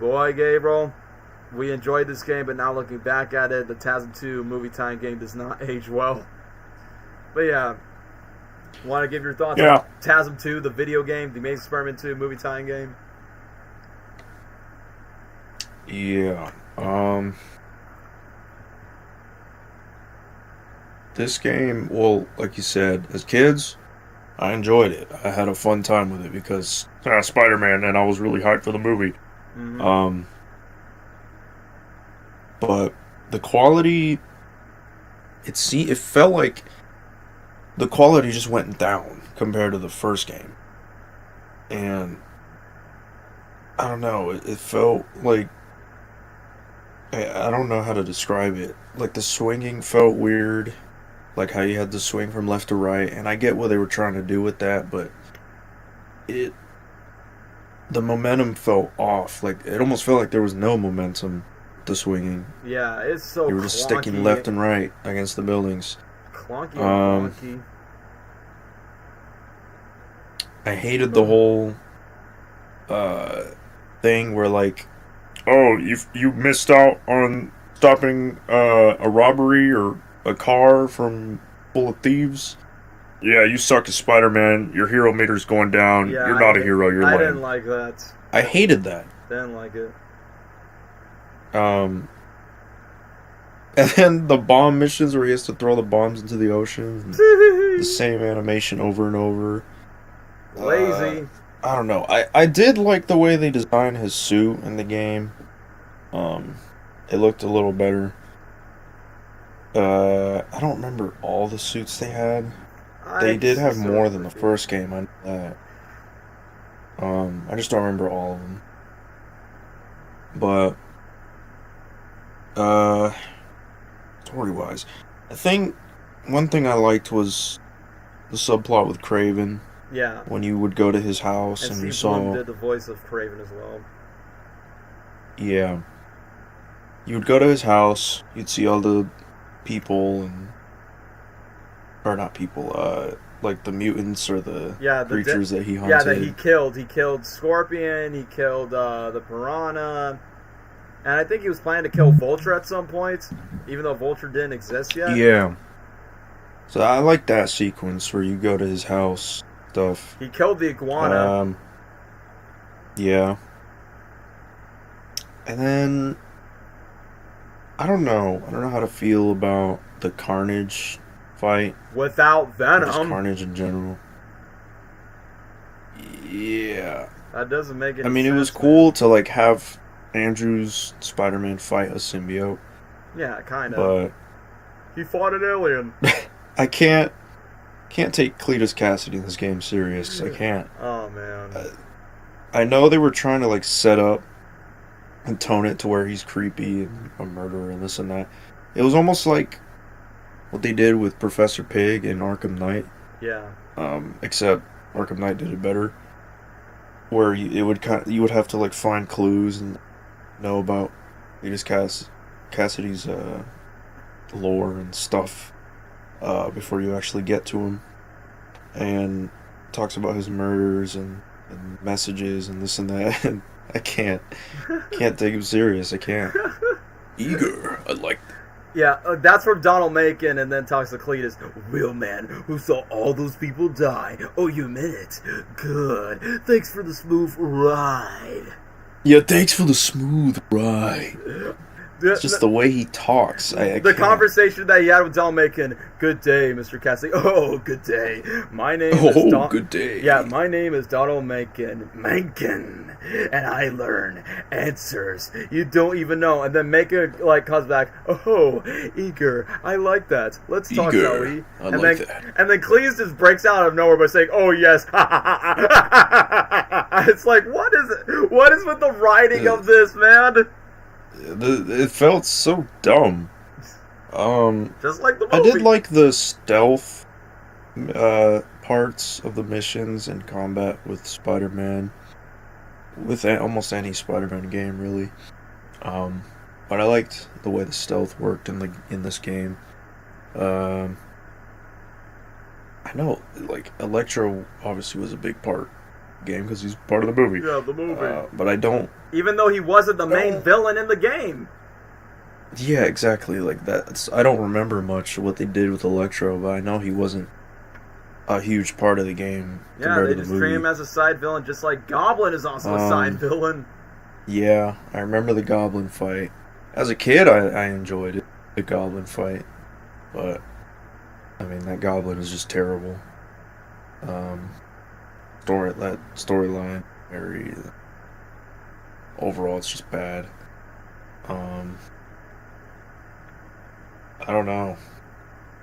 Speaker 2: boy, Gabriel, we enjoyed this game, but now looking back at it, the TASM 2 movie tie-in game does not age well. But yeah, want to give your thoughts on TASM 2, the video game, the Amazing Spider-Man 2 movie tie-in game?
Speaker 1: Yeah. This game, well, like you said, as kids, I enjoyed it. I had a fun time with it because Spider-Man, and I was really hyped for the movie. Mm-hmm. But the quality, it felt like the quality just went down compared to the first game. And I don't know, it felt like, I don't know how to describe it. Like the swinging felt weird. Like how you had to swing from left to right, and I get what they were trying to do with that, but the momentum felt off. Like it almost felt like there was no momentum to swinging.
Speaker 2: Yeah, it's so
Speaker 1: you were just sticking left and right against the buildings.
Speaker 2: Clunky.
Speaker 1: I hated the whole thing where like, oh, you missed out on stopping a robbery or a car full of thieves. Yeah, you suck as Spider-Man. Your hero meter's going down. Yeah, you're not a hero. You're lame.
Speaker 2: I didn't like that.
Speaker 1: I hated that.
Speaker 2: Didn't like it.
Speaker 1: And then the bomb missions where he has to throw the bombs into the ocean. The same animation over and over.
Speaker 2: Lazy.
Speaker 1: I don't know. I did like the way they designed his suit in the game. It looked a little better. I don't remember all the suits they had. They did have more than the first game, I know that. I just don't remember all of them. But, story-wise, one thing I liked was the subplot with Kraven.
Speaker 2: Yeah.
Speaker 1: When you would go to his house and you saw...
Speaker 2: Bloom did the voice of Kraven as well.
Speaker 1: Yeah. You would go to his house, you'd see all the people or not people, like the mutants or the creatures that he hunted.
Speaker 2: Yeah, that he killed. He killed Scorpion, he killed the Piranha, and I think he was planning to kill Vulture at some point, even though Vulture didn't exist yet.
Speaker 1: Yeah. So I like that sequence where you go to his house, stuff.
Speaker 2: He killed the iguana.
Speaker 1: Yeah. And then I don't know how to feel about the Carnage fight.
Speaker 2: Without Venom.
Speaker 1: Just Carnage in general. Yeah.
Speaker 2: That doesn't make any sense.
Speaker 1: I mean, it was cool to like have Andrew's Spider-Man fight a symbiote.
Speaker 2: Yeah, kind of.
Speaker 1: But
Speaker 2: he fought an alien.
Speaker 1: I can't take Cletus Cassidy in this game serious. I can't.
Speaker 2: Oh man.
Speaker 1: I know they were trying to like set up and tone it to where he's creepy and a murderer and this and that. It was almost like what they did with Professor Pig in Arkham Knight.
Speaker 2: Yeah.
Speaker 1: Except Arkham Knight did it better, where you would have to like find clues and know about Cassidy's lore and stuff before you actually get to him, and talks about his murders and messages and this and that. And I can't take him serious. I can't. Eager, I like.
Speaker 2: Yeah, that's from Donald Macon, and then talks to Cletus. Real man who saw all those people die. Oh, you meant it. Good. Thanks for the smooth ride.
Speaker 1: Yeah, thanks for the smooth ride. It's just the way he talks.
Speaker 2: The conversation that he had with Donald Macon. Good day, Mr. Cassidy. Oh, good day. My name is
Speaker 1: good day.
Speaker 2: Yeah, my name is Donald Macon. Macon. And I learn answers you don't even know. And then Macon comes back. Oh, eager. I like that. Let's talk, shall we?
Speaker 1: That.
Speaker 2: And then Cleese just breaks out of nowhere by saying, "Oh yes." It's like, what is it? What is with the writing of this, man?
Speaker 1: It felt so dumb.
Speaker 2: Just like the movie.
Speaker 1: I did like the stealth parts of the missions and combat with Spider-Man, with almost any Spider-Man game, really. But I liked the way the stealth worked in this game. I know, Electro obviously was a big part of the game because he's part of the movie.
Speaker 2: Yeah, the movie.
Speaker 1: But I don't.
Speaker 2: Even though he wasn't the main villain in the game.
Speaker 1: Yeah, exactly. I don't remember much of what they did with Electro, but I know he wasn't a huge part of the game.
Speaker 2: Yeah, they just treat him as a side villain, just like Goblin is also a side villain.
Speaker 1: Yeah, I remember the Goblin fight. As a kid, I enjoyed it, the Goblin fight, but I mean that Goblin is just terrible. That storyline, very overall, it's just bad. I don't know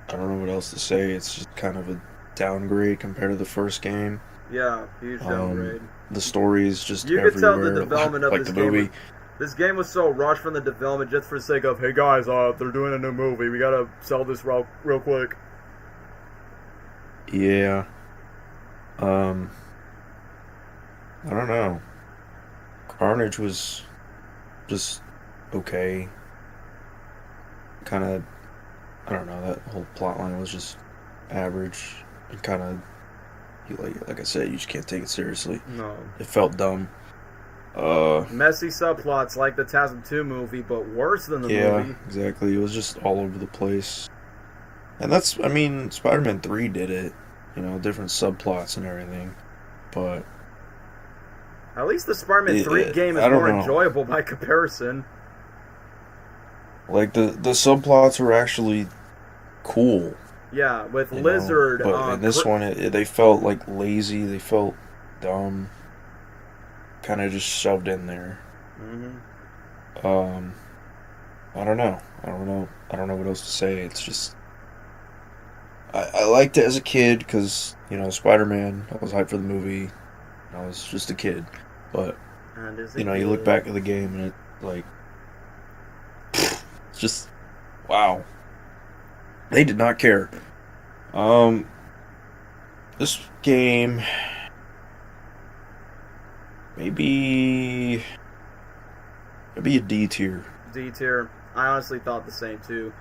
Speaker 1: what else to say. It's just kind of a downgrade compared to the first game.
Speaker 2: Yeah, huge downgrade.
Speaker 1: The story is just
Speaker 2: you
Speaker 1: everywhere.
Speaker 2: could tell the development of this
Speaker 1: the movie.
Speaker 2: This game was so rushed from the development just for the sake of, hey guys, they're doing a new movie. We gotta sell this real quick.
Speaker 1: Yeah. I don't know. Carnage was just okay. Kind of, I don't know, that whole plotline was just average and kind of, like I said, you just can't take it seriously.
Speaker 2: No.
Speaker 1: It felt dumb.
Speaker 2: Messy subplots like the TASM 2 movie, but worse than the movie.
Speaker 1: Yeah, exactly. It was just all over the place. And Spider-Man 3 did it. Different subplots and everything. But
Speaker 2: at least the Spider-Man 3 game is more enjoyable by comparison.
Speaker 1: Like, the subplots were actually cool.
Speaker 2: Yeah, with Lizard.
Speaker 1: But in this one, they felt lazy. They felt dumb. Kind of just shoved in there.
Speaker 2: Mm-hmm.
Speaker 1: I don't know what else to say. It's just I liked it as a kid because Spider-Man. I was hyped for the movie. I was just a kid, but you look back at the game and it's just wow. They did not care. This game. Maybe a D tier.
Speaker 2: D tier. I honestly thought the same too.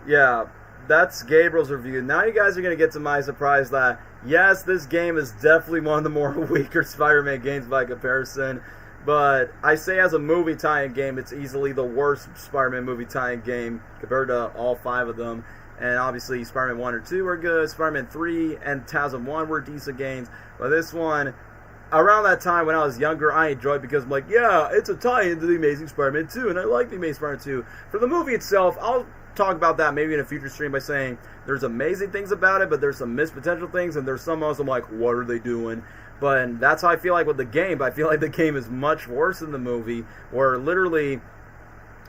Speaker 2: Yeah, that's Gabriel's review. Now you guys are going to get to my surprise that, yes, this game is definitely one of the more weaker Spider-Man games by comparison. But I say as a movie tie-in game, it's easily the worst Spider-Man movie tie-in game compared to all 5 of them. And obviously Spider-Man 1 or 2 were good. Spider-Man 3 and TASM 1 were decent games. But this one, around that time when I was younger, I enjoyed it because I'm like, yeah, it's a tie-in to The Amazing Spider-Man 2, and I like The Amazing Spider-Man 2. For the movie itself, I'll talk about that maybe in a future stream by saying there's amazing things about it, but there's some missed potential things, and there's some moments I'm like, what are they doing? But that's how I feel like with the game. But I feel like the game is much worse than the movie, where literally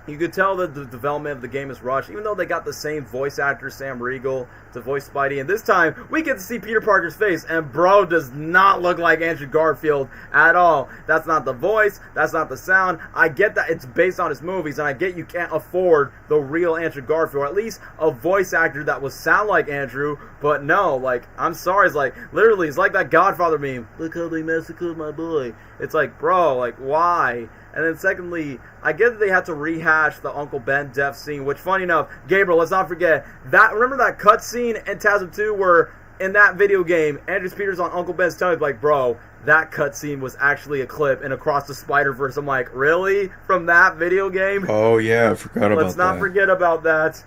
Speaker 2: You could tell that the development of the game is rushed, even though they got the same voice actor, Sam Riegel, to voice Spidey. And this time, we get to see Peter Parker's face, and bro does not look like Andrew Garfield at all. That's not the voice, that's not the sound. I get that it's based on his movies, and I get you can't afford the real Andrew Garfield, or at least a voice actor that would sound like Andrew, but no, like, I'm sorry, it's like, literally, it's like that Godfather meme. Look how they massacred my boy. It's like, bro, like, why? And then secondly, I get that they had to rehash the Uncle Ben death scene, which, funny enough, Gabriel, let's not forget, that. Remember that cutscene in TASM 2 where, in that video game, Andrew Peters on Uncle Ben's tummy, like, bro, that cutscene was actually a clip in Across the Spider-Verse. I'm like, really? From that video game?
Speaker 1: Oh, yeah, I forgot about that.
Speaker 2: Let's not forget about that.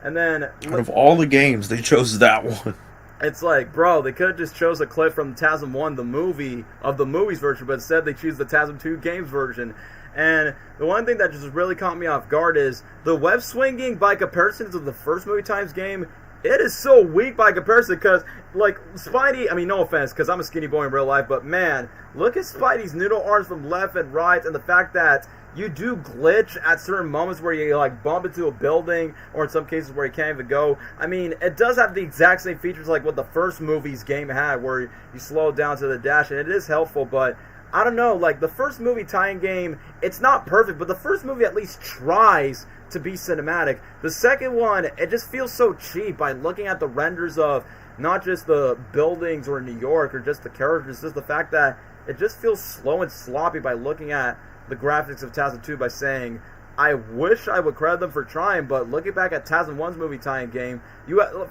Speaker 2: And then...
Speaker 1: out of all the games, they chose that one.
Speaker 2: It's like, bro, they could have just chose a clip from TASM 1, the movie, of the movies version, but instead they choose the TASM 2 games version. And the one thing that just really caught me off guard is the web swinging by comparison to the first movie times game. It is so weak by comparison because, like, Spidey, I mean, no offense, because I'm a skinny boy in real life, but man, look at Spidey's noodle arms from left and right, and the fact that you do glitch at certain moments where you, like, bump into a building, or in some cases where you can't even go. I mean, it does have the exact same features like what the first movie's game had, where you slow down to the dash, and it is helpful, but I don't know, like, the first movie tie-in game, it's not perfect, but the first movie at least tries to be cinematic. The second one, it just feels so cheap by looking at the renders of not just the buildings or New York or just the characters, just the fact that it just feels slow and sloppy by looking at the graphics of TASM 2 by saying, I wish I would credit them for trying, but looking back at TASM 1's movie tie-in game,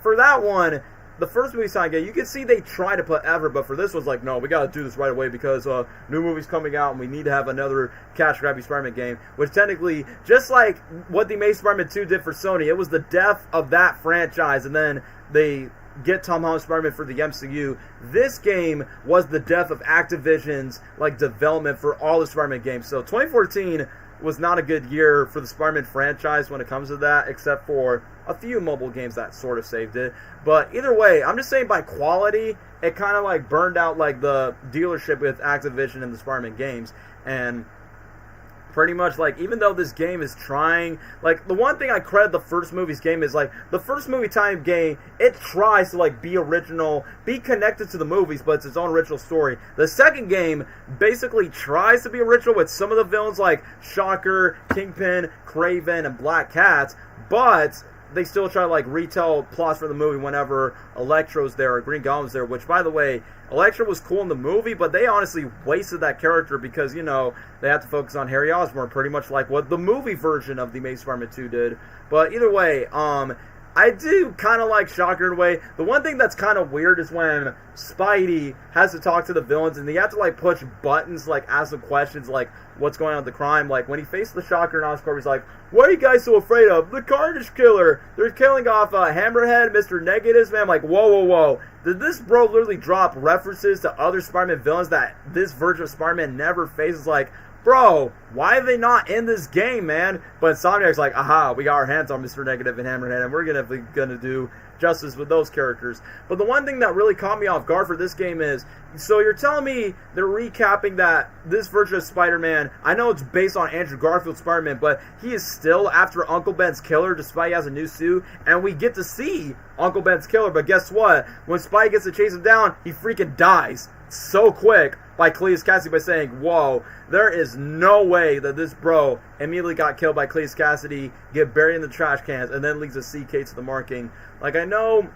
Speaker 2: for that one, the first movie tie-in game, you can see they try to put effort, but for this one's like, no, we got to do this right away because new movie's coming out and we need to have another cash-grabby Spider-Man game, which technically, just like what the Amazing Spider-Man 2 did for Sony, it was the death of that franchise, and then they get Tom Holland's Spider-Man for the MCU. This game was the death of Activision's like development for all the Spider-Man games. So 2014 was not a good year for the Spider-Man franchise when it comes to that, except for a few mobile games that sort of saved it. But either way, I'm just saying by quality, it kind of like burned out like the dealership with Activision and the Spider-Man games. And pretty much, like, even though this game is trying, like, the one thing I credit the first movie's game is, like, the first movie time game, it tries to, like, be original, be connected to the movies, but it's its own original story. The second game basically tries to be original with some of the villains, like Shocker, Kingpin, Kraven, and Black Cat, but they still try to, like, retell plots for the movie whenever Electro's there or Green Goblin's there, which, by the way, Electro was cool in the movie, but they honestly wasted that character because, you know, they have to focus on Harry Osborn, pretty much like what the movie version of The Amazing Spider-Man 2 did. But either way, I do kind of like Shocker in a way. The one thing that's kind of weird is when Spidey has to talk to the villains and they have to, like, push buttons, like, ask them questions, like, what's going on with the crime. Like, when he faced the Shocker in Oscorp, he's like, what are you guys so afraid of? The Carnage Killer. They're killing off Hammerhead, Mr. Negatives, man. I'm like, whoa, whoa, whoa. Did this bro literally drop references to other Spider-Man villains that this version of Spider-Man never faces? Like, bro, why are they not in this game, man? But Insomniac's like, aha, we got our hands on Mr. Negative and Hammerhead, and we're gonna do justice with those characters. But the one thing that really caught me off guard for this game is, so you're telling me they're recapping that this version of Spider-Man, I know it's based on Andrew Garfield's Spider-Man, but he is still after Uncle Ben's killer despite he has a new suit, and we get to see Uncle Ben's killer, but guess what? When Spidey gets to chase him down, he freaking dies so quick by Cletus Cassidy by saying, whoa, there is no way that this bro immediately got killed by Cletus Cassidy, get buried in the trash cans, and then leaves a CK to the marking. Like, I know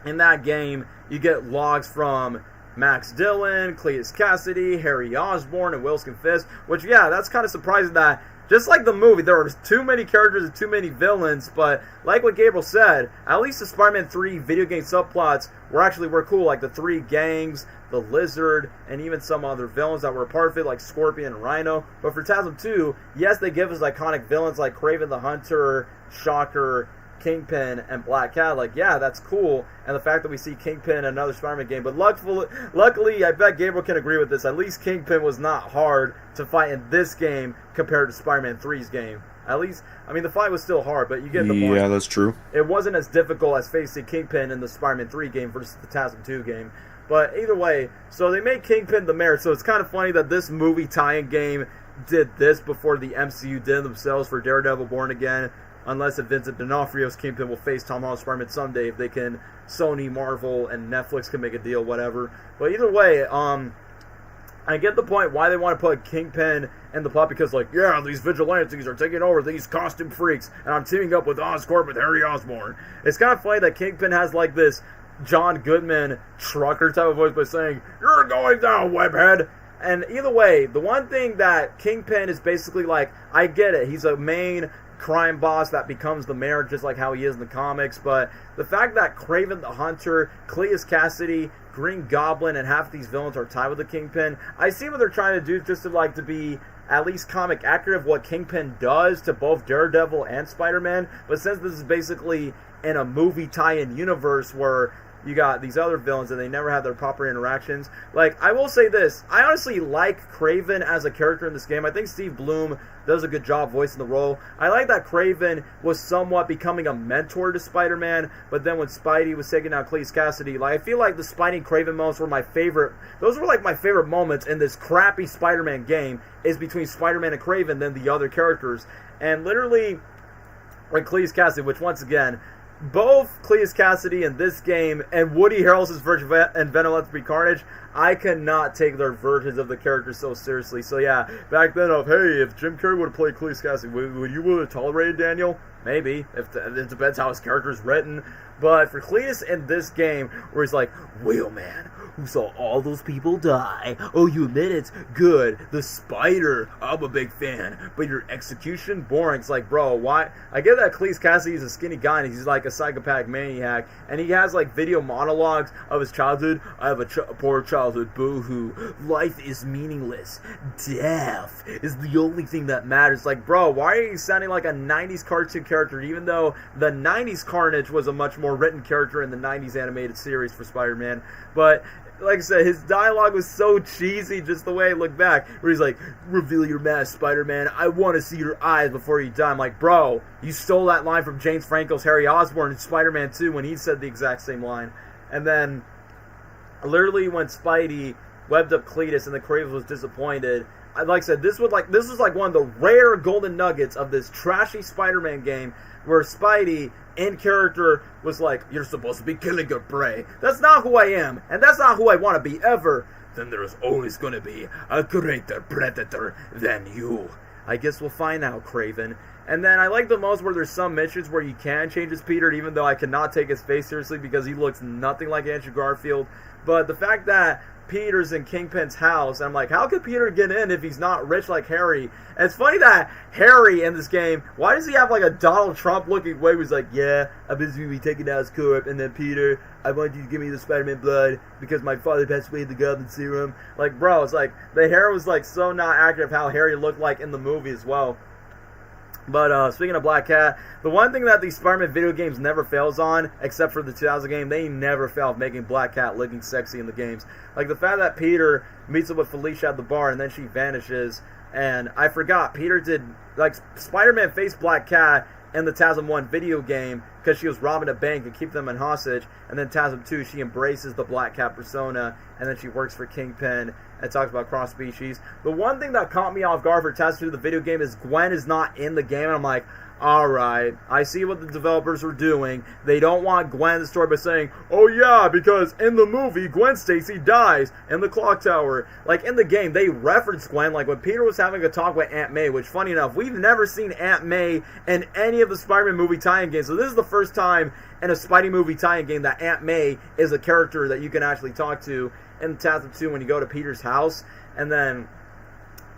Speaker 2: in that game you get logs from Max Dillon, Cletus Cassidy, Harry Osborn, and Wilson Fisk, which, yeah, that's kind of surprising that just like the movie, there were too many characters and too many villains, but like what Gabriel said, at least the Spider-Man 3 video game subplots were cool, like the 3 gangs, the Lizard, and even some other villains that were a part of it, like Scorpion and Rhino. But for TASM 2, yes, they give us iconic villains like Kraven the Hunter, Shocker, Kingpin, and Black Cat. Like, yeah, that's cool. And the fact that we see Kingpin in another Spider-Man game. But luckily, I bet Gabriel can agree with this. At least Kingpin was not hard to fight in this game compared to Spider-Man 3's game. At least, I mean, the fight was still hard, but you get the point.
Speaker 1: Yeah, that's true.
Speaker 2: It wasn't as difficult as facing Kingpin in the Spider-Man 3 game versus the TASM 2 game. But either way, so they made Kingpin the mayor. So it's kind of funny that this movie tie-in game did this before the MCU did themselves for Daredevil Born Again, unless if Vincent D'Onofrio's Kingpin will face Tom Holland's Spider-Man someday, if they can, Sony, Marvel, and Netflix can make a deal, whatever. But either way, I get the point why they want to put Kingpin in the plot, because, like, yeah, these vigilantes are taking over these costume freaks, and I'm teaming up with Oscorp with Harry Osborn. It's kind of funny that Kingpin has, like, this John Goodman trucker type of voice by saying, "You're going down, webhead." And either way, the one thing that Kingpin is basically like, I get it, he's a main crime boss that becomes the mayor just like how he is in the comics, but the fact that Kraven the Hunter, Cletus Cassidy, Green Goblin, and half of these villains are tied with the Kingpin, I see what they're trying to do just to be at least comic accurate of what Kingpin does to both Daredevil and Spider-Man, but since this is basically in a movie tie-in universe where you got these other villains and they never have their proper interactions. Like, I will say this, I honestly like Kraven as a character in this game. I think Steve Blum does a good job voicing the role. I like that Kraven was somewhat becoming a mentor to Spider-Man, but then when Spidey was taking out Cletus Cassidy, like, I feel like the Spidey and Kraven moments were my favorite. Those were like my favorite moments in this crappy Spider-Man game, is between Spider-Man and Kraven than the other characters. And literally, when Cletus Cassidy, which once again, both Cletus Cassidy in this game and Woody Harrelson's version and Venom Let There Be Carnage, I cannot take their versions of the characters so seriously. So yeah, back then hey, if Jim Carrey would have played Cletus Cassidy, would you have tolerated Daniel? Maybe. It depends how his character is written. But for Cletus in this game, where he's like, Whaleman, who saw all those people die. Oh, you admit it's good. The Spider, I'm a big fan. But your execution, boring. It's like, bro, why? I get that Cletus Cassidy is a skinny guy and he's like a psychopathic maniac. And he has like video monologues of his childhood. I have a poor childhood, boo-hoo. Life is meaningless. Death is the only thing that matters. Like, bro, why are you sounding like a 90s cartoon character, even though the 90s Carnage was a much more written character in the 90s animated series for Spider-Man? But like I said, his dialogue was so cheesy just the way I look back, where he's like, reveal your mask, Spider-Man, I want to see your eyes before you die. I'm like, bro, you stole that line from James Franco's Harry Osborn in Spider-Man 2 when he said the exact same line. And then, literally when Spidey webbed up Cletus and the Kraven was disappointed, like I said, this was like one of the rare golden nuggets of this trashy Spider-Man game, where Spidey in character was like, you're supposed to be killing your prey. That's not who I am, and that's not who I want to be ever. Then there's always going to be a greater predator than you. I guess we'll find out, Kraven. And then I like the most where there's some missions where you can change his Peter, even though I cannot take his face seriously because he looks nothing like Andrew Garfield. But the fact that Peter's in Kingpin's house, I'm like, how could Peter get in if he's not rich like Harry? And it's funny that Harry in this game, why does he have like a Donald Trump looking way where he's like, yeah, I'm busy to be taking out his corp, and then Peter, I want you to give me the Spider-Man blood because my father passed away in the Goblin Serum. Like, bro, it's like the hair was like so not accurate of how Harry looked like in the movie as well. But speaking of Black Cat, the one thing that these Spider-Man video games never fails on, except for the 2000 game, they never fail of making Black Cat looking sexy in the games. Like the fact that Peter meets up with Felicia at the bar and then she vanishes, and I forgot, Peter did, like, Spider-Man faced Black Cat in the TASM 1 video game because she was robbing a bank and keep them in hostage, and then TASM 2 she embraces the Black Cat persona, and then she works for Kingpin and talks about cross species. The one thing that caught me off guard for TASM 2 the video game is Gwen is not in the game, and I'm like, alright, I see what the developers are doing. They don't want Gwen in the story by saying, oh yeah, because in the movie, Gwen Stacy dies in the clock tower. Like, in the game, they reference Gwen, like when Peter was having a talk with Aunt May, which, funny enough, we've never seen Aunt May in any of the Spider-Man movie tie-in games, so this is the first time in a Spidey movie tie-in game that Aunt May is a character that you can actually talk to in TASM 2 when you go to Peter's house. And then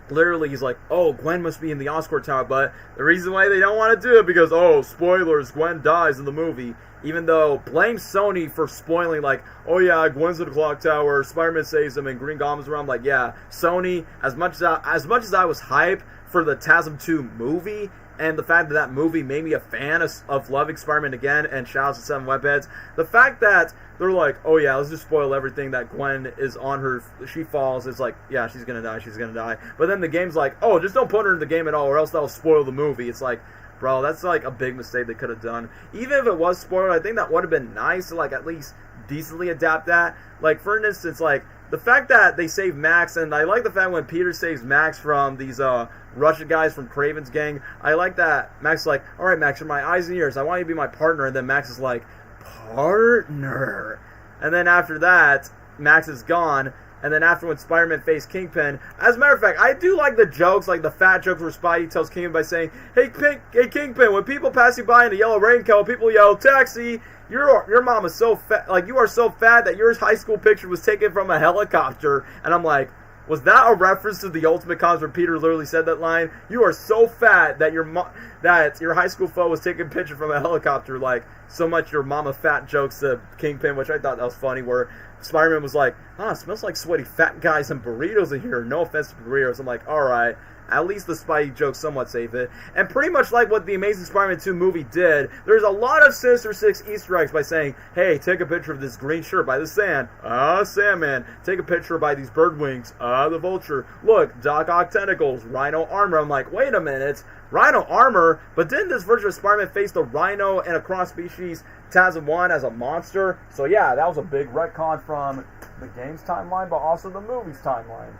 Speaker 2: literally he's like, oh, Gwen must be in the Oscorp tower, but the reason why they don't want to do it because, oh, spoilers, Gwen dies in the movie. Even though, blame Sony for spoiling, like, oh yeah, Gwen's in the clock tower, Spider-Man saves him, and Green Goblin's around. Like, yeah, Sony, as much as I was hyped for the TASM 2 movie, and the fact that that movie made me a fan of loving Spider-Man again, and shout out to 7 Webheads, the fact that they're like, oh yeah, let's just spoil everything, that Gwen is on her, she falls, it's like, yeah, she's gonna die. But then the game's like, oh, just don't put her in the game at all, or else that'll spoil the movie. It's like, bro, that's like a big mistake they could have done. Even if it was spoiled, I think that would have been nice to like at least decently adapt that. Like, for instance, like, the fact that they save Max, and I like the fact when Peter saves Max from these Russian guys from Kraven's gang. I like that Max is like, all right, Max, you're my eyes and ears. I want you to be my partner. And then Max is like, partner. And then after that, Max is gone. And then after when Spider-Man faced Kingpin, as a matter of fact, I do like the jokes, like the fat jokes where Spidey tells Kingpin by saying, hey Kingpin, when people pass you by in a yellow raincoat, people yell, taxi. Your mom is so fat, like you are so fat that your high school picture was taken from a helicopter. And I'm like, was that a reference to the Ultimate Comics where Peter literally said that line? You are so fat that your high school photo was taking a picture from a helicopter. Like, so much your mama fat jokes to Kingpin, which I thought that was funny, where Spider-Man was like, it smells like sweaty fat guys and burritos in here. No offense to burritos. I'm like, alright. At least the Spidey jokes somewhat save it. And pretty much like what the Amazing Spider-Man 2 movie did, there's a lot of Sinister Six Easter eggs by saying, hey, take a picture of this green shirt by the sand. Sandman. Take a picture by these bird wings. The Vulture. Look, Doc Ock tentacles. Rhino armor. I'm like, wait a minute. Rhino armor? But didn't this version of Spider-Man face the Rhino and a cross-species TASM-1 as a monster? So yeah, that was a big retcon from the game's timeline, but also the movie's timeline.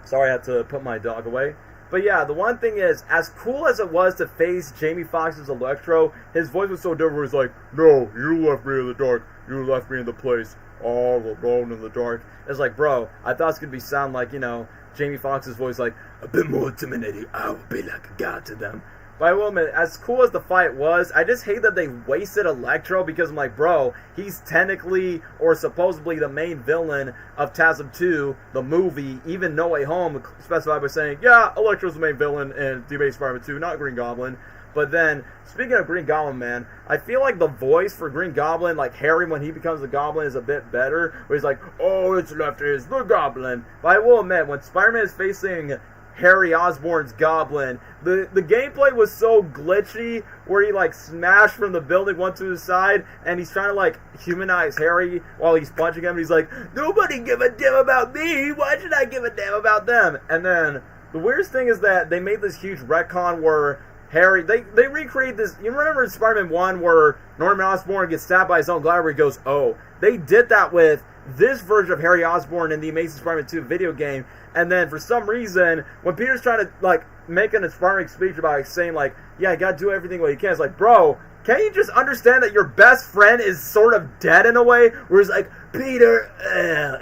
Speaker 2: Sorry, I had to put my dog away. But yeah, the one thing is, as cool as it was to face Jamie Foxx's Electro, his voice was so different. He was like, no, you left me in the dark. You left me in the place all alone in the dark. It's like, bro, I thought it's going to sound like, Jamie Foxx's voice, like, a bit more intimidating. I will be like a god to them. But I will admit, as cool as the fight was, I just hate that they wasted Electro, because I'm like, bro, he's technically or supposedly the main villain of TASM 2, the movie. Even No Way Home specified by saying, yeah, Electro's the main villain in The Amazing Spider-Man 2, not Green Goblin. But then, speaking of Green Goblin, man, I feel like the voice for Green Goblin, like Harry when he becomes a Goblin, is a bit better. Where he's like, oh, it's left is the Goblin. But I will admit, when Spider-Man is facing Harry Osborn's Goblin, the gameplay was so glitchy where he like smashed from the building one to the side and he's trying to like humanize Harry while he's punching him and he's like, nobody give a damn about me, why should I give a damn about them? And then the weirdest thing is that they made this huge retcon where Harry, they recreate this. You remember in Spider-Man 1 where Norman Osborn gets stabbed by his own glider where he goes, oh, they did that with this version of Harry Osborn in the Amazing Spider-Man 2 video game. And then for some reason, when Peter's trying to like make an inspiring speech about like, saying like, yeah, you gotta do everything what you can, it's like, bro, can't you just understand that your best friend is sort of dead in a way? Where he's like, Peter,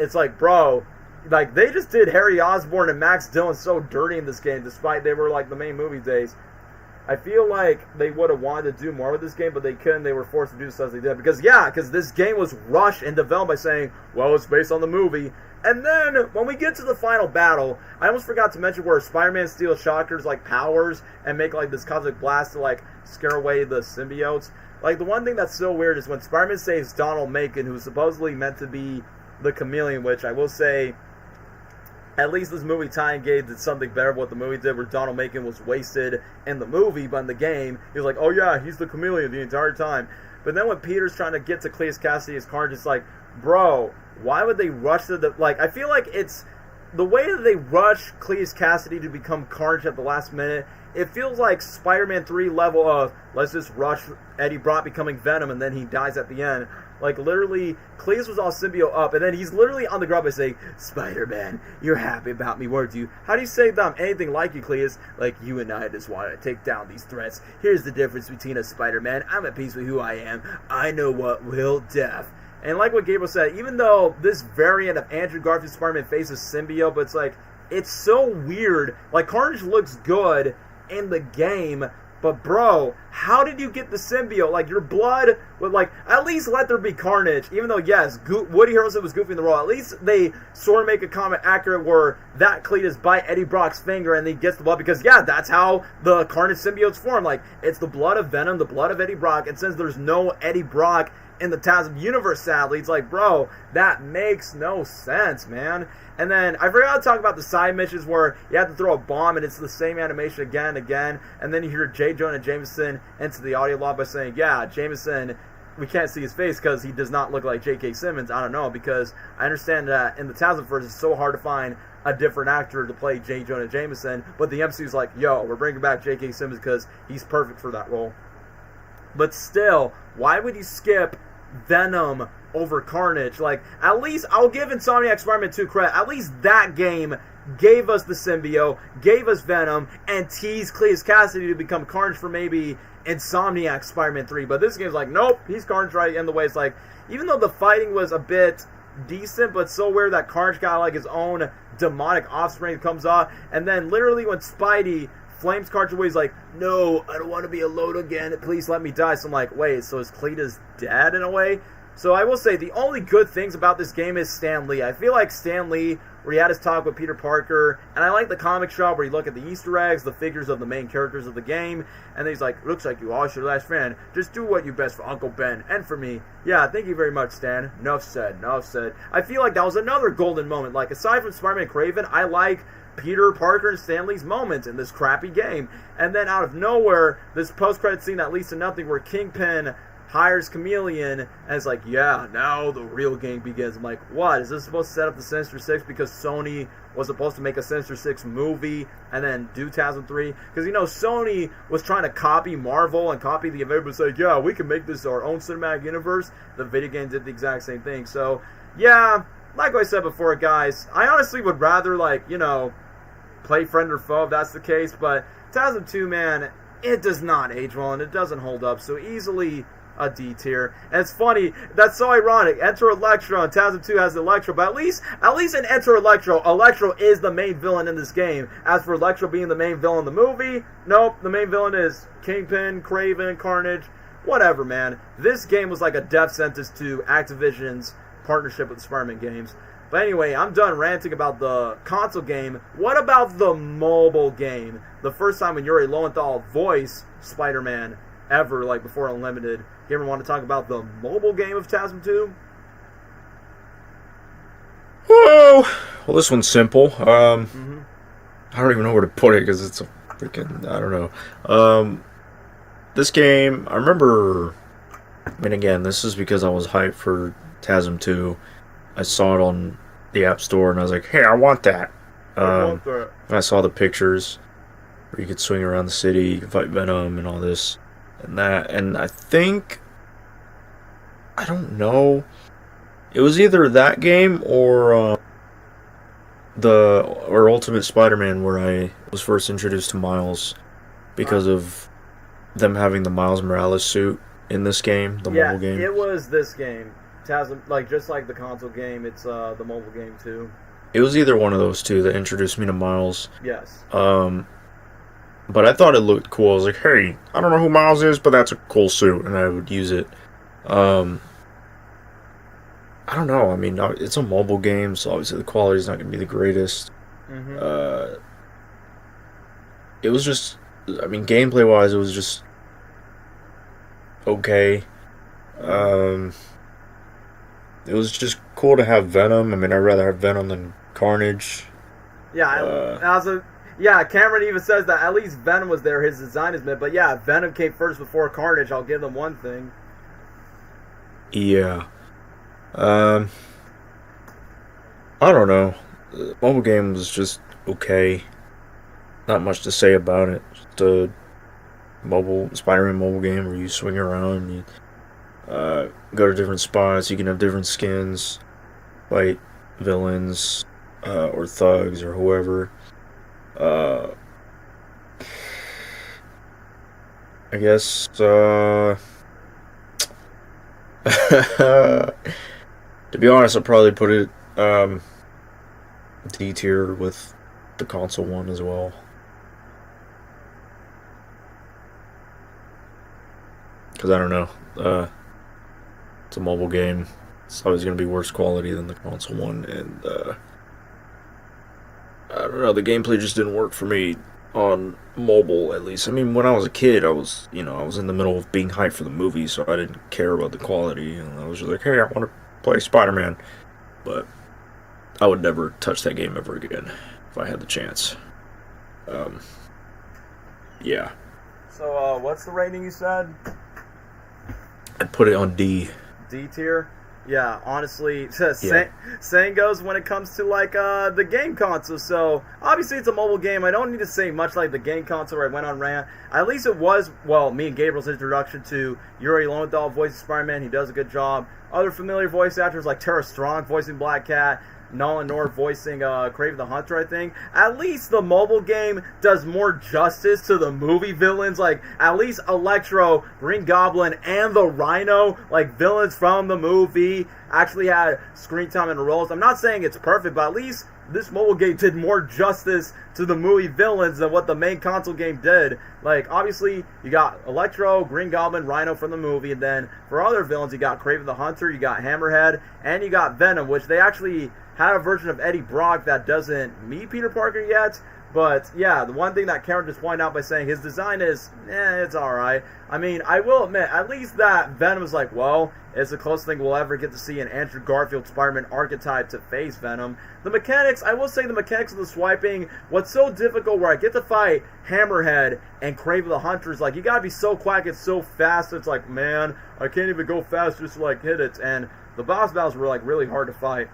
Speaker 2: it's like, bro, like they just did Harry Osborn and Max Dillon so dirty in this game, despite they were like the main movie days. I feel like they would have wanted to do more with this game, but they couldn't. They were forced to do so as they did. Because this game was rushed and developed by saying, well, it's based on the movie. And then, when we get to the final battle, I almost forgot to mention where Spider-Man steals Shocker's, like, powers and make, like, this cosmic blast to, like, scare away the symbiotes. Like, the one thing that's so weird is when Spider-Man saves Donald Macon, who's supposedly meant to be the Chameleon, which I will say, at least this movie tie-in gave did something better than what the movie did, where Donald Macon was wasted in the movie, but in the game, he was like, oh yeah, he's the Chameleon the entire time. But then when Peter's trying to get to Cletus Cassidy as Carnage, it's like, bro, why would they rush to the... Like, I feel like it's... The way that they rush Cletus Cassidy to become Carnage at the last minute, it feels like Spider-Man 3 level of, let's just rush Eddie Brock becoming Venom, and then he dies at the end. Like, literally, Cletus was all symbiote up, and then he's literally on the ground by saying, Spider-Man, you're happy about me, weren't you? How do you say them anything like you, Cletus? Like, you and I just want to take down these threats. Here's the difference between a Spider-Man. I'm at peace with who I am. I know what will death. And like what Gabriel said, even though this variant of Andrew Garfield's Spider-Man faces symbiote, but it's like, it's so weird. Like, Carnage looks good in the game, but bro, how did you get the symbiote? Like, your blood would, like, at least let there be carnage. Even though, yes, Woody Harrelson was goofy in the role, at least they sort of make a comment accurate where that Cletus bite Eddie Brock's finger and he gets the blood, because, yeah, that's how the Carnage symbiotes form. Like, it's the blood of Venom, the blood of Eddie Brock, and since there's no Eddie Brock in the TASM universe, sadly, it's like, bro, that makes no sense, man. And then I forgot to talk about the side missions where you have to throw a bomb and it's the same animation again and again, and then you hear J. Jonah Jameson into the audio log by saying, yeah, Jameson, we can't see his face because he does not look like J.K. Simmons. I don't know, because I understand that in the TASM version it's so hard to find a different actor to play J. Jonah Jameson, but the MCU's like, yo, we're bringing back J.K. Simmons because he's perfect for that role. But still, why would you skip Venom over Carnage. Like, at least I'll give Insomniac Spider-Man 2 credit. At least that game gave us the symbiote, gave us Venom, and teased Cletus Cassidy to become Carnage for maybe Insomniac Spider-Man 3. But this game's like, nope, he's Carnage right in the way. It's like, even though the fighting was a bit decent, but so weird that Carnage got like his own demonic offspring that comes out, and then literally when Spidey flames Carnage away, he's like, no, I don't want to be alone again, please let me die. So I'm like, wait, so is Cletus dead in a way? So I will say the only good things about this game is Stan Lee. I feel like Stan Lee, where he had his talk with Peter Parker, and I like the comic shop where you look at the Easter eggs, the figures of the main characters of the game, and then he's like, looks like you lost your last friend. Just do what you best for Uncle Ben and for me. Yeah, thank you very much, Stan. Enough said, enough said. I feel like that was another golden moment. Like, aside from Spider-Man and Kraven, I like Peter Parker and Stan Lee's moments in this crappy game. And then out of nowhere, this post-credit scene that leads to nothing where Kingpin hires Chameleon, and it's like, yeah, now the real game begins. I'm like, what? Is this supposed to set up the Sinister Six because Sony was supposed to make a Sinister Six movie and then do TASM 3? Because, you know, Sony was trying to copy Marvel and copy the Avengers, say, yeah, we can make this our own cinematic universe. The video game did the exact same thing. So, yeah, like I said before, guys, I honestly would rather, like, you know, play friend or foe if that's the case, but TASM 2, man, it does not age well and it doesn't hold up. So easily a D tier. And it's funny, that's so ironic. Enter Electro and TASM 2 has Electro, but at least in Enter Electro, Electro is the main villain in this game. As for Electro being the main villain in the movie, nope, the main villain is Kingpin, Kraven, Carnage, whatever, man. This game was like a death sentence to Activision's partnership with the Spider-Man games. But anyway, I'm done ranting about the console game. What about the mobile game? The first time when Yuri Lowenthal voiced Spider-Man ever, like before Unlimited. You ever want to talk about the mobile game of TASM 2?
Speaker 1: Whoa! Well, this one's simple. I don't even know where to put it because it's a freaking, I don't know. This game, I remember, I mean, again, this is because I was hyped for TASM 2. I saw it on the App Store and I was like, hey, I want that. I saw the pictures where you could swing around the city, you could fight Venom and all this and that, and I think, I don't know, it was either that game or Ultimate Spider-Man, where I was first introduced to Miles because of them having the Miles Morales suit in this game, the mobile game.
Speaker 2: Yeah, it was this game. TASM, like, just like the console game, it's the mobile game too.
Speaker 1: It was either one of those two that introduced me to Miles.
Speaker 2: Yes.
Speaker 1: But I thought it looked cool. I was like, hey, I don't know who Miles is, but that's a cool suit, and I would use it. I don't know. I mean, it's a mobile game, so obviously the quality's not going to be the greatest. It was just, I mean, gameplay-wise, it was just okay. It was just cool to have Venom. I mean, I'd rather have Venom than Carnage.
Speaker 2: Yeah, Cameron even says that at least Venom was there. His design is mid, but yeah, Venom came first before Carnage. I'll give them one thing.
Speaker 1: Yeah. I don't know. The mobile game was just okay. Not much to say about it. Just a Spider-Man mobile game where you swing around, you go to different spots, you can have different skins, fight villains, or thugs, or whoever. I guess, to be honest, I'll probably put it, D tier with the console one as well. Because I don't know, it's a mobile game. It's always going to be worse quality than the console one, and I don't know, the gameplay just didn't work for me on mobile, at least. I mean, when I was a kid, I was in the middle of being hyped for the movie, so I didn't care about the quality, and I was just like, hey, I want to play Spider-Man, but I would never touch that game ever again if I had the chance. Yeah.
Speaker 2: So, what's the rating you said?
Speaker 1: I'd put it on D.
Speaker 2: D tier? Yeah, honestly,
Speaker 1: Yeah.
Speaker 2: saying goes when it comes to like the game console. So obviously it's a mobile game. I don't need to say much like the game console where I went on rant. At least it was me and Gabriel's introduction to Yuri Lowenthal voicing Spider-Man. He does a good job. Other familiar voice actors like Tara Strong voicing Black Cat, Nolan North voicing Kraven the Hunter, I think. At least the mobile game does more justice to the movie villains. Like, at least Electro, Green Goblin, and the Rhino, like villains from the movie, actually had screen time and roles. I'm not saying it's perfect, but at least this mobile game did more justice to the movie villains than what the main console game did. Like, obviously, you got Electro, Green Goblin, Rhino from the movie, and then for other villains, you got Kraven the Hunter, you got Hammerhead, and you got Venom, which they actually had a version of Eddie Brock that doesn't meet Peter Parker yet. But yeah, the one thing that Karen just pointed out by saying his design is, it's alright. I mean, I will admit, at least that Venom is like, well, it's the closest thing we'll ever get to see an Andrew Garfield Spider-Man archetype to face Venom. The mechanics, I will say the mechanics of the swiping, what's so difficult where I get to fight Hammerhead and Kraven the Hunter is like, you gotta be so quick, it's so fast, it's like, man, I can't even go fast just to like hit it. And the boss battles were like really hard to fight.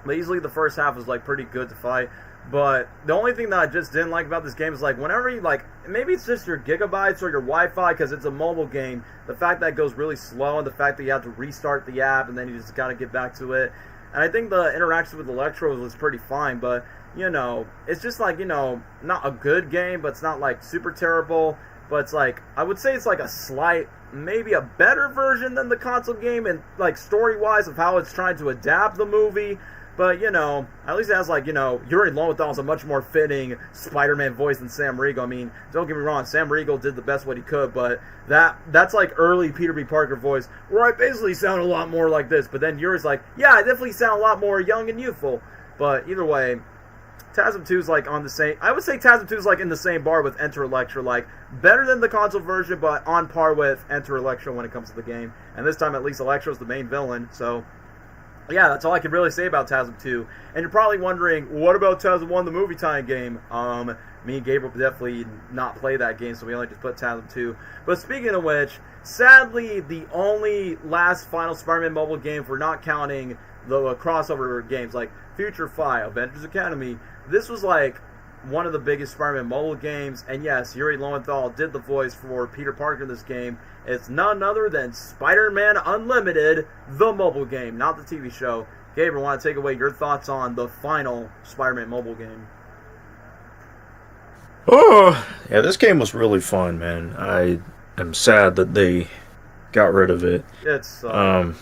Speaker 2: But easily the first half was like pretty good to fight. But the only thing that I just didn't like about this game is like whenever you like, maybe it's just your gigabytes or your Wi-Fi because it's a mobile game. The fact that it goes really slow and the fact that you have to restart the app and then you just gotta get back to it. And I think the interaction with Electro was pretty fine, but you know, it's just like, you know, not a good game, but it's not like super terrible. But it's like, I would say it's like a slight, maybe a better version than the console game and like story-wise of how it's trying to adapt the movie. But, you know, at least it has, like, you know, Yuri Lowenthal is a much more fitting Spider-Man voice than Sam Riegel. I mean, don't get me wrong, Sam Riegel did the best what he could, but that's like early Peter B. Parker voice, where I basically sound a lot more like this. But then Yuri's like, yeah, I definitely sound a lot more young and youthful. But either way, TASM 2 is, like, on the same... I would say TASM 2 is, like, in the same bar with Enter Electro. Like, better than the console version, but on par with Enter Electro when it comes to the game. And this time, at least, Electro's the main villain, so... yeah, that's all I can really say about TASM 2. And you're probably wondering, what about TASM 1, the movie time game? Me and Gabriel definitely not play that game, so we only just put TASM 2. But speaking of which, sadly, the only last final Spider-Man mobile game, if we're not counting the crossover games like Future Fight, Avengers Academy, this was like one of the biggest Spider-Man mobile games. And yes, Yuri Lowenthal did the voice for Peter Parker in this game. It's none other than Spider-Man Unlimited, the mobile game, not the TV show. Gabriel, want to take away your thoughts on the final Spider-Man mobile game?
Speaker 1: Oh, yeah, this game was really fun, man. I am sad that they got rid of it.
Speaker 2: It's, man,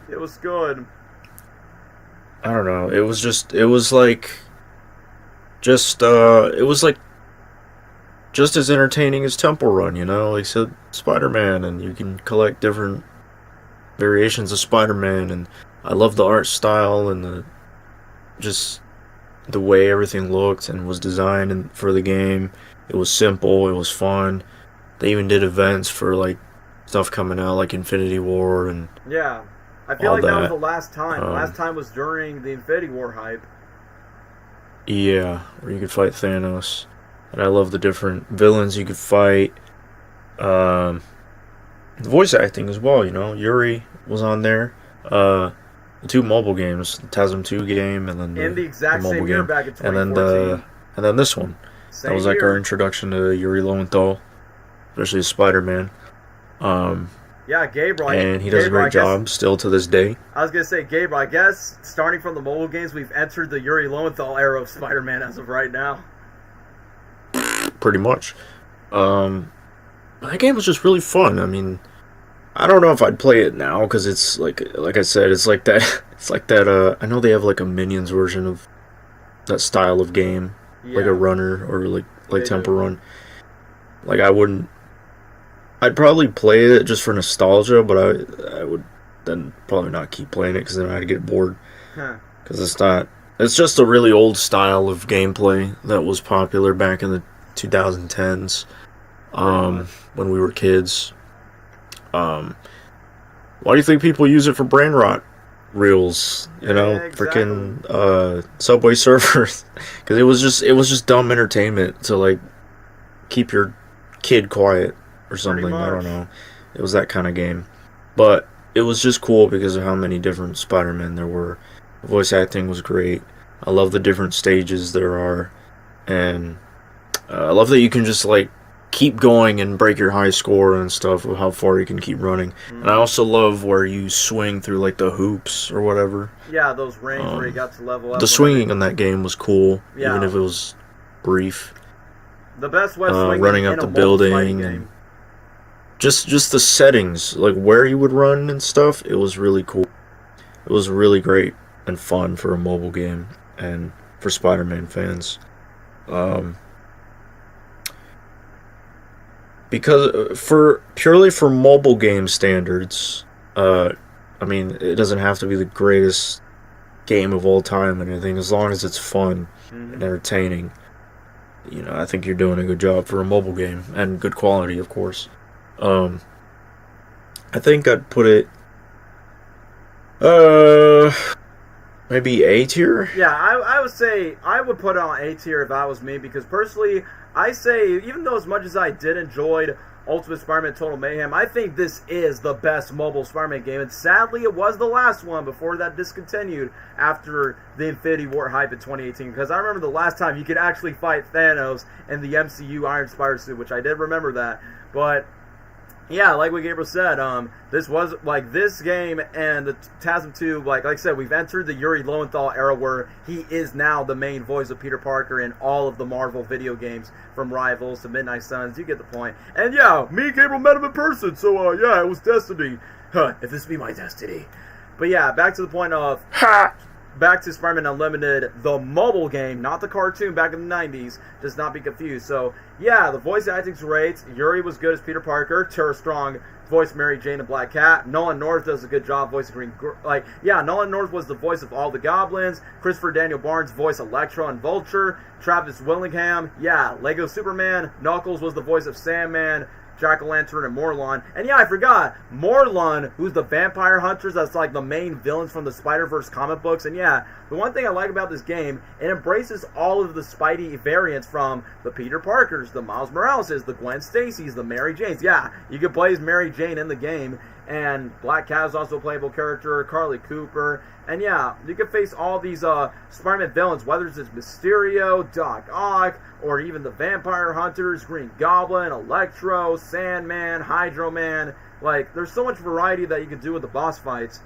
Speaker 2: it was good.
Speaker 1: I don't know. It was like just as entertaining as Temple Run, you know? Like, said Spider-Man, and you can collect different variations of Spider-Man, and I love the art style and the way everything looked and was designed for the game. It was simple, it was fun. They even did events for, like, stuff coming out, like Infinity War and
Speaker 2: yeah. I feel like that was the last time. The last time was during the Infinity War hype.
Speaker 1: Yeah, where you could fight Thanos. And I love the different villains you could fight. The voice acting as well, you know. Yuri was on there. The two mobile games, the TASM 2 game, and then
Speaker 2: the exact same year back in
Speaker 1: 2014. And then this one. That was like our introduction to Yuri Lowenthal, especially as Spider-Man.
Speaker 2: Yeah, Gabriel.
Speaker 1: And he does a great job still to this day.
Speaker 2: I was going to say, Gabriel, I guess starting from the mobile games, we've entered the Yuri Lowenthal era of Spider-Man as of right now.
Speaker 1: Pretty much. That game was just really fun. I mean, I don't know if I'd play it now because it's like I said, it's like that. I know they have like a Minions version of that style of game, like a runner or like Temple Run. Like I'd probably play it just for nostalgia, but I would then probably not keep playing it because then I'd get bored. Because it's just a really old style of gameplay that was popular back in the 2010s, when we were kids. Why do you think people use it for brain rot reels? You know,
Speaker 2: exactly.
Speaker 1: Freaking Subway Surfers, because it was just dumb entertainment to like keep your kid quiet or something. I don't know. It was that kind of game, but it was just cool because of how many different Spider-Man there were. The voice acting was great. I love the different stages there are, and I love that you can just like keep going and break your high score and stuff with how far you can keep running.
Speaker 2: Mm-hmm.
Speaker 1: And I also love where you swing through like the hoops or whatever.
Speaker 2: Yeah, those rings where you got to level up.
Speaker 1: The swinging in that game was cool,
Speaker 2: yeah.
Speaker 1: even if it was brief.
Speaker 2: The best was swinging
Speaker 1: running up the building and just the settings, like where you would run and stuff. It was really cool. It was really great and fun for a mobile game and for Spider-Man fans. Because purely for mobile game standards, I mean, it doesn't have to be the greatest game of all time and anything. As long as it's fun and entertaining, you know, I think you're doing a good job for a mobile game and good quality, of course. I think I'd put it, maybe A tier.
Speaker 2: Yeah, I would say I would put it on A tier if that was me, because personally, I say, even though as much as I did enjoy Ultimate Spider-Man Total Mayhem, I think this is the best mobile Spider-Man game, and sadly it was the last one before that discontinued after the Infinity War hype in 2018, because I remember the last time you could actually fight Thanos in the MCU Iron Spider suit, which I did remember that, but yeah, like what Gabriel said, this was, like, this game and the TASM 2, like I said, we've entered the Yuri Lowenthal era where he is now the main voice of Peter Parker in all of the Marvel video games, from Rivals to Midnight Suns, you get the point. And yeah, me and Gabriel met him in person, so yeah, it was destiny. Huh, if this be my destiny. But yeah, back to the point of... Back to Spider-Man Unlimited, the mobile game, not the cartoon back in the 90s. Does not be confused. So, yeah, the voice acting's great. Yuri was good as Peter Parker. Tara Strong voiced Mary Jane and Black Cat. Nolan North does a good job voicing Green... Nolan North was the voice of all the Goblins. Christopher Daniel Barnes voiced Electro and Vulture. Travis Willingham, yeah, Lego Superman. Knuckles was the voice of Sandman, Jack-O-Lantern, and Morlun. And yeah, I forgot, Morlun, who's the vampire hunters, that's like the main villains from the Spider-Verse comic books. And yeah, the one thing I like about this game, it embraces all of the Spidey variants from the Peter Parkers, the Miles Moraleses, the Gwen Stacy's, the Mary Janes. Yeah, you can play as Mary Jane in the game. And Black Cat is also a playable character, Carly Cooper. And yeah, you can face all these Spider-Man villains, whether it's Mysterio, Doc Ock, or even the Vampire Hunters, Green Goblin, Electro, Sandman, Hydro Man. Like, there's so much variety that you can do with the boss fights.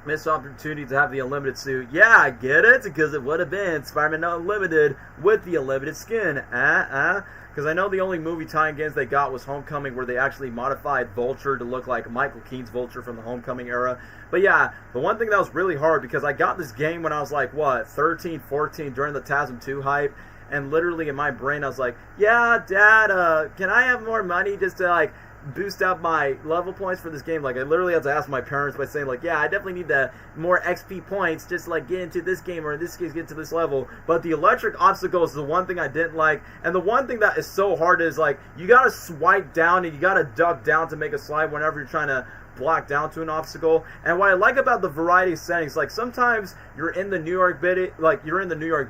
Speaker 2: Missed opportunity to have the Unlimited suit. Yeah, I get it, because it would have been Spider-Man Unlimited with the Unlimited skin. Because I know the only movie tie-in games they got was Homecoming, where they actually modified Vulture to look like Michael Keaton's Vulture from the Homecoming era. But yeah, the one thing that was really hard, because I got this game when I was like, 13, 14, during the TASM 2 hype, and literally in my brain I was like, yeah, Dad, can I have more money just to, like, boost up my level points for this game? Like, I literally had to ask my parents by saying, like, yeah, I definitely need the more XP points just to, like, get into this game, or in this case, get to this level. But the electric obstacle is the one thing I didn't like, and the one thing that is so hard is, like, you gotta swipe down and you gotta duck down to make a slide whenever you're trying to block down to an obstacle. And what I like about the variety of settings, like, sometimes you're in the New York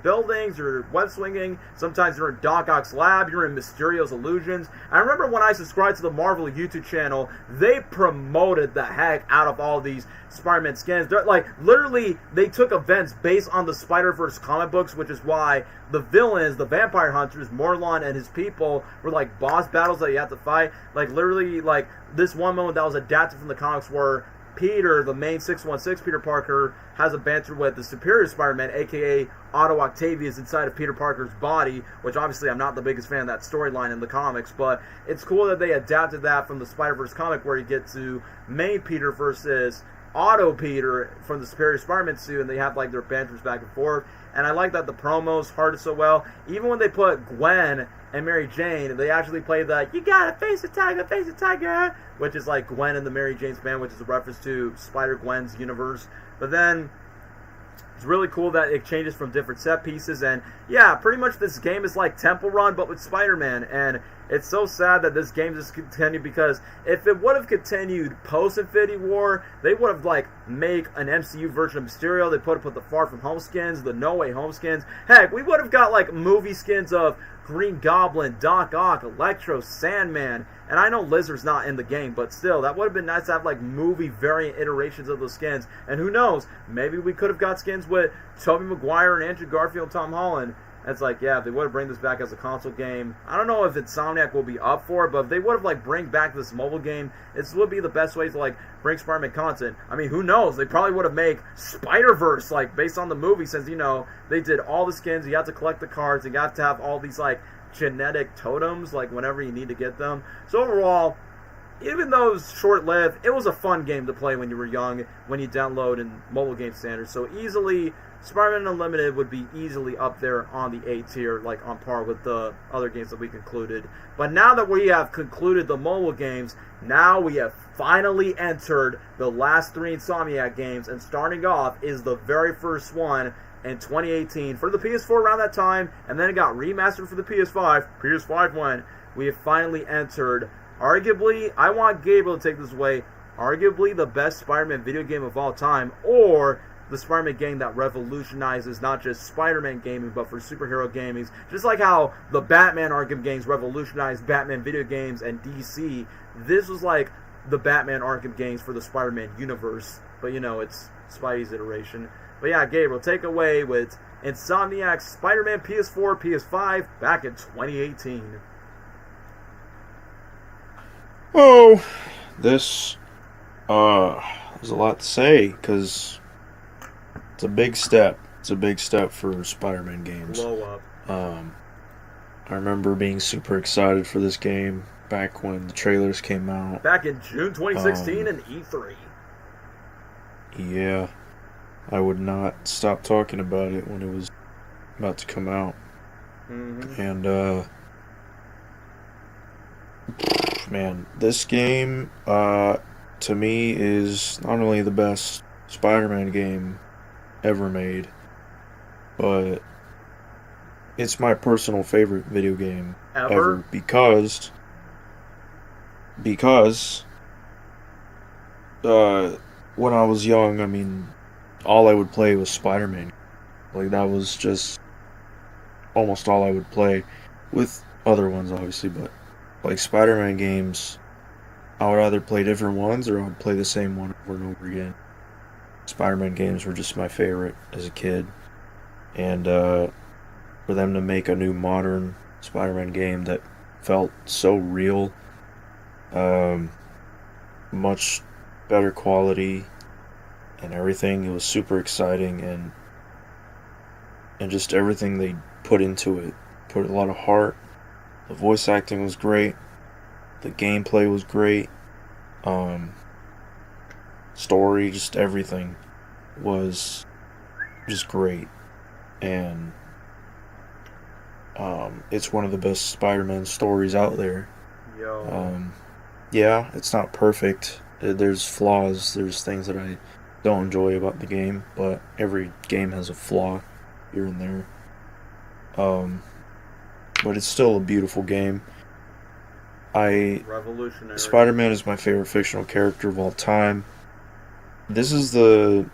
Speaker 2: buildings, you're web swinging, sometimes you're in Doc Ock's lab, you're in Mysterio's illusions. I remember when I subscribed to the Marvel YouTube channel, they promoted the heck out of all these Spider-Man skins. They're, like, literally, they took events based on the Spider-Verse comic books, which is why the villains, the vampire hunters, Morlun and his people, were like boss battles that you have to fight. Like, literally, like, this one moment that was adapted from the comics where Peter, the main 616 Peter Parker, has a banter with the Superior Spider-Man, aka Otto Octavius, inside of Peter Parker's body, which obviously I'm not the biggest fan of that storyline in the comics, but it's cool that they adapted that from the Spider-Verse comic, where you get to main Peter versus Otto Peter from the Superior Spider-Man suit, and they have, like, their banters back and forth. And I like that the promos hearted so well. Even when they put Gwen and Mary Jane, they actually played the "You gotta face the tiger," which is like Gwen and the Mary Jane's band, which is a reference to Spider-Gwen's universe. But then it's really cool that it changes from different set pieces. And yeah, pretty much this game is like Temple Run, but with Spider-Man. And It's so sad that this game just continued, because if it would have continued post-Infinity War, they would have, like, make an MCU version of Mysterio. They put the Far From Home skins, the No Way Home skins. Heck, we would have got, like, movie skins of Green Goblin, Doc Ock, Electro, Sandman. And I know Lizard's not in the game, but still, that would have been nice to have, like, movie variant iterations of those skins. And who knows, maybe we could have got skins with Tobey Maguire and Andrew Garfield and Tom Holland. It's like, yeah, if they would have bring this back as a console game, I don't know if Insomniac will be up for it, but if they would have, like, bring back this mobile game, this would be the best way to, like, bring Spider-Man content. I mean, who knows? They probably would have made Spider-Verse, like, based on the movie, since, you know, they did all the skins, you have to collect the cards, you have to have all these, like, genetic totems, like, whenever you need to get them. So overall, even though it was short-lived, it was a fun game to play when you were young, when you download in mobile game standards. So easily, Spider-Man Unlimited would be easily up there on the A tier, like on par with the other games that we concluded. But now that we have concluded the mobile games, now we have finally entered the last 3 Insomniac games, and starting off is the very first one in 2018 for the PS4 around that time, and then it got remastered for the PS5. PS5 when we have finally entered, arguably, I want Gabriel to take this away, arguably the best Spider-Man video game of all time, or the Spider-Man game that revolutionizes not just Spider-Man gaming, but for superhero gaming. Just like how the Batman Arkham games revolutionized Batman video games and DC, this was like the Batman Arkham games for the Spider-Man universe. But, you know, it's Spidey's iteration. But yeah, Gabriel, take away with Insomniac's Spider-Man PS4, PS5 back in 2018.
Speaker 1: Oh, this, there's a lot to say, because it's a big step. It's a big step for Spider-Man games.
Speaker 2: Blow up.
Speaker 1: I remember being super excited for this game back when the trailers came out.
Speaker 2: Back in June 2016 and E3.
Speaker 1: Yeah. I would not stop talking about it when it was about to come out.
Speaker 2: Mm-hmm.
Speaker 1: And, man, this game, to me, is not only the best Spider-Man game ever made, but it's my personal favorite video game ever because when I was young, I mean, all I would play was Spider-Man. Like, that was just almost all I would play, with other ones obviously, but like Spider-Man games, I would either play different ones or I would play the same one over and over again. Spider-Man games were just my favorite as a kid, and for them to make a new modern Spider-Man game that felt so real, much better quality and everything, it was super exciting, and just everything they put into it, put a lot of heart. The voice acting was great, the gameplay was great, story, just everything was just great, and it's one of the best Spider-Man stories out there. Yeah, it's not perfect. There's flaws, there's things that I don't enjoy about the game, but every game has a flaw here and there. But it's still a beautiful game.
Speaker 2: Revolutionary.
Speaker 1: Spider-Man is my favorite fictional character of all time. This is the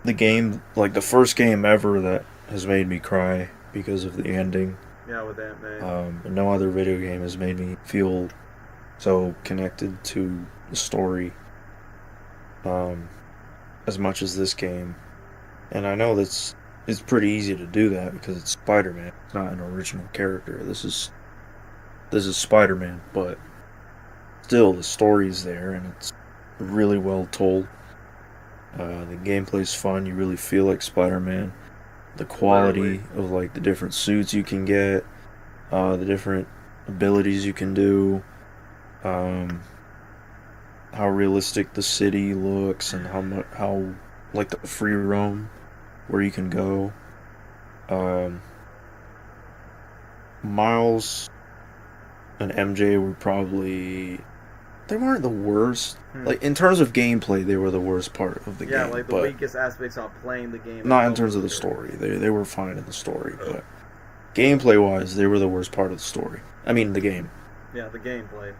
Speaker 1: game, like the first game ever that has made me cry because of the ending.
Speaker 2: Yeah, with Ant-Man.
Speaker 1: And no other video game has made me feel so connected to the story as much as this game. And I know it's pretty easy to do that because it's Spider-Man. It's not an original character. This is Spider-Man, but still the story's there and it's really well told. The gameplay's fun. You really feel like Spider-Man. The quality of like the different suits you can get, the different abilities you can do, how realistic the city looks, and how like the free roam where you can go. Miles and MJ were probably, they weren't the worst. Like in terms of gameplay, they were the worst part of the game.
Speaker 2: Yeah, like the weakest aspects on playing the game.
Speaker 1: Not in terms of the story. They were fine in the story, but gameplay-wise, they were the worst part of the story. I mean, the game.
Speaker 2: Yeah, the gameplay.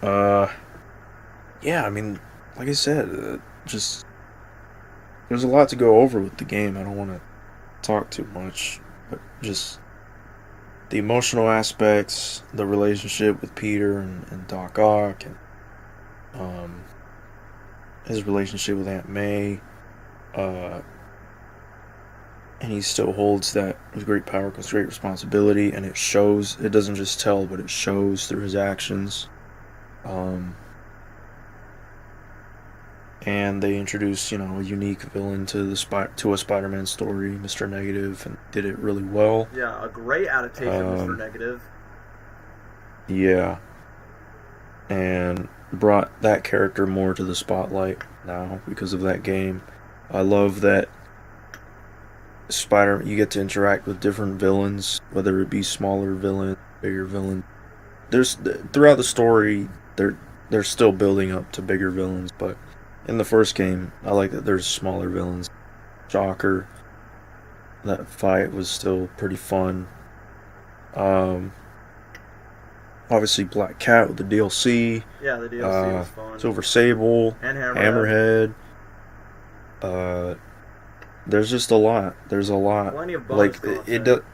Speaker 2: Yeah.
Speaker 1: Yeah, I mean, like I said, just there's a lot to go over with the game. I don't want to talk too much, but just the emotional aspects, the relationship with Peter and Doc Ock, and his relationship with Aunt May, and he still holds that with great power comes great responsibility, and it shows. It doesn't just tell, but it shows through his actions. And they introduced, a unique villain to a Spider-Man story, Mr. Negative, and did it really well.
Speaker 2: Yeah, a great adaptation of Mr. Negative.
Speaker 1: Yeah. And brought that character more to the spotlight now because of that game. I love that you get to interact with different villains, whether it be smaller villain, bigger villain. Throughout the story, they're still building up to bigger villains, but in the first game, I like that there's smaller villains. Shocker. That fight was still pretty fun. Obviously Black Cat with the DLC.
Speaker 2: Yeah, the DLC was fun.
Speaker 1: Silver Sable.
Speaker 2: And Hammerhead.
Speaker 1: There's just a lot. There's a lot.
Speaker 2: Plenty of bonus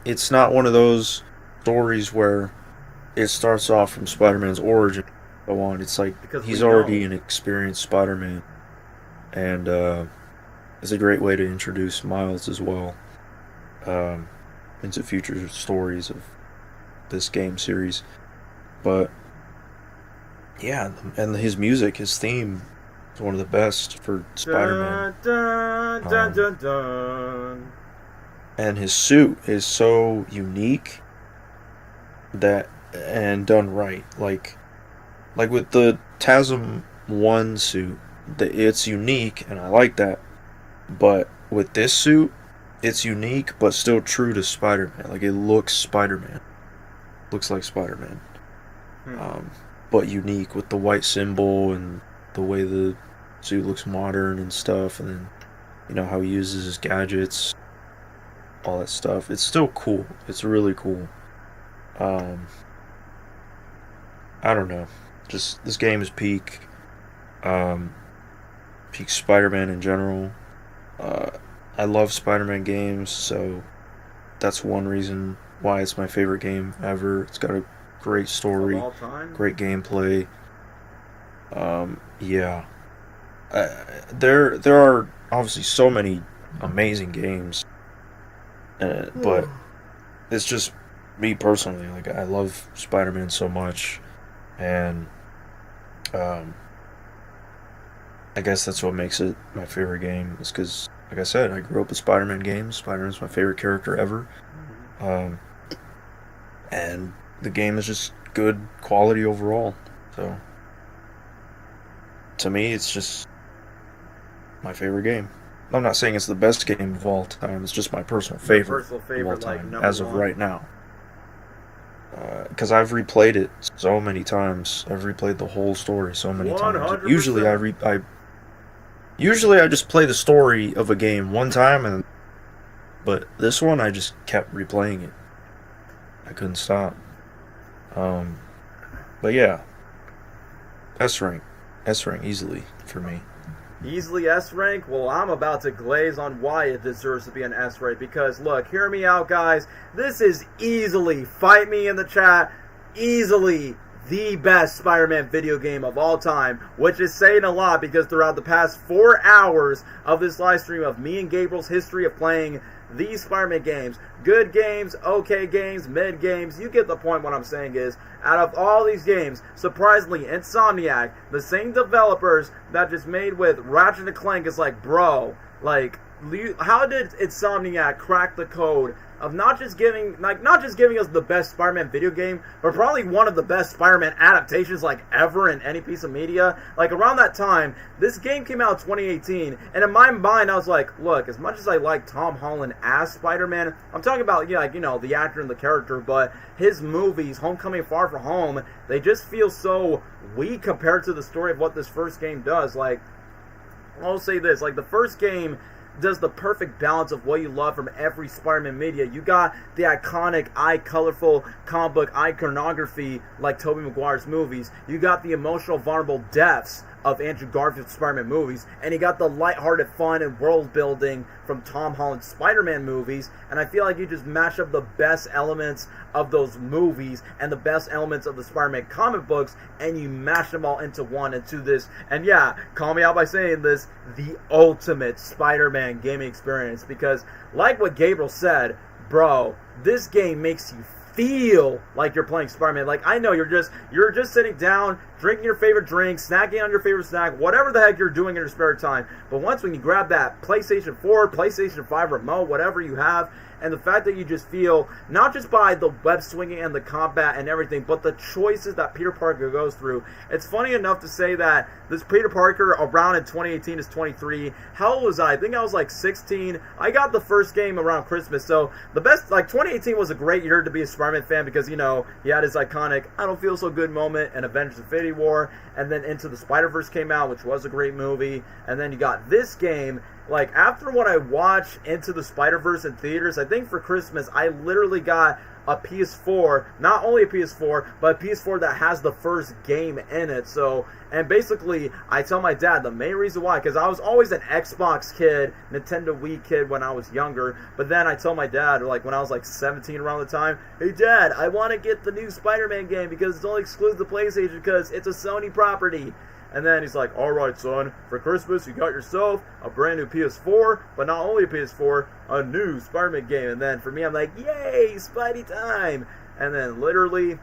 Speaker 1: it's not one of those stories where it starts off from Spider-Man's origin. Go on. It's like he's already an experienced Spider-Man. And it's a great way to introduce Miles as well into future stories of this game series. But yeah, and his music, his theme is one of the best for Spider-Man.
Speaker 2: Dun, dun, dun, dun.
Speaker 1: And his suit is so unique and done right. Like with the TASM 1 suit, it's unique, and I like that. But with this suit, it's unique, but still true to Spider-Man. Like, it looks Spider-Man. Looks like Spider-Man. But unique with the white symbol and the way the suit looks modern and stuff. And then, how he uses his gadgets. All that stuff. It's still cool. It's really cool. I don't know. Just, this game is peak. Peak Spider-Man in general. I love Spider-Man games, so that's one reason why it's my favorite game ever. It's got a great story,
Speaker 2: of all time?
Speaker 1: Great gameplay. Yeah. There are obviously so many amazing games, but it's just me personally. Like, I love Spider-Man so much, and I guess that's what makes it my favorite game. Is because, like I said, I grew up with Spider-Man games. Spider-Man's my favorite character ever. And the game is just good quality overall. So, to me, it's just my favorite game. I'm not saying it's the best game of all time. It's just my personal favorite of all time, as of right now. Because I've replayed it so many times. I've replayed the whole story so many times.
Speaker 2: 100%.
Speaker 1: Usually I just play the story of a game one time, but this one I just kept replaying it. I couldn't stop. But yeah, S rank easily for me.
Speaker 2: Easily S rank? Well, I'm about to glaze on why it deserves to be an S rank, because look, hear me out, guys. This is easily, fight me in the chat, easily the best Spider-Man video game of all time, which is saying a lot because throughout the past 4 hours of this live stream of me and Gabriel's history of playing these Spider-Man games, good games, okay games, mid games, you get the point. What I'm saying is, out of all these games, surprisingly, Insomniac, the same developers that just made with Ratchet & Clank, is like, bro, like, how did Insomniac crack the code of not just giving us the best Spider-Man video game, but probably one of the best Spider-Man adaptations like ever in any piece of media? Like, around that time, this game came out in 2018, and in my mind, I was like, look, as much as I like Tom Holland as Spider-Man, I'm talking about, the actor and the character, but his movies, Homecoming, Far From Home, they just feel so weak compared to the story of what this first game does. Like, I'll say this, like, the first game, does the perfect balance of what you love from every Spider-Man media. You got the iconic, colorful comic book iconography like Tobey Maguire's movies. You got the emotional, vulnerable depths of Andrew Garfield's Spider-Man movies, and you got the lighthearted fun and world building from Tom Holland's Spider-Man movies, and I feel like you just mash up the best elements of those movies and the best elements of the Spider-Man comic books, and you mash them all into one, into this, and yeah, call me out by saying this, the ultimate Spider-Man gaming experience, because like what Gabriel said, bro, this game makes you feel like you're playing Spider-Man. Like, I know you're just sitting down, drinking your favorite drink, snacking on your favorite snack, whatever the heck you're doing in your spare time. But once when you grab that PlayStation 4, PlayStation 5 remote, whatever you have, and the fact that you just feel, not just by the web swinging and the combat and everything, but the choices that Peter Parker goes through. It's funny enough to say that this Peter Parker around in 2018 is 23. How old was I? I think I was like 16. I got the first game around Christmas. So the best, like 2018 was a great year to be a Spider-Man fan because, you know, he had his iconic I don't feel so good moment in Avengers Infinity War. And then Into the Spider-Verse came out, which was a great movie. And then you got this game. Like, after what I watched Into the Spider-Verse in theaters, I think for Christmas, I literally got a PS4, not only a PS4, but a PS4 that has the first game in it. So, and basically, I tell my dad the main reason why, because I was always an Xbox kid, Nintendo Wii kid when I was younger, but then I tell my dad, like, when I was like 17 around the time, hey Dad, I want to get the new Spider-Man game because it's only exclusive to PlayStation because it's a Sony property. And then he's like, alright son, for Christmas you got yourself a brand new PS4, but not only a PS4, a new Spider-Man game. And then for me, I'm like, yay, Spidey time! And then literally,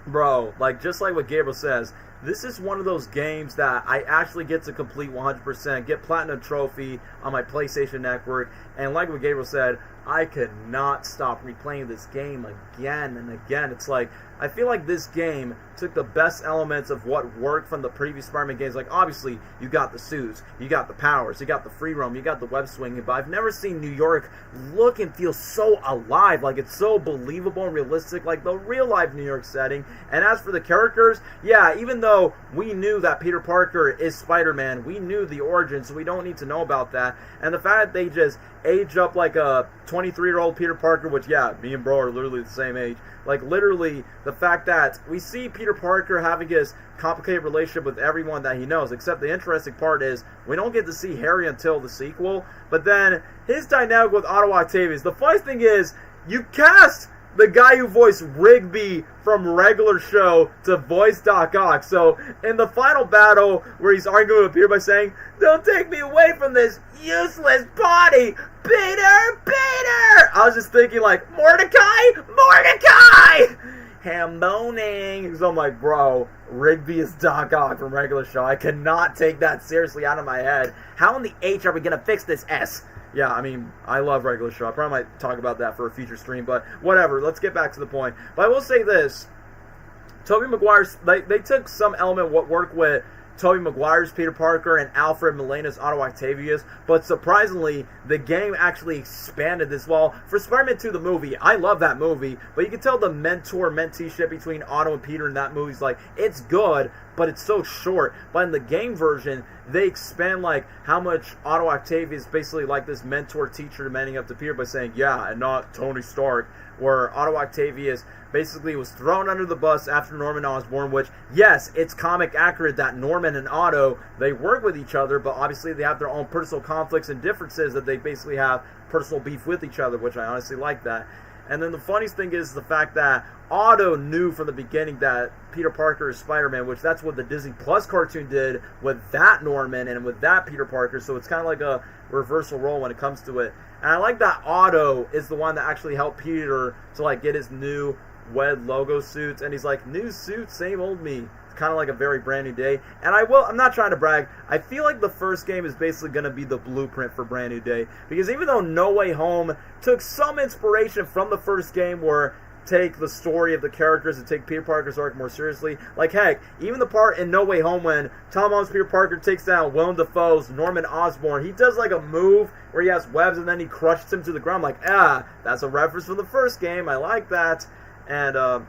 Speaker 2: bro, like just like what Gabriel says, this is one of those games that I actually get to complete 100%, get Platinum Trophy on my PlayStation Network, and like what Gabriel said, I could not stop replaying this game again and again. It's like, I feel like this game took the best elements of what worked from the previous Spider-Man games. Like, obviously, you got the suits, you got the powers, you got the free roam, you got the web swinging, but I've never seen New York look and feel so alive. Like, it's so believable and realistic, like the real-life New York setting. And as for the characters, yeah, even though we knew that Peter Parker is Spider-Man, we knew the origin, so we don't need to know about that. And the fact that they just age up like a 23-year-old Peter Parker, which, yeah, me and bro are literally the same age. Like, literally, the fact that we see Peter Parker having his complicated relationship with everyone that he knows, except the interesting part is we don't get to see Harry until the sequel, but then his dynamic with Otto Octavius. The funny thing is, you cast the guy who voiced Rigby from regular show to voice Doc Ock. So, in the final battle, where he's arguing with Peter by saying, "Don't take me away from this useless body, Peter, Peter!" I was just thinking, like, Mordecai, Mordecai! Ham-boning. So I'm like, bro, Rigby is Doc Ock from regular show. I cannot take that seriously out of my head. How in the H are we going to fix this S? Yeah, I mean, I love regular show. I probably might talk about that for a future stream, but whatever. Let's get back to the point. But I will say this. Tobey Maguire's, they took some element of what worked with Tobey Maguire's Peter Parker and Alfred Molina's Otto Octavius, but surprisingly, the game actually expanded this. Well, for Spider-Man 2, the movie, I love that movie, but you can tell the mentor-mentee ship between Otto and Peter in that movie is like, it's good, but it's so short. But in the game version, they expand like how much Otto Octavius basically like this mentor-teacher demanding up to Peter by saying, yeah, and not Tony Stark, where Otto Octavius basically was thrown under the bus after Norman Osborn, which, yes, it's comic accurate that Norman and Otto, they work with each other, but obviously they have their own personal conflicts and differences that they basically have personal beef with each other, which I honestly like that. And then the funniest thing is the fact that Otto knew from the beginning that Peter Parker is Spider-Man, which that's what the Disney Plus cartoon did with that Norman and with that Peter Parker, so it's kind of like a reversal role when it comes to it. And I like that Otto is the one that actually helped Peter to like get his new WED logo suits, and he's like, new suit, same old me. It's kind of like a very brand new day. And I'm not trying to brag, I feel like the first game is basically going to be the blueprint for Brand New Day, because even though No Way Home took some inspiration from the first game, where take the story of the characters and take Peter Parker's arc more seriously. Like, heck, even the part in No Way Home when Tom Holland's Peter Parker takes down Willem Dafoe's Norman Osborn, he does like a move where he has webs and then he crushes him to the ground. Like, that's a reference from the first game. I like that. And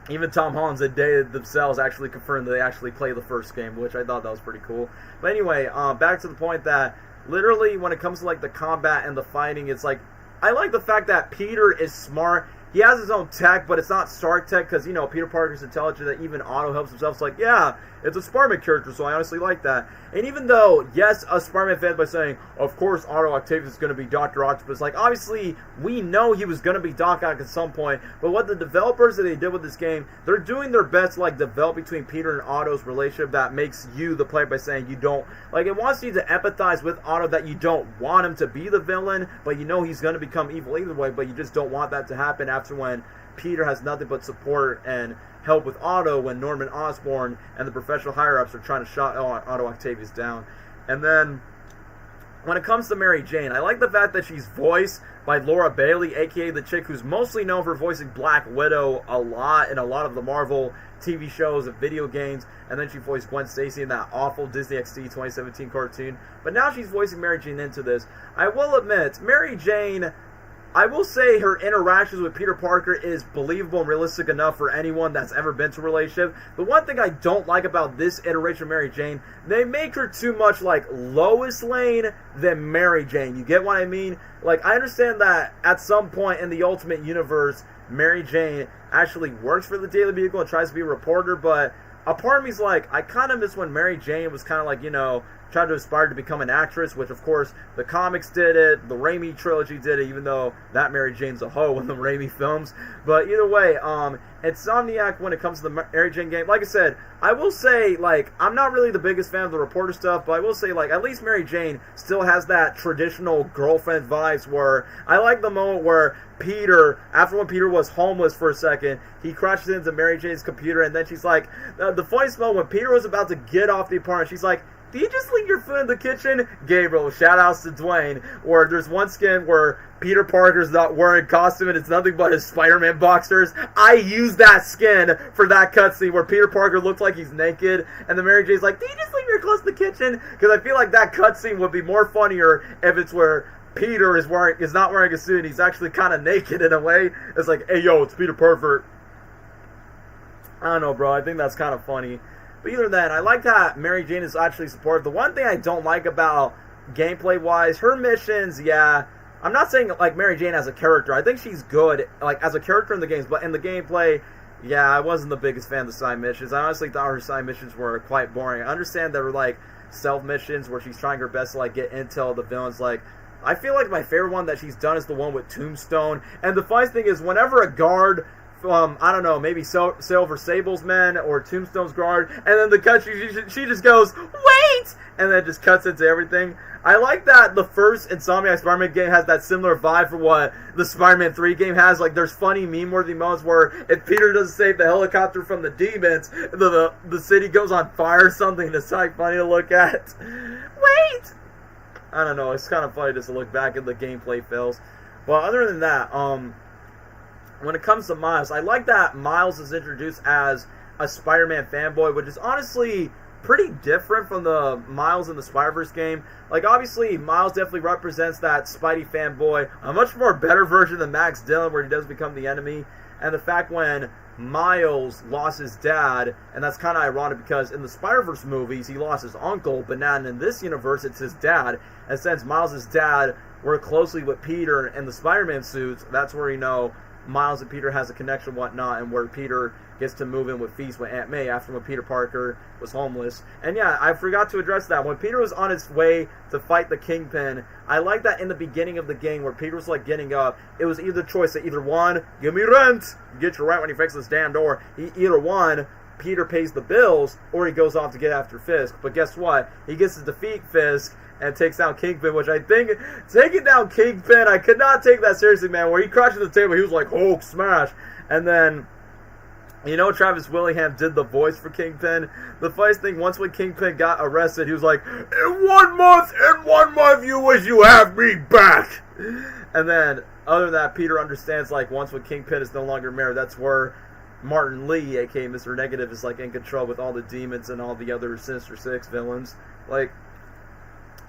Speaker 2: even Tom Holland's they themselves actually confirmed that they actually play the first game, which I thought that was pretty cool. But anyway, back to the point that literally when it comes to like the combat and the fighting, it's like I like the fact that Peter is smart. He has his own tech, but it's not Stark tech because, you know, Peter Parker's intelligent that even Otto helps himself. It's like, yeah, it's a Spider-Man character, so I honestly like that. And even though, yes, us Spider-Man fans by saying, of course Otto Octavius is going to be Dr. Octopus, like, obviously, we know he was going to be Doc Ock at some point, but what the developers that they did with this game, they're doing their best to, like, develop between Peter and Otto's relationship that makes you, the player, by saying you don't, like, it wants you to empathize with Otto that you don't want him to be the villain, but you know he's going to become evil either way, but you just don't want that to happen after when Peter has nothing but support and help with Otto when Norman Osborn and the professional higher-ups are trying to shut Otto Octavius down. And then, when it comes to Mary Jane, I like the fact that she's voiced by Laura Bailey, a.k.a. the chick who's mostly known for voicing Black Widow a lot in a lot of the Marvel TV shows and video games, and then she voiced Gwen Stacy in that awful Disney XD 2017 cartoon. But now she's voicing Mary Jane into this. I will admit, Mary Jane, I will say her interactions with Peter Parker is believable and realistic enough for anyone that's ever been to a relationship. The one thing I don't like about this iteration of Mary Jane, they make her too much like Lois Lane than Mary Jane. You get what I mean? Like, I understand that at some point in the Ultimate Universe, Mary Jane actually works for the Daily Beagle and tries to be a reporter, but a part of me's like, I kind of miss when Mary Jane was kind of like, you know, trying to aspire to become an actress, which of course the comics did it, the Raimi trilogy did it, even though that Mary Jane's a hoe in the Raimi films. But either way, Insomniac, when it comes to the Mary Jane game, like I said, I will say, like, I'm not really the biggest fan of the reporter stuff, but I will say, like, at least Mary Jane still has that traditional girlfriend vibes where I like the moment where Peter, after when Peter was homeless for a second, he crashes into Mary Jane's computer, and then she's like, the funniest moment, when Peter was about to get off the apartment, she's like, "Do you just leave your food in the kitchen?" Gabriel, shout outs to Dwayne, where there's one skin where Peter Parker's not wearing costume and it's nothing but his Spider-Man boxers. I used that skin for that cutscene where Peter Parker looks like he's naked, and the Mary Jane's like, "Do you just leave your clothes in the kitchen?" Because I feel like that cutscene would be more funnier if it's where Peter is not wearing a suit and he's actually kind of naked in a way. It's like, "Hey, yo, it's Peter Pervert." I don't know, bro. I think that's kind of funny. But either that, I like that Mary Jane is actually supported. The one thing I don't like about gameplay-wise, her missions, yeah, I'm not saying like Mary Jane as a character. I think she's good, like as a character in the games, but in the gameplay, yeah, I wasn't the biggest fan of the side missions. I honestly thought her side missions were quite boring. I understand there were like stealth missions where she's trying her best to like get intel of the villains. Like, I feel like my favorite one that she's done is the one with Tombstone. And the funniest thing is, whenever a guard, I don't know, maybe Silver Sable's men or Tombstone's guard, and then the cut, she just goes, "Wait!" and then just cuts into everything. I like that the first Insomniac Spider-Man game has that similar vibe for what the Spider-Man 3 game has. Like, there's funny meme-worthy moments where if Peter doesn't save the helicopter from the demons, the city goes on fire or something. It's like funny to look at. Wait! I don't know, it's kind of funny just to look back at the gameplay fails. But other than that, when it comes to Miles, I like that Miles is introduced as a Spider-Man fanboy, which is honestly pretty different from the Miles in the Spider-Verse game. Like, obviously, Miles definitely represents that Spidey fanboy, a much more better version than Max Dillon, where he does become the enemy. And the fact when Miles lost his dad, and that's kind of ironic because in the Spider-Verse movies, he lost his uncle, but now in this universe, it's his dad. And since Miles' dad worked closely with Peter in the Spider-Man suits, that's where, you know, Miles and Peter has a connection and whatnot, and where Peter gets to move in with Feast with Aunt May after when Peter Parker was homeless. And yeah, I forgot to address that. When Peter was on his way to fight the Kingpin, I like that in the beginning of the game where Peter was like getting up, it was either choice of either one, give me rent, get your rent when you fix this damn door. Either one, Peter pays the bills, or he goes off to get after Fisk. But guess what? He gets to defeat Fisk and takes down Kingpin, which I think, taking down Kingpin, I could not take that seriously, man. Where he crashed at the table, he was like, Hulk smash. And then, you know, Travis Willingham did the voice for Kingpin. The funniest thing, once when Kingpin got arrested, he was like, in 1 month, you wish you have me back. And then, other than that, Peter understands, like, once when Kingpin is no longer mayor, that's where Martin Lee, aka Mr. Negative, is, like, in control with all the demons and all the other Sinister Six villains. Like,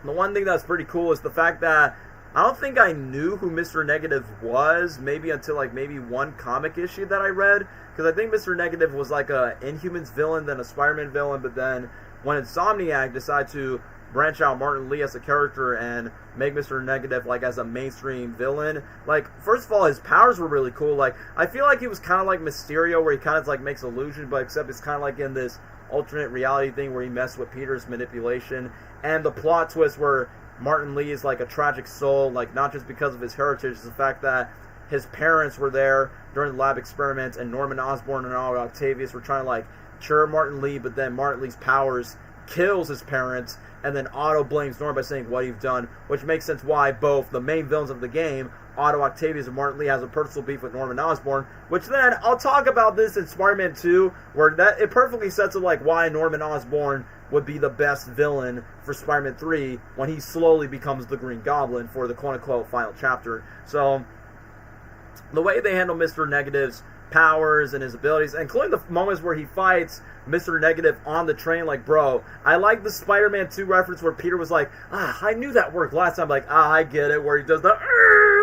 Speaker 2: the one thing that's pretty cool is the fact that I don't think I knew who Mr. Negative was, maybe until like maybe one comic issue that I read, because I think Mr. Negative was like a Inhumans villain, then a Spider-Man villain, but then when Insomniac decided to branch out Martin Lee as a character and make Mr. Negative like as a mainstream villain. Like, first of all, his powers were really cool. Like, I feel like he was kind of like Mysterio, where he kind of like makes illusions, but except it's kind of like in this alternate reality thing where he messed with Peter's manipulation. And the plot twist where Martin Lee is like a tragic soul, like not just because of his heritage, it's the fact that his parents were there during the lab experiments, and Norman Osborn and Otto Octavius were trying to like cure Martin Lee, but then Martin Lee's powers kills his parents, and then Otto blames Norman by saying, what you've done, which makes sense why both the main villains of the game, Otto Octavius and Martin Lee, has a personal beef with Norman Osborn, which then, I'll talk about this in Spider-Man 2, where that it perfectly sets up like why Norman Osborn would be the best villain for Spider-Man 3 when he slowly becomes the Green Goblin for the quote-unquote final chapter. So, the way they handle Mr. Negative's powers and his abilities, including the moments where he fights Mr. Negative on the train, like, bro, I like the Spider-Man 2 reference where Peter was like, I knew that worked last time, like, I get it, where he does the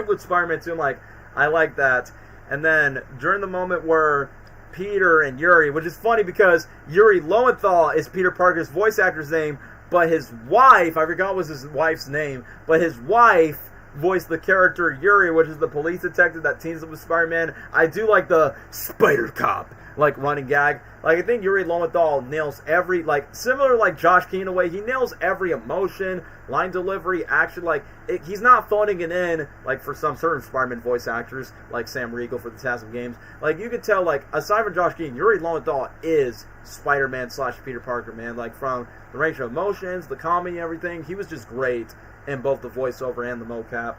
Speaker 2: with Spider-Man 2, I'm like, I like that. And then, during the moment where Peter and Yuri, which is funny because Yuri Lowenthal is Peter Parker's voice actor's name, but his wife, I forgot what was his wife's name, but his wife voiced the character Yuri, which is the police detective that teams up with Spider-Man. I do like the Spider Cop, like, running gag. Like, I think Yuri Lowenthal nails every, like, similar like Josh Keane in a way, he nails every emotion, line delivery, action, like, he's not phoning it in, like, for some certain Spider-Man voice actors, like Sam Riegel for the TASM games. Like, you can tell, like, aside from Josh Keane, Yuri Lowenthal is Spider-Man / Peter Parker, man. Like, from the range of emotions, the comedy, everything, he was just great in both the voiceover and the mocap.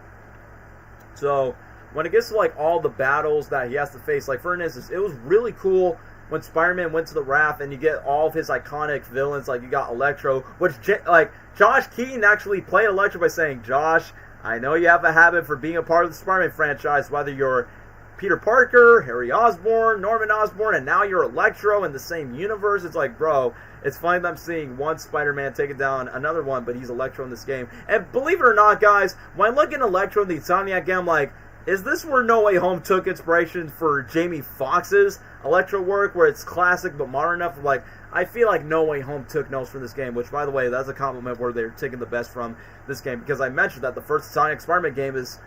Speaker 2: So, when it gets to, like, all the battles that he has to face, like, for instance, it was really cool when Spider-Man went to the raft and you get all of his iconic villains, like, you got Electro, which, like, Josh Keaton actually played Electro by saying, Josh, I know you have a habit for being a part of the Spider-Man franchise, whether you're Peter Parker, Harry Osborn, Norman Osborn, and now you're Electro in the same universe. It's like, bro, it's funny that I'm seeing one Spider-Man taking down another one, but he's Electro in this game. And believe it or not, guys, when I look at Electro in the Insomniac game, I'm like, is this where No Way Home took inspiration for Jamie Foxx's Electro work, where it's classic but modern enough? Like, I feel like No Way Home took notes from this game, which, by the way, that's a compliment where they're taking the best from this game, because I mentioned that the first Sonic Spider-Man game is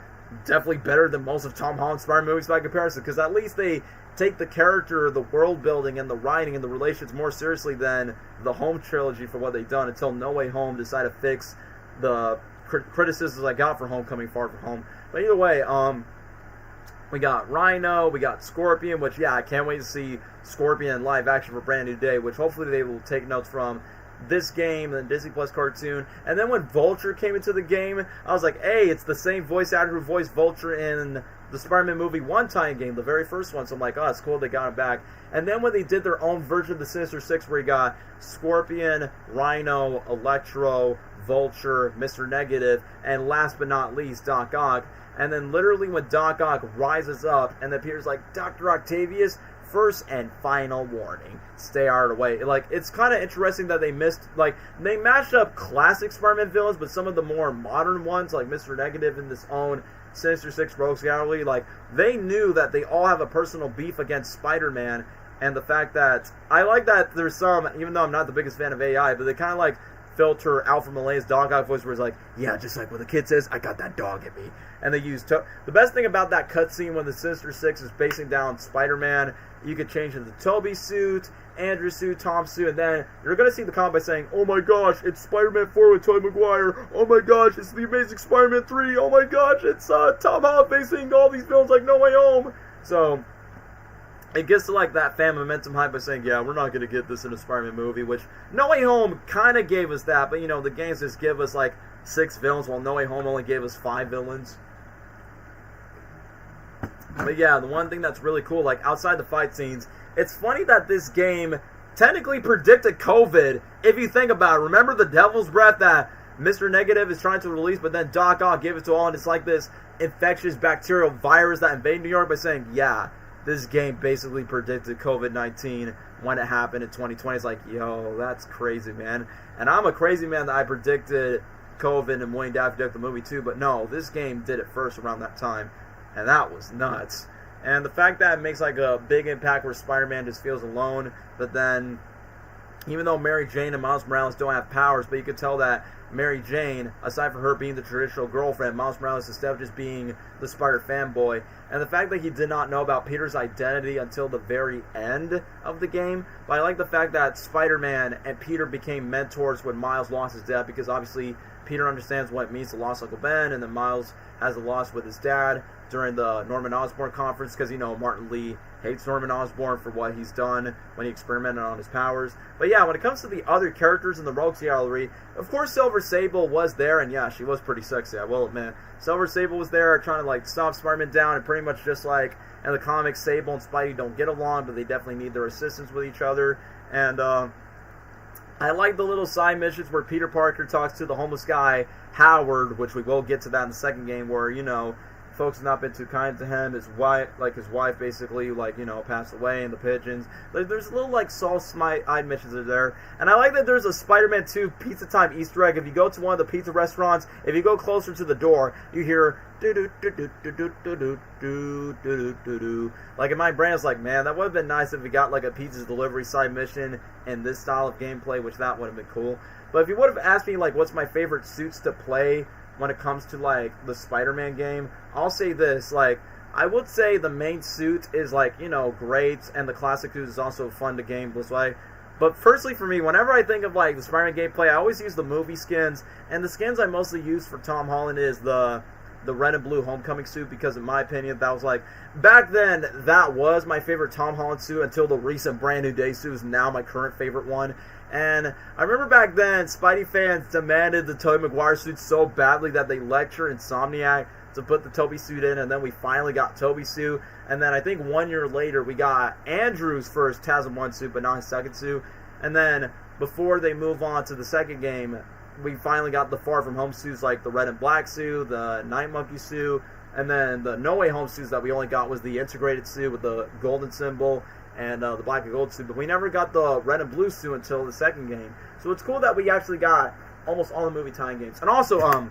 Speaker 2: definitely better than most of Tom Holland's Spider-Man movies by comparison, because at least they take the character, the world building, and the writing and the relations more seriously than the Home trilogy for what they've done, until No Way Home decided to fix the criticisms I got for Homecoming Far From Home. But either way, we got Rhino, we got Scorpion, which, yeah, I can't wait to see Scorpion in live action for Brand New Day, which hopefully they will take notes from this game and Disney Plus cartoon. And then when Vulture came into the game, I was like, hey, it's the same voice actor who voiced Vulture in the Spider-Man movie One-Time game, the very first one. So I'm like, oh, it's cool they got him back. And then when they did their own version of the Sinister Six, where you got Scorpion, Rhino, Electro, Vulture, Mr. Negative, and last but not least, Doc Ock. And then literally when Doc Ock rises up and then Peter's like, Dr. Octavius, first and final warning, stay out of the way. Like, it's kind of interesting that they they matched up classic Spider-Man villains, but some of the more modern ones, like Mr. Negative in this own Sinister Six Rogues Gallery, like, they knew that they all have a personal beef against Spider-Man, and the fact that, I like that there's some, even though I'm not the biggest fan of AI, but they kind of like filter Alfred Mole's Dog Ock voice, where it's like, yeah, just like what the kid says, I got that dog at me. And they use the best thing about that cutscene when the Sinister Six is basing down Spider-Man, you could change into Toby's suit, Andrew's suit, Tom's suit, and then you're going to see the comment by saying, oh my gosh, it's Spider-Man 4 with Tobey Maguire, oh my gosh, it's the Amazing Spider-Man 3, oh my gosh, it's Tom Holland facing all these films like No Way Home. So, it gets to like that fan momentum hype by saying, yeah, we're not going to get this in a Spider-Man movie, which No Way Home kind of gave us that, but you know, the games just give us like 6 villains, while No Way Home only gave us 5 villains. But yeah, the one thing that's really cool, like outside the fight scenes, it's funny that this game technically predicted COVID, if you think about it. Remember the Devil's Breath that Mr. Negative is trying to release, but then Doc Ock gave it to all, and it's like this infectious bacterial virus that invaded New York by saying, yeah, this game basically predicted COVID-19 when it happened in 2020. It's like, yo, that's crazy, man. And I'm a crazy man that I predicted COVID and Wayne Daff predict the movie too, but no, this game did it first around that time, and that was nuts. And the fact that it makes like a big impact where Spider-Man just feels alone, but then even though Mary Jane and Miles Morales don't have powers, but you could tell that Mary Jane, aside from her being the traditional girlfriend, Miles Morales instead of just being the Spider fanboy. And the fact that he did not know about Peter's identity until the very end of the game. But I like the fact that Spider-Man and Peter became mentors when Miles lost his dad, because obviously Peter understands what it means to lose Uncle Ben, and then Miles has a loss with his dad during the Norman Osborn conference, because, you know, Martin Lee hates Norman Osborn for what he's done when he experimented on his powers. But yeah, when it comes to the other characters in the Rogues Gallery, of course Silver Sable was there, and yeah, she was pretty sexy, I will admit. Silver Sable was there trying to, like, stop Spider-Man down, and pretty much just like in the comics, Sable and Spidey don't get along, but they definitely need their assistance with each other. And I like the little side missions where Peter Parker talks to the homeless guy, Howard, which we will get to that in the second game, where, you know, folks have not been too kind to him. His wife basically, like, you know, passed away, and the pigeons. There's little, like, soft-eyed missions there. And I like that there's a Spider-Man 2 Pizza Time Easter egg. If you go to one of the pizza restaurants, if you go closer to the door, you hear do-do-do-do-do-do-do-do-do-do-do. Like, in my brain, it's like, man, that would have been nice if we got, like, a pizza delivery side mission in this style of gameplay, which that would have been cool. But if you would have asked me, like, what's my favorite suits to play when it comes to, like, the Spider-Man game, I'll say this, like, I would say the main suit is, like, you know, great, and the classic suit is also fun to game this way. But firstly, for me, whenever I think of, like, the Spider-Man gameplay, I always use the movie skins, and the skins I mostly use for Tom Holland is the red and blue Homecoming suit, because in my opinion, that was, like, back then, that was my favorite Tom Holland suit until the recent Brand New Day suit is now my current favorite one. And I remember back then, Spidey fans demanded the Tobey Maguire suit so badly that they lectured Insomniac to put the Tobey suit in, and then we finally got Tobey's suit. And then I think 1 year later, we got Andrew's first TASM 1 suit, but not his second suit. And then before they move on to the second game, we finally got the Far From Home suits, like the red and black suit, the Night Monkey suit, and then the No Way Home suits that we only got was the integrated suit with the golden symbol and the black and gold suit, but we never got the red and blue suit until the second game. So it's cool that we actually got almost all the movie tie-in games. And also,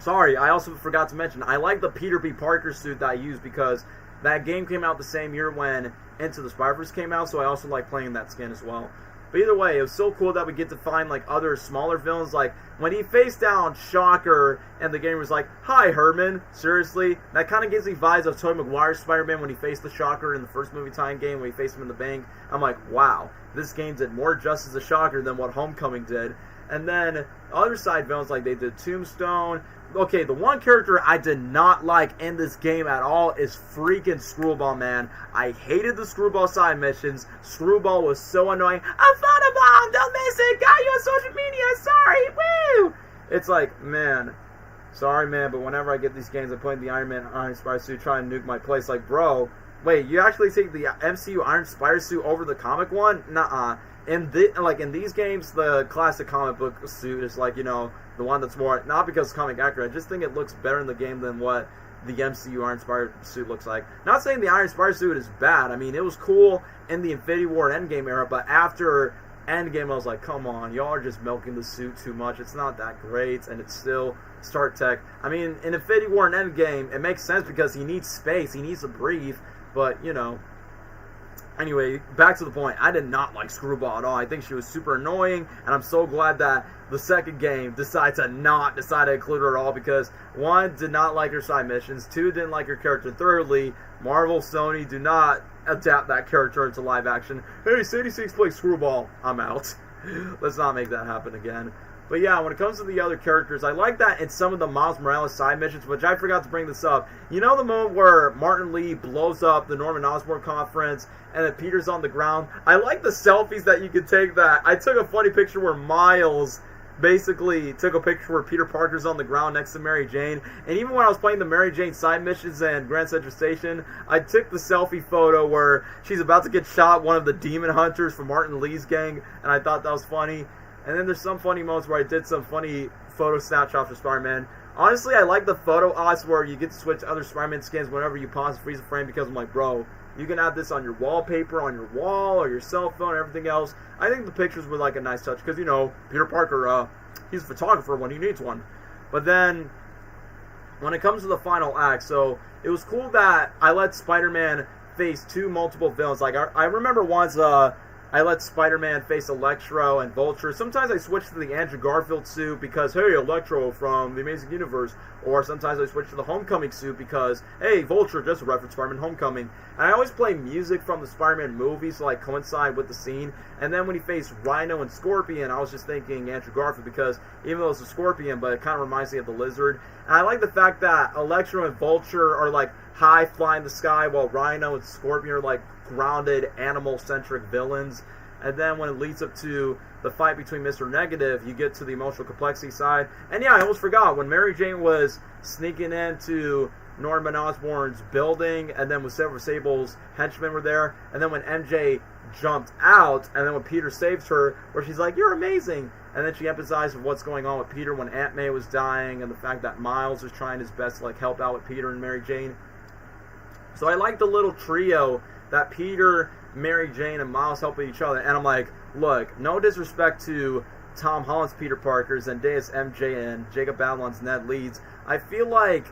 Speaker 2: sorry, I also forgot to mention, I like the Peter B. Parker suit that I used, because that game came out the same year when Into the Spider-Verse came out, so I also like playing that skin as well. But either way, it was so cool that we get to find, like, other smaller villains. Like, when he faced down Shocker, and the game was like, "Hi, Herman." Seriously? That kind of gives me vibes of Tobey Maguire's Spider-Man when he faced the Shocker in the first movie tie-in game, when he faced him in the bank. I'm like, wow, this game did more justice to Shocker than what Homecoming did. And then, other side villains, like, they did Tombstone. Okay, the one character I did not like in this game at all is freaking Screwball, man. I hated the Screwball side missions. Screwball was so annoying. I found a bomb! Don't miss it! Got you on social media! Sorry! Woo! It's like, man, sorry, man, but whenever I get these games, I put in the Iron Man Iron Spider suit, try and nuke my place. Like, bro, wait, you actually take the MCU Iron Spider suit over the comic one? Nuh-uh. In these games, the classic comic book suit is, like, you know, the one that's more, not because it's comic accurate, I just think it looks better in the game than what the MCU Iron Spider suit looks like. Not saying the Iron Spider suit is bad. I mean, it was cool in the Infinity War and Endgame era, but after Endgame, I was like, come on, y'all are just milking the suit too much. It's not that great, and it's still Stark Tech. I mean, in Infinity War and Endgame, it makes sense because he needs space, he needs to breathe, but, you know. Anyway, back to the point. I did not like Screwball at all. I think she was super annoying, and I'm so glad that the second game decided to include her at all, because one, did not like her side missions, two, didn't like her character, thirdly, Marvel, Sony, do not adapt that character into live action. Hey, Sadie Six plays Screwball. I'm out. Let's not make that happen again. But yeah, when it comes to the other characters, I like that in some of the Miles Morales side missions, which I forgot to bring this up. You know the moment where Martin Lee blows up the Norman Osborn conference and then Peter's on the ground? I like the selfies that you can take that. I took a funny picture where Miles basically took a picture where Peter Parker's on the ground next to Mary Jane. And even when I was playing the Mary Jane side missions in Grand Central Station, I took the selfie photo where she's about to get shot, one of the demon hunters from Martin Lee's gang, and I thought that was funny. And then there's some funny moments where I did some funny photo snapshots for Spider-Man. Honestly, I like the photo ops where you get to switch to other Spider-Man skins whenever you pause and freeze a frame, because I'm like, bro, you can have this on your wallpaper, on your wall, or your cell phone, and everything else. I think the pictures were like a nice touch, because, you know, Peter Parker, he's a photographer when he needs one. But then, when it comes to the final act, so it was cool that I let Spider-Man face two multiple villains. Like, I remember once, I let Spider-Man face Electro and Vulture. Sometimes I switch to the Andrew Garfield suit because, hey, Electro from the Amazing Universe. Or sometimes I switch to the Homecoming suit because, hey, Vulture, just a reference Spider-Man Homecoming. And I always play music from the Spider-Man movies to like coincide with the scene. And then when he faced Rhino and Scorpion, I was just thinking Andrew Garfield because even though it's a Scorpion, but it kind of reminds me of the Lizard. And I like the fact that Electro and Vulture are like high flying the sky while Rhino and Scorpion are like grounded animal-centric villains. And then when it leads up to the fight between Mr. Negative, you get to the emotional complexity side. And yeah, I almost forgot, when Mary Jane was sneaking into Norman Osborn's building, and then when Silver Sable's henchmen were there, and then when MJ jumped out, and then when Peter saves her, where she's like, you're amazing, and then she emphasized what's going on with Peter when Aunt May was dying, and the fact that Miles is trying his best to like help out with Peter and Mary Jane. So I like the little trio that Peter, Mary Jane, and Miles helping each other. And I'm like, look, no disrespect to Tom Holland's Peter Parker, Zendaya's MJ, and Jacob Batalon's Ned Leeds. I feel like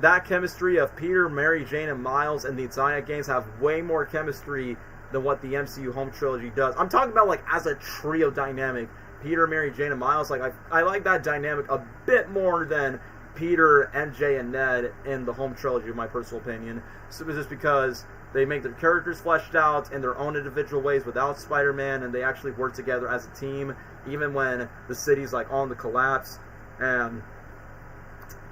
Speaker 2: that chemistry of Peter, Mary Jane, and Miles in the Insomniac games have way more chemistry than what the MCU home trilogy does. I'm talking about like as a trio dynamic. Peter, Mary Jane, and Miles. Like I like that dynamic a bit more than Peter, MJ, and Ned in the home trilogy, in my personal opinion. So it's just because they make their characters fleshed out in their own individual ways without Spider-Man, and they actually work together as a team, even when the city's like on the collapse. And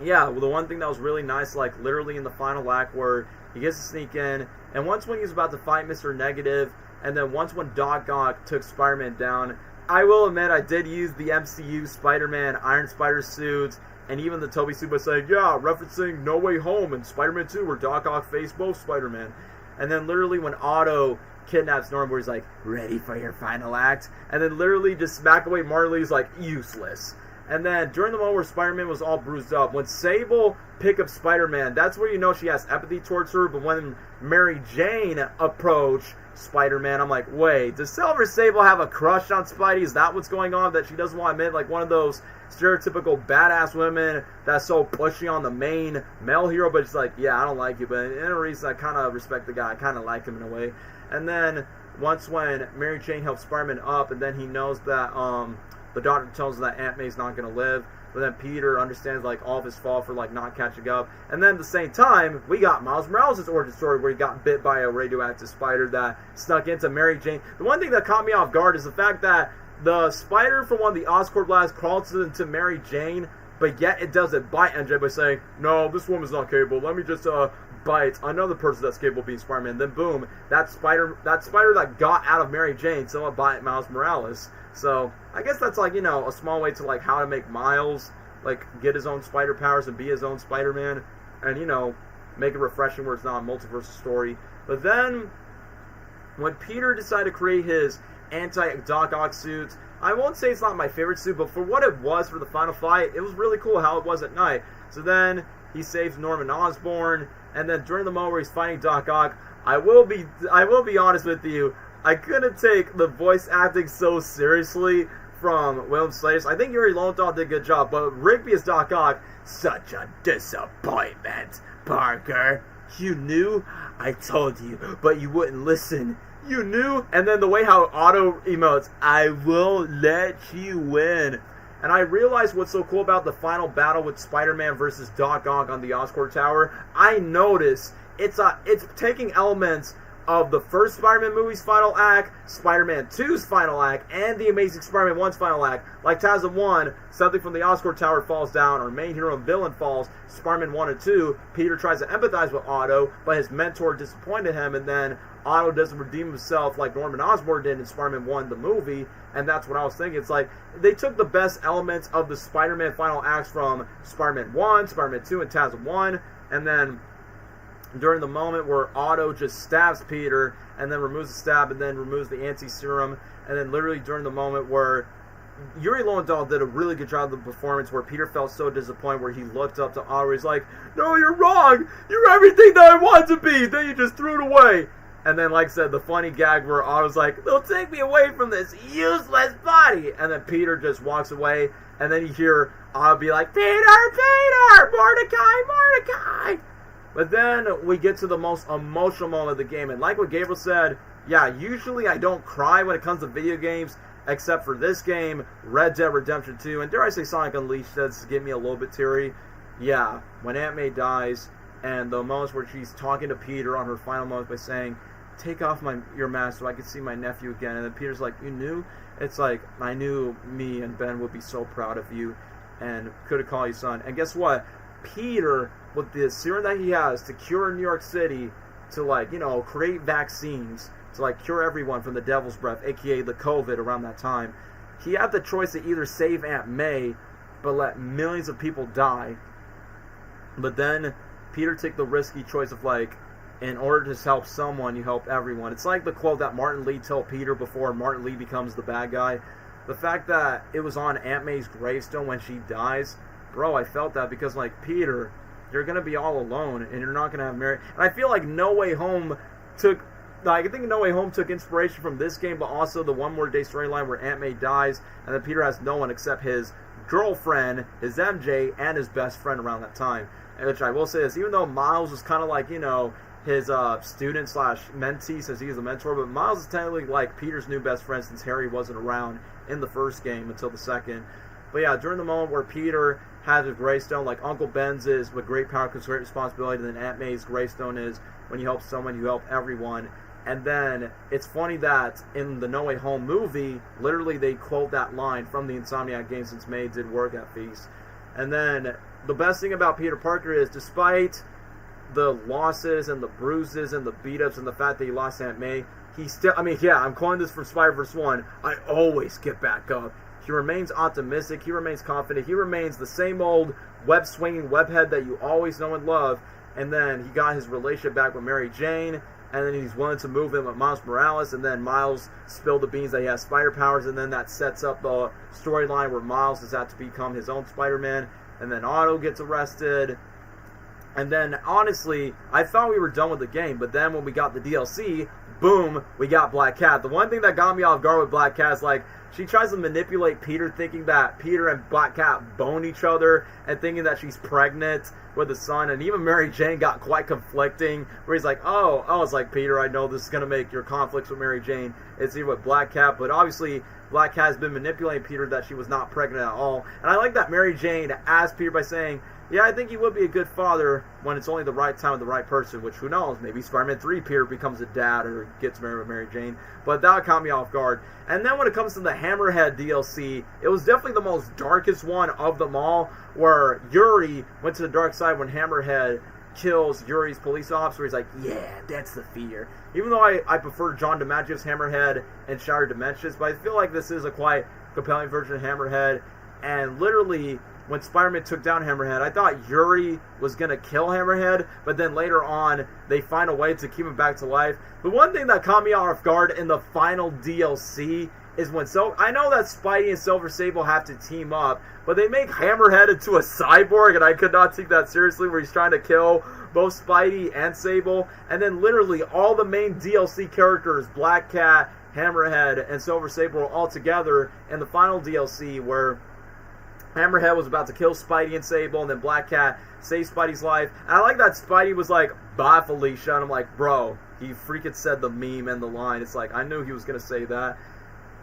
Speaker 2: yeah, well, the one thing that was really nice, like literally in the final act where he gets to sneak in, and once when he's about to fight Mr. Negative, and then once when Doc Ock took Spider-Man down, I will admit I did use the MCU Spider-Man Iron Spider suit, and even the Tobey suit by saying, yeah, referencing No Way Home and Spider-Man 2 where Doc Ock faced both Spider-Man. And then literally when Otto kidnaps Norm, where he's like, ready for your final act? And then literally just smack away Marley's like, useless. And then during the moment where Spider-Man was all bruised up, when Sable picked up Spider-Man, that's where you know she has empathy towards her. But when Mary Jane approached Spider-Man, I'm like, wait, does Silver Sable have a crush on Spidey? Is that what's going on that she doesn't want to admit? Like one of those stereotypical badass women that's so pushy on the main male hero, but she's like, yeah, I don't like you. But in a reason, I kind of respect the guy. I kind of like him in a way. And then once when Mary Jane helps Spider-Man up, and then he knows that the doctor tells him that Aunt May's not going to live. But then Peter understands like all of his fault for like not catching up. And then at the same time, we got Miles Morales' origin story where he got bit by a radioactive spider that snuck into Mary Jane. The one thing that caught me off guard is the fact that the spider from one of the Oscorp labs crawls into Mary Jane, but yet it doesn't bite MJ by saying, no, this woman's not capable. Let me just bite another person that's capable of being Spider-Man. Then boom, that spider that got out of Mary Jane, someone bite Miles Morales. So I guess that's like, you know, a small way to like how to make Miles like get his own spider powers and be his own Spider-Man, and you know, make it refreshing where it's not a multiverse story. But then when Peter decided to create his anti-Doc Ock suit, I won't say it's not my favorite suit, but for what it was for the final fight, it was really cool how it was at night. So then he saves Norman Osborn, and then during the moment where he's fighting Doc Ock, I will be honest with you, I couldn't take the voice acting so seriously from William Slater. I think Yuri Lowenthal did a good job, but Rigby as Doc Ock, such a disappointment, Parker. You knew? I told you, but you wouldn't listen. You knew? And then the way how Otto emotes, I will let you win. And I realized what's so cool about the final battle with Spider-Man versus Doc Ock on the Oscorp Tower. I noticed it's taking elements of the first Spider-Man movie's final act, Spider-Man 2's final act, and the Amazing Spider-Man 1's final act. Like TASM 1, something from the Oscorp Tower falls down, our main hero and villain falls, Spider-Man 1 and 2, Peter tries to empathize with Otto, but his mentor disappointed him, and then Otto doesn't redeem himself like Norman Osborn did in Spider-Man 1, the movie, and that's what I was thinking. It's like, they took the best elements of the Spider-Man final acts from Spider-Man 1, Spider-Man 2, and TASM 1, and then during the moment where Otto just stabs Peter and then removes the stab and then removes the anti-serum, and then literally during the moment where Yuri Lowenthal did a really good job of the performance where Peter felt so disappointed where he looked up to Otto, he's like, no, you're wrong, you're everything that I want to be, then you just threw it away. And then, like I said, the funny gag where Otto's like, they'll take me away from this useless body, and then Peter just walks away, and then you hear Otto be like, Peter, Mordecai. But then we get to the most emotional moment of the game, and like what Gabriel said, yeah, usually I don't cry when it comes to video games, except for this game, Red Dead Redemption 2, and dare I say Sonic Unleashed does get me a little bit teary. Yeah, when Aunt May dies, and the moments where she's talking to Peter on her final moments by saying, take off your mask so I can see my nephew again, and then Peter's like, you knew? It's like, I knew me and Ben would be so proud of you, and could have called you son. And guess what? Peter, with the serum that he has to cure New York City, to like, you know, create vaccines, to like cure everyone from the devil's breath, aka the COVID around that time, he had the choice to either save Aunt May, but let millions of people die. But then Peter took the risky choice of like, in order to help someone, you help everyone. It's like the quote that Martin Lee told Peter before Martin Lee becomes the bad guy. The fact that it was on Aunt May's gravestone when she dies, bro, I felt that because, like, Peter, you're going to be all alone, and you're not going to have Mary. And I feel like No Way Home took, like, I think No Way Home took inspiration from this game, but also the One More Day storyline where Aunt May dies, and then Peter has no one except his girlfriend, his MJ, and his best friend around that time. Which I will say is, even though Miles was kind of like, you know, his student slash mentee, since he was a mentor, but Miles is technically like Peter's new best friend since Harry wasn't around in the first game until the second. But yeah, during the moment where Peter has his gravestone, like Uncle Ben's is with great power comes great responsibility, and then Aunt May's gravestone is when you help someone, you help everyone. And then it's funny that in the No Way Home movie, literally they quote that line from the Insomniac game since May did work at Feast. And then the best thing about Peter Parker is, despite the losses and the bruises and the beat-ups and the fact that he lost Aunt May, he still, I mean, yeah, I'm calling this from Spider-Verse 1, I always get back up. He remains optimistic, he remains confident, he remains the same old web-swinging webhead that you always know and love, and then he got his relationship back with Mary Jane, and then he's willing to move in with Miles Morales, and then Miles spilled the beans that he has spider powers, and then that sets up the storyline where Miles has had to become his own Spider-Man, and then Otto gets arrested. And then, honestly, I thought we were done with the game, but then when we got the DLC, boom, we got Black Cat. The one thing that got me off guard with Black Cat is, like, she tries to manipulate Peter, thinking that Peter and Black Cat bone each other, and thinking that she's pregnant with the son, and even Mary Jane got quite conflicting, where he's like, oh, it's like, Peter, I know this is going to make your conflicts with Mary Jane, it's even with Black Cat, but obviously, Black Cat has been manipulating Peter that she was not pregnant at all, and I like that Mary Jane asked Peter by saying, yeah, I think he would be a good father when it's only the right time with the right person, which, who knows, maybe Spider-Man 3 Peter becomes a dad or gets married with Mary Jane, but that caught me off guard. And then when it comes to the Hammerhead DLC, it was definitely the most darkest one of them all, where Yuri went to the dark side when Hammerhead kills Yuri's police officer. He's like, yeah, that's the fear. Even though I prefer John DiMaggio's Hammerhead and Shattered Dimensions, but I feel like this is a quite compelling version of Hammerhead, and literally, when Spider-Man took down Hammerhead, I thought Yuri was going to kill Hammerhead, but then later on, they find a way to keep him back to life. The one thing that caught me off guard in the final DLC is when, I know that Spidey and Silver Sable have to team up, but they make Hammerhead into a cyborg, and I could not take that seriously, where he's trying to kill both Spidey and Sable, and then literally all the main DLC characters, Black Cat, Hammerhead, and Silver Sable, are all together in the final DLC, where Hammerhead was about to kill Spidey and Sable, and then Black Cat saved Spidey's life. And I like that Spidey was like, bye, Felicia. And I'm like, bro, he freaking said the meme and the line. It's like, I knew he was going to say that.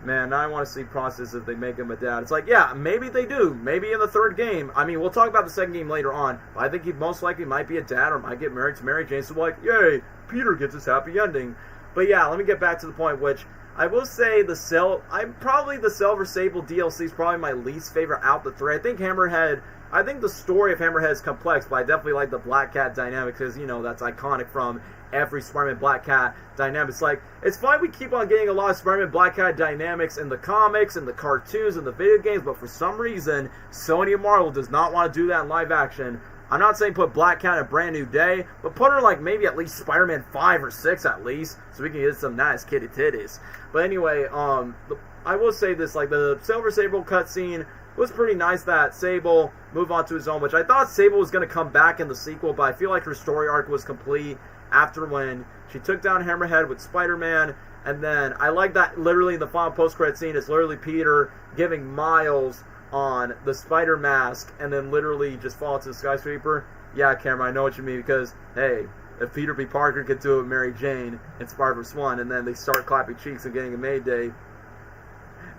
Speaker 2: Man, now I want to see process if they make him a dad. It's like, yeah, maybe they do. Maybe in the third game. I mean, we'll talk about the second game later on. But I think he most likely might be a dad or might get married to Mary Jane. So like, yay, Peter gets his happy ending. But yeah, let me get back to the point, which I will say the Silver Sable DLC is probably my least favorite out the three. I think the story of Hammerhead is complex, but I definitely like the Black Cat dynamic because, you know, that's iconic from every Spider-Man Black Cat dynamic. It's like, it's fine we keep on getting a lot of Spider-Man Black Cat dynamics in the comics and the cartoons and the video games, but for some reason, Sony and Marvel does not want to do that in live action. I'm not saying put Black Cat in a brand new day, but put her like maybe at least Spider-Man 5 or 6 at least, so we can get some nice kitty titties. But anyway, I will say this, like the Silver Sable cutscene was pretty nice that Sable moved on to his own, which I thought Sable was going to come back in the sequel, but I feel like her story arc was complete after when she took down Hammerhead with Spider-Man, and then I like that literally in the final post-credit scene, it's literally Peter giving Miles on the spider mask and then literally just fall into the skyscraper. Yeah, Cameron, I know what you mean, because, hey, if Peter B. Parker could do it with Mary Jane in Spider-Verse 1, and then they start clapping cheeks and getting a Mayday,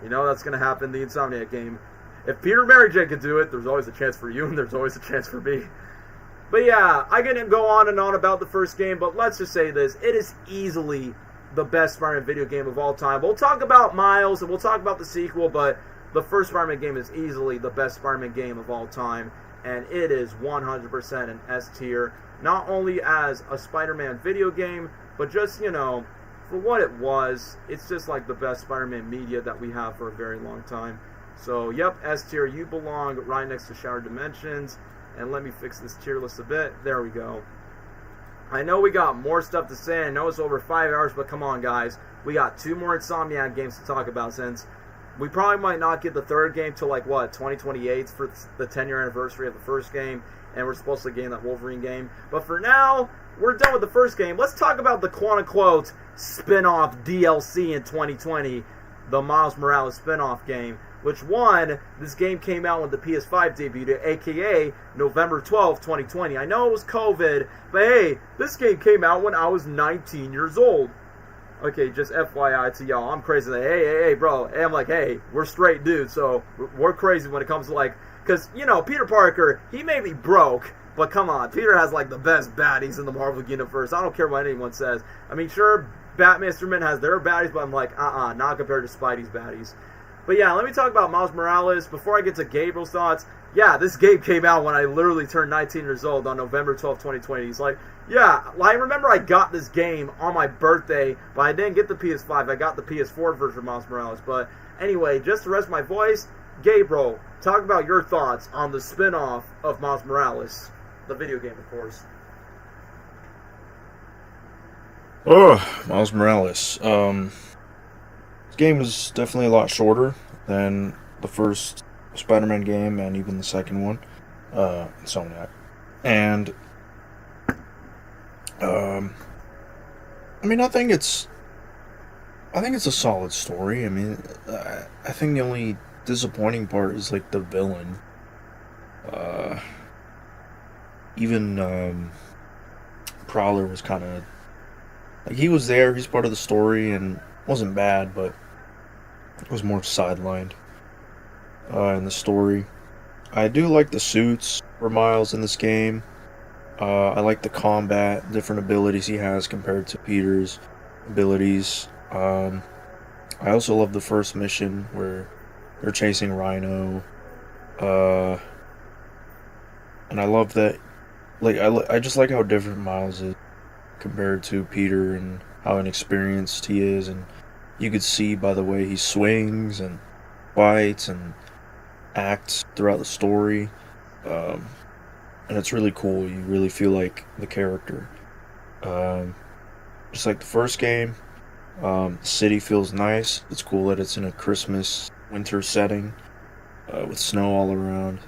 Speaker 2: you know that's going to happen in the Insomniac game. If Peter and Mary Jane could do it, there's always a chance for you, and there's always a chance for me. But yeah, I can go on and on about the first game, but let's just say this. It is easily the best Spider-Man video game of all time. We'll talk about Miles, and we'll talk about the sequel, but the first Spider-Man game is easily the best Spider-Man game of all time, and it is 100% an S tier, not only as a Spider-Man video game, but just, you know, for what it was. It's just like the best Spider-Man media that we have for a very long time. So, yep, S tier, you belong right next to Shattered Dimensions. And let me fix this tier list a bit. There we go. I know we got more stuff to say. I know it's over 5 hours, but come on, guys. We got 2 more Insomniac games to talk about, since we probably might not get the third game till, like, what, 2028 for the 10-year anniversary of the first game, and we're supposed to game that Wolverine game. But for now, we're done with the first game. Let's talk about the quote-unquote spin-off DLC in 2020, the Miles Morales spin-off game. Which one, this game came out when the PS5 debuted, aka November 12th, 2020. I know it was COVID, but hey, this game came out when I was 19 years old. Okay, just FYI to y'all, I'm crazy. Hey, bro. Hey, I'm like, hey, we're straight dudes, so we're crazy when it comes to, like, because, you know, Peter Parker, he may be broke, but come on, Peter has, like, the best baddies in the Marvel Universe. I don't care what anyone says. I mean, sure, Batman, Superman has their baddies, but I'm like, not compared to Spidey's baddies. But yeah, let me talk about Miles Morales. Before I get to Gabriel's thoughts, yeah, this game came out when I literally turned 19 years old on November 12, 2020. He's like, yeah, I remember I got this game on my birthday, but I didn't get the PS5. I got the PS4 version of Miles Morales. But anyway, just to rest my voice, Gabriel, talk about your thoughts on the spin-off of Miles Morales. The video game, of course.
Speaker 1: Oh, Miles Morales. This game is definitely a lot shorter than the first Spider-Man game and even the second one, Insomniac. And I mean, I think it's a solid story. I mean, I think the only disappointing part is like the villain. Even Prowler was kind of like, he was there. He's part of the story and wasn't bad, but it was more sidelined in the story. I do like the suits for Miles in this game. I like the combat, different abilities he has compared to Peter's abilities. I also love the first mission where they're chasing Rhino. And I love that, like, I just like how different Miles is compared to Peter and how inexperienced he is, and you could see by the way he swings and fights and acts throughout the story. And it's really cool. You really feel like the character. Just like the first game, the city feels nice. It's cool that it's in a Christmas winter setting with snow all around.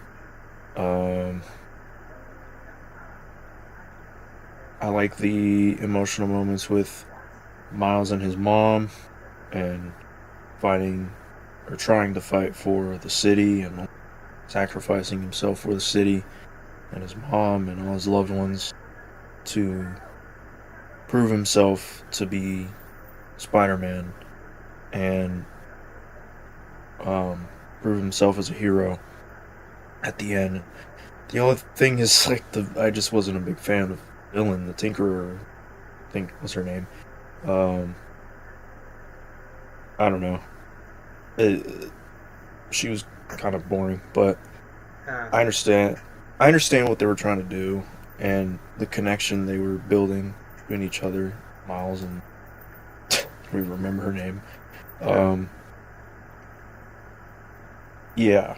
Speaker 1: I like the emotional moments with Miles and his mom and fighting or trying to fight for the city and sacrificing himself for the city and his mom and all his loved ones to prove himself to be Spider-Man and prove himself as a hero at the end. The only thing is, like, I just wasn't a big fan of the villain, the Tinkerer, I think was her name. I don't know. She was kind of boring, but I understand what they were trying to do and the connection they were building between each other, Miles and we remember her name. Yeah.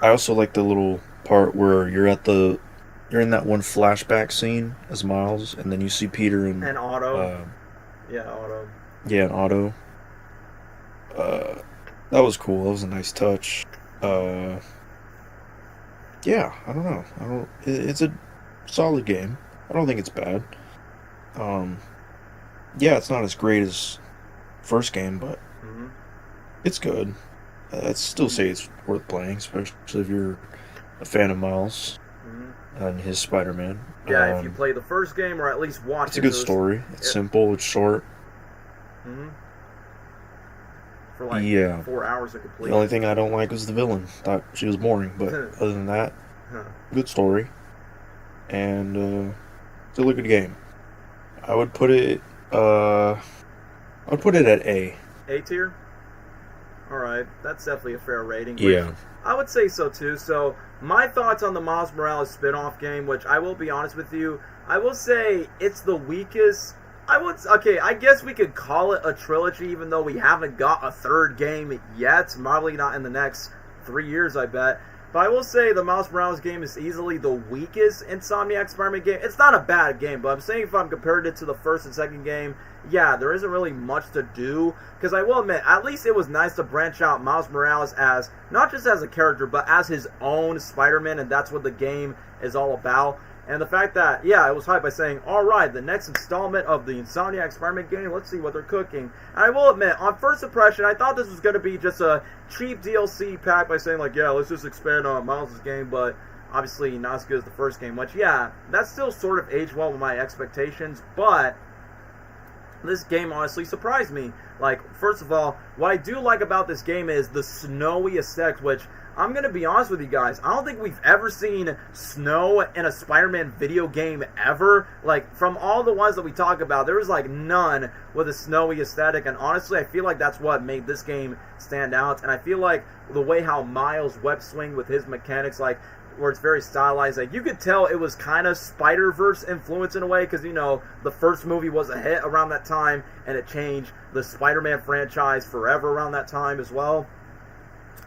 Speaker 1: I also like the little part where you're in that one flashback scene as Miles, and then you see Peter and
Speaker 2: Otto. Otto.
Speaker 1: Yeah, and Otto. That was cool. That was a nice touch. Yeah, I don't know. It's a solid game. I don't think it's bad. Yeah, it's not as great as first game, but it's good. I'd still say it's worth playing, especially if you're a fan of Miles. on his Spider-Man.
Speaker 2: Yeah, if you play the first game or at least watch it.
Speaker 1: It's a good story. It's simple. It's short.
Speaker 2: Mm-hmm. For like 4 hours to complete.
Speaker 1: The only thing I don't like was the villain. Thought she was boring, but other than that, good story. And still a good game. I would put it at A.
Speaker 2: A tier? Alright, that's definitely a fair rating.
Speaker 1: Yeah.
Speaker 2: I would say so too. So, my thoughts on the Miles Morales spin-off game, which I will be honest with you, I will say it's the weakest. I guess we could call it a trilogy, even though we haven't got a third game yet. Probably not in the next 3 years, I bet. But I will say the Miles Morales game is easily the weakest Insomniac Spider-Man game. It's not a bad game, but I'm saying if I'm compared it to the first and second game, yeah, there isn't really much to do. Because I will admit, at least it was nice to branch out Miles Morales as, not just as a character, but as his own Spider-Man, and that's what the game is all about. And the fact that, yeah, it was hyped by saying, alright, the next installment of the Insomniac Spider-Man game, let's see what they're cooking. And I will admit, on first impression, I thought this was going to be just a cheap DLC pack by saying, like, yeah, let's just expand on Miles' game, but obviously not as good as the first game, which, yeah, that still sort of aged well with my expectations, but this game honestly surprised me. Like, first of all, what I do like about this game is the snowy aesthetic, which I'm going to be honest with you guys, I don't think we've ever seen snow in a Spider-Man video game ever. Like, from all the ones that we talk about, there was, like, none with a snowy aesthetic, and honestly, I feel like that's what made this game stand out, and I feel like the way how Miles web swing with his mechanics, like, where it's very stylized, like, you could tell it was kind of Spider-Verse influence in a way, because, you know, the first movie was a hit around that time, and it changed the Spider-Man franchise forever around that time as well.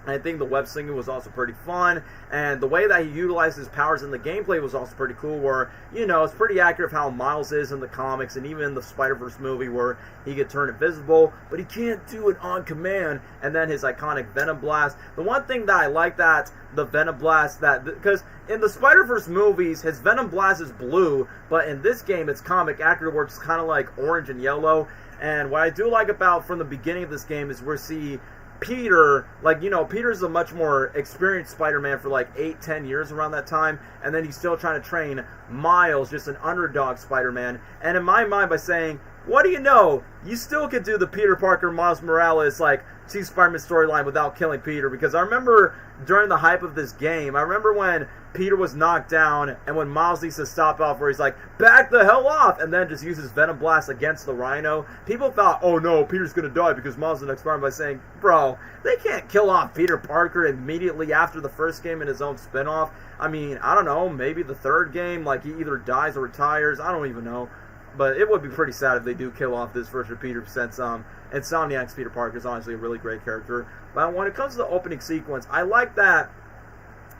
Speaker 2: I think the web slinging was also pretty fun, and the way that he utilized his powers in the gameplay was also pretty cool, where, you know, it's pretty accurate of how Miles is in the comics, and even in the Spider-Verse movie, where he could turn invisible, but he can't do it on command, and then his iconic Venom Blast. The one thing that I like that the Venom Blast, because in the Spider-Verse movies, his Venom Blast is blue, but in this game, it's comic accurate, where it's kind of like orange and yellow, and what I do like about from the beginning of this game is we see Peter, like, you know, Peter's a much more experienced Spider-Man for like 8-10 years around that time, and then he's still trying to train Miles, just an underdog Spider-Man, and in my mind by saying, what do you know, you still could do the Peter Parker, Miles Morales, like, Two Spider-Man storyline without killing Peter, because I remember during the hype of this game, I remember when Peter was knocked down, and when Miles needs to stop off, where he's like, back the hell off, and then just uses Venom Blast against the Rhino. People thought, oh no, Peter's gonna die because Miles is the next Spider-Man, by saying, bro, they can't kill off Peter Parker immediately after the first game in his own spinoff. I mean, I don't know, maybe the third game, like, he either dies or retires, I don't even know. But it would be pretty sad if they do kill off this version of Peter, since Insomniac's Peter Parker is honestly a really great character. But when it comes to the opening sequence, I like that.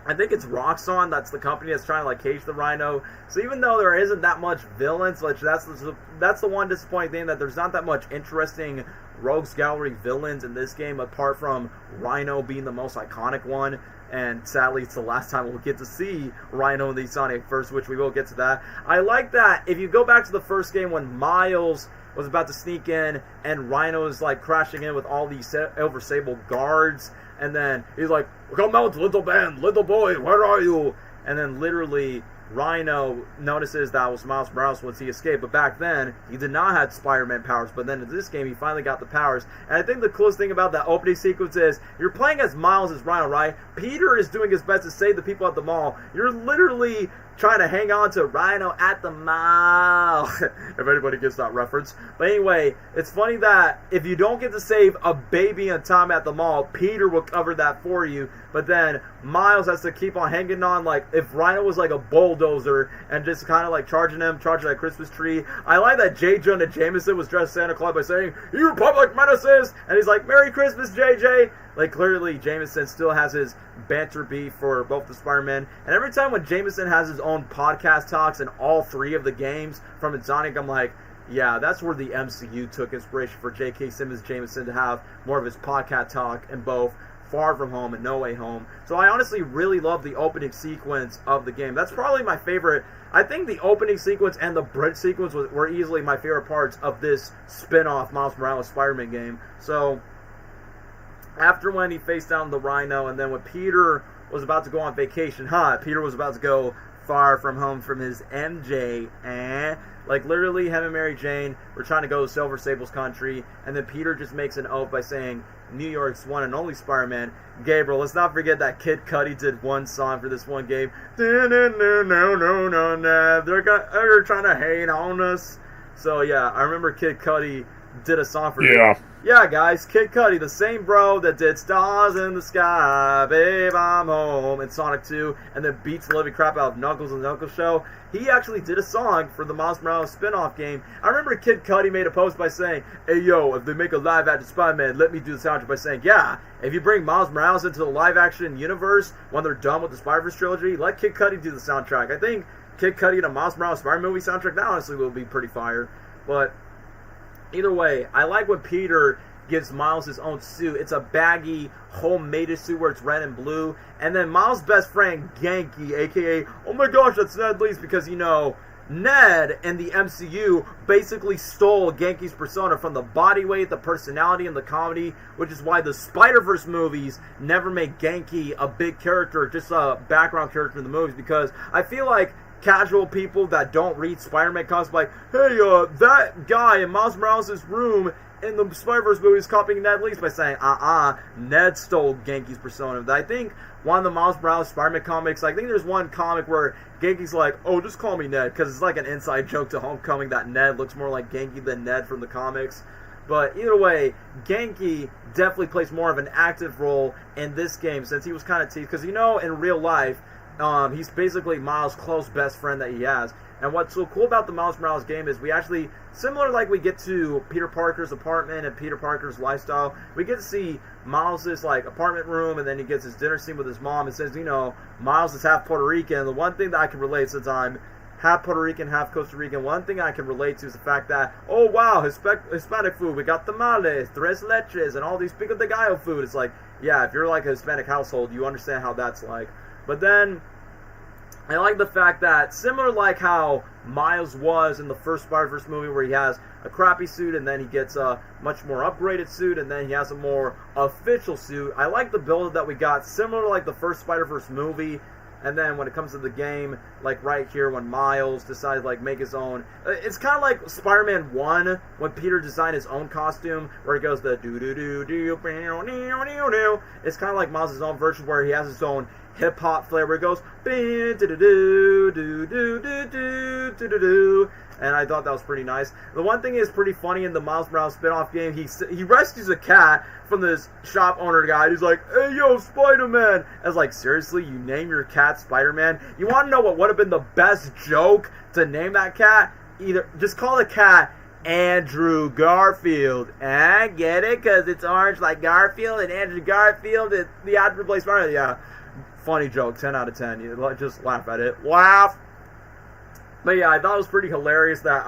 Speaker 2: I think it's Roxxon, that's the company that's trying to, like, cage the Rhino. So even though there isn't that much villains, which that's the one disappointing thing, that there's not that much interesting Rogues Gallery villains in this game, apart from Rhino being the most iconic one. And sadly, it's the last time we'll get to see Rhino in the Sonic first, which we will get to that. I like that if you go back to the first game when Miles was about to sneak in and Rhino's like crashing in with all these Silver Sable guards, and then he's like, come out, little man, little boy, where are you? And then literally Rhino notices that was Miles Morales once he escaped, but back then he did not have Spider-Man powers, but then in this game he finally got the powers. And I think the coolest thing about that opening sequence is you're playing as Miles as Rhino, right? Peter is doing his best to save the people at the mall. You're literally trying to hang on to Rhino at the mall, if anybody gets that reference. But anyway, it's funny that if you don't get to save a baby in time at the mall, Peter will cover that for you, but then Miles has to keep on hanging on, like if Rhino was like a bulldozer and just kind of like charging that Christmas tree. I like that J. Jonah Jameson was dressed Santa Claus by saying, "You public menaces," and he's like, "Merry Christmas, JJ." Like, clearly Jameson still has his banter beef for both the Spider-Man. And every time when Jameson has his own podcast talks in all three of the games from Insomniac, I'm like, yeah, that's where the MCU took inspiration for J.K. Simmons Jameson to have more of his podcast talk in both Far From Home and No Way Home. So I honestly really love the opening sequence of the game. That's probably my favorite. I think the opening sequence and the bridge sequence were easily my favorite parts of this spin-off Miles Morales Spider-Man game. So after when he faced down the Rhino, and then when Peter was about to go on vacation, Peter was about to go far from home from his MJ. Like, literally, him and Mary Jane were trying to go to Silver Sable's country, and then Peter just makes an oath by saying, New York's one and only Spider-Man. Gabriel, let's not forget that Kid Cudi did one song for this one game. They're trying to hate on us. So, yeah, I remember Kid Cudi did a song for Yeah, guys, Kid Cudi, the same bro that did Stars in the Sky, Babe, I'm Home, in Sonic 2, and then beats the living crap out of Knuckles and the Knuckles Show. He actually did a song for the Miles Morales spin-off game. I remember Kid Cudi made a post by saying, hey, yo, if they make a live-action Spider-Man, let me do the soundtrack by saying, yeah, if you bring Miles Morales into the live-action universe when they're done with the Spider-Verse trilogy, let Kid Cudi do the soundtrack. I think Kid Cudi and a Miles Morales Spider-Man movie soundtrack, that honestly will be pretty fire. But either way, I like when Peter gives Miles his own suit. It's a baggy, homemade suit where it's red and blue. And then Miles' best friend, Genki, a.k.a., oh my gosh, that's Ned Leeds, because, you know, Ned in the MCU basically stole Genki's persona from the body weight, the personality, and the comedy, which is why the Spider-Verse movies never make Genki a big character, just a background character in the movies, because I feel like casual people that don't read Spider-Man comics like, hey, that guy in Miles Morales' room in the Spider-Verse movies copying Ned Leeds by saying, Ned stole Genki's persona. I think one of the Miles Morales Spider-Man comics, I think there's one comic where Genki's like, oh, just call me Ned, because it's like an inside joke to Homecoming that Ned looks more like Genki than Ned from the comics. But either way, Genki definitely plays more of an active role in this game since he was kind of teased, because, you know, in real life, he's basically Miles' close best friend that he has. And what's so cool about the Miles Morales game is we actually, similar like we get to Peter Parker's apartment and Peter Parker's lifestyle, we get to see Miles' like apartment room, and then he gets his dinner scene with his mom and says, you know, Miles is half Puerto Rican. And the one thing that I can relate, since I'm half Puerto Rican, half Costa Rican, one thing I can relate to is the fact that, oh wow, Hispanic food, we got tamales, tres leches, and all these pico de gallo food. It's like, yeah, if you're like a Hispanic household, you understand how that's like. But then I like the fact that, similar like how Miles was in the first Spider-Verse movie where he has a crappy suit and then he gets a much more upgraded suit and then he has a more official suit, I like the build that we got, similar to like the first Spider-Verse movie. And then when it comes to the game, like right here when Miles decides like make his own, it's kind of like Spider-Man 1 when Peter designed his own costume where he goes the do-do-do-do-do-do-do-do. It's kind of like Miles' own version where he has his own hip-hop flair where it goes do-do-do-do-do-do-do-do. And I thought that was pretty nice. The one thing is pretty funny in the Miles Morales spin-off game, he rescues a cat from this shop owner guy. He's like, hey, yo, Spider-Man. I was like, seriously, you name your cat Spider-Man? You want to know what would have been the best joke to name that cat? Either just call the cat Andrew Garfield. And get it? Because it's orange like Garfield, and Andrew Garfield is the actor who plays Spider-Man. Yeah, funny joke, 10 out of 10. You just laugh at it. Laugh. But yeah, I thought it was pretty hilarious that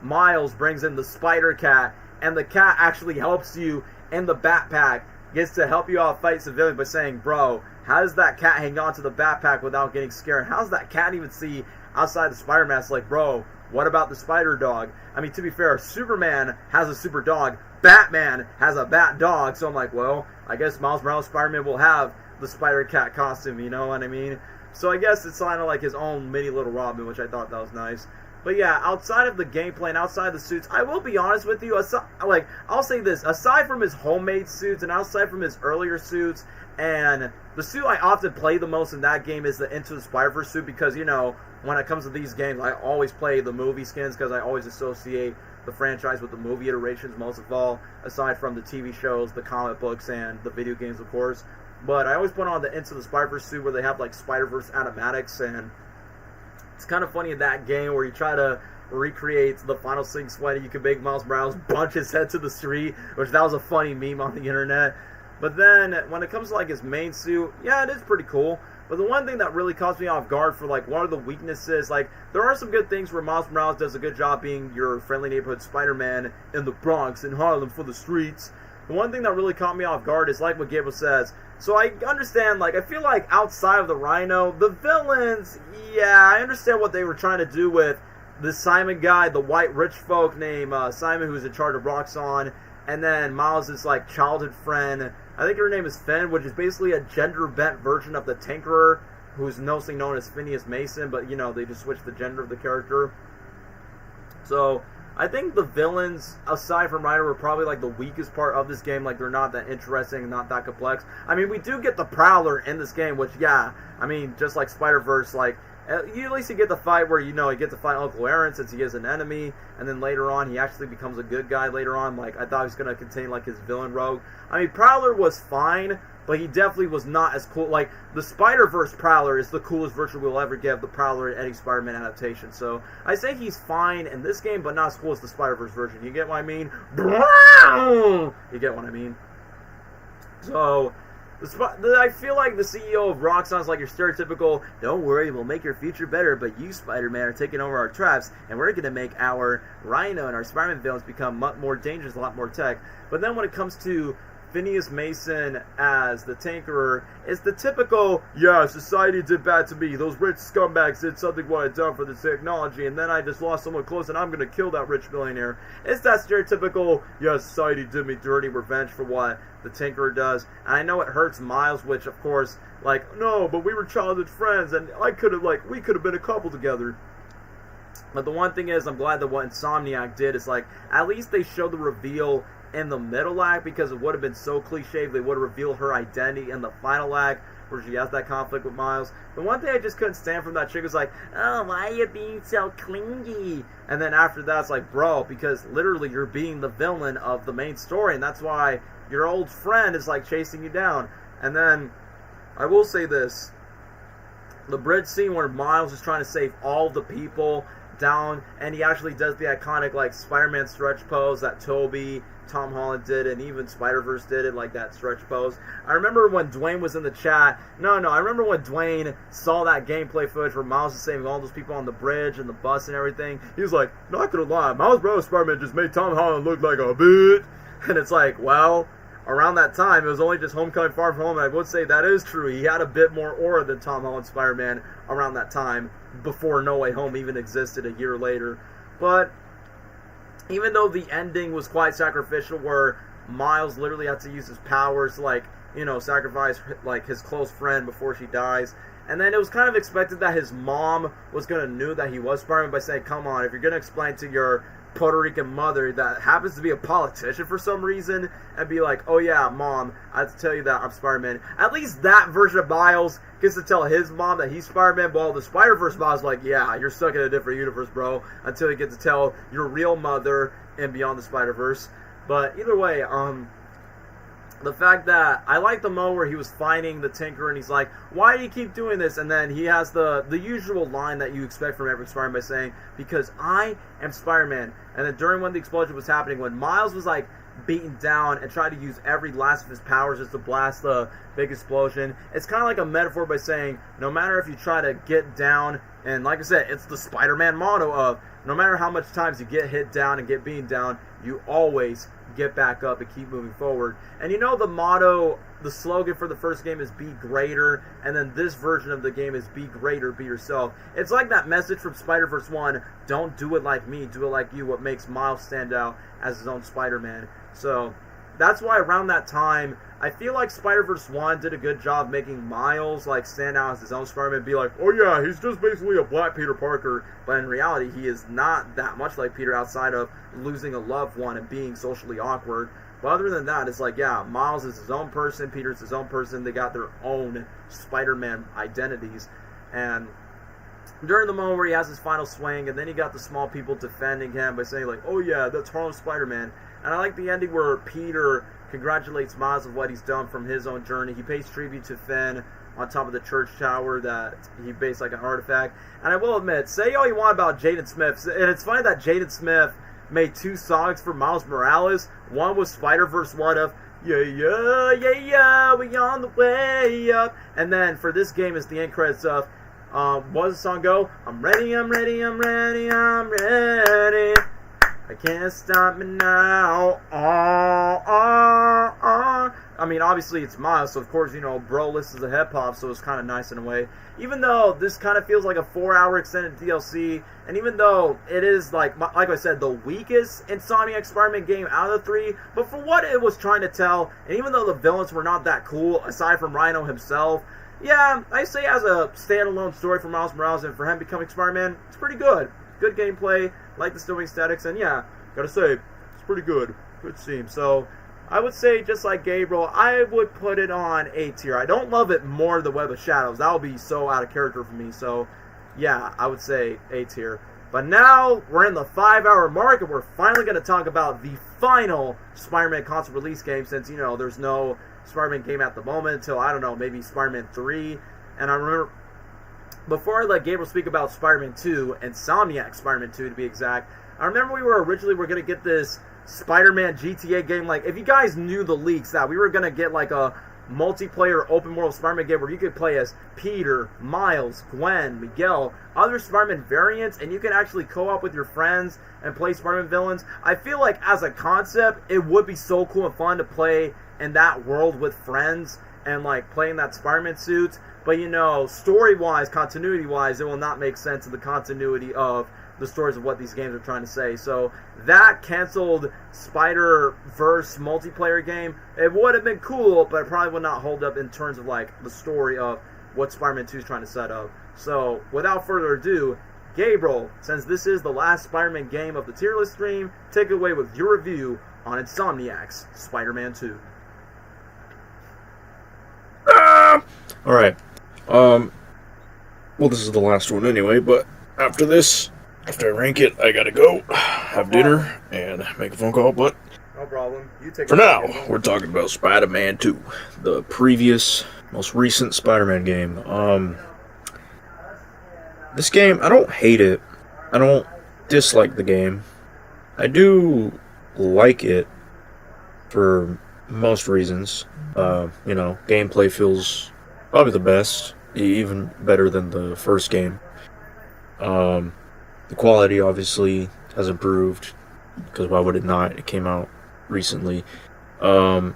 Speaker 2: Miles brings in the Spider Cat, and the cat actually helps you in the backpack, gets to help you out fight civilians by saying, bro, how does that cat hang on to the backpack without getting scared? How does that cat even see outside the Spider-Man? It's like, bro, what about the Spider Dog? I mean, to be fair, Superman has a super dog, Batman has a bat dog, so I'm like, well, I guess Miles Morales Spider-Man will have the Spider Cat costume, you know what I mean? So I guess it's kind of like his own mini little Robin, which I thought that was nice. But yeah, outside of the gameplay and outside of the suits, I will be honest with you, I'll say this, aside from his homemade suits and outside from his earlier suits, and the suit I often play the most in that game is the Into the Spider-Verse suit, because, you know, when it comes to these games, I always play the movie skins because I always associate the franchise with the movie iterations most of all, aside from the TV shows, the comic books, and the video games, of course. But I always put on the Into the Spider-Verse suit where they have like Spider-Verse animatics, and it's kind of funny in that game where you try to recreate the final sequence when you can make Miles Morales bunch his head to the street, which that was a funny meme on the internet. But then when it comes to like his main suit, yeah, it is pretty cool. But the one thing that really caught me off guard for like what are the weaknesses, like there are some good things where Miles Morales does a good job being your friendly neighborhood Spider-Man in the Bronx, in Harlem, for the streets. The one thing that really caught me off guard is like what Gabriel says. So I understand, like, I feel like outside of the Rhino, the villains, yeah, I understand what they were trying to do with the Simon guy, the white rich folk named Simon, who's in charge of Roxxon, and then Miles' like childhood friend, I think her name is Finn, which is basically a gender-bent version of the Tinkerer, who's mostly known as Phineas Mason, but, you know, they just switched the gender of the character. So, I think the villains, aside from Rhino, were probably, like, the weakest part of this game. Like, they're not that interesting, not that complex. I mean, we do get the Prowler in this game, which, yeah, I mean, just like Spider-Verse, like, at least you get the fight where, you know, he gets to fight Uncle Aaron since he is an enemy, and then later on he actually becomes a good guy later on. Like, I thought he was going to contain, like, his villain rogue. I mean, Prowler was fine, but he definitely was not as cool. Like, the Spider-Verse Prowler is the coolest version we'll ever get of the Prowler in any Spider-Man adaptation. So, I say he's fine in this game, but not as cool as the Spider-Verse version. You get what I mean? You get what I mean? So, I feel like the CEO of Roxxon's like your stereotypical, don't worry, we'll make your future better, but you, Spider-Man, are taking over our traps, and we're going to make our Rhino and our Spider-Man villains become much more dangerous, a lot more tech. But then when it comes to Phineas Mason as the Tinkerer, it's the typical, yeah, society did bad to me. Those rich scumbags did something what I'd done for the technology, and then I just lost someone close, and I'm going to kill that rich billionaire. It's that stereotypical, yeah, society did me dirty, revenge for what the Tinkerer does. And I know it hurts Miles, which, of course, like, no, but we were childhood friends, and we could have been a couple together. But the one thing is, I'm glad that what Insomniac did is, like, at least they showed the reveal in the middle act, because it would have been so cliche if they would have revealed her identity in the final act where she has that conflict with Miles. The one thing I just couldn't stand from that chick was like, oh, why are you being so clingy? And then after that, it's like, bro, because literally you're being the villain of the main story, and that's why your old friend is like chasing you down. And then I will say this, the bridge scene where Miles is trying to save all the people down, and he actually does the iconic like Spider-Man stretch pose that Tobey, Tom Holland did, and even Spider-Verse did it, like that stretch pose. I remember when Dwayne was in the chat, I remember when Dwayne saw that gameplay footage where Miles is saving all those people on the bridge and the bus and everything. He was like, not gonna lie, Miles Morales Spider-Man just made Tom Holland look like a bitch. And it's like, well, around that time, it was only just Homecoming Far From Home, and I would say that is true. He had a bit more aura than Tom Holland Spider-Man around that time, before No Way Home even existed a year later. But even though the ending was quite sacrificial, where Miles literally had to use his powers to, like, you know, sacrifice, like, his close friend before she dies. And then it was kind of expected that his mom was going to know that he was Spider-Man by saying, come on, if you're going to explain to your Puerto Rican mother that happens to be a politician for some reason, and be like, oh yeah, Mom, I have to tell you that I'm Spider-Man. At least that version of Miles gets to tell his mom that he's Spider-Man, while the Spider-Verse Miles like, yeah, you're stuck in a different universe, bro, until you get to tell your real mother in Beyond the Spider-Verse. But either way, the fact that I like the moment where he was fighting the Tinker and he's like, why do you keep doing this? And then he has the usual line that you expect from every Spider-Man by saying, because I am Spider-Man. And then during when the explosion was happening, when Miles was like beaten down and tried to use every last of his powers just to blast the big explosion, it's kind of like a metaphor by saying, no matter if you try to get down, and like I said, it's the Spider-Man motto of, no matter how much times you get hit down and get beaten down, you always get back up and keep moving forward. And you know the motto, the slogan for the first game is be greater, and then this version of the game is be greater, be yourself. It's like that message from Spider-Verse 1, don't do it like me, do it like you, what makes Miles stand out as his own Spider-Man. So that's why around that time, I feel like Spider-Verse 1 did a good job making Miles like stand out as his own Spider-Man, be like, oh yeah, he's just basically a black Peter Parker, but in reality he is not that much like Peter outside of losing a loved one and being socially awkward. But other than that, it's like, yeah, Miles is his own person, Peter's his own person, they got their own Spider-Man identities. And during the moment where he has his final swing, and then you got the small people defending him by saying like, oh yeah, that's Harlem Spider-Man. And I like the ending where Peter congratulates Miles of what he's done from his own journey. He pays tribute to Finn on top of the church tower that he based like an artifact. And I will admit, say all you want about Jaden Smith, and it's funny that Jaden Smith made 2 songs for Miles Morales. One was Spider-Verse 1 of yeah, yeah, yeah, yeah, we on the way up. And then for this game is the end credits of what does the song go? I'm ready, I'm ready, I'm ready, I'm ready. I can't stop me now. I mean, obviously it's Miles, so of course, you know, bro listens to hip-hop, so it's kind of nice in a way. Even though this kind of feels like a 4-hour extended DLC, and even though it is, like I said, the weakest Insomniac Spider-Man game out of the 3, but for what it was trying to tell, and even though the villains were not that cool, aside from Rhino himself, Yeah, I say as a standalone story for Miles Morales and for him becoming Spider-Man, it's pretty good. Good gameplay, like the story aesthetics, and yeah, gotta say, it's pretty good. Good team. So, I would say, just like Gabriel, I would put it on A tier. I don't love it more The Web of Shadows. That would be so out of character for me. So, yeah, I would say A tier. But now, we're in the 5-hour mark, and we're finally going to talk about the final Spider-Man console release game, since, you know, there's no Spider-Man game at the moment until, I don't know, maybe Spider-Man 3. And I remember, before I let Gabriel speak about Spider-Man 2, Insomniac Spider-Man 2 to be exact, I remember we were originally going to get this Spider-Man GTA game. Like, if you guys knew the leaks, that we were going to get like a multiplayer open world Spider-Man game where you could play as Peter, Miles, Gwen, Miguel, other Spider-Man variants, and you can actually co-op with your friends and play Spider-Man villains. I feel like as a concept, it would be so cool and fun to play in that world with friends and like playing that Spider-Man suit. But you know, story-wise, continuity-wise, it will not make sense in the continuity of the stories of what these games are trying to say. So that canceled Spider-Verse multiplayer game, it would have been cool, but it probably would not hold up in terms of like the story of what Spider-Man 2 is trying to set up. So without further ado, Gabriel, since this is the last Spider-Man game of the tier list stream, take it away with your review on Insomniac's Spider-Man 2.
Speaker 1: Alright. Well, this is the last one anyway, but after this, after I rank it, I gotta go have dinner and make a phone call, but
Speaker 2: no problem. You take
Speaker 1: for now, we're talking about Spider-Man 2, the previous, most recent Spider-Man game. This game, I don't hate it. I don't dislike the game. I do like it for most reasons. You know, gameplay feels probably the best, even better than the first game. The quality obviously has improved, because why would it not? It came out recently. The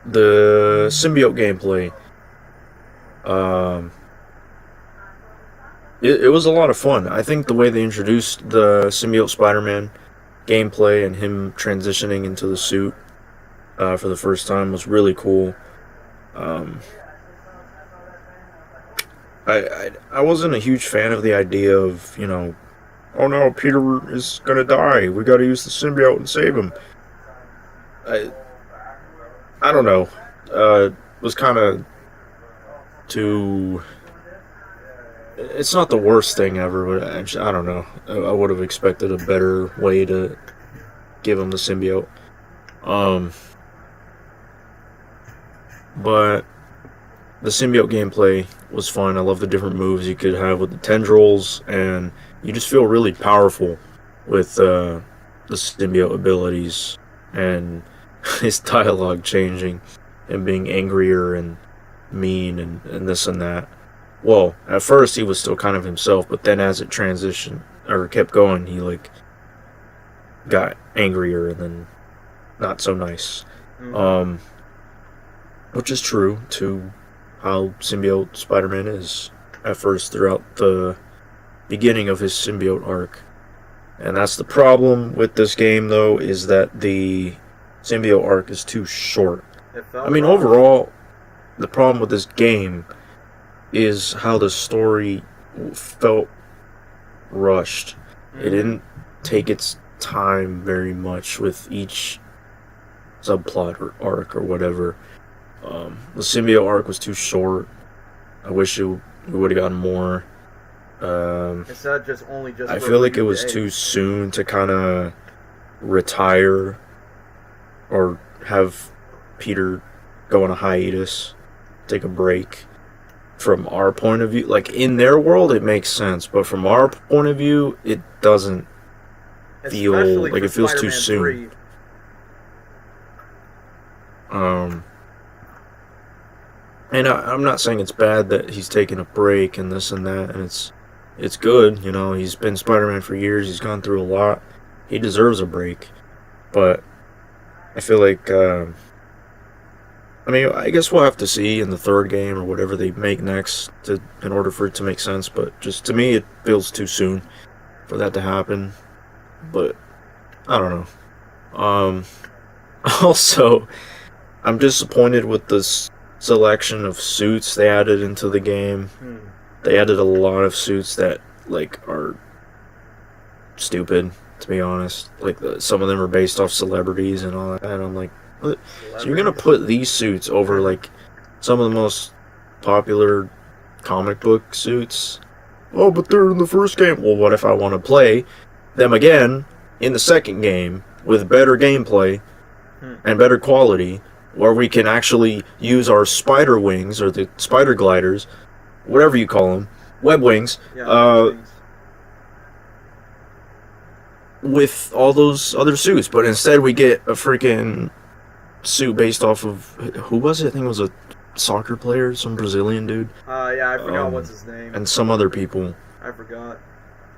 Speaker 1: symbiote gameplay, it was a lot of fun. I think the way they introduced the symbiote Spider-Man gameplay and him transitioning into the suit for the first time was really cool. I wasn't a huge fan of the idea of, you know, oh no, Peter is gonna die, we gotta use the symbiote and save him. I don't know. It was kind of too... It's not the worst thing ever, but I don't know. I would have expected a better way to give him the symbiote. But the symbiote gameplay was fun. I love the different moves you could have with the tendrils, and you just feel really powerful with the symbiote abilities and his dialogue changing and being angrier and mean and this and that. Well, at first he was still kind of himself, but then as it transitioned or kept going, he like got angrier and then not so nice. Which is true to how symbiote Spider-Man is at first throughout the beginning of his symbiote arc. And that's the problem with this game, though, is that the symbiote arc is too short. I mean, overall, the problem with this game is how the story felt rushed. It didn't take its time very much with each subplot or arc or whatever. The symbiote arc was too short. I wish we would have gotten more.
Speaker 2: Instead just
Speaker 1: I feel like it was too soon to kind of retire or have Peter go on a hiatus, take a break. From our point of view, like in their world, it makes sense, but from our point of view, it doesn't feel like it feels too soon. 3. And I'm not saying it's bad that he's taking a break and this and that, and it's good, you know, he's been Spider-Man for years, he's gone through a lot, he deserves a break, but I feel like, I mean, I guess we'll have to see in the third game or whatever they make next in order for it to make sense, but just to me, it feels too soon for that to happen, but I don't know. Also, I'm disappointed with this selection of suits they added into the game. They added a lot of suits that like are stupid, to be honest. Like some of them are based off celebrities and all that. And I'm like, what? So you're gonna put these suits over like some of the most popular comic book suits? Oh, but they're in the first game. Well, what if I want to play them again in the second game with better gameplay and better quality, where we can actually use our spider wings or the spider gliders, whatever you call them, web wings, with all those other suits. But instead we get a freaking suit based off of, who was it? I think it was a soccer player, some Brazilian dude.
Speaker 2: Yeah, I forgot what's his name.
Speaker 1: And some other people.
Speaker 2: I forgot.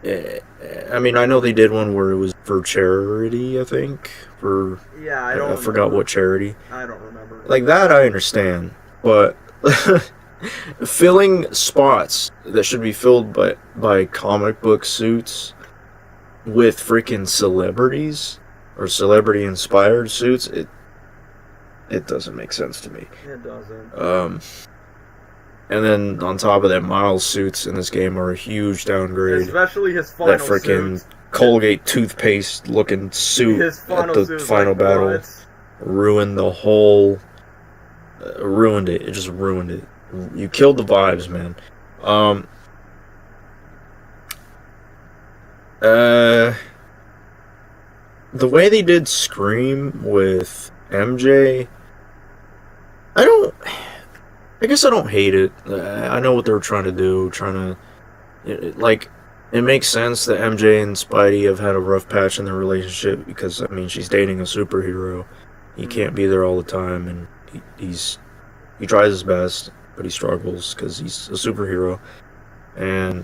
Speaker 1: I mean, I know they did one where it was for charity, I think. I forgot what charity.
Speaker 2: I don't remember.
Speaker 1: Like that, I understand. But filling spots that should be filled by comic book suits with freaking celebrities or celebrity-inspired suits, it doesn't make sense to me.
Speaker 2: It doesn't.
Speaker 1: And then on top of that, Miles' suits in this game are a huge downgrade.
Speaker 2: Especially his final
Speaker 1: that freaking Colgate toothpaste looking suit at the final battle ruined the whole. Ruined it. It just ruined it. You killed the vibes, man. The way they did Scream with MJ, I guess I don't hate it. I know what they were trying to do. It makes sense that MJ and Spidey have had a rough patch in their relationship because, I mean, she's dating a superhero. He can't be there all the time, and he tries his best, but he struggles because he's a superhero. And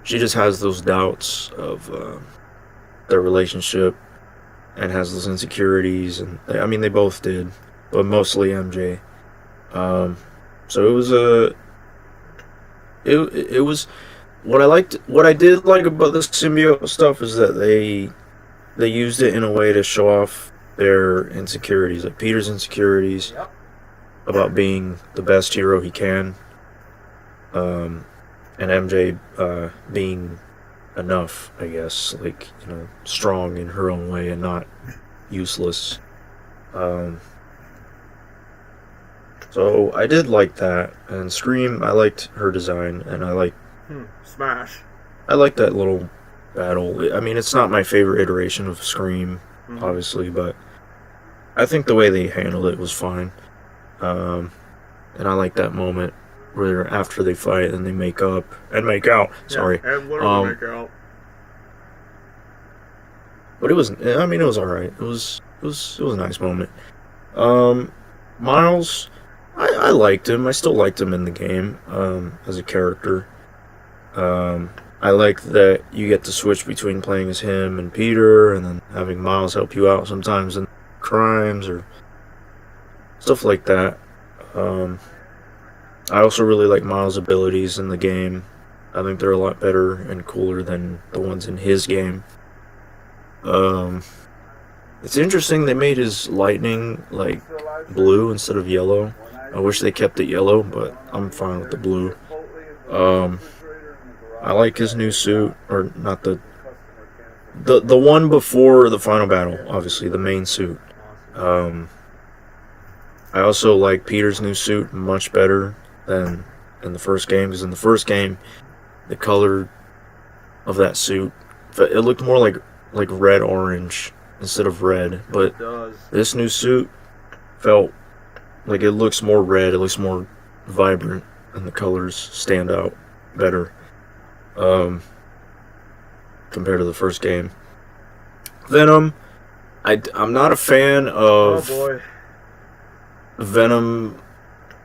Speaker 1: she just has those doubts of their relationship and has those insecurities. And I mean, they both did, but mostly MJ. So it was it was what I did like about the symbiote stuff is that they used it in a way to show off their insecurities, like Peter's insecurities about being the best hero he can, and MJ being enough, I guess, like, you know, strong in her own way and not useless. So I did like that, and Scream, I liked her design, and I like
Speaker 2: Smash.
Speaker 1: I like that little battle. I mean, it's not my favorite iteration of Scream, obviously, but I think the way they handled it was fine. And I like that moment where after they fight and they make up and make out. Sorry.
Speaker 2: Yeah, and literally make out.
Speaker 1: But it was alright. It was a nice moment. Miles, I liked him. I still liked him in the game, as a character. I like that you get to switch between playing as him and Peter, and then having Miles help you out sometimes in crimes or stuff like that. I also really like Miles' abilities in the game. I think they're a lot better and cooler than the ones in his game. It's interesting they made his lightning like blue instead of yellow. I wish they kept it yellow, but I'm fine with the blue. I like his new suit, or not the one before the final battle, obviously, the main suit. I also like Peter's new suit much better than in the first game, because in the first game, the color of that suit, it looked more like red-orange instead of red, but this new suit felt like it looks more red, it looks more vibrant, and the colors stand out better compared to the first game. Venom, I'm not a fan of Venom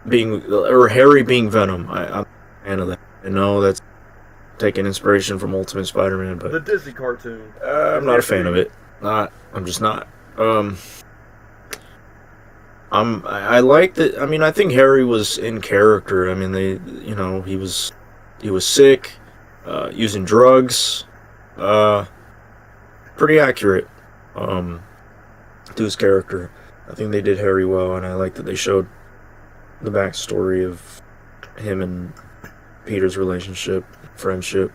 Speaker 1: being, or Harry being Venom. I'm a fan of that. I know that's taking inspiration from Ultimate Spider-Man, but
Speaker 2: the Disney cartoon.
Speaker 1: I'm not a fan of it. I'm just not. I like that. I mean, I think Harry was in character. I mean, he was sick, using drugs, pretty accurate, to his character. I think they did Harry well, and I like that they showed the backstory of him and Peter's relationship, friendship.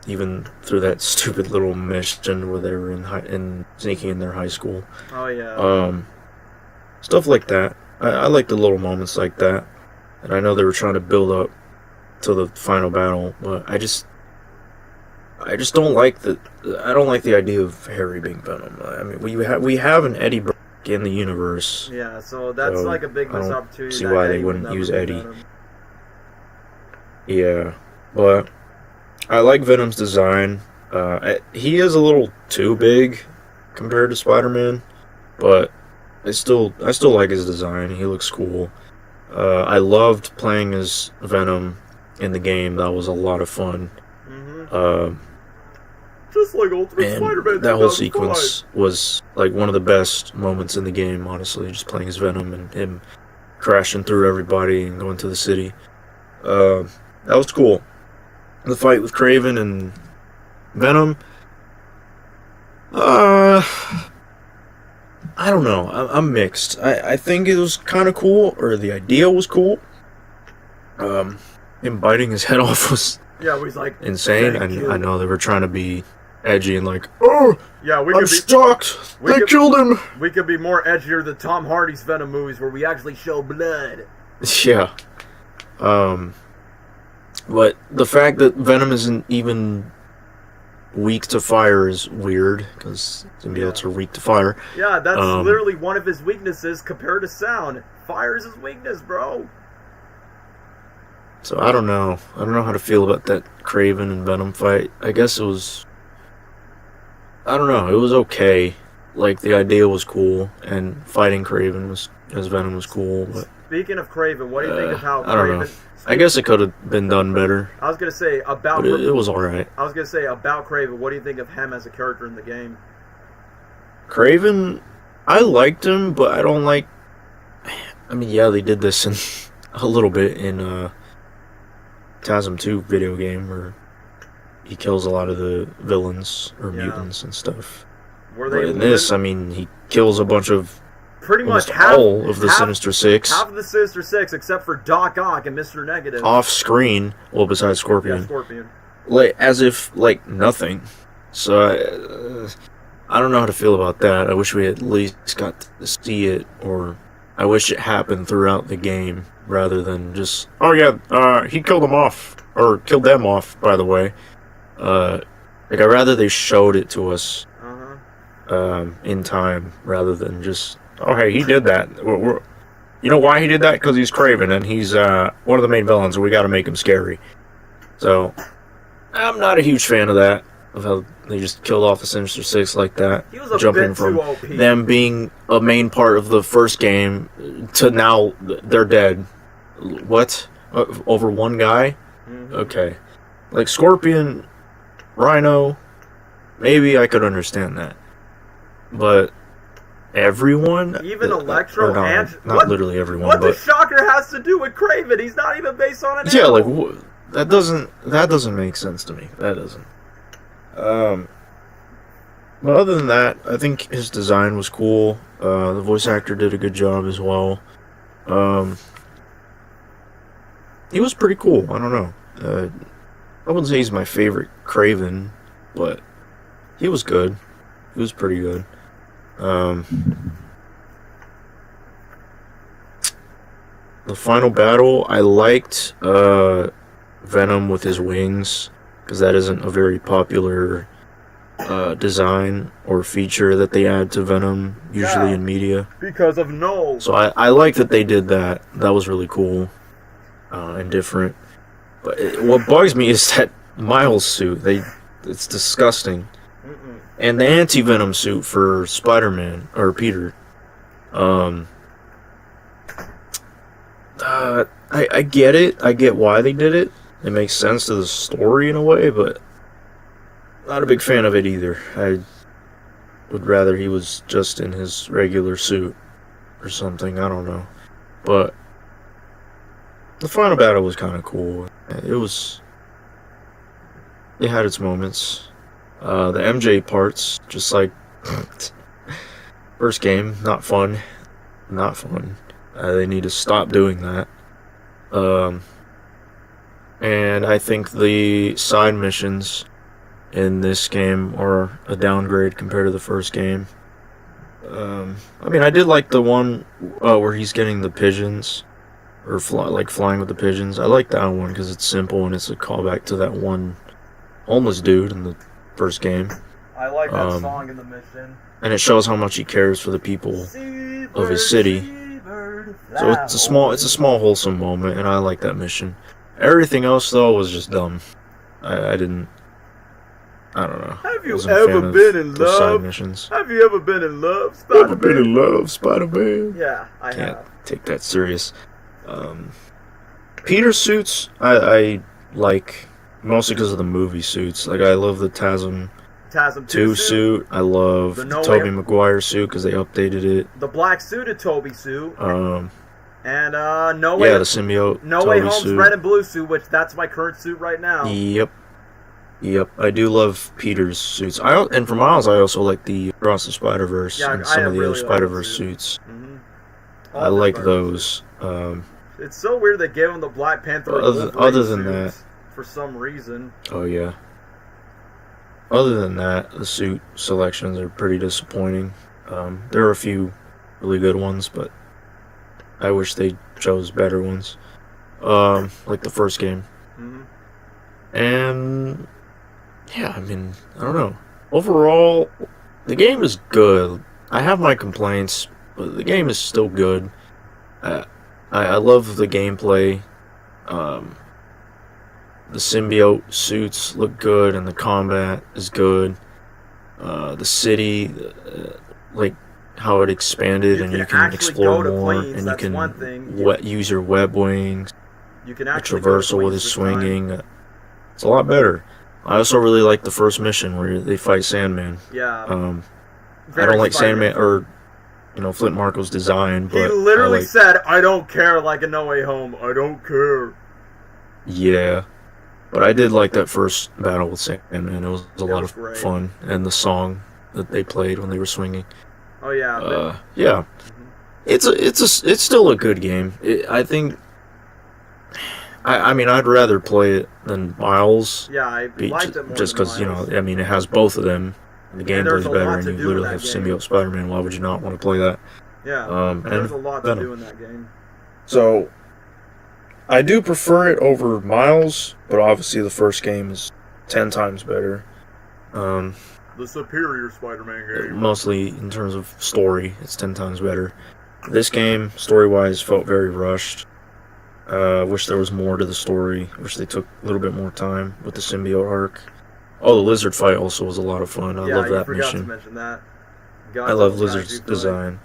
Speaker 1: Even through that stupid little mission where they were in sneaking in their high school.
Speaker 2: Oh yeah.
Speaker 1: Stuff like that. I like the little moments like that, and I know they were trying to build up to the final battle, but I just don't like the. I don't like the idea of Harry being Venom. I mean, we have an Eddie Brock in the universe.
Speaker 2: Yeah, so that's like a big missed opportunity.
Speaker 1: See why they wouldn't use Eddie. Yeah, but I like Venom's design. He is a little too big compared to Spider-Man, but I still like his design. He looks cool. I loved playing as Venom in the game. That was a lot of fun.
Speaker 2: Just like Ultimate Spider-Man.
Speaker 1: That whole sequence was like one of the best moments in the game, honestly. Just playing as Venom and him crashing through everybody and going to the city. That was cool. The fight with Kraven and Venom. I don't know. I'm mixed. I think it was kind of cool, or the idea was cool. Him biting his head off was
Speaker 2: he's like
Speaker 1: insane. I know they were trying to be edgy and like, oh,
Speaker 2: yeah,
Speaker 1: I'm shocked. They killed him.
Speaker 2: We could be more edgier than Tom Hardy's Venom movies, where we actually show blood.
Speaker 1: Yeah. But the fact that Venom isn't even weak to fire is weird, because symbiotes are weak to fire.
Speaker 2: Yeah, that's literally one of his weaknesses compared to sound. Fire is his weakness, bro.
Speaker 1: So I don't know. I don't know how to feel about that Kraven and Venom fight. I guess it was... I don't know. It was okay. Like, the idea was cool, and fighting Kraven as Venom was cool, but...
Speaker 2: Speaking of Kraven, what do you think of how
Speaker 1: I don't know. I guess it could have been done better.
Speaker 2: I was going to say about...
Speaker 1: But it was alright.
Speaker 2: I was going to say about Kraven, what do you think of him as a character in the game?
Speaker 1: Kraven, I liked him, but I don't like... I mean, yeah, they did this in a little bit in TASM 2 video game, where he kills a lot of the villains or mutants and stuff. But in this, I mean, he kills a bunch of...
Speaker 2: Pretty much
Speaker 1: all of the Sinister Six.
Speaker 2: Half of the Sinister Six, except for Doc Ock and Mr. Negative.
Speaker 1: Off screen, well, besides Scorpion.
Speaker 2: Yeah, Scorpion.
Speaker 1: Like, as if, like, nothing. So, I don't know how to feel about that. I wish we at least got to see it, or I wish it happened throughout the game, rather than just, oh yeah, he killed them off. Or killed them off, by the way. Like, I'd rather they showed it to us in time, rather than just... Oh, hey, he did that. You know why he did that? Because he's Kraven, and he's one of the main villains, and we gotta make him scary. So, I'm not a huge fan of that, of how they just killed off the Sinister Six like that.
Speaker 2: He was a
Speaker 1: jumping
Speaker 2: bit
Speaker 1: from
Speaker 2: too OP.
Speaker 1: Them being a main part of the first game to now they're dead. What? Over one guy? Okay. Like Scorpion, Rhino, maybe I could understand that. But... everyone?
Speaker 2: Even Electro and...
Speaker 1: Not literally everyone,
Speaker 2: what
Speaker 1: but...
Speaker 2: the Shocker has to do with Kraven? He's not even based on an
Speaker 1: yeah,
Speaker 2: animal.
Speaker 1: like, that doesn't make sense to me. That doesn't. But other than that, I think his design was cool. The voice actor did a good job as well. He was pretty cool. I don't know. I wouldn't say he's my favorite Kraven, but he was good. He was pretty good. The final battle, I liked Venom with his wings, because that isn't a very popular design or feature that they add to Venom usually in media.
Speaker 2: Because of no.
Speaker 1: So I like that they did that. That was really cool and different. But what bugs me is that Miles suit. It's disgusting. And the anti-Venom suit for Spider-Man, or Peter. I get it. I get why they did it. It makes sense to the story in a way, but not a big fan of it either. I would rather he was just in his regular suit or something. I don't know. But the final battle was kind of cool. It had its moments. The MJ parts, just like First game, not fun. Not fun. They need to stop doing that. And I think the side missions in this game are a downgrade compared to the first game. I mean, I did like the one where he's getting the pigeons, or flying with the pigeons. I like that one because it's simple and it's a callback to that one homeless dude in the first game.
Speaker 2: I like that song in the mission.
Speaker 1: And it shows how much he cares for the people of his city. So it's a small wholesome moment, and I like that mission. Everything else though was just dumb. I don't know.
Speaker 2: Have you ever been in love?
Speaker 1: Side missions.
Speaker 2: Have you ever been in love, Spider-Man?
Speaker 1: Ever been in love, Spider-Man?
Speaker 2: Yeah, I
Speaker 1: Can't
Speaker 2: have.
Speaker 1: take that serious. Peter suits I like mostly because of the movie suits. Like I love the TASM 2 suit. I love the Tobey Maguire suit because they updated it.
Speaker 2: The black suited Tobey suit.
Speaker 1: And
Speaker 2: No Way.
Speaker 1: Yeah, the symbiote.
Speaker 2: No Way Home's suit. Red and blue suit, which that's my current suit right now.
Speaker 1: Yep. I do love Peter's suits. And for Miles, I also like the Across the Spider-Verse and some of the other Spider-Verse suits.
Speaker 2: Mm-hmm.
Speaker 1: I like those.
Speaker 2: It's so weird they gave him the Black Panther.
Speaker 1: Other than that,
Speaker 2: for some reason.
Speaker 1: Oh yeah. Other than that, the suit selections are pretty disappointing. There are a few really good ones, but I wish they chose better ones. Like the first game.
Speaker 2: Mm-hmm.
Speaker 1: And yeah, I mean, I don't know. Overall, the game is good. I have my complaints, but the game is still good. I love the gameplay. The symbiote suits look good, and the combat is good. The city, like how it expanded, and you can explore more, and you can use your web wings.
Speaker 2: You can
Speaker 1: actually traversal with his swinging. It's a lot better. I also really like the first mission where they fight Sandman.
Speaker 2: Yeah.
Speaker 1: I don't like Sandman or Flint Marco's design, but
Speaker 2: he literally said, "I don't care," like in No Way Home. I don't care.
Speaker 1: Yeah, but I did like that first battle with Sandman. It was a lot of fun, and the song that they played when they were swinging.
Speaker 2: Oh yeah.
Speaker 1: Yeah. Mm-hmm. It's still a good game. I think. I mean, I'd rather play it than Miles.
Speaker 2: Yeah, I liked it more.
Speaker 1: Just because I mean, it has both of them. The gameplay's better, and you literally have symbiote Spider-Man. Why would you not want to play that?
Speaker 2: Yeah, there's a lot to do in that game.
Speaker 1: So, I do prefer it over Miles, but obviously the first game is 10 times better.
Speaker 2: The superior Spider-Man game.
Speaker 1: Mostly in terms of story, it's 10 times better. This game, story-wise, felt very rushed. Wish there was more to the story. Wish they took a little bit more time with the symbiote arc. Oh, the lizard fight also was a lot of fun. I love that mission.
Speaker 2: To mention that.
Speaker 1: I love Lizard's design.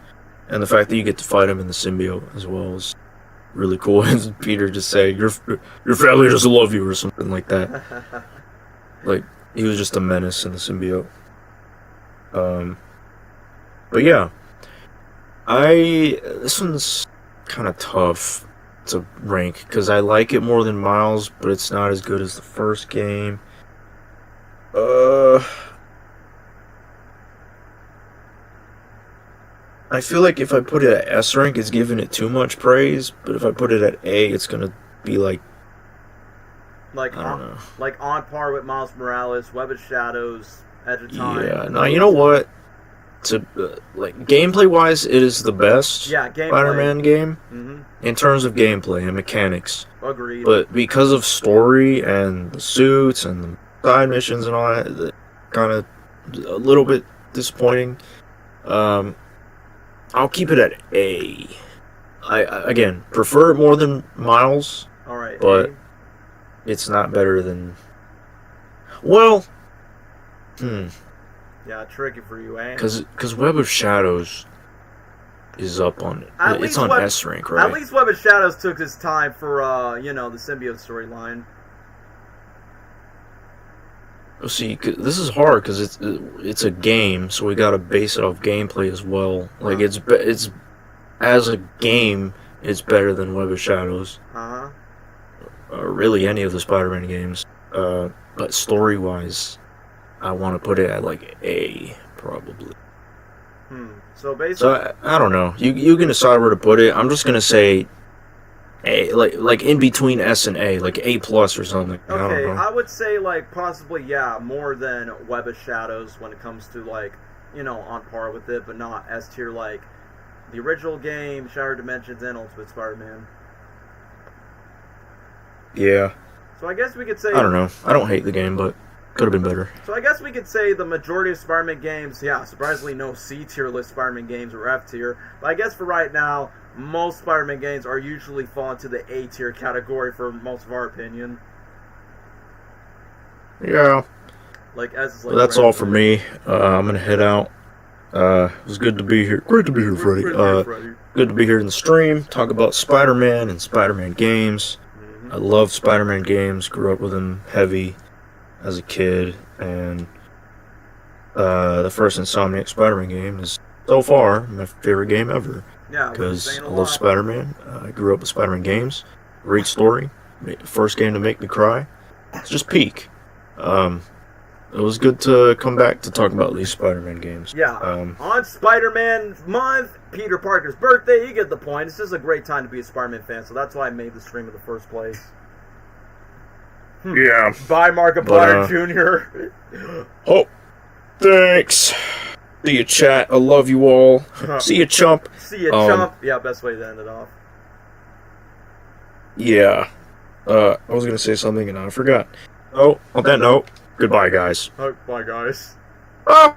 Speaker 1: And the fact that you get to fight him in the symbiote as well is really cool. And Peter just saying, your family doesn't love you, or something like that. Like, he was just a menace in the symbiote. But yeah. This one's kind of tough to rank, because I like it more than Miles, but it's not as good as the first game. I feel like if I put it at S rank, it's giving it too much praise, but if I put it at A, it's gonna be like I don't know.
Speaker 2: Like on par with Miles Morales, Web of Shadows, Edge of Time.
Speaker 1: Yeah, no, you know what? Like gameplay wise, it is the best Spider-Man game in terms of gameplay and mechanics.
Speaker 2: Agreed.
Speaker 1: But because of story and the suits and the side missions and all that, kind of a little bit disappointing. I'll keep it at A. I again prefer it more than Miles.
Speaker 2: All right,
Speaker 1: but it's not better than. Well,
Speaker 2: Yeah, tricky for you, eh?
Speaker 1: Because Web of Shadows is up on it. It's on S rank, right?
Speaker 2: At least Web of Shadows took his time for the symbiote storyline.
Speaker 1: See, this is hard because it's a game, so we gotta base it off gameplay as well. Like it's as a game, it's better than Web of Shadows. Or really any of the Spider-Man games. But story-wise, I want to put it at like A, probably.
Speaker 2: So basically,
Speaker 1: So I don't know. You can decide where to put it. I'm just gonna say A, like in between S and A, like A plus or something. I don't
Speaker 2: okay,
Speaker 1: know.
Speaker 2: I would say like possibly more than Web of Shadows when it comes to like on par with it, but not S tier like the original game, Shattered Dimensions, and Ultimate Spider-Man.
Speaker 1: Yeah.
Speaker 2: So I guess we could say
Speaker 1: I don't know. I don't hate the game, but could have been better.
Speaker 2: So I guess we could say the majority of Spider-Man games, surprisingly no C tier list Spider-Man games or F tier. But I guess for right now, most Spider-Man games are usually fall into the A tier category for most of our opinion.
Speaker 1: Yeah.
Speaker 2: Like as
Speaker 1: Well, that's all for me. I'm gonna head out. It was good to be here. Great to be here, Freddy. Good to be here in the stream. Talk about Spider-Man and Spider-Man games. I love Spider-Man games. Grew up with them heavy as a kid, and the first Insomniac Spider-Man game is so far my favorite game ever.
Speaker 2: Yeah,
Speaker 1: because I love Spider-Man. I grew up with Spider-Man games. Great story. First game to make me cry. It's just peak. It was good to come back to talk about these Spider-Man games.
Speaker 2: Yeah. On Spider-Man month, Peter Parker's birthday, you get the point. It's just a great time to be a Spider-Man fan, so that's why I made the stream in the first place.
Speaker 1: Yeah.
Speaker 2: Bye, Markiplier Jr.
Speaker 1: Oh, thanks. See you, chat. I love you all. See you, chump.
Speaker 2: See you, chump. Yeah, best way to end it off.
Speaker 1: Yeah. I was going to say something and I forgot. Oh, on that note, goodbye, guys.
Speaker 2: Bye, guys.
Speaker 1: Ah!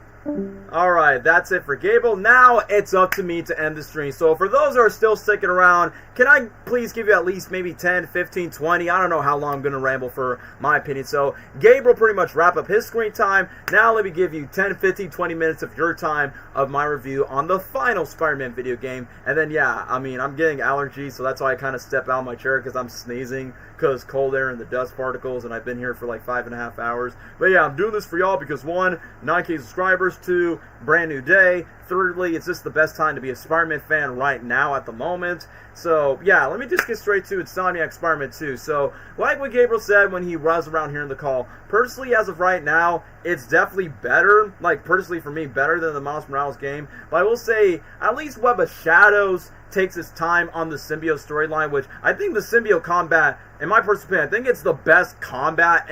Speaker 2: Alright, that's it for Gable. Now it's up to me to end the stream. So for those who are still sticking around, can I please give you at least maybe 10, 15, 20? I don't know how long I'm going to ramble for my opinion. So Gabriel pretty much wrap up his screen time. Now let me give you 10, 15, 20 minutes of your time of my review on the final Spider-Man video game. And then I'm getting allergies, so that's why I kind of step out of my chair because I'm sneezing because cold air and the dust particles, and I've been here for like 5.5 hours. But yeah, I'm doing this for y'all because 1, 9K subscribers, 2, brand new day, thirdly, it's just the best time to be a Spider-Man fan right now at the moment. So yeah, let me just get straight to Insomniac Spider-Man 2. So like what Gabriel said when he was around here in the call, personally as of right now, it's definitely better, like personally for me, better than the Miles Morales game. But I will say, at least Web of Shadows takes its time on the symbiote storyline, which I think the symbiote combat, in my personal opinion, I think it's the best combat,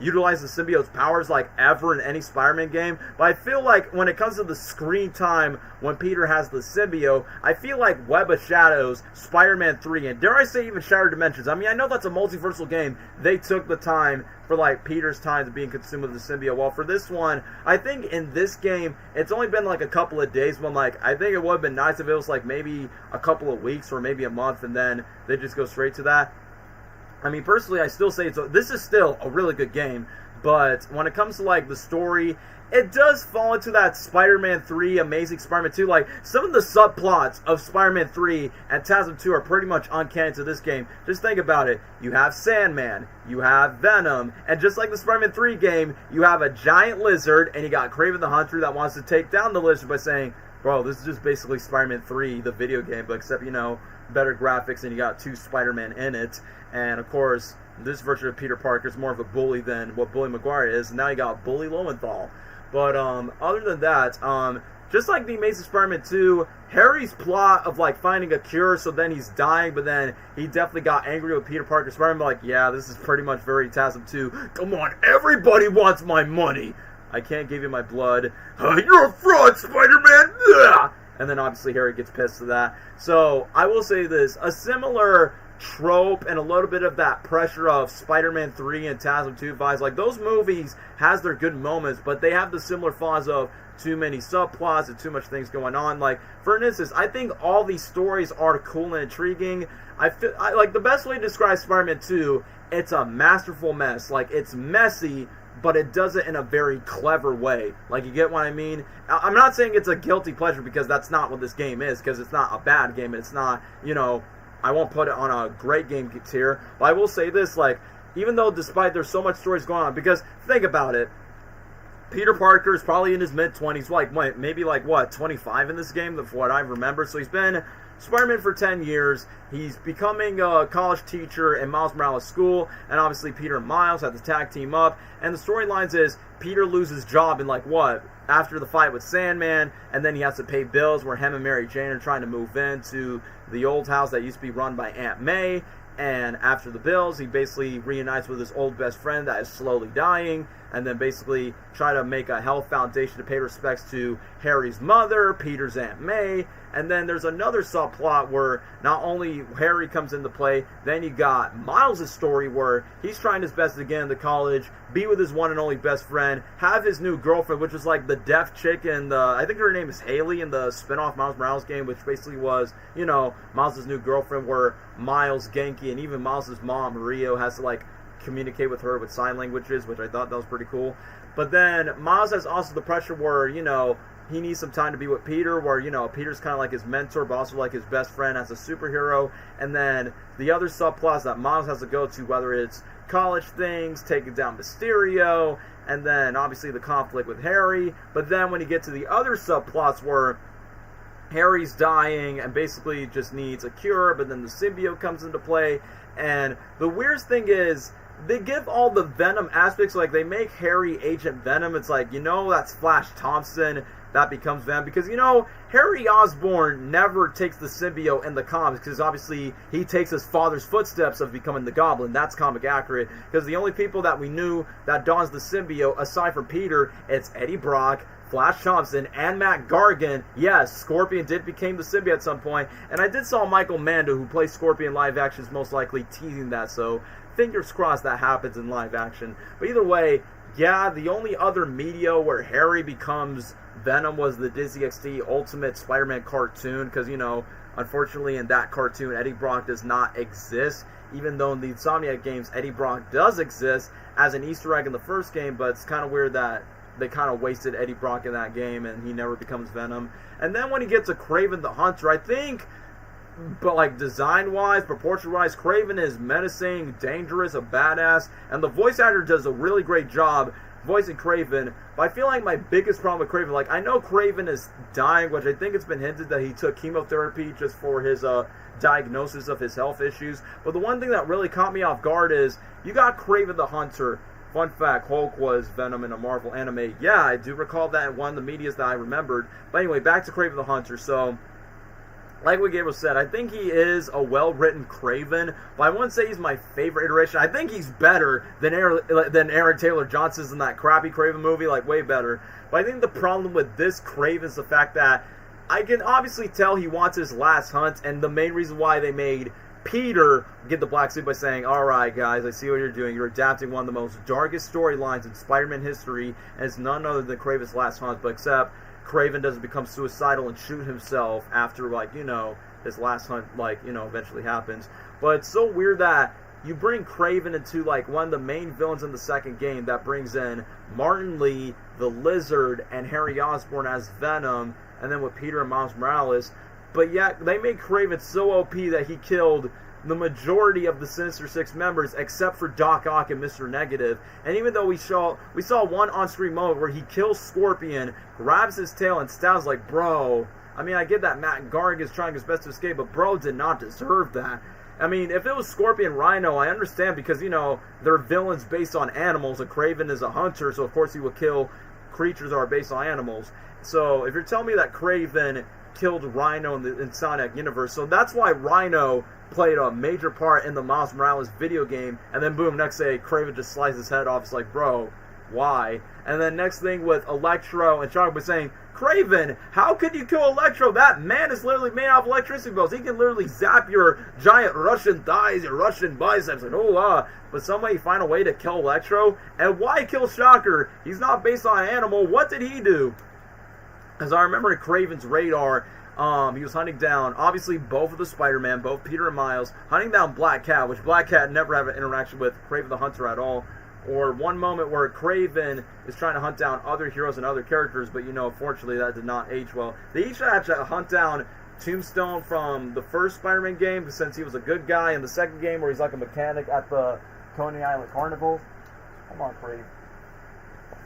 Speaker 2: utilize the symbiote's powers like ever in any Spider-Man game. But I feel like when it comes to the screen time when Peter has the symbiote, I feel like Web of Shadows, Spider-Man 3, and dare I say even Shattered Dimensions. I mean, I know that's a multiversal game. They took the time for like Peter's time to being consumed with the symbiote. Well, for this one, I think in this game, it's only been like a couple of days, but like I think it would have been nice if it was like maybe a couple of weeks or maybe a month, and then they just go straight to that. I mean, personally, I still say this is still a really good game, but when it comes to like the story, it does fall into that Spider-Man 3, Amazing Spider-Man 2. Like, some of the subplots of Spider-Man 3 and TASM 2 are pretty much uncanny to this game. Just think about it. You have Sandman, you have Venom, and just like the Spider-Man 3 game, you have a giant lizard, and you got Kraven the Hunter that wants to take down the lizard by saying, bro, this is just basically Spider-Man 3, the video game, but except, better graphics, and you got 2 Spider-Man in it. And, of course, this version of Peter Parker is more of a bully than what Bully Maguire is. And now you got Bully Lowenthal. But other than that, just like the Amazing Spider-Man 2, Harry's plot of like finding a cure, so then he's dying, but then he definitely got angry with Peter Parker Spider-Man, like, yeah, this is pretty much very TASM 2. Come on, everybody wants my money. I can't give you my blood. You're a fraud, Spider-Man. Ugh! And then obviously Harry gets pissed at that. So I will say this, a similar trope and a little bit of that pressure of Spider-Man 3 and TASM 2 vibes. Like, those movies has their good moments, but they have the similar flaws of too many subplots and too much things going on. Like, for instance, I think all these stories are cool and intriguing. Like, the best way to describe Spider-Man 2, it's a masterful mess. Like, it's messy, but it does it in a very clever way. Like, you get what I mean? I'm not saying it's a guilty pleasure, because that's not what this game is, because it's not a bad game. It's not, I won't put it on a great game tier, but I will say this, like, even though despite there's so much stories going on, because think about it, Peter Parker is probably in his mid-20s, maybe 25 in this game, from what I remember, so he's been Spider-Man for 10 years, he's becoming a college teacher in Miles Morales' school, and obviously Peter and Miles have to tag team up, and the storylines is, Peter loses job in after the fight with Sandman, and then he has to pay bills where him and Mary Jane are trying to move into the old house that used to be run by Aunt May. And after the bills, he basically reunites with his old best friend that is slowly dying, and then basically try to make a health foundation to pay respects to Harry's mother, Peter's Aunt May. And then there's another subplot where not only Harry comes into play, then you got Miles' story where he's trying his best to get into college, be with his one and only best friend, have his new girlfriend, which is like the deaf chick in the, I think her name is Haley in the spin-off Miles Morales game, which basically was, you know, Miles' new girlfriend, where Miles, Genki, and even Miles' mom, Rio, has to like communicate with her with sign languages, which I thought that was pretty cool. But then Miles has also the pressure where, you know, he needs some time to be with Peter, where, you know, Peter's kind of like his mentor, but also like his best friend as a superhero. And then the other subplots that Miles has to go to, whether it's college things, taking down Mysterio, and then obviously the conflict with Harry. But then when you get to the other subplots where Harry's dying and basically just needs a cure, but then the symbiote comes into play. And the weirdest thing is, they give all the Venom aspects, like they make Harry Agent Venom. It's like, you know, that's Flash Thompson that becomes Venom, because, you know, Harry Osborn never takes the symbiote in the comics, because obviously he takes his father's footsteps of becoming the Goblin. That's comic accurate, because the only people that we knew that dons the symbiote, aside from Peter, it's Eddie Brock, Flash Thompson, and Matt Gargan. Yes, Scorpion did become the symbiote at some point, and I did saw Michael Mando, who plays Scorpion live action, is most likely teasing that, so fingers crossed that happens in live action. But either way, yeah, the only other media where Harry becomes Venom was the Disney XD Ultimate Spider-Man cartoon, because, you know, unfortunately in that cartoon, Eddie Brock does not exist, even though in the Insomniac games, Eddie Brock does exist as an Easter egg in the first game, but it's kind of weird that they kind of wasted Eddie Brock in that game, and he never becomes Venom. And then when he gets to Kraven the Hunter, I think, but like design-wise, proportion-wise, Kraven is menacing, dangerous, a badass, and the voice actor does a really great job voicing Kraven. But I feel like my biggest problem with Kraven, like, I know Kraven is dying, which I think it's been hinted that he took chemotherapy just for his diagnosis of his health issues. But the one thing that really caught me off guard is, you got Kraven the Hunter. Fun fact, Hulk was Venom in a Marvel anime. Yeah, I do recall that in one of the medias that I remembered. But anyway, back to Kraven the Hunter. So, like what Gabriel said, I think he is a well-written Kraven, but I wouldn't say he's my favorite iteration. I think he's better than Aaron Taylor Johnson's in that crappy Kraven movie, like way better. But I think the problem with this Kraven is the fact that I can obviously tell he wants his last hunt, and the main reason why they made Peter get the black suit by saying, alright guys, I see what you're doing. You're adapting one of the most darkest storylines in Spider-Man history, and it's none other than Kraven's last hunt, but except Kraven doesn't become suicidal and shoot himself after, like, you know, his last hunt, like, you know, eventually happens. But it's so weird that you bring Kraven into, like, one of the main villains in the second game that brings in Martin Lee, the Lizard, and Harry Osborn as Venom, and then with Peter and Miles Morales. But yet, they made Kraven so OP that he killed the majority of the Sinister Six members, except for Doc Ock and Mr. Negative. And even though we saw one on-screen moment where he kills Scorpion, grabs his tail, and Styles like, bro, I mean, I get that Matt Garg is trying his best to escape, but bro did not deserve that. I mean, if it was Scorpion Rhino, I understand, because, you know, they're villains based on animals, and Kraven is a hunter, so of course he would kill creatures that are based on animals. So, if you're telling me that Kraven killed Rhino in the Insomniac universe, so that's why Rhino played a major part in the Miles Morales video game, and then boom, next day, Kraven just slices his head off. It's like, bro, why? And then next thing with Electro, and Sean was saying, Kraven, how could you kill Electro? That man is literally made out of electricity bolts. He can literally zap your giant Russian thighs, your Russian biceps, and but somebody find a way to kill Electro? And why kill Shocker? He's not based on an animal. What did he do? Because I remember in Kraven's radar, he was hunting down, obviously, both of the Spider-Man, both Peter and Miles, hunting down Black Cat, which Black Cat never had an interaction with Kraven the Hunter at all. Or one moment where Kraven is trying to hunt down other heroes and other characters, but, you know, unfortunately, that did not age well. They each had to hunt down Tombstone from the first Spider-Man game, since he was a good guy, in the second game where he's like a mechanic at the Coney Island Carnival. Come on, Kraven.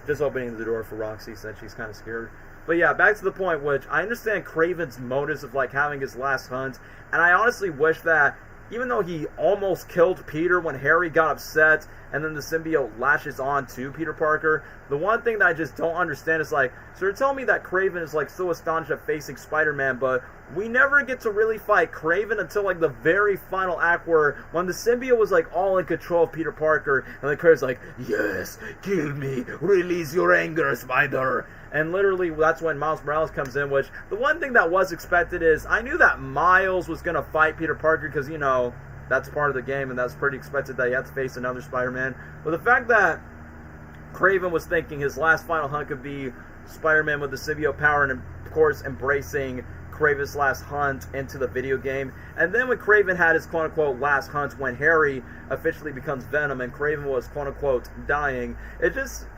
Speaker 2: Just opening the door for Roxy, since she's kind of scared. But yeah, back to the point, which I understand Kraven's motives of, like, having his last hunt, and I honestly wish that, even though he almost killed Peter when Harry got upset and then the symbiote lashes on to Peter Parker. The one thing that I just don't understand is like, so you're telling me that Kraven is like so astonished at facing Spider-Man, but we never get to really fight Kraven until like the very final act, where when the symbiote was like all in control of Peter Parker, and then Kraven's like, yes, kill me, release your anger, Spider. And literally, that's when Miles Morales comes in, which, the one thing that was expected is, I knew that Miles was going to fight Peter Parker, because, you know, that's part of the game, and that's pretty expected that he had to face another Spider-Man. But the fact that Kraven was thinking his last final hunt could be Spider-Man with the symbiote power, and of course, embracing Kraven's last hunt into the video game. And then when Kraven had his quote-unquote last hunt, when Harry officially becomes Venom and Kraven was quote-unquote dying, it just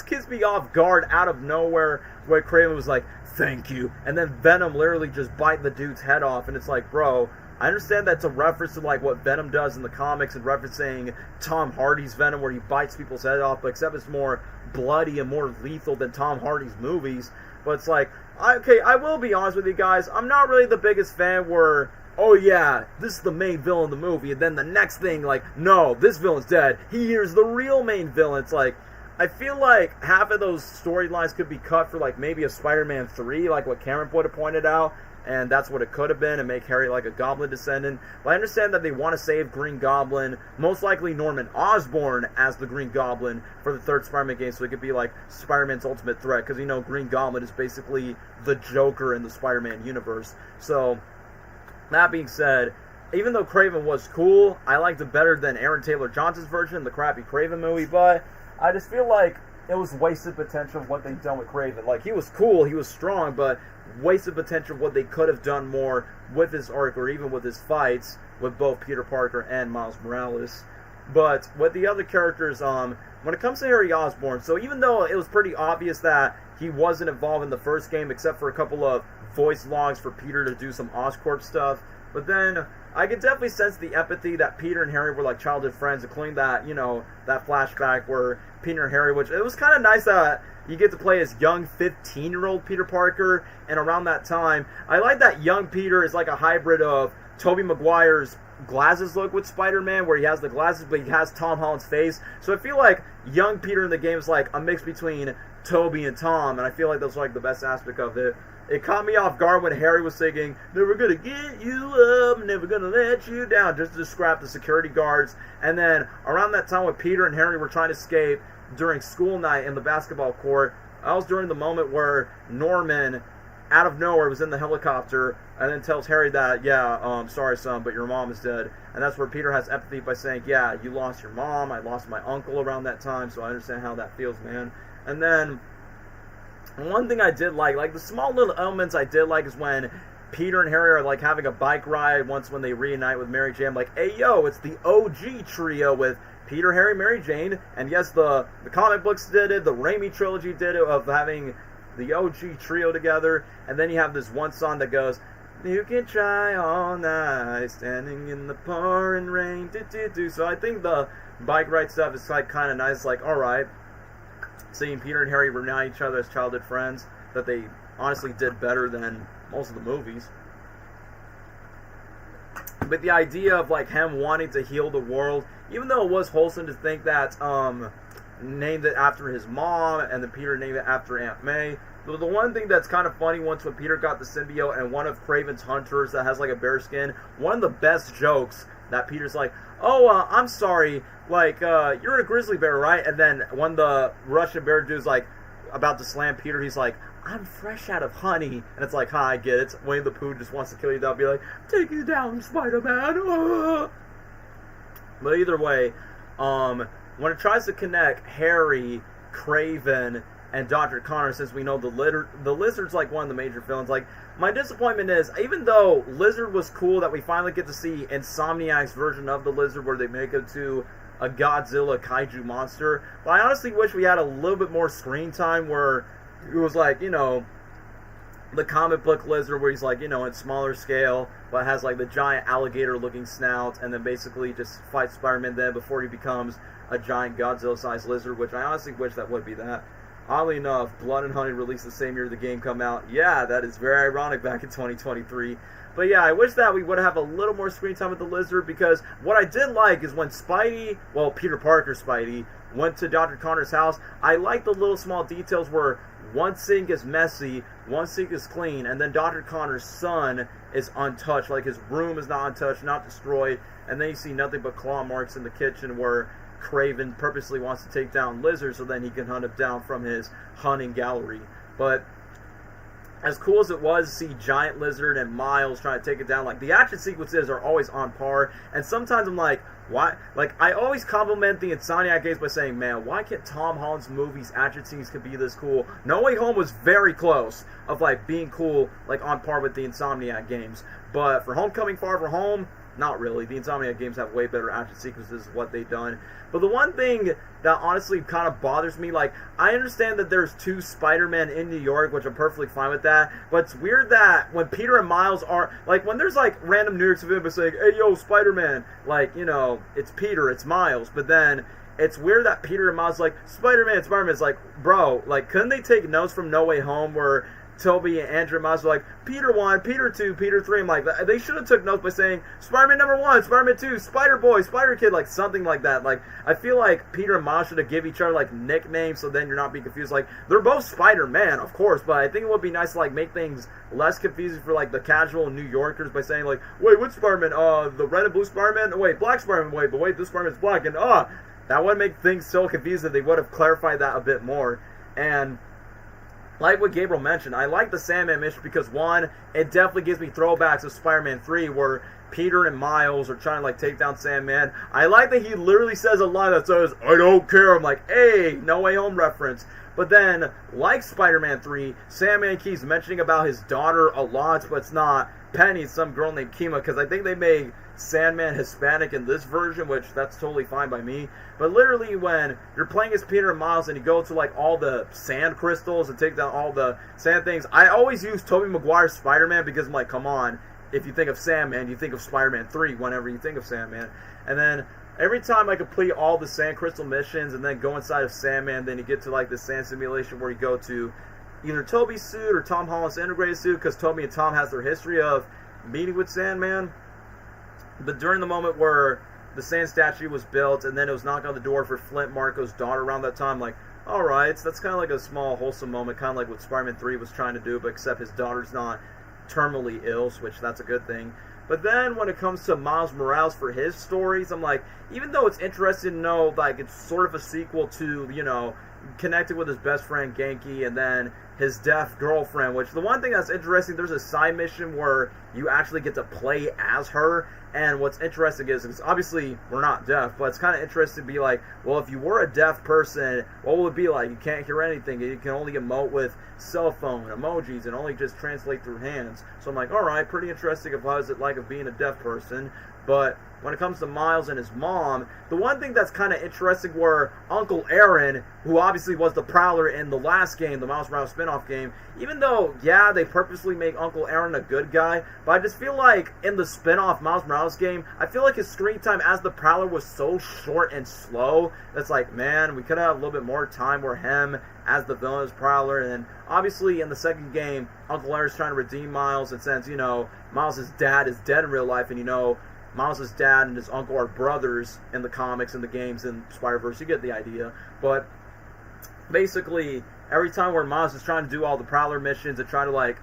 Speaker 2: keeps me off guard out of nowhere, where Kraven was like, thank you, and then Venom literally just bite the dude's head off, and it's like, bro, I understand that's a reference to like what Venom does in the comics and referencing Tom Hardy's Venom, where he bites people's head off, but except it's more bloody and more lethal than Tom Hardy's movies. But it's like, okay, I will be honest with you guys, I'm not really the biggest fan where, oh yeah, this is the main villain of the movie, and then the next thing, like, no, this villain's dead, here's the real main villain. It's like, I feel like half of those storylines could be cut for like maybe a Spider-Man 3, like what Cameron would have pointed out, and that's what it could have been, and make Harry like a Goblin descendant. But I understand that they want to save Green Goblin, most likely Norman Osborn as the Green Goblin for the third Spider-Man game, so it could be like Spider-Man's ultimate threat, because you know Green Goblin is basically the Joker in the Spider-Man universe. So, that being said, even though Kraven was cool, I liked it better than Aaron Taylor Johnson's version, the crappy Kraven movie, but I just feel like it was wasted potential of what they've done with Kraven. Like, he was cool, he was strong, but wasted potential of what they could have done more with his arc, or even with his fights with both Peter Parker and Miles Morales. But with the other characters, when it comes to Harry Osborn, so even though it was pretty obvious that he wasn't involved in the first game, except for a couple of voice logs for Peter to do some Oscorp stuff, but then I could definitely sense the empathy that Peter and Harry were like childhood friends, including that, you know, that flashback where Peter and Harry, which it was kind of nice that you get to play as young 15-year-old Peter Parker, and around that time, I like that young Peter is like a hybrid of Tobey Maguire's glasses look with Spider-Man, where he has the glasses, but he has Tom Holland's face. So I feel like young Peter in the game is like a mix between Tobey and Tom, and I feel like that's like the best aspect of it. It caught me off guard when Harry was singing, never gonna get you up, never gonna let you down, just to describe the security guards. And then around that time when Peter and Harry were trying to escape during school night in the basketball court, I was during the moment where Norman, out of nowhere, was in the helicopter and then tells Harry that, yeah, sorry son, but your mom is dead. And that's where Peter has empathy by saying, yeah, you lost your mom, I lost my uncle around that time, so I understand how that feels, man. And then one thing I did like the small little elements I did like is when Peter and Harry are like having a bike ride once when they reunite with Mary Jane. I'm like, hey yo, it's the OG trio with Peter, Harry, Mary Jane. And yes, the comic books did it, the Raimi trilogy did it, of having the OG trio together. And then you have this one song that goes, you can try all night, standing in the pouring rain, do. So I think the bike ride stuff is like kind of nice, like, alright, seeing Peter and Harry reunite each other as childhood friends, that they honestly did better than most of the movies. But the idea of like him wanting to heal the world, even though it was wholesome to think that named it after his mom, and then Peter named it after Aunt May. But the one thing that's kind of funny, once when Peter got the symbiote and one of Kraven's hunters that has like a bear skin, one of the best jokes that Peter's like, oh, I'm sorry, like, you're a grizzly bear, right? And then when the Russian bear dude's like about to slam Peter, he's like, I'm fresh out of honey. And it's like, I get it. Winnie the Pooh just wants to kill you down, be like, take you down, Spider-Man. But either way, when it tries to connect Harry, Kraven, and Dr. Connor, since we know the Lizard's like one of the major villains, like, my disappointment is, even though Lizard was cool that we finally get to see Insomniac's version of the Lizard, where they make him to a Godzilla kaiju monster, but I honestly wish we had a little bit more screen time where it was like, you know, the comic book Lizard, where he's like, you know, in smaller scale, but has like the giant alligator looking snout, and then basically just fights Spider-Man then before he becomes a giant Godzilla sized lizard, which I honestly wish that would be that. Oddly enough, Blood and Honey released the same year the game come out. Yeah, that is very ironic back in 2023. But yeah, I wish that we would have a little more screen time with the Lizard, because what I did like is when Spidey, well, Peter Parker Spidey, went to Dr. Connor's house, I like the little small details where one sink is messy, one sink is clean, and then Dr. Connor's son is untouched. Like, his room is not untouched, not destroyed, and then you see nothing but claw marks in the kitchen where Craven purposely wants to take down Lizard so then he can hunt him down from his hunting gallery. But as cool as it was to see Giant Lizard and Miles trying to take it down, like, the action sequences are always on par, and sometimes I'm like, why? Like, I always compliment the Insomniac games by saying, man, why can't Tom Holland's movies action scenes could be this cool? No Way Home was very close of, like, being cool, like, on par with the Insomniac games, but for Homecoming Far From Home, not really. The Insomniac games have way better action sequences than what they've done. But the one thing that honestly kind of bothers me, like, I understand that there's 2 Spider-Man in New York, which I'm perfectly fine with that, but it's weird that when Peter and Miles are, like, when there's, like, random New York civilians saying, hey, yo, Spider-Man, like, you know, it's Peter, it's Miles, but then it's weird that Peter and Miles like, Spider-Man, Spider-Man. It's like, bro, like, couldn't they take notes from No Way Home where Toby and Andrew and Miles were like, Peter 1, Peter 2, Peter 3. I'm like, they should have took notes by saying, Spider-Man number 1, Spider-Man 2, Spider-Boy, Spider-Kid, like, something like that. Like, I feel like Peter and Miles should have give each other, like, nicknames so then you're not being confused. Like, they're both Spider-Man, of course, but I think it would be nice to, like, make things less confusing for, like, the casual New Yorkers by saying, like, wait, which Spider-Man? The red and blue Spider-Man? Wait, black Spider-Man? Wait, but wait, this Spider-Man's black. And, that would make things so confusing. They would have clarified that a bit more. And like what Gabriel mentioned, I like the Sandman mission because, one, it definitely gives me throwbacks of Spider-Man 3 where Peter and Miles are trying to, like, take down Sandman. I like that he literally says a line that says, I don't care. I'm like, hey, No Way Home reference. But then, like Spider-Man 3, Sandman keeps mentioning about his daughter a lot, but it's not Penny, it's some girl named Kima, because I think they made Sandman Hispanic in this version, which that's totally fine by me. But literally when you're playing as Peter and Miles and you go to, like, all the sand crystals and take down all the sand things, I always use Tobey Maguire's Spider-Man because I'm like, come on, if you think of Sandman, you think of Spider-Man 3 whenever you think of Sandman. And then every time I complete all the sand crystal missions and then go inside of Sandman, then you get to, like, the sand simulation where you go to either Tobey's suit or Tom Holland's integrated suit, because Tobey and Tom has their history of meeting with Sandman. But during the moment where the sand statue was built and then it was knocked on the door for Flint Marco's daughter around that time, like, alright, so that's kind of like a small wholesome moment, kind of like what Spider-Man 3 was trying to do, but except his daughter's not terminally ill, which that's a good thing. But then when it comes to Miles Morales for his stories, I'm like, even though it's interesting to know, like, it's sort of a sequel to, you know, connected with his best friend Genki and then his deaf girlfriend, which the one thing that's interesting, there's a side mission where you actually get to play as her. And what's interesting is obviously we're not deaf, but it's kind of interesting to be like, well, if you were a deaf person, what will it be like? You can't hear anything. You can only emote with cell phone emojis and only just translate through hands. So I'm like, all right, pretty interesting of what is it like of being a deaf person. But when it comes to Miles and his mom, the one thing that's kind of interesting where Uncle Aaron, who obviously was the Prowler in the last game, the Miles Morales spin-off game, even though, yeah, they purposely make Uncle Aaron a good guy, but I just feel like in the spin-off Miles Morales game, I feel like his screen time as the Prowler was so short and slow, that's like, man, we could have a little bit more time where him as the villain is Prowler, and then obviously in the second game, Uncle Aaron's trying to redeem Miles, and since, you know, Miles' dad is dead in real life, and you know, Miles' dad and his uncle are brothers in the comics and the games in Spider-Verse. You get the idea. But basically, every time where Miles is trying to do all the Prowler missions and trying to, like,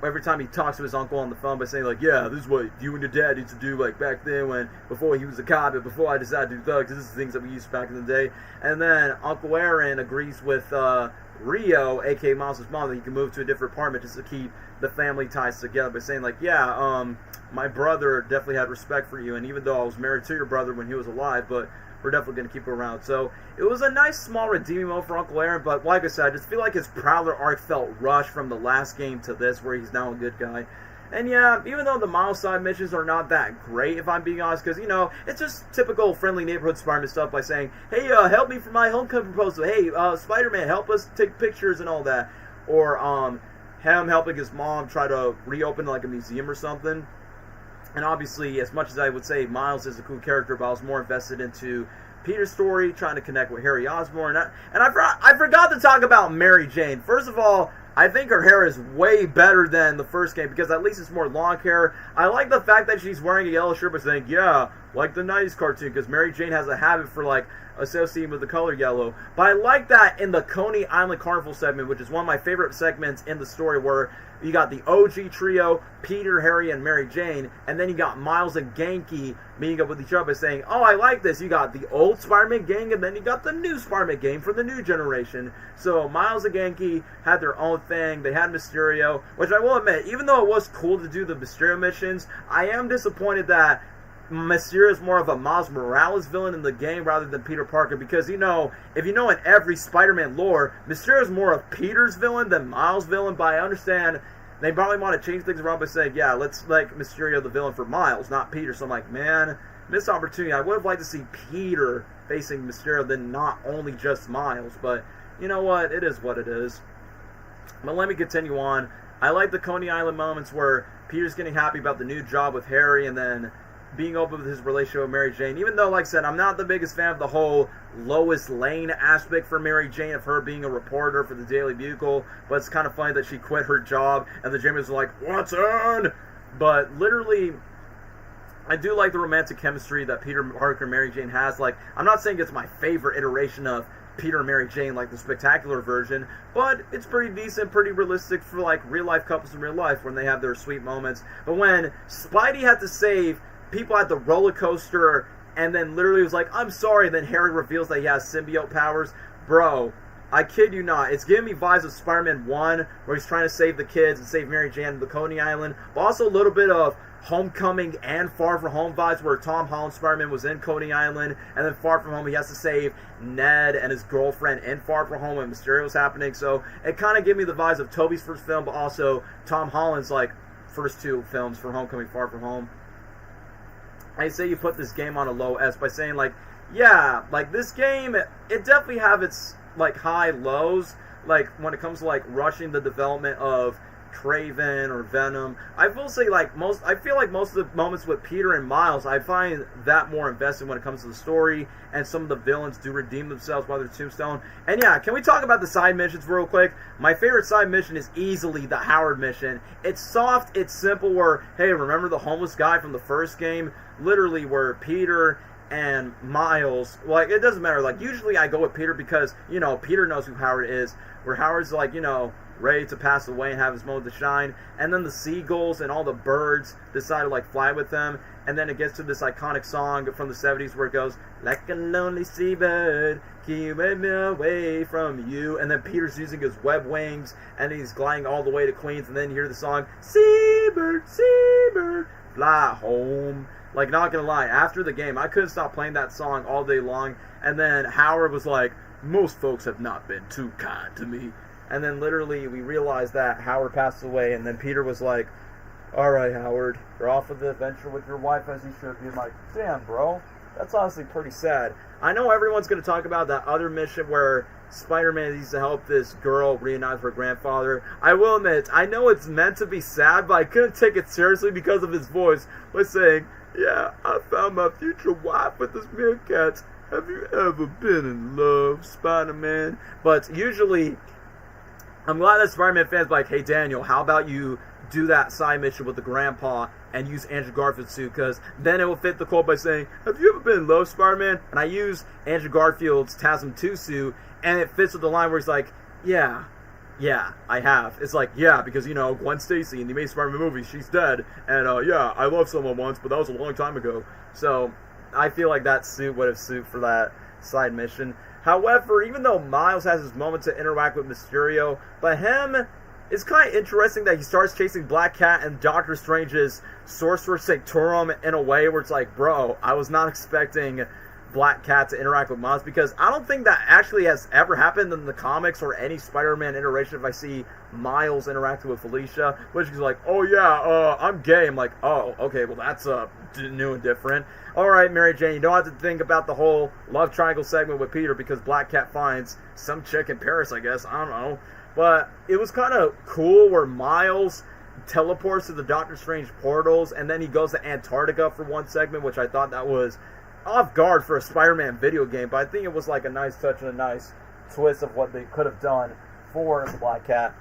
Speaker 2: every time he talks to his uncle on the phone by saying, like, yeah, this is what you and your dad used to do, like, back then when, before he was a cop and before I decided to do thugs. This is things that we used back in the day. And then Uncle Aaron agrees with Rio, a.k.a. Miles' mom, that he can move to a different apartment just to keep the family ties together by saying, like, yeah, my brother definitely had respect for you, and even though I was married to your brother when he was alive, but we're definitely going to keep him around. So it was a nice small redeeming moment for Uncle Aaron, but like I said, I just feel like his Prowler arc felt rushed from the last game to this, where he's now a good guy. And yeah, even though the Miles side missions are not that great, if I'm being honest, because, you know, it's just typical friendly neighborhood Spider-Man stuff by saying, hey, help me for my homecoming proposal. Hey, Spider-Man, help us take pictures and all that. Or him helping his mom try to reopen, like, a museum or something. And obviously, as much as I would say Miles is a cool character, but I was more invested into Peter's story, trying to connect with Harry Osborn. And I forgot to talk about Mary Jane. First of all, I think her hair is way better than the first game because at least it's more long hair. I like the fact that she's wearing a yellow shirt but saying, yeah, like the 90s cartoon, because Mary Jane has a habit for, like, associating with the color yellow. But I like that in the Coney Island Carnival segment, which is one of my favorite segments in the story, where you got the OG trio, Peter, Harry, and Mary Jane, and then you got Miles and Genki meeting up with each other saying, oh, I like this. You got the old Spider-Man gang, and then you got the new Spider-Man gang for the new generation. So Miles and Genki had their own thing. They had Mysterio, which I will admit, even though it was cool to do the Mysterio missions, I am disappointed that Mysterio is more of a Miles Morales villain in the game rather than Peter Parker, because, you know, if you know in every Spider-Man lore, Mysterio is more of Peter's villain than Miles' villain, but I understand they probably want to change things around by saying, yeah, let's make Mysterio the villain for Miles, not Peter. So I'm like, man, missed opportunity. I would have liked to see Peter facing Mysterio than not only just Miles, but you know what? It is what it is. But let me continue on. I like the Coney Island moments where Peter's getting happy about the new job with Harry and then being open with his relationship with Mary Jane. Even though, like I said, I'm not the biggest fan of the whole Lois Lane aspect for Mary Jane, of her being a reporter for the Daily Bugle, but it's kind of funny that she quit her job and the Jamies are like, what's on? But literally, I do like the romantic chemistry that Peter Parker and Mary Jane has. Like, I'm not saying it's my favorite iteration of Peter and Mary Jane, like the spectacular version, but it's pretty decent, pretty realistic for like real life couples in real life when they have their sweet moments. But when Spidey had to save people at the roller coaster and then literally was like, I'm sorry, and then Harry reveals that he has symbiote powers, bro, I kid you not, it's giving me vibes of Spider-Man 1 where he's trying to save the kids and save Mary Jane and the Coney Island, but also a little bit of Homecoming and Far From Home vibes where Tom Holland Spider-Man was in Coney Island, and then Far From Home he has to save Ned and his girlfriend in Far From Home when Mysterio was happening. So it kind of gave me the vibes of Tobey's first film, but also Tom Holland's like first two films for Homecoming, Far From Home. I say you put this game on a low S by saying, like, yeah, like this game, it definitely have its like high lows, like when it comes to like rushing the development of Kraven or Venom. I will say, like, I feel like most of the moments with Peter and Miles, I find that more invested when it comes to the story, and some of the villains do redeem themselves by their tombstone. And yeah, can we talk about the side missions real quick? My favorite side mission is easily the Howard mission. It's soft, it's simple, where, hey, remember the homeless guy from the first game? Literally, where Peter and Miles, like, it doesn't matter, like, usually I go with Peter because, you know, Peter knows who Howard is, where Howard's like, you know, ready to pass away and have his moment to shine, and then the seagulls and all the birds decide to like fly with them, and then it gets to this iconic song from the 70s where it goes, like a lonely seabird, keep me away from you, and then Peter's using his web wings, and he's gliding all the way to Queens, and then you hear the song, seabird, seabird, fly home. Like, not gonna lie, after the game, I couldn't stop playing that song all day long, and then Howard was like, most folks have not been too kind to me. And then literally we realized that Howard passed away, and then Peter was like, alright, Howard, you're off of the adventure with your wife as you should be. I'm like, damn, bro, that's honestly pretty sad. I know everyone's going to talk about that other mission where Spider-Man needs to help this girl reunite with her grandfather. I will admit, I know it's meant to be sad, but I couldn't take it seriously because of his voice, by saying, yeah, I found my future wife with this meerkat. Have you ever been in love, Spider-Man? But usually, I'm glad that Spider-Man fans are like, hey Daniel, how about you do that side mission with the grandpa and use Andrew Garfield's suit, because then it will fit the quote by saying, have you ever been in love, Spider-Man? And I use Andrew Garfield's TASM 2 suit, and it fits with the line where he's like, yeah, I have. It's like, yeah, because, you know, Gwen Stacy in the Amazing Spider-Man movie, she's dead, and yeah, I loved someone once, but that was a long time ago. So, I feel like that suit would have suited for that side mission. However, even though Miles has his moment to interact with Mysterio, but him, it's kind of interesting that he starts chasing Black Cat and Doctor Strange's Sorcerer Sanctorum in a way where it's like, bro, I was not expecting Black Cat to interact with Miles, because I don't think that actually has ever happened in the comics or any Spider-Man iteration. If I see Miles interacting with Felicia, which is like, oh yeah, I'm gay. I'm like, oh, okay, well that's new and different. Alright, Mary Jane, you don't have to think about the whole love triangle segment with Peter because Black Cat finds some chick in Paris, I guess. I don't know. But it was kind of cool where Miles teleports to the Doctor Strange portals, and then he goes to Antarctica for one segment, which I thought that was off guard for a Spider-Man video game, but I think it was like a nice touch and a nice twist of what they could have done for the Black Cat.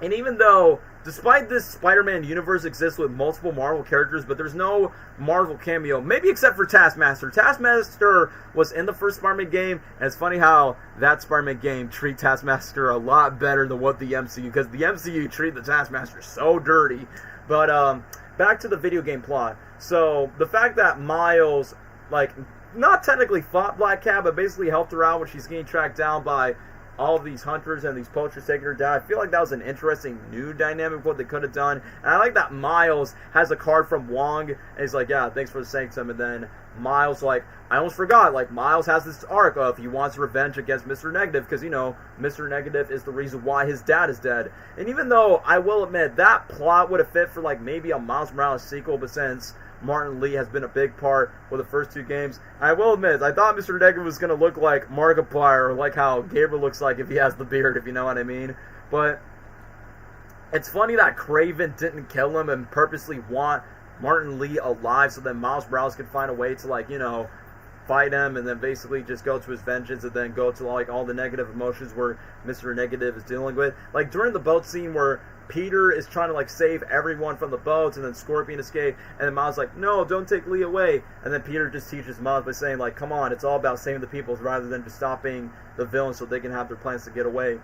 Speaker 2: And even though, despite this Spider-Man universe exists with multiple Marvel characters, but there's no Marvel cameo, maybe except for Taskmaster. Taskmaster was in the first Spider-Man game, and it's funny how that Spider-Man game treats Taskmaster a lot better than what the MCU, because the MCU treat the Taskmaster so dirty. But back to the video game plot. So the fact that Miles, like, not technically fought Black Cat, but basically helped her out when she's getting tracked down by all of these hunters and these poachers taking her down. I feel like that was an interesting new dynamic of what they could have done. And I like that Miles has a card from Wong, and he's like, yeah, thanks for the sanctum. And then Miles, like, I almost forgot, like, Miles has this arc of he wants revenge against Mr. Negative, because, you know, Mr. Negative is the reason why his dad is dead. And even though, I will admit, that plot would have fit for, like, maybe a Miles Morales sequel, but since Martin Lee has been a big part with the first two games, I will admit, I thought Mr. Negative was going to look like Markiplier, or like how Gabriel looks like if he has the beard, if you know what I mean. But it's funny that Kraven didn't kill him and purposely want Martin Lee alive so that Miles Morales could find a way to, like, you know, fight him and then basically just go to his vengeance and then go to, like, all the negative emotions where Mr. Negative is dealing with. Like, during the boat scene where Peter is trying to, like, save everyone from the boats, and then Scorpion escape, and then Miles like, no, don't take Lee away. And then Peter just teaches Miles by saying, like, come on, it's all about saving the people rather than just stopping the villains so they can have their plans to get away.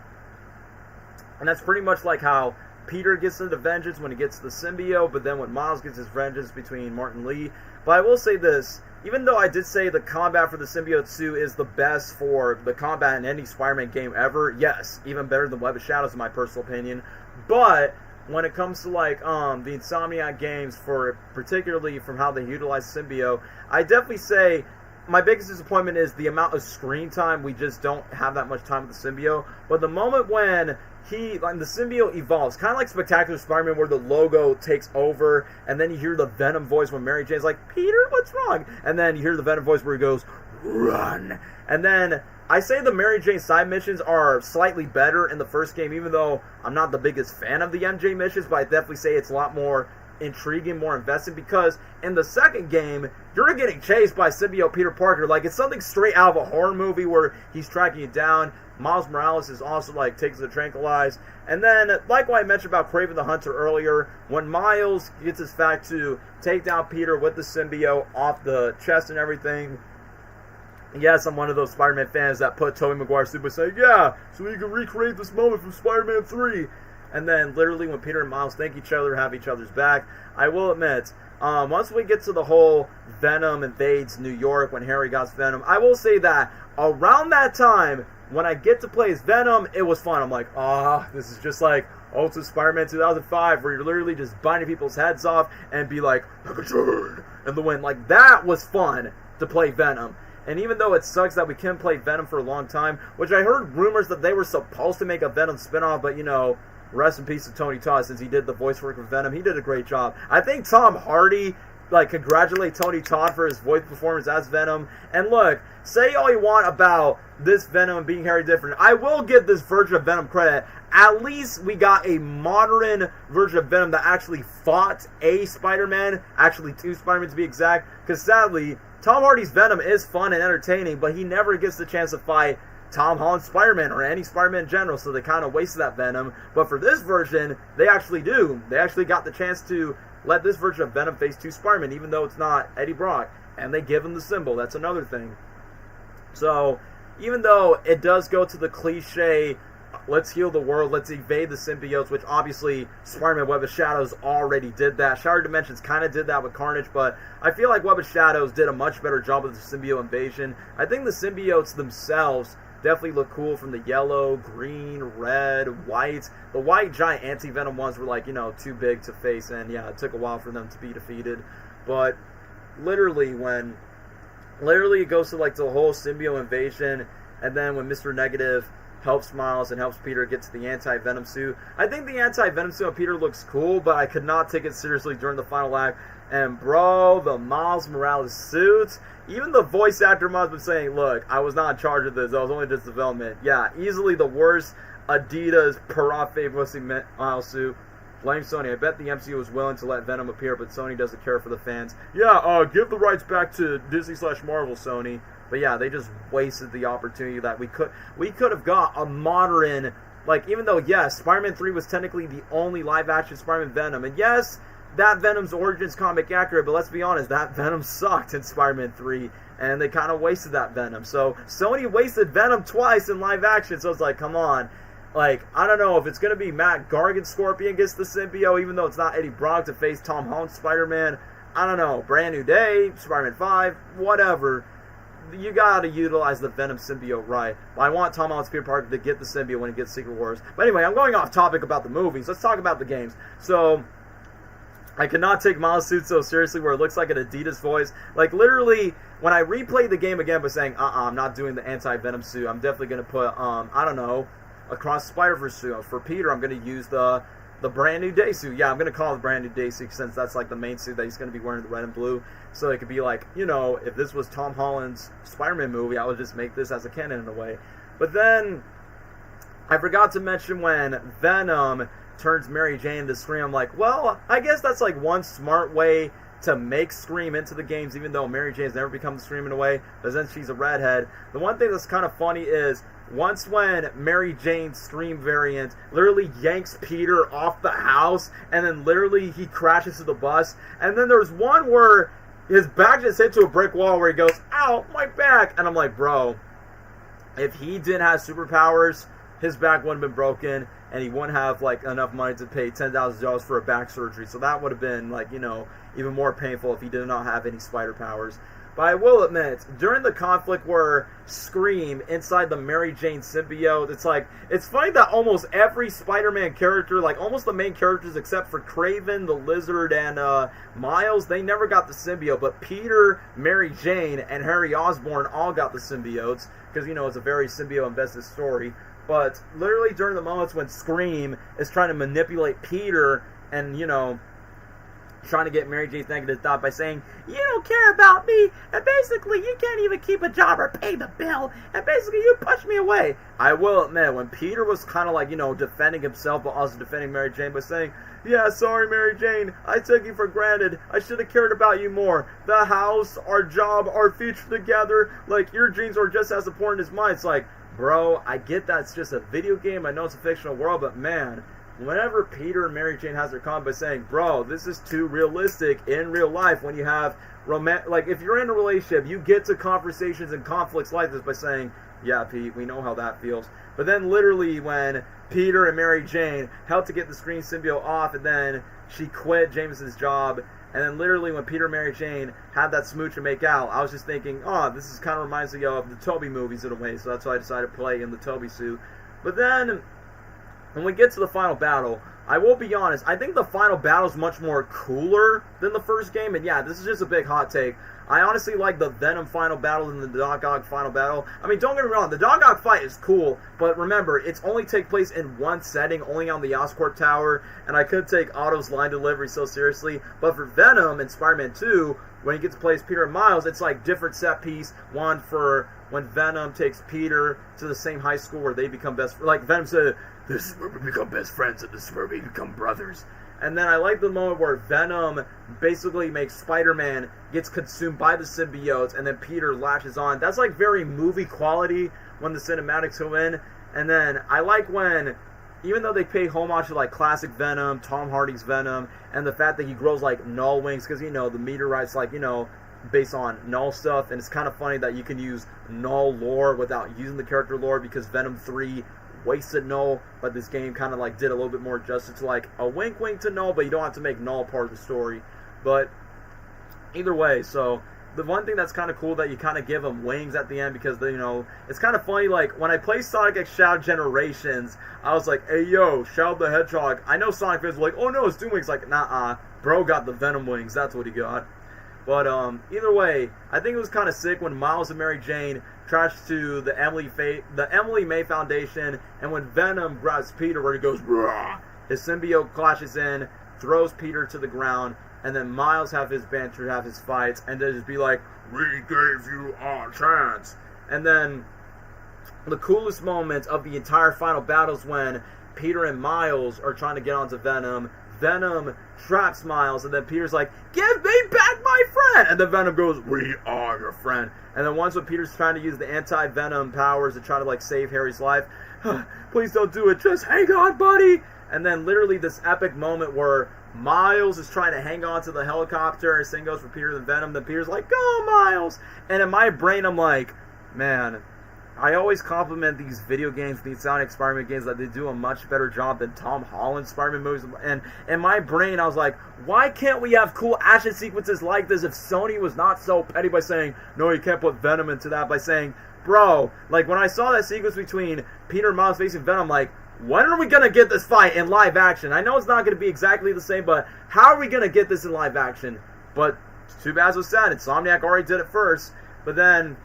Speaker 2: And that's pretty much like how Peter gets into vengeance when he gets the symbiote, but then when Miles gets his vengeance between Martin Lee. But I will say this, even though I did say the combat for the symbiote suit is the best for the combat in any Spider-Man game ever, yes, even better than Web of Shadows in my personal opinion. But when it comes to, like, the Insomniac games, for particularly from how they utilize symbiote, I definitely say my biggest disappointment is the amount of screen time. We just don't have that much time with the symbiote. But the moment when the symbiote evolves, kind of like Spectacular Spider-Man, where the logo takes over, and then you hear the Venom voice when Mary Jane's like, Peter, what's wrong? And then you hear the Venom voice where he goes, run. And then I say the Mary Jane side missions are slightly better in the first game, even though I'm not the biggest fan of the MJ missions, but I definitely say it's a lot more intriguing, more invested, because in the second game, you're getting chased by symbiote Peter Parker. Like, it's something straight out of a horror movie where he's tracking you down. Miles Morales is also, like, takes the tranquilize. And then, like what I mentioned about Kraven the Hunter earlier, when Miles gets his fact to take down Peter with the symbiote off the chest and everything, yes, I'm one of those Spider-Man fans that put Tobey Maguire's suit by saying, yeah, so we can recreate this moment from Spider-Man 3. And then, literally, when Peter and Miles thank each other, have each other's back, I will admit, once we get to the whole Venom invades New York, when Harry got Venom, I will say that around that time, when I get to play as Venom, it was fun. I'm like, this is just like Ultimate Spider-Man 2005, where you're literally just biting people's heads off and be like, and the wind. Like, that was fun to play Venom. And even though it sucks that we couldn't play Venom for a long time, which I heard rumors that they were supposed to make a Venom spinoff, but, you know, rest in peace to Tony Todd, since he did the voice work for Venom. He did a great job. I think Tom Hardy, like, congratulate Tony Todd for his voice performance as Venom. And look, say all you want about this Venom being very different. I will give this version of Venom credit. At least we got a modern version of Venom that actually fought a Spider-Man, actually two Spider-Man to be exact, because sadly, Tom Hardy's Venom is fun and entertaining, but he never gets the chance to fight Tom Holland's Spider-Man or any Spider-Man in general, so they kind of wasted that Venom. But for this version, they actually do. They actually got the chance to let this version of Venom face two Spider-Man, even though it's not Eddie Brock. And they give him the symbol. That's another thing. So, even though it does go to the cliche, let's heal the world, let's evade the symbiotes, which obviously Spider-Man Web of Shadows already did that. Shattered Dimensions kind of did that with Carnage, but I feel like Web of Shadows did a much better job with the symbiote invasion. I think the symbiotes themselves definitely look cool, from the yellow, green, red, white. The white giant anti-venom ones were, like, you know, too big to face, and yeah, it took a while for them to be defeated. But literally it goes to, like, the whole symbiote invasion, and then when Mr. Negative helps Miles and helps Peter get to the anti-venom suit. I think the anti-venom suit on Peter looks cool, but I could not take it seriously during the final act. And bro, the Miles Morales suit, even the voice actor must have been saying, look, I was not in charge of this, I was only just development. Yeah, easily the worst Adidas Parafe Miles suit. Blame Sony. I bet the MCU was willing to let Venom appear, but Sony doesn't care for the fans. Yeah, give the rights back to Disney/Marvel, Sony. But yeah, they just wasted the opportunity that we could have got a modern, like, even though, yes, Spider-Man 3 was technically the only live-action Spider-Man Venom, and yes, that Venom's origins comic accurate, but let's be honest, that Venom sucked in Spider-Man 3, and they kind of wasted that Venom. So Sony wasted Venom twice in live action, so it's like, come on. Like, I don't know if it's going to be Matt Gargan Scorpion against the symbiote, even though it's not Eddie Brock to face Tom Holland Spider-Man. I don't know. Brand New Day, Spider-Man 5, whatever. You got to utilize the Venom symbiote right. But I want Tom Holland's Peter Parker to get the symbiote when he gets Secret Wars. But anyway, I'm going off topic about the movies. Let's talk about the games. So, I cannot take Miles' suit so seriously where it looks like an Adidas voice. Like, literally, when I replayed the game again by saying, I'm not doing the anti-Venom suit, I'm definitely going to put, I don't know, Across Spider-Verse suit. For Peter, I'm going to use the Brand New Day suit. Yeah, I'm going to call it the Brand New Day suit since that's like the main suit that he's going to be wearing, the red and blue. So it could be like, you know, if this was Tom Holland's Spider-Man movie, I would just make this as a canon in a way. But then, I forgot to mention when Venom turns Mary Jane into Scream. I'm like, well, I guess that's like one smart way to make Scream into the games, even though Mary Jane's never become Scream in a way, but then she's a redhead. The one thing that's kind of funny is, once when Mary Jane's Scream variant literally yanks Peter off the house, and then literally he crashes to the bus, and then there's one where his back just hit to a brick wall where he goes, ow, my back, and I'm like, bro, if he didn't have superpowers, his back wouldn't have been broken, and he wouldn't have like enough money to pay $10,000 for a back surgery, so that would have been like, you know, even more painful if he did not have any spider powers. But I will admit, during the conflict where Scream inside the Mary Jane symbiote, it's funny that almost every Spider-Man character, like almost the main characters except for Kraven, the Lizard, and Miles, they never got the symbiote. But Peter, Mary Jane, and Harry Osborn all got the symbiotes because, you know, it's a very symbiote-invested story. But literally during the moments when Scream is trying to manipulate Peter and, you know, trying to get Mary Jane's negative thought by saying, you don't care about me, and basically you can't even keep a job or pay the bill, and basically you push me away. I will admit, when Peter was kind of like, you know, defending himself, but also defending Mary Jane by saying, yeah, sorry Mary Jane, I took you for granted, I should have cared about you more. The house, our job, our future together, like your dreams are just as important as mine. It's like, bro, I get that it's just a video game, I know it's a fictional world, but man, whenever Peter and Mary Jane has their comment by saying, bro, this is too realistic in real life, when you have like, if you're in a relationship, you get to conversations and conflicts like this by saying, yeah, Pete, we know how that feels. But then literally when Peter and Mary Jane helped to get the Scream symbiote off, and then she quit Jameson's job, and then literally when Peter and Mary Jane had that smooch and make out, I was just thinking, oh, this is kind of reminds me of the Tobey movies in a way, so that's why I decided to play in the Tobey suit. But then, when we get to the final battle, I will be honest, I think the final battle is much more cooler than the first game, and yeah, this is just a big hot take. I honestly like the Venom final battle than the Doc Ock final battle. I mean, don't get me wrong, the Doc Ock fight is cool, but remember, it's only take place in one setting, only on the Oscorp Tower, and I could take Otto's line delivery so seriously, but for Venom in Spider-Man 2, when he gets to play as Peter and Miles, it's like different set piece, one for when Venom takes Peter to the same high school where they become best friends. Like Venom said, this is where we become best friends, and this is where we become brothers. And then I like the moment where Venom basically makes Spider-Man gets consumed by the symbiotes, and then Peter latches on. That's like very movie quality when the cinematics go in. And then I like when, even though they pay homage to like classic Venom, Tom Hardy's Venom, and the fact that he grows like Null wings, because, you know, the meteorite's like, you know, based on Null stuff, and it's kind of funny that you can use Null lore without using the character lore, because Venom 3 wasted Null, but this game kind of like did a little bit more justice to like a wink to Null, but you don't have to make Null part of the story. But either way, so the one thing that's kind of cool that you kind of give them wings at the end, because they, you know, it's kind of funny, like when I play Sonic X Shadow Generations, I was like, hey yo, Shadow the Hedgehog. I know Sonic fans were like, oh no, it's Doom Wings. Like, nah, bro got the Venom wings, that's what he got. But either way, I think it was kind of sick when Miles and Mary Jane trashed to the Emily May Foundation, and when Venom grabs Peter where he goes, Rah! His symbiote clashes in, throws Peter to the ground, and then Miles have his banter, have his fights, and they just be like, we gave you a chance. And then the coolest moment of the entire final battle is when Peter and Miles are trying to get onto Venom. Venom traps Miles, and then Peter's like, give me back my friend! And then Venom goes, we are your friend. And then once when Peter's trying to use the anti-Venom powers to try to, like, save Harry's life, please don't do it, just hang on, buddy! And then literally this epic moment where Miles is trying to hang on to the helicopter, and same goes for Peter and Venom, then Peter's like, go, Miles! And in my brain, I'm like, man, I always compliment these video games, these Sonic Spider-Man games, that they do a much better job than Tom Holland's Spider-Man movies. And in my brain, I was like, why can't we have cool action sequences like this if Sony was not so petty by saying, no, you can't put Venom into that, by saying, bro, like, when I saw that sequence between Peter and Miles facing Venom, like, when are we going to get this fight in live action? I know it's not going to be exactly the same, but how are we going to get this in live action? But too bad as was said, Insomniac already did it first. But then,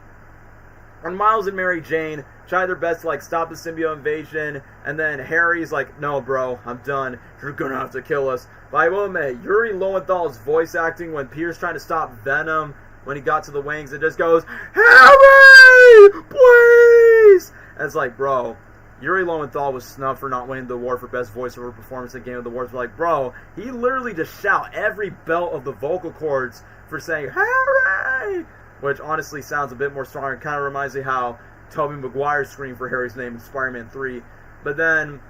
Speaker 2: when Miles and Mary Jane try their best to, like, stop the symbiote invasion, and then Harry's like, no, bro, I'm done. You're going to have to kill us. But I will admit, Yuri Lowenthal's voice acting when Peter's trying to stop Venom, when he got to the wings, it just goes, Harry, please! And it's like, bro, Yuri Lowenthal was snubbed for not winning the award for Best Voiceover Performance at Game of the Awards. But like, bro, he literally just shout every belt of the vocal cords for saying, Harry! Which honestly sounds a bit more strong. It kind of reminds me how Tobey Maguire screamed for Harry's name in Spider-Man 3. But then,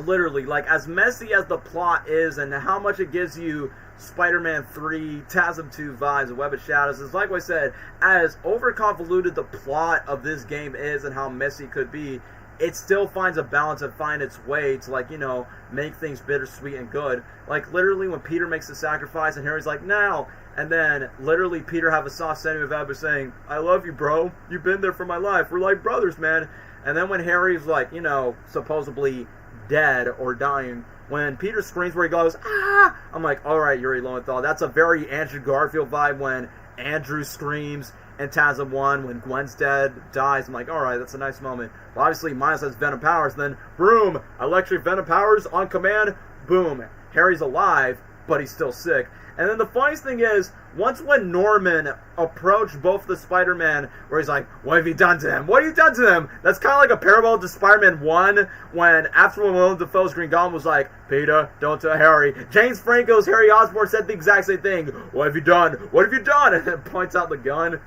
Speaker 2: literally, like, as messy as the plot is and how much it gives you Spider-Man 3, TASM 2 vibes, and Web of Shadows, is like I said, as over-convoluted the plot of this game is and how messy it could be, it still finds a balance and finds its way to, like, you know, make things bittersweet and good. Like, literally, when Peter makes the sacrifice and Harry's like, no! And then, literally, Peter have a soft sentiment about it saying, I love you, bro. You've been there for my life. We're like brothers, man. And then when Harry's, like, you know, supposedly dead or dying, when Peter screams where he goes, ah! I'm like, alright, Yuri Lowenthal. That's a very Andrew Garfield vibe when Andrew screams in TASM 1, when Gwen's dead, dies. I'm like, alright, that's a nice moment. But obviously, Miles has Venom powers. Then, boom, electric Venom powers on command. Boom, Harry's alive, but he's still sick. And then the funniest thing is, once when Norman approached both the Spider-Man, where he's like, what have you done to them? What have you done to them? That's kind of like a parallel to Spider-Man 1, when after Willem Dafoe's Green Goblin was like, Peter, don't tell Harry. James Franco's Harry Osborn said the exact same thing. What have you done? What have you done? And then points out the gun.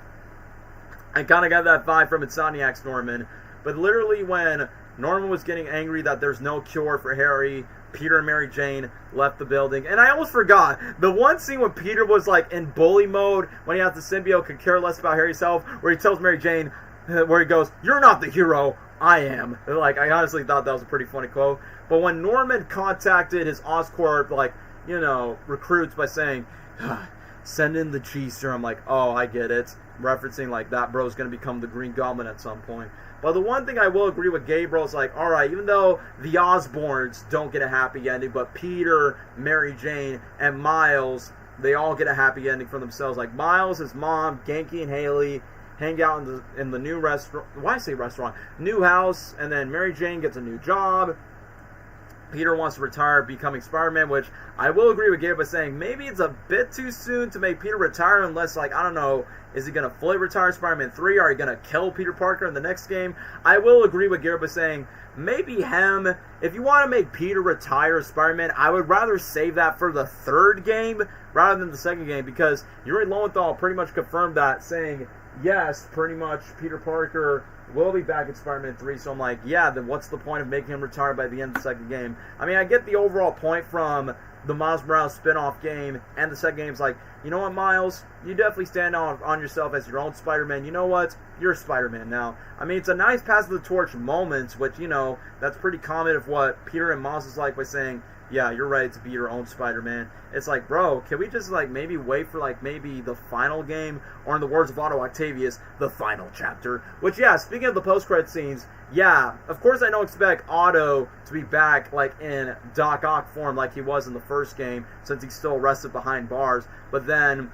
Speaker 2: I kind of got that vibe from Insomniac's Norman. But literally when Norman was getting angry that there's no cure for Harry, Peter and Mary Jane left the building. And I almost forgot, the one scene when Peter was like in bully mode, when he has the symbiote, could care less about Harry's health, where he tells Mary Jane, where he goes, you're not the hero, I am. And like, I honestly thought that was a pretty funny quote. But when Norman contacted his Oscorp, like, you know, recruits by saying, send in the G serum, like, oh, I get it. Referencing like that bro's gonna become the Green Goblin at some point. But the one thing I will agree with Gabriel is like, alright, even though the Osborns don't get a happy ending, but Peter, Mary Jane, and Miles, they all get a happy ending for themselves. Like Miles, his mom, Genki, and Haley hang out in the new restaurant. Why say restaurant? New house, and then Mary Jane gets a new job. Peter wants to retire, becoming Spider-Man, which I will agree with Gabe by saying maybe it's a bit too soon to make Peter retire unless, like, I don't know, is he going to fully retire Spider-Man 3? Are he going to kill Peter Parker in the next game? I will agree with Garrett by saying maybe him. If you want to make Peter retire Spider-Man, I would rather save that for the third game rather than the second game, because Yuri Lowenthal pretty much confirmed that, saying, yes, pretty much Peter Parker will be back in Spider-Man 3, so I'm like, yeah, then what's the point of making him retire by the end of the second game? I mean, I get the overall point from the Miles Morales spin-off game, and the second game's like, you know what, Miles? You definitely stand on yourself as your own Spider-Man. You know what? You're Spider-Man now. I mean, it's a nice pass of the torch moments, which, you know, that's pretty common of what Peter and Miles is like by saying, yeah, you're ready to be your own Spider-Man. It's like, bro, can we just, like, maybe wait for, like, maybe the final game? Or in the words of Otto Octavius, the final chapter. Which, yeah, speaking of the post-credit scenes, yeah, of course I don't expect Otto to be back, like, in Doc Ock form like he was in the first game, since he's still arrested behind bars. But then,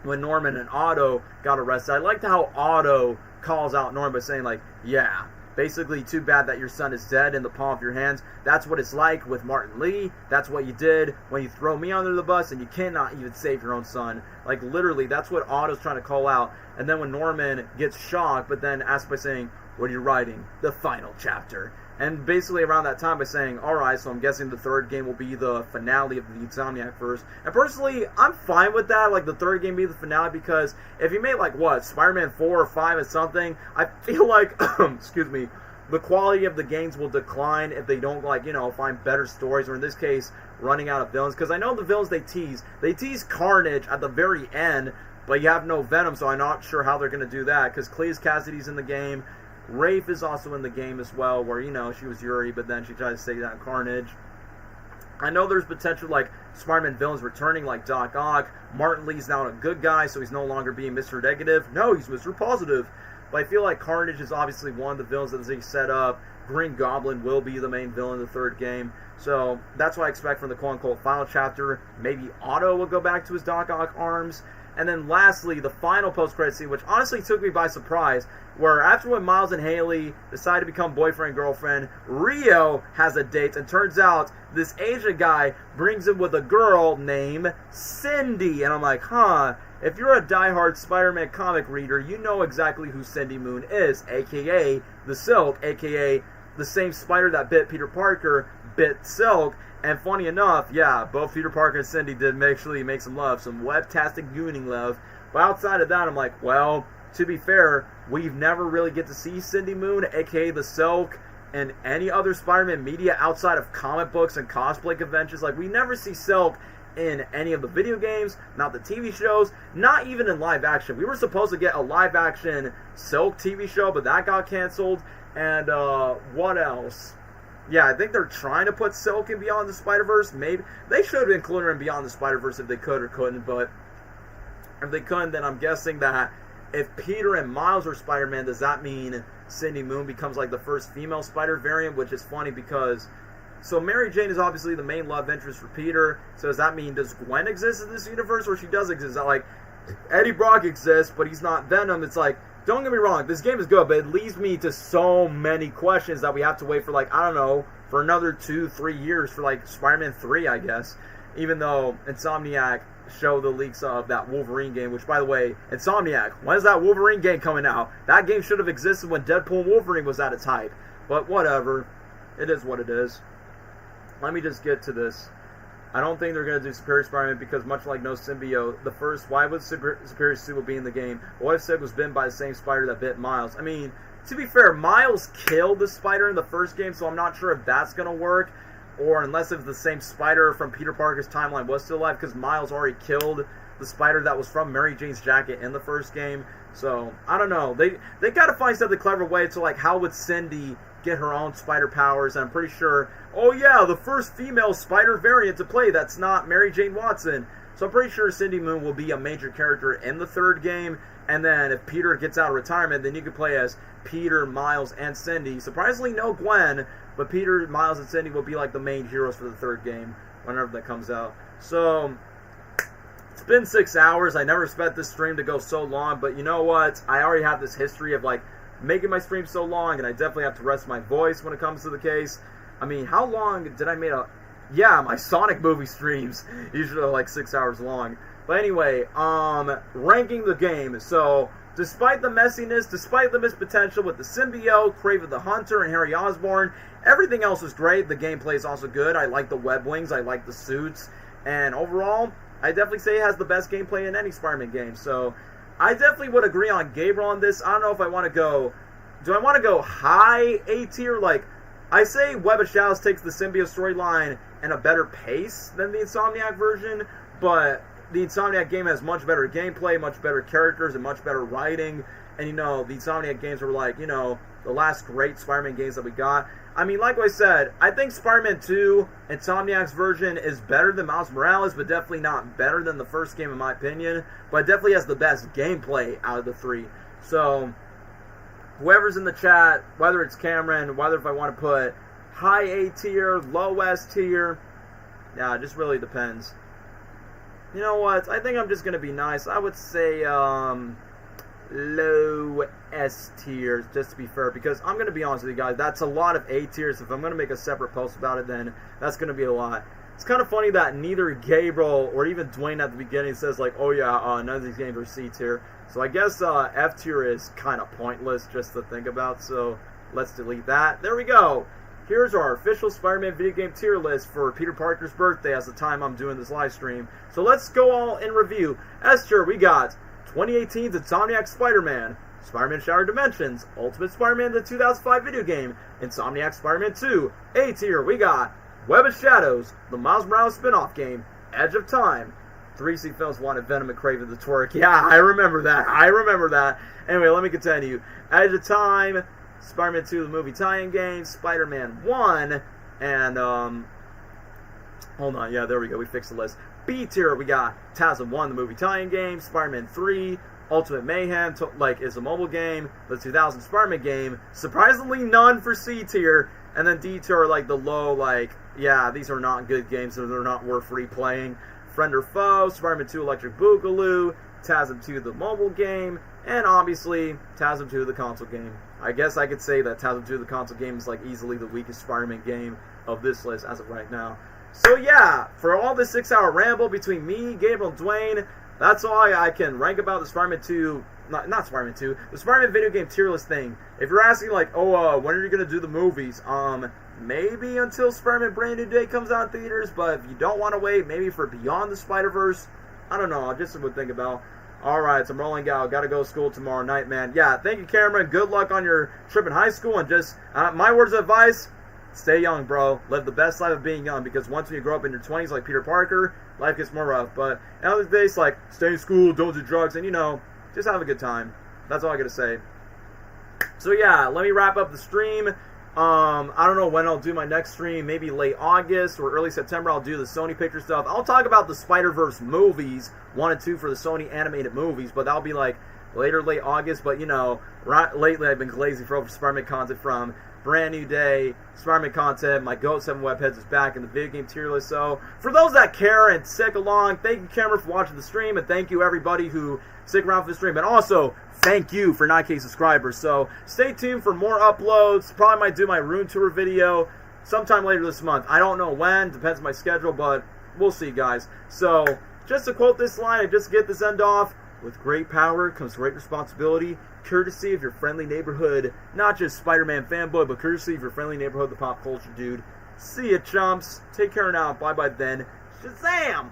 Speaker 2: when Norman and Otto got arrested, I liked how Otto calls out Norman by saying, like, yeah, basically, too bad that your son is dead in the palm of your hands. That's what it's like with Martin Lee. That's what you did when you throw me under the bus and you cannot even save your own son. Like, literally, that's what Otto's trying to call out. And then when Norman gets shocked, but then asks by saying, what are you writing? The final chapter. And basically around that time by saying, alright, so I'm guessing the third game will be the finale of the Insomniac verse. And personally, I'm fine with that, like the third game be the finale, because if you made like, what, Spider-Man 4 or 5 or something, I feel like, excuse me, the quality of the games will decline if they don't, like, you know, find better stories, or in this case, running out of villains. Because I know the villains they tease Carnage at the very end, but you have no Venom, so I'm not sure how they're going to do that, because Cletus Cassidy's in the game. Rafe is also in the game as well, where, you know, she was Yuri, but then she tried to say that Carnage. I know there's potential, like, Spider-Man villains returning, like Doc Ock. Martin Lee's now a good guy, so he's no longer being Mr. Negative. No, he's Mr. Positive. But I feel like Carnage is obviously one of the villains that they set up. Green Goblin will be the main villain in the third game. So that's what I expect from the quote-unquote final chapter. Maybe Otto will go back to his Doc Ock arms. And then lastly, the final post-credit scene, which honestly took me by surprise, where after when Miles and Haley decide to become boyfriend and girlfriend, Rio has a date, and turns out this Asian guy brings him with a girl named Cindy. And I'm like, huh, if you're a diehard Spider-Man comic reader, you know exactly who Cindy Moon is, a.k.a. the Silk, a.k.a. the same spider that bit Peter Parker, bit Silk. And funny enough, yeah, both Peter Parker and Cindy did actually make some love, some web-tastic gooning love. But outside of that, I'm like, well, to be fair, we've never really get to see Cindy Moon, aka the Silk, and any other Spider-Man media outside of comic books and cosplay conventions. Like, we never see Silk in any of the video games, not the TV shows, not even in live action. We were supposed to get a live action Silk TV show, but that got canceled. And what else? Yeah, I think they're trying to put Silk in Beyond the Spider-Verse. Maybe they should have included her in Beyond the Spider-Verse if they could or couldn't. But if they couldn't, then I'm guessing that if Peter and Miles are Spider-Man, does that mean Cindy Moon becomes like the first female Spider variant? Which is funny because, so Mary Jane is obviously the main love interest for Peter. So does that mean, does Gwen exist in this universe, or she does exist? Like, Eddie Brock exists, but he's not Venom. It's like, don't get me wrong, this game is good, but it leads me to so many questions that we have to wait for, like, I don't know, for another 2-3 years for, like, Spider-Man 3, I guess. Even though Insomniac showed the leaks of that Wolverine game, which, by the way, Insomniac, when is that Wolverine game coming out? That game should have existed when Deadpool and Wolverine was at its hype. But whatever. It is what it is. Let me just get to this. I don't think they're going to do Superior Spider-Man because, much like No Symbiote, the first, why would Superior Sue be in the game? What if Sid was bitten by the same spider that bit Miles? I mean, to be fair, Miles killed the spider in the first game, so I'm not sure if that's going to work, or unless if the same spider from Peter Parker's timeline was still alive, because Miles already killed the spider that was from Mary Jane's jacket in the first game. So, I don't know. They got to find something clever way to, like, how would Cindy get her own spider powers? And I'm pretty sure, oh yeah, the first female spider variant to play that's not Mary Jane Watson. So I'm pretty sure Cindy Moon will be a major character in the third game. And then if Peter gets out of retirement, then you could play as Peter, Miles, and Cindy. Surprisingly, no Gwen, but Peter, Miles, and Cindy will be like the main heroes for the third game whenever that comes out. So it's been 6 hours. I never expect this stream to go so long, but you know what? I already have this history of, like, making my stream so long, and I definitely have to rest my voice when it comes to the case. I mean, how long did I make yeah, my Sonic movie streams usually are like 6 hours long. But anyway, ranking the game. So, despite the messiness, despite the missed potential with the symbiote, Kraven the Hunter, and Harry Osborn, everything else is great. The gameplay is also good. I like the web wings, I like the suits, and overall, I definitely say it has the best gameplay in any Spider-Man game. So, I definitely would agree on Gabriel on this. I don't know if I want to go, do I want to go high A tier? Like, I say Web of Shadows takes the symbiote storyline in a better pace than the Insomniac version, but the Insomniac game has much better gameplay, much better characters, and much better writing. And, you know, the Insomniac games were like, you know, the last great Spider-Man games that we got. I mean, like I said, I think Spider-Man 2, Insomniac's version, is better than Miles Morales, but definitely not better than the first game in my opinion. But it definitely has the best gameplay out of the three. So, whoever's in the chat, whether it's Cameron, whether if I want to put high A tier, low S tier, yeah, it just really depends. You know what? I think I'm just going to be nice. I would say low S tiers, just to be fair, because I'm going to be honest with you guys, that's a lot of A tiers. If I'm going to make a separate post about it, then that's going to be a lot. It's kind of funny that neither Gabriel or even Dwayne at the beginning says, like, oh yeah, none of these games are C tier. So I guess F tier is kind of pointless just to think about, so let's delete that. There we go. here's our official Spider-Man video game tier list for Peter Parker's birthday as the time I'm doing this live stream. So let's go all in review. S tier, we got 2018's Insomniac Spider-Man, Spider-Man Shattered Dimensions, Ultimate Spider-Man the 2005 video game, Insomniac Spider-Man 2. A tier, we got Web of Shadows, the Miles Morales spin-off game, Edge of Time. 3C Films wanted Venom and Kraven to twerk. Yeah, I remember that. Anyway, let me continue. Edge of Time, Spider-Man 2, the movie tie-in game, Spider-Man 1, and, hold on, yeah, there we go, we fixed the list. B tier, we got TASM 1, the movie tie-in game, Spider-Man 3, Ultimate Mayhem, is a mobile game, the 2000 Spider-Man game, surprisingly none for C tier, and then D tier are like the low, like, yeah, these are not good games, so they're not worth replaying. Friend or Foe, Spider-Man 2 Electric Boogaloo, TASM 2 the mobile game, and obviously TASM 2 the console game. I guess I could say that TASM 2 the console game is like easily the weakest Spider-Man game of this list as of right now. So yeah, for all this 6-hour ramble between me, Gabriel, and Dwayne, that's all I can rank about the Spider-Man 2, not Spider-Man 2, the Spider-Man video game tier list thing. If you're asking like, oh, when are you going to do the movies? Maybe until Spider-Man Brand New Day comes out in theaters, but if you don't want to wait, maybe for Beyond the Spider-Verse, I don't know, just something to think about. Alright, so I'm rolling out, gotta go to school tomorrow night, man. Yeah, thank you, Cameron, good luck on your trip in high school, and just, my words of advice, stay young, bro. Live the best life of being young, because once when you grow up in your 20s like Peter Parker, life gets more rough, but in other days, like, stay in school, don't do drugs, and, you know, just have a good time. That's all I gotta say. So yeah, let me wrap up the stream. I don't know when I'll do my next stream, maybe late August or early September. I'll do the Sony picture stuff. I'll talk about the Spider-Verse movies, 1 and 2 for the Sony animated movies, but that'll be like late August. But you know, lately I've been lazy for Spider-Man content from Brand New Day, Spider-Man content. My Goat 7 Webheads is back in the video game tier list. So for those that care and stick along, thank you, Cameron, for watching the stream, and thank you everybody who stick around for the stream. And also, thank you for 9K subscribers. So stay tuned for more uploads. Probably might do my Rune Tour video sometime later this month. I don't know when. Depends on my schedule, but we'll see, guys. So just to quote this line and just get this end off, with great power comes great responsibility, courtesy of your friendly neighborhood, not just Spider-Man fanboy, but courtesy of your friendly neighborhood, the pop culture dude. See ya, chumps. Take care now. Bye-bye then. Shazam!